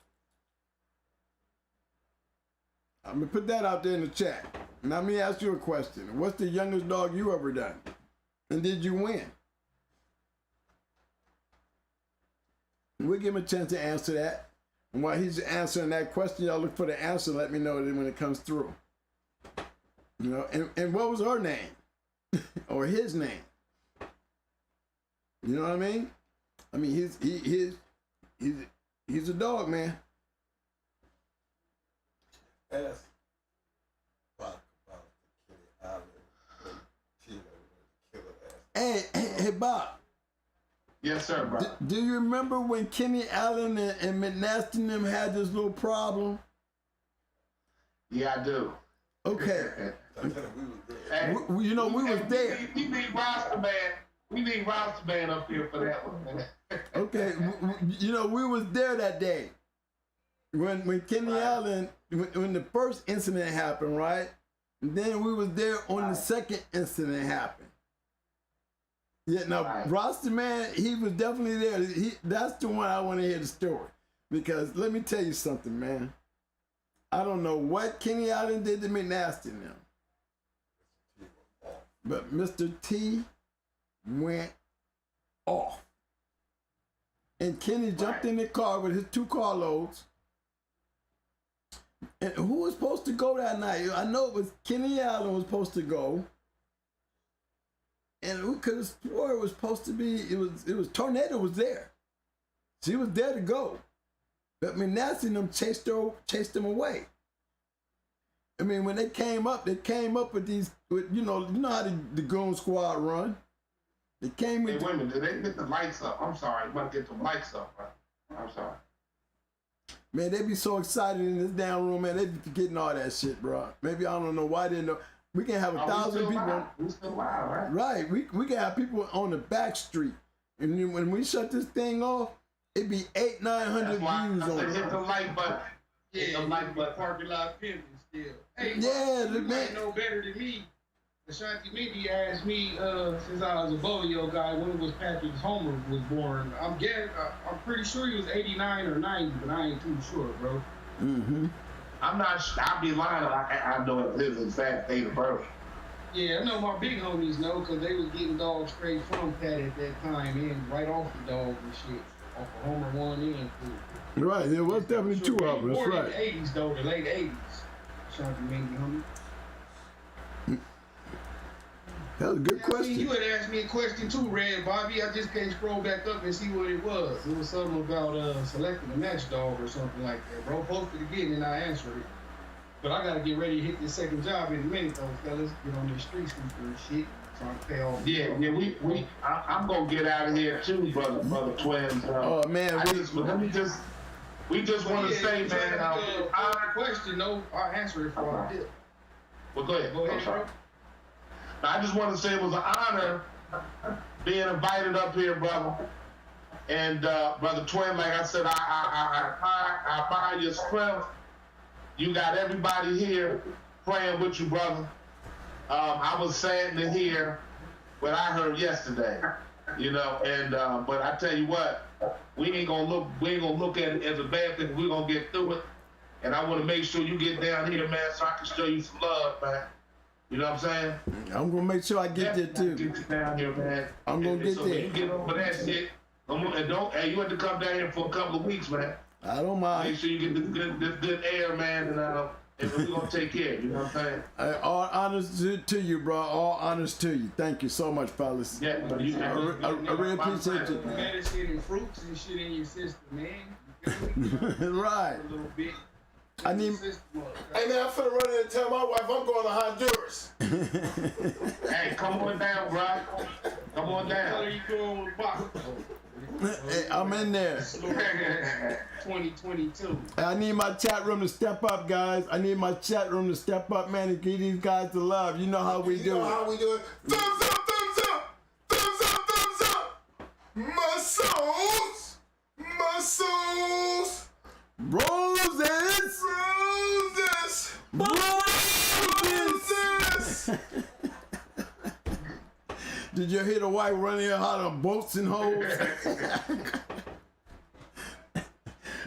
[SPEAKER 1] I'm gonna put that out there in the chat. Now let me ask you a question. What's the youngest dog you ever done? And did you win? We'll give him a chance to answer that. And while he's answering that question, y'all look for the answer. Let me know when it comes through. You know, and what was her name? Or his name? You know what I mean? I mean, he's a dog, man.
[SPEAKER 4] Ask Bob about the Kitty Island.
[SPEAKER 1] Hey, Bob.
[SPEAKER 3] Yes, sir, bro.
[SPEAKER 1] Do you remember when Kenny Allen and McNasty and them had this little problem?
[SPEAKER 3] Yeah, I do.
[SPEAKER 1] Okay.
[SPEAKER 3] Hey,
[SPEAKER 1] You know, we was there.
[SPEAKER 3] We need Roster Man. We need Roster Man up here for that one, man.
[SPEAKER 1] Okay, you know, we was there that day when Kenny Allen, when the first incident happened, right? And then we was there on the second incident happened. Yeah, now Roster Man, he was definitely there. That's the one I want to hear the story, because let me tell you something, man. I don't know what Kenny Allen did to McNasty and them, but Mr. T went off. And Kenny jumped in the car with his 2 carloads. And who was supposed to go that night? I know it was Kenny Allen was supposed to go. And we could have swore it was supposed to be, it was Tornado was there. She was there to go. But McNasty and them chased them away. I mean, when they came up with these, you know how the goon squad run. They came with.
[SPEAKER 3] Hey, wait a minute, did they get the lights up? I'm sorry, you might get the lights up, bro. I'm sorry.
[SPEAKER 1] Man, they be so excited in this damn room, man. They be forgetting all that shit, bro. Maybe I don't know why they know. We can have 1,000 people.
[SPEAKER 3] We still live, right?
[SPEAKER 1] Right. We can have people on the back street, and then when we shut this thing off, it be 800-900 views on it.
[SPEAKER 3] Hit the like button.
[SPEAKER 2] Yeah, the like button. Parking lot pimping still. Hey,
[SPEAKER 1] yeah,
[SPEAKER 2] you
[SPEAKER 1] man.
[SPEAKER 2] might know better than me. Ashanti Mindy asked me since I was a Bolio guy when was Patrick Homer was born. I'm pretty sure he was 89 or 90, but I ain't too sure, bro.
[SPEAKER 1] Mm-hmm.
[SPEAKER 3] I'm not sure. I'll be lying. I know his exact date of birth.
[SPEAKER 2] Yeah, I know my big homies know because they was getting dogs straight from Pat at that time and right off the dog and shit. Off of Homer 1 and 2.
[SPEAKER 1] Right, there was definitely 2 of them. That's right.
[SPEAKER 2] In the 80s though, the late 80s. Ashanti Mindy, homie.
[SPEAKER 1] That was a good question.
[SPEAKER 2] I mean, you had asked me a question too, Red Bobby. I just can't scroll back up and see what it was. It was something about selecting a match dog or something like that, bro. Post it again and I answer it. But I gotta get ready to hit this second job in a minute though, fellas. Get on this street sweeper and shit. Trying to pay off.
[SPEAKER 3] Yeah, I'm gonna get out of here too, brother Twins.
[SPEAKER 1] Oh man,
[SPEAKER 3] we just want to say, man.
[SPEAKER 2] Question, no, I'll answer it for I did.
[SPEAKER 3] Well, go ahead.
[SPEAKER 2] Go ahead, bro.
[SPEAKER 3] I just want to say it was an honor being invited up here, brother. And brother Twin, like I said, I admire your strength. You got everybody here praying with you, brother. I was sad to hear what I heard yesterday, you know. And but I tell you what, we ain't gonna look at it as a bad thing. We're gonna get through it. And I want to make sure you get down here, man, so I can show you some love, man. You know what I'm saying?
[SPEAKER 1] I'm gonna make sure I get there too.
[SPEAKER 3] Get you down here, man.
[SPEAKER 1] I'm gonna get
[SPEAKER 3] so
[SPEAKER 1] there.
[SPEAKER 3] When you get over that shit, hey, you have to come down here for a couple of weeks, man.
[SPEAKER 1] I don't mind.
[SPEAKER 3] Make sure you get this good air, man, and we're gonna take care. You know what I'm saying?
[SPEAKER 1] All honors to you, bro. All honors to you. Thank you so much, fellas.
[SPEAKER 3] Yeah, but
[SPEAKER 1] I really appreciate you.
[SPEAKER 2] Medicine and fruits and shit in your system, man. You feel me?
[SPEAKER 1] Right.
[SPEAKER 2] A little bit.
[SPEAKER 1] I need.
[SPEAKER 4] Hey man, I'm finna run in and tell my wife I'm going to Honduras.
[SPEAKER 3] Hey, come on down, bro. Come on down.
[SPEAKER 2] How you doing with Baka?
[SPEAKER 1] Hey, I'm in there.
[SPEAKER 2] 2022.
[SPEAKER 1] I need my chat room to step up, guys. I need my chat room to step up, man, and give these guys the love. You know how we do it.
[SPEAKER 4] You know how we do it. Thumbs up, thumbs up, thumbs up, thumbs up. Muscles, muscles.
[SPEAKER 1] Did you hear the wife running out on boats and hoes?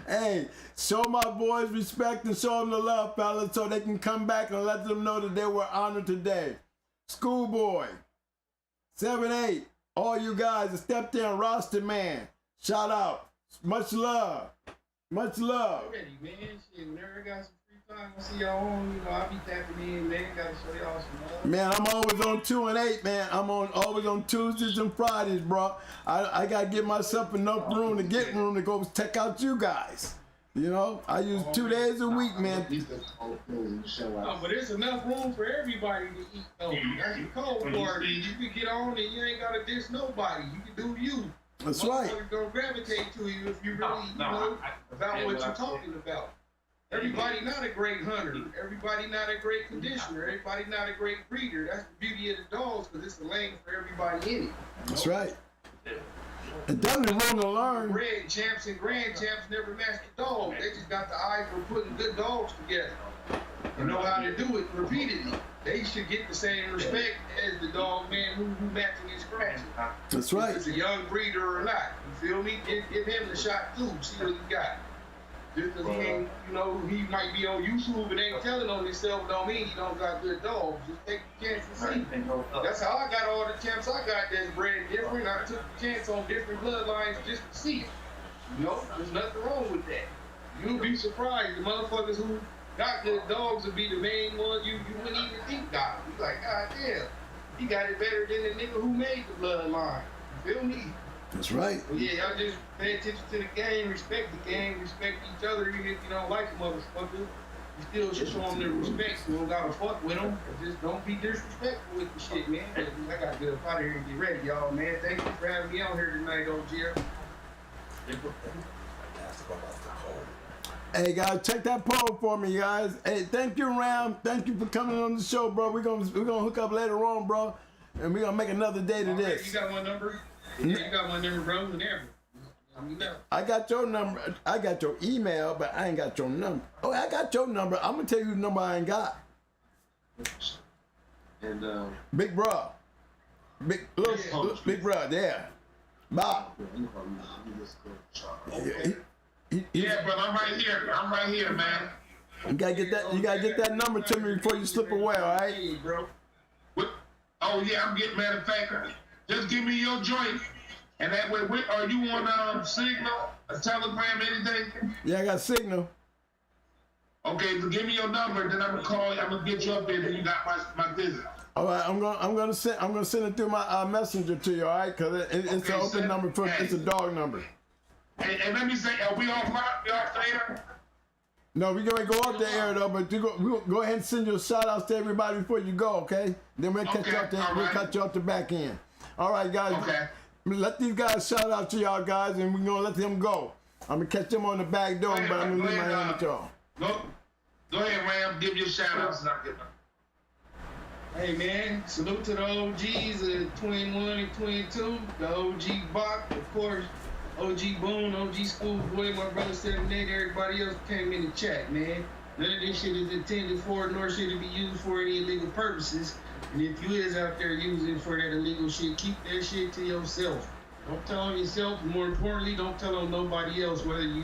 [SPEAKER 1] Hey, show my boys respect and show them the love, fellas, so they can come back and let them know that they were honored today. Schoolboy, 7-8, all you guys that stepped in, roster man, shout out. Much love. Much love.
[SPEAKER 5] Ready, man. Shit, whenever I got some free time, I see y'all on, you know, I be tapping in, man. Gotta show y'all some love.
[SPEAKER 1] Man, I'm always on 2 and 8, man. I'm always on Tuesdays and Fridays, bro. I gotta give myself enough room to go check out you guys. You know, I use 2 days a week, man.
[SPEAKER 5] No, but there's enough room for everybody to eat, though. That's the cold part. You can get on and you ain't gotta diss nobody. You can do you.
[SPEAKER 1] That's right.
[SPEAKER 5] Motherfuckers gonna gravitate to you if you really, know about what you're talking about. Everybody not a great hunter. Everybody not a great conditioner. Everybody not a great breeder. That's the beauty of the dogs, because it's a lane for everybody in it.
[SPEAKER 1] That's right. It doesn't room to learn.
[SPEAKER 5] Red champs and grand champs never match the dog. They just got the eye for putting good dogs together. And know how to do it repeatedly. They should get the same respect as the dog man who matching his scratching.
[SPEAKER 1] That's right.
[SPEAKER 5] If it's a young breeder or not. You feel me? Give him the shot too. See what he got. Just because he ain't, you know, he might be on YouTube and ain't telling on himself don't mean he don't got good dogs. Just take the chance and see. That's how I got all the champs I got that's bred different. I took the chance on different bloodlines just to see it. You know, there's nothing wrong with that. You'll be surprised. The motherfuckers who got good dogs would be the main ones you wouldn't even think got. You like, God damn, he got it better than the nigga who made the bloodline. You feel me?
[SPEAKER 1] That's right.
[SPEAKER 5] But yeah, y'all just pay attention to the game, respect the game, respect each other, even if you don't like a motherfucker. You still should show them the respect. You don't gotta fuck with them. Just don't be disrespectful with the shit, man. I gotta get up out of here and get ready, y'all, man. Thank you for having me on here tonight, OG.
[SPEAKER 1] Hey guys, check that poll for me, guys. Hey, thank you, Ram. Thank you for coming on the show, bro. We're gonna hook up later on, bro, and we're gonna make another day to this.
[SPEAKER 5] You got one number? Yeah, you got one number, bro. Whenever.
[SPEAKER 1] I got your number. I got your email, but I ain't got your number. Oh, I got your number. I'm gonna tell you the number I ain't got.
[SPEAKER 6] And
[SPEAKER 1] Big bro. Big bro. Yeah. Bob.
[SPEAKER 3] Yeah, brother, I'm right here. I'm right here, man.
[SPEAKER 1] You gotta get that. You gotta get that number to me before you slip away. All right.
[SPEAKER 5] Hey, bro.
[SPEAKER 3] What? Oh yeah, I'm getting. Matter of fact, just give me your joint, and that way, are you on Signal, a Telegram, anything?
[SPEAKER 1] Yeah, I got Signal.
[SPEAKER 3] Okay, so give me your number, then I'm gonna call you. I'm gonna get you up there. Then you got my visit.
[SPEAKER 1] All right, I'm gonna send it through my messenger to you. All right, cause it's an open number for it's a dog number.
[SPEAKER 3] And let me say, are we off later?
[SPEAKER 1] No, we're gonna go up the air though, but we'll go ahead and send your shout outs to everybody before you go, okay? Then we'll catch you up there. We'll cut you off the back end. All right, guys.
[SPEAKER 3] Okay.
[SPEAKER 1] Let these guys shout out to y'all guys, and we're gonna let them go. I'm gonna catch them on the back door, but I'm gonna leave my hand with y'all.
[SPEAKER 3] Go ahead, Ram. Give your shout outs.
[SPEAKER 5] Hey man, salute to the OGs at 21 and 22, the OG Bach, of course, OG Boone, OG Schoolboy, my brother 7-8, everybody else came in the chat, man. None of this shit is intended for, nor should it be used for any illegal purposes. And if you is out there using for that illegal shit, keep that shit to yourself. Don't tell on yourself, more importantly, don't tell on nobody else, whether you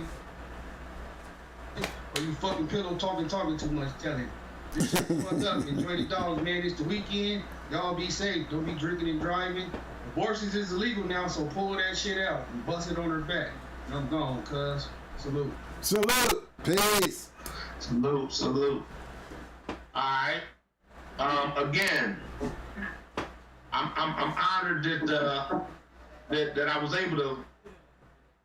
[SPEAKER 5] or you fucking pillow talking too much, tell him. This shit fucked up. Enjoy the dogs, man. It's the weekend. Y'all be safe. Don't be drinking and driving. Abortions is illegal now, so pull that shit out and bust it on her back. And I'm gone, cuz. Salute.
[SPEAKER 1] Salute. Peace.
[SPEAKER 3] Salute. All right. Again, I'm honored that I was able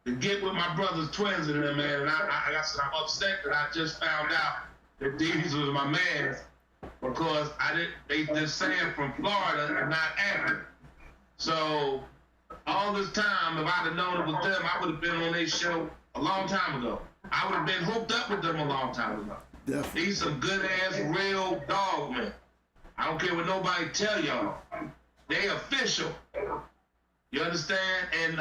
[SPEAKER 3] to get with my brother's twins in there, man. And I'm upset that I just found out that these was my man, because they just saying from Florida and not Akron. So all this time, if I'd have known it was them, I would have been on their show a long time ago. I would have been hooked up with them a long time ago.
[SPEAKER 1] Definitely.
[SPEAKER 3] These some good ass real dog men. I don't care what nobody tell y'all. They official. You understand? And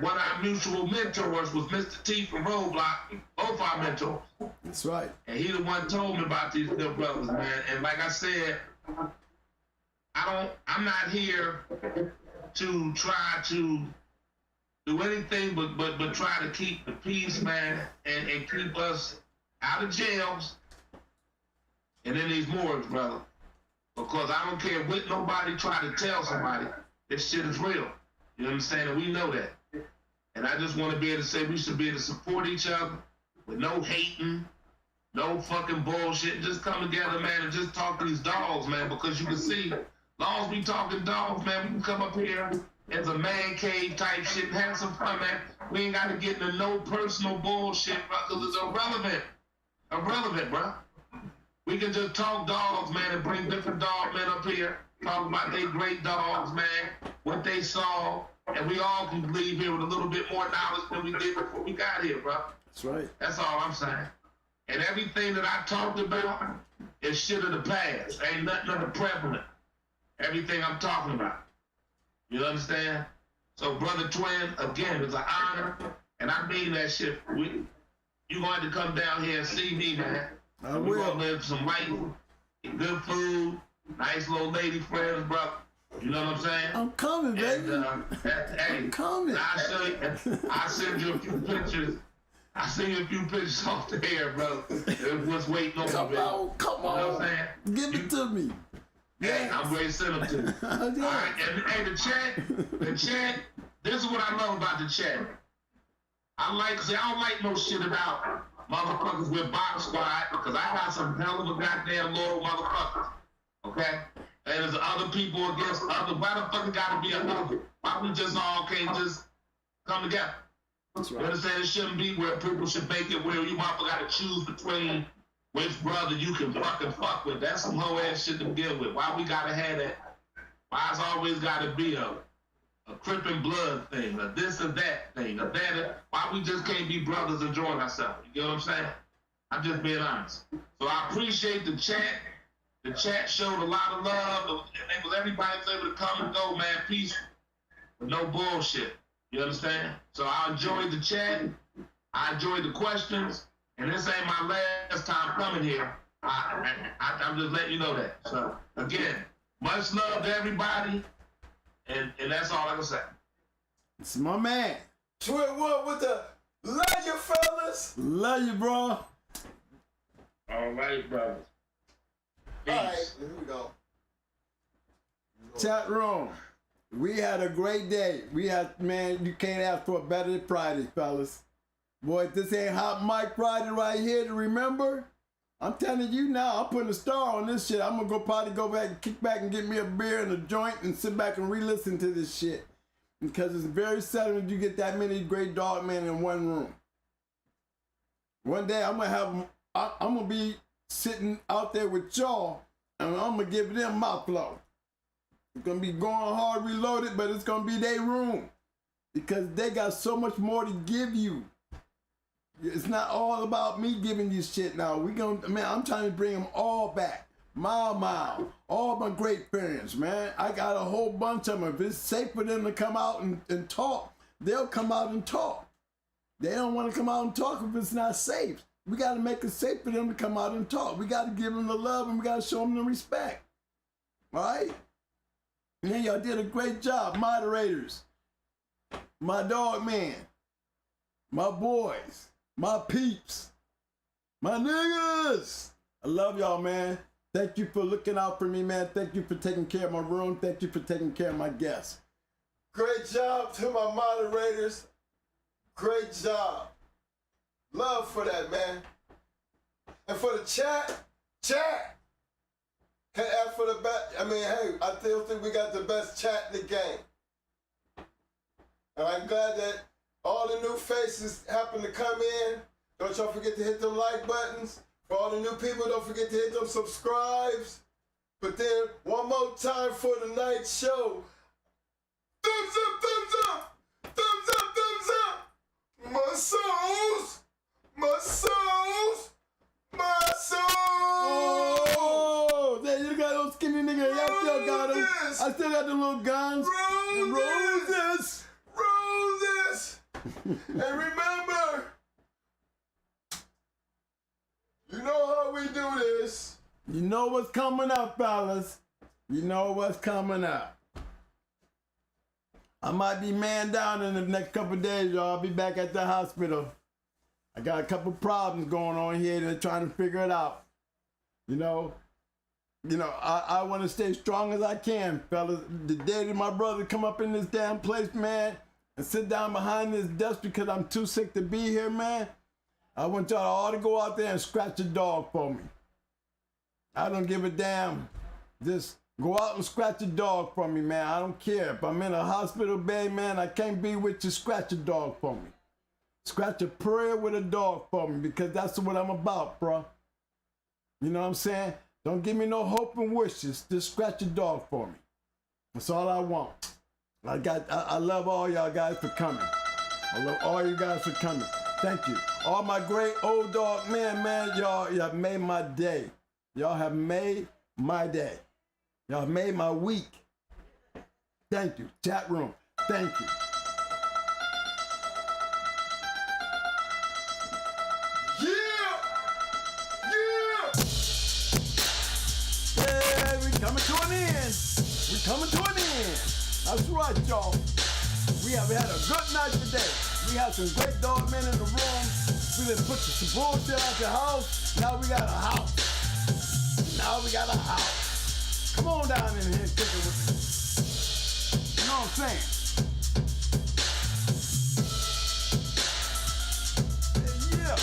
[SPEAKER 3] one of our mutual mentors was Mr. T from Roadblock, both our mentors.
[SPEAKER 1] That's right.
[SPEAKER 3] And he the one told me about these good brothers, man. And like I said, I'm not here to try to do anything but try to keep the peace, man, and keep us out of jails and in these morgues, brother. Because I don't care what nobody try to tell somebody, this shit is real. You understand? And we know that. And I just want to be able to say we should be able to support each other with no hating, no fucking bullshit. Just come together, man, and just talk to these dogs, man, because you can see, as long as we talking dogs, man, we can come up here as a man cave type shit and have some fun, man. We ain't got to get into no personal bullshit, bro, because it's irrelevant. Irrelevant, bro. We can just talk dogs, man, and bring different dog men up here, talk about they great dogs, man, what they saw, and we all can leave here with a little bit more knowledge than we did before we got here, bro.
[SPEAKER 1] That's right.
[SPEAKER 3] That's all I'm saying. And everything that I talked about is shit of the past. Ain't nothing of the prevalent. Everything I'm talking about. You understand? So, Brother Twin, again, it's an honor, and I mean that shit. You gonna have to come down here and see me, man.
[SPEAKER 1] I
[SPEAKER 3] We're
[SPEAKER 1] will.
[SPEAKER 3] gonna live some life, good food, nice little lady friends, brother. You know what I'm saying?
[SPEAKER 1] I'm coming, baby.
[SPEAKER 3] And, hey,
[SPEAKER 1] I'm coming.
[SPEAKER 3] I'll show you. I'll send you a few pictures. I'll send you a few pictures off the air, brother. What's waiting on
[SPEAKER 1] Come
[SPEAKER 3] me, baby.
[SPEAKER 1] on, come
[SPEAKER 3] You know what
[SPEAKER 1] on.
[SPEAKER 3] I'm saying?
[SPEAKER 1] Give it to me.
[SPEAKER 3] Hey, I'm ready to send them to you. All
[SPEAKER 1] Yeah.
[SPEAKER 3] right, and hey, the chat, this is what I love about the chat. I don't like no shit about motherfuckers with box squad, because I got some hell of a goddamn loyal motherfuckers, okay? And there's other people against other, why the fuck it gotta be another? Why we just all can't just come together?
[SPEAKER 1] That's
[SPEAKER 3] You
[SPEAKER 1] right.
[SPEAKER 3] understand? It shouldn't be where people should make it where you motherfucker gotta choose between which brother you can fucking fuck with. That's some hoe ass shit to begin with. Why we gotta have that? Why it's always gotta be a Crip and Blood thing, a this or that thing, a that? Why we just can't be brothers enjoying ourselves? You get what I'm saying? I'm just being honest. So I appreciate the chat. The chat showed a lot of love. Everybody was able to come and go, man, peaceful, with no bullshit. You understand? So I enjoyed the chat. I enjoyed the questions. And this ain't my last time coming here. I'm just letting you know that. So, again, much love to everybody. And that's all I can say.
[SPEAKER 1] It's my man.
[SPEAKER 4] Twin Wood with the love you, fellas.
[SPEAKER 1] Love you, bro.
[SPEAKER 3] All right, brothers. Peace.
[SPEAKER 4] All right, here we go.
[SPEAKER 1] Chat room. We had a great day. Man, you can't ask for a better Friday, fellas. Boy, if this ain't Hot Mic Friday right here to remember, I'm telling you now, I'm putting a star on this shit. I'm gonna probably go back and kick back and get me a beer and a joint and sit back and re-listen to this shit. Because it's very seldom that you get that many great dog men in one room. One day I'm gonna be sitting out there with y'all and I'm gonna give them my flow. It's gonna be going hard reloaded, but it's gonna be their room. Because they got so much more to give you. It's not all about me giving you shit now. I'm trying to bring them all back. Mile, all my great friends, man. I got a whole bunch of them. If it's safe for them to come out and talk, they'll come out and talk. They don't want to come out and talk if it's not safe. We got to make it safe for them to come out and talk. We got to give them the love and we got to show them the respect. All right? And y'all did a great job, moderators. My dog man, my boys, my peeps, my niggas. I love y'all, man. Thank you for looking out for me, man. Thank you for taking care of my room. Thank you for taking care of my guests.
[SPEAKER 4] Great job to my moderators. Great job. Love for that, man. And for the chat. Can ask for the best. I mean, hey, I still think we got the best chat in the game. And I'm glad that all the new faces happen to come in. Don't y'all forget to hit them like buttons. For all the new people, don't forget to hit them subscribes. But then, one more time for tonight's show. Thumbs up, thumbs up! Thumbs up, thumbs up! My souls! My souls! My souls!
[SPEAKER 1] Oh, there you got those skinny niggas. I still got them.
[SPEAKER 4] Roses!
[SPEAKER 1] I still got the little guns.
[SPEAKER 4] Roses! Roses! And remember, you know how we do this.
[SPEAKER 1] You know what's coming up, fellas. You know what's coming up. I might be man down in the next couple of days, y'all. I'll be back at the hospital. I got a couple problems going on here. They're trying to figure it out. You know, I want to stay strong as I can, fellas. The day that my brother come up in this damn place, man, and sit down behind this desk because I'm too sick to be here, man, I want y'all all to go out there and scratch a dog for me. I don't give a damn. Just go out and scratch a dog for me, man. I don't care. If I'm in a hospital bed, man, I can't be with you. Scratch a dog for me. Scratch a prayer with a dog for me, because that's what I'm about, bro. You know what I'm saying? Don't give me no hope and wishes. Just scratch a dog for me. That's all I want. I love all y'all guys for coming. I love all you guys for coming. Thank you. All my great old dog men, man, y'all have made my day. Y'all have made my day. Y'all have made my week. Thank you. Chat room. Thank you. Yeah, we coming to an end. We coming to an end. That's right, y'all. We have had a good night today. We have some great dog men in the room. We done put some bullshit out the house. Now we got a house. Now we got a house. Come on down in here and kick it with me. You know what I'm saying? Yeah.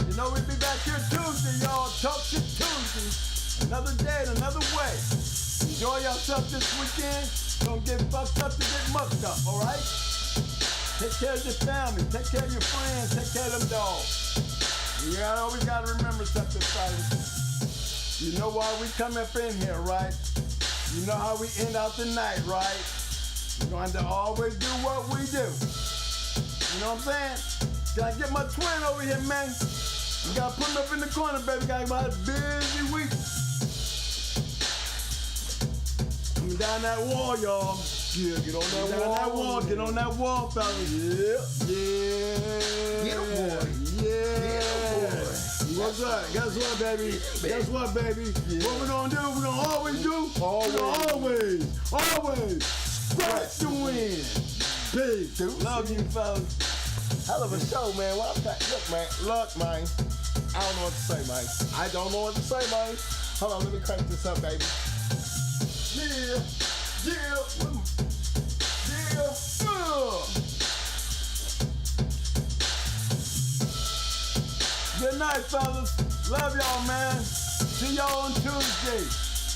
[SPEAKER 1] You know we'll be back here Tuesday, y'all. Talk shit Tuesday. Another day and another way. Enjoy yourself this weekend. Don't get fucked up to get mucked up, all right? Take care of your family. Take care of your friends. Take care of them dogs. You always got to remember something, fellas. You know why we come up in here, right? You know how we end out the night, right? We're going to always do what we do. You know what I'm saying? Can I get my twin over here, man? You got to put him up in the corner, baby. Got about a busy week. Coming down that wall, y'all. Yeah, get on that wall. Get on that wall, fellas. Yeah.
[SPEAKER 4] Get a boy.
[SPEAKER 1] Yeah. What's up? Guess what, baby? Guess what, baby? Yeah. What we gonna do? We gonna always do? Always. Scratch the win. Big dude. Love you, fellas.
[SPEAKER 4] Hell of a show, man. Well, look, man. I don't know what to say, man. I don't know what to say, man. Hold on, let me crank this up, baby. Yeah.
[SPEAKER 1] Good night, fellas. Love y'all, man. See y'all on Tuesday.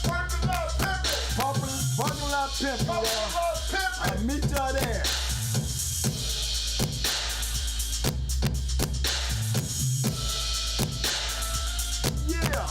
[SPEAKER 4] Parking lot pimpin'.
[SPEAKER 1] Parking lot pimpin', y'all. I'll meet y'all there. Yeah.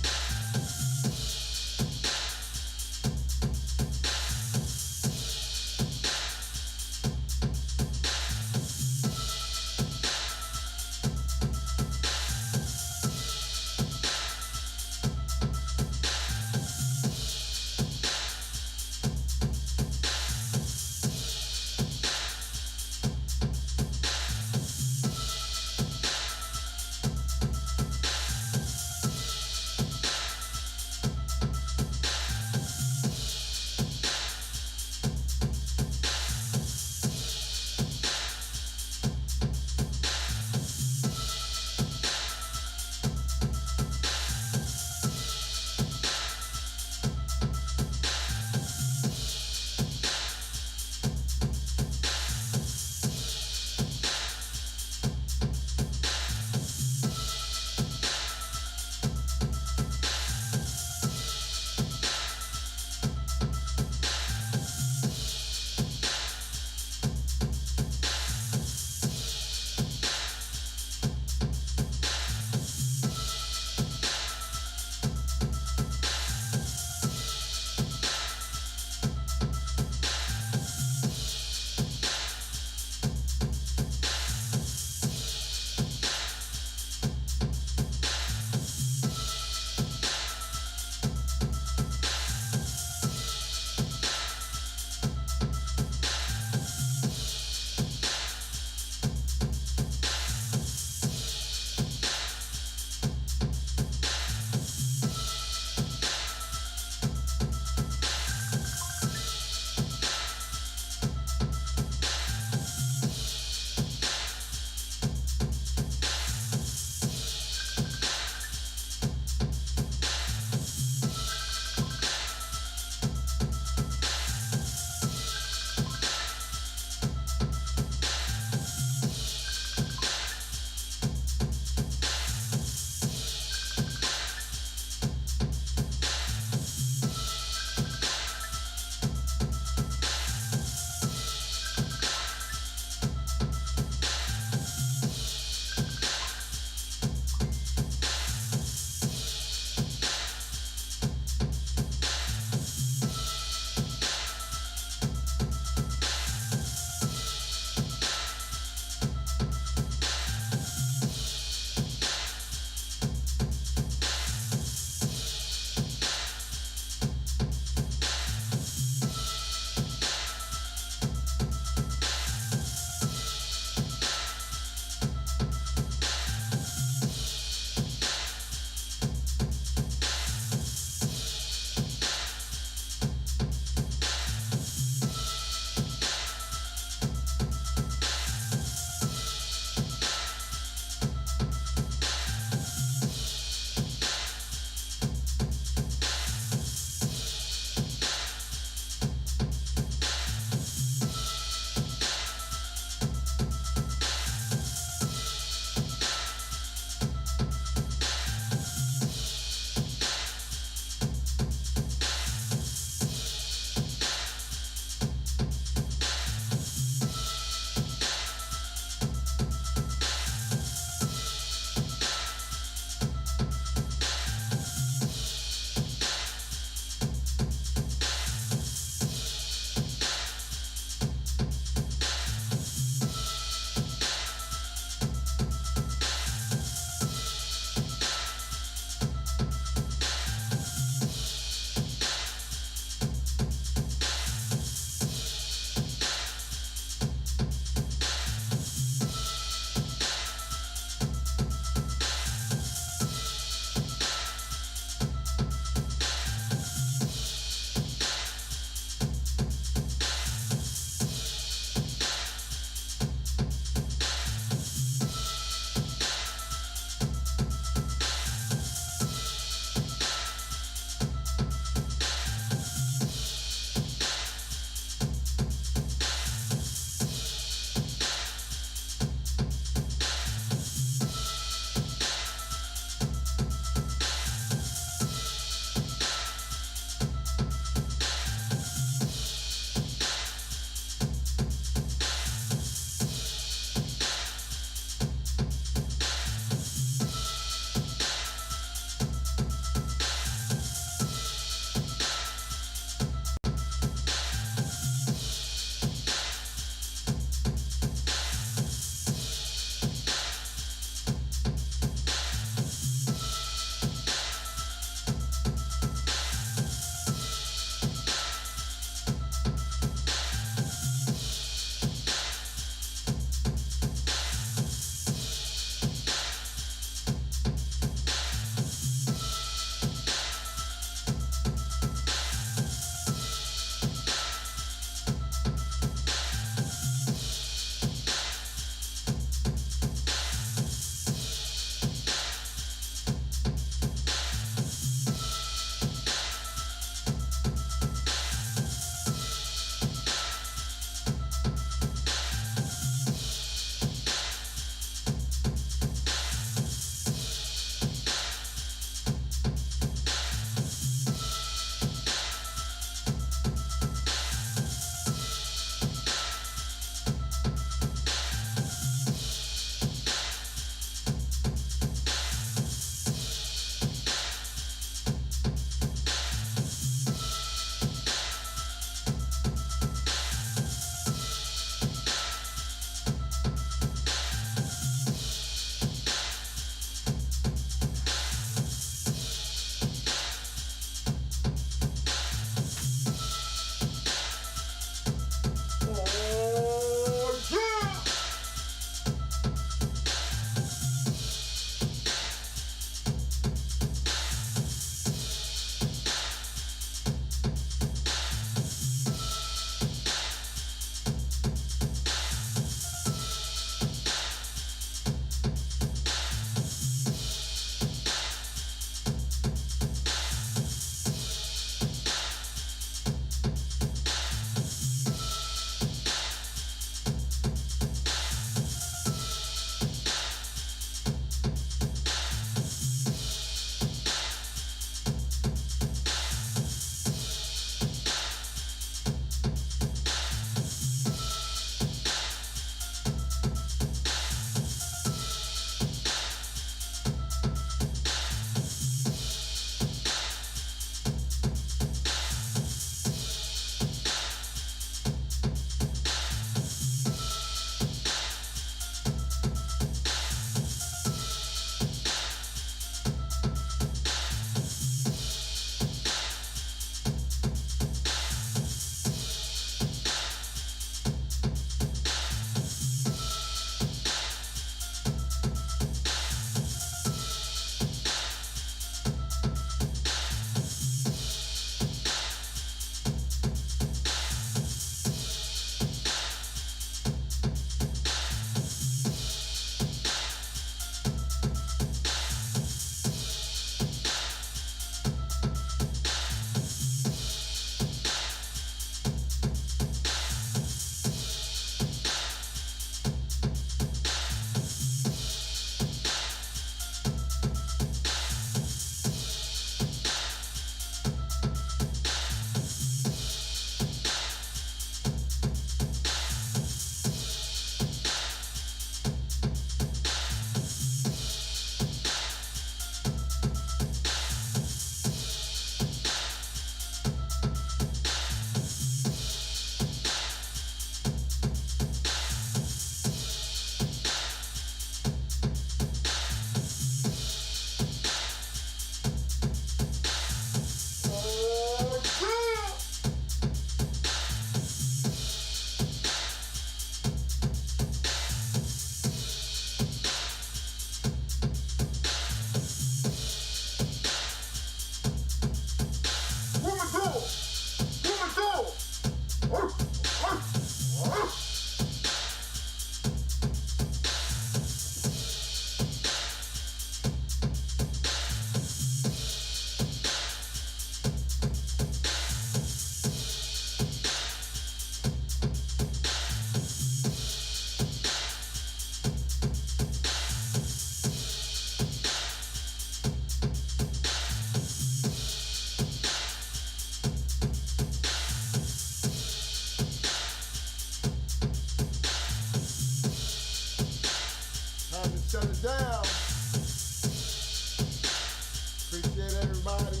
[SPEAKER 4] everybody.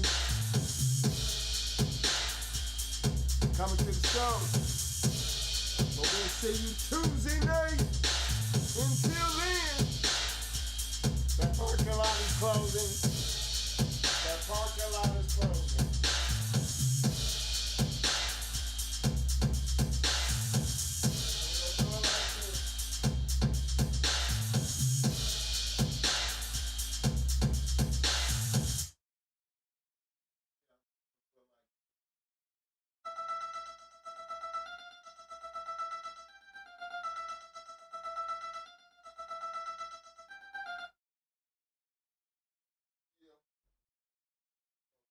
[SPEAKER 4] Coming to the show. But we'll see you Tuesday night. Until then, that parking lot is closing. That parking lot is closing.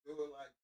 [SPEAKER 4] Do it like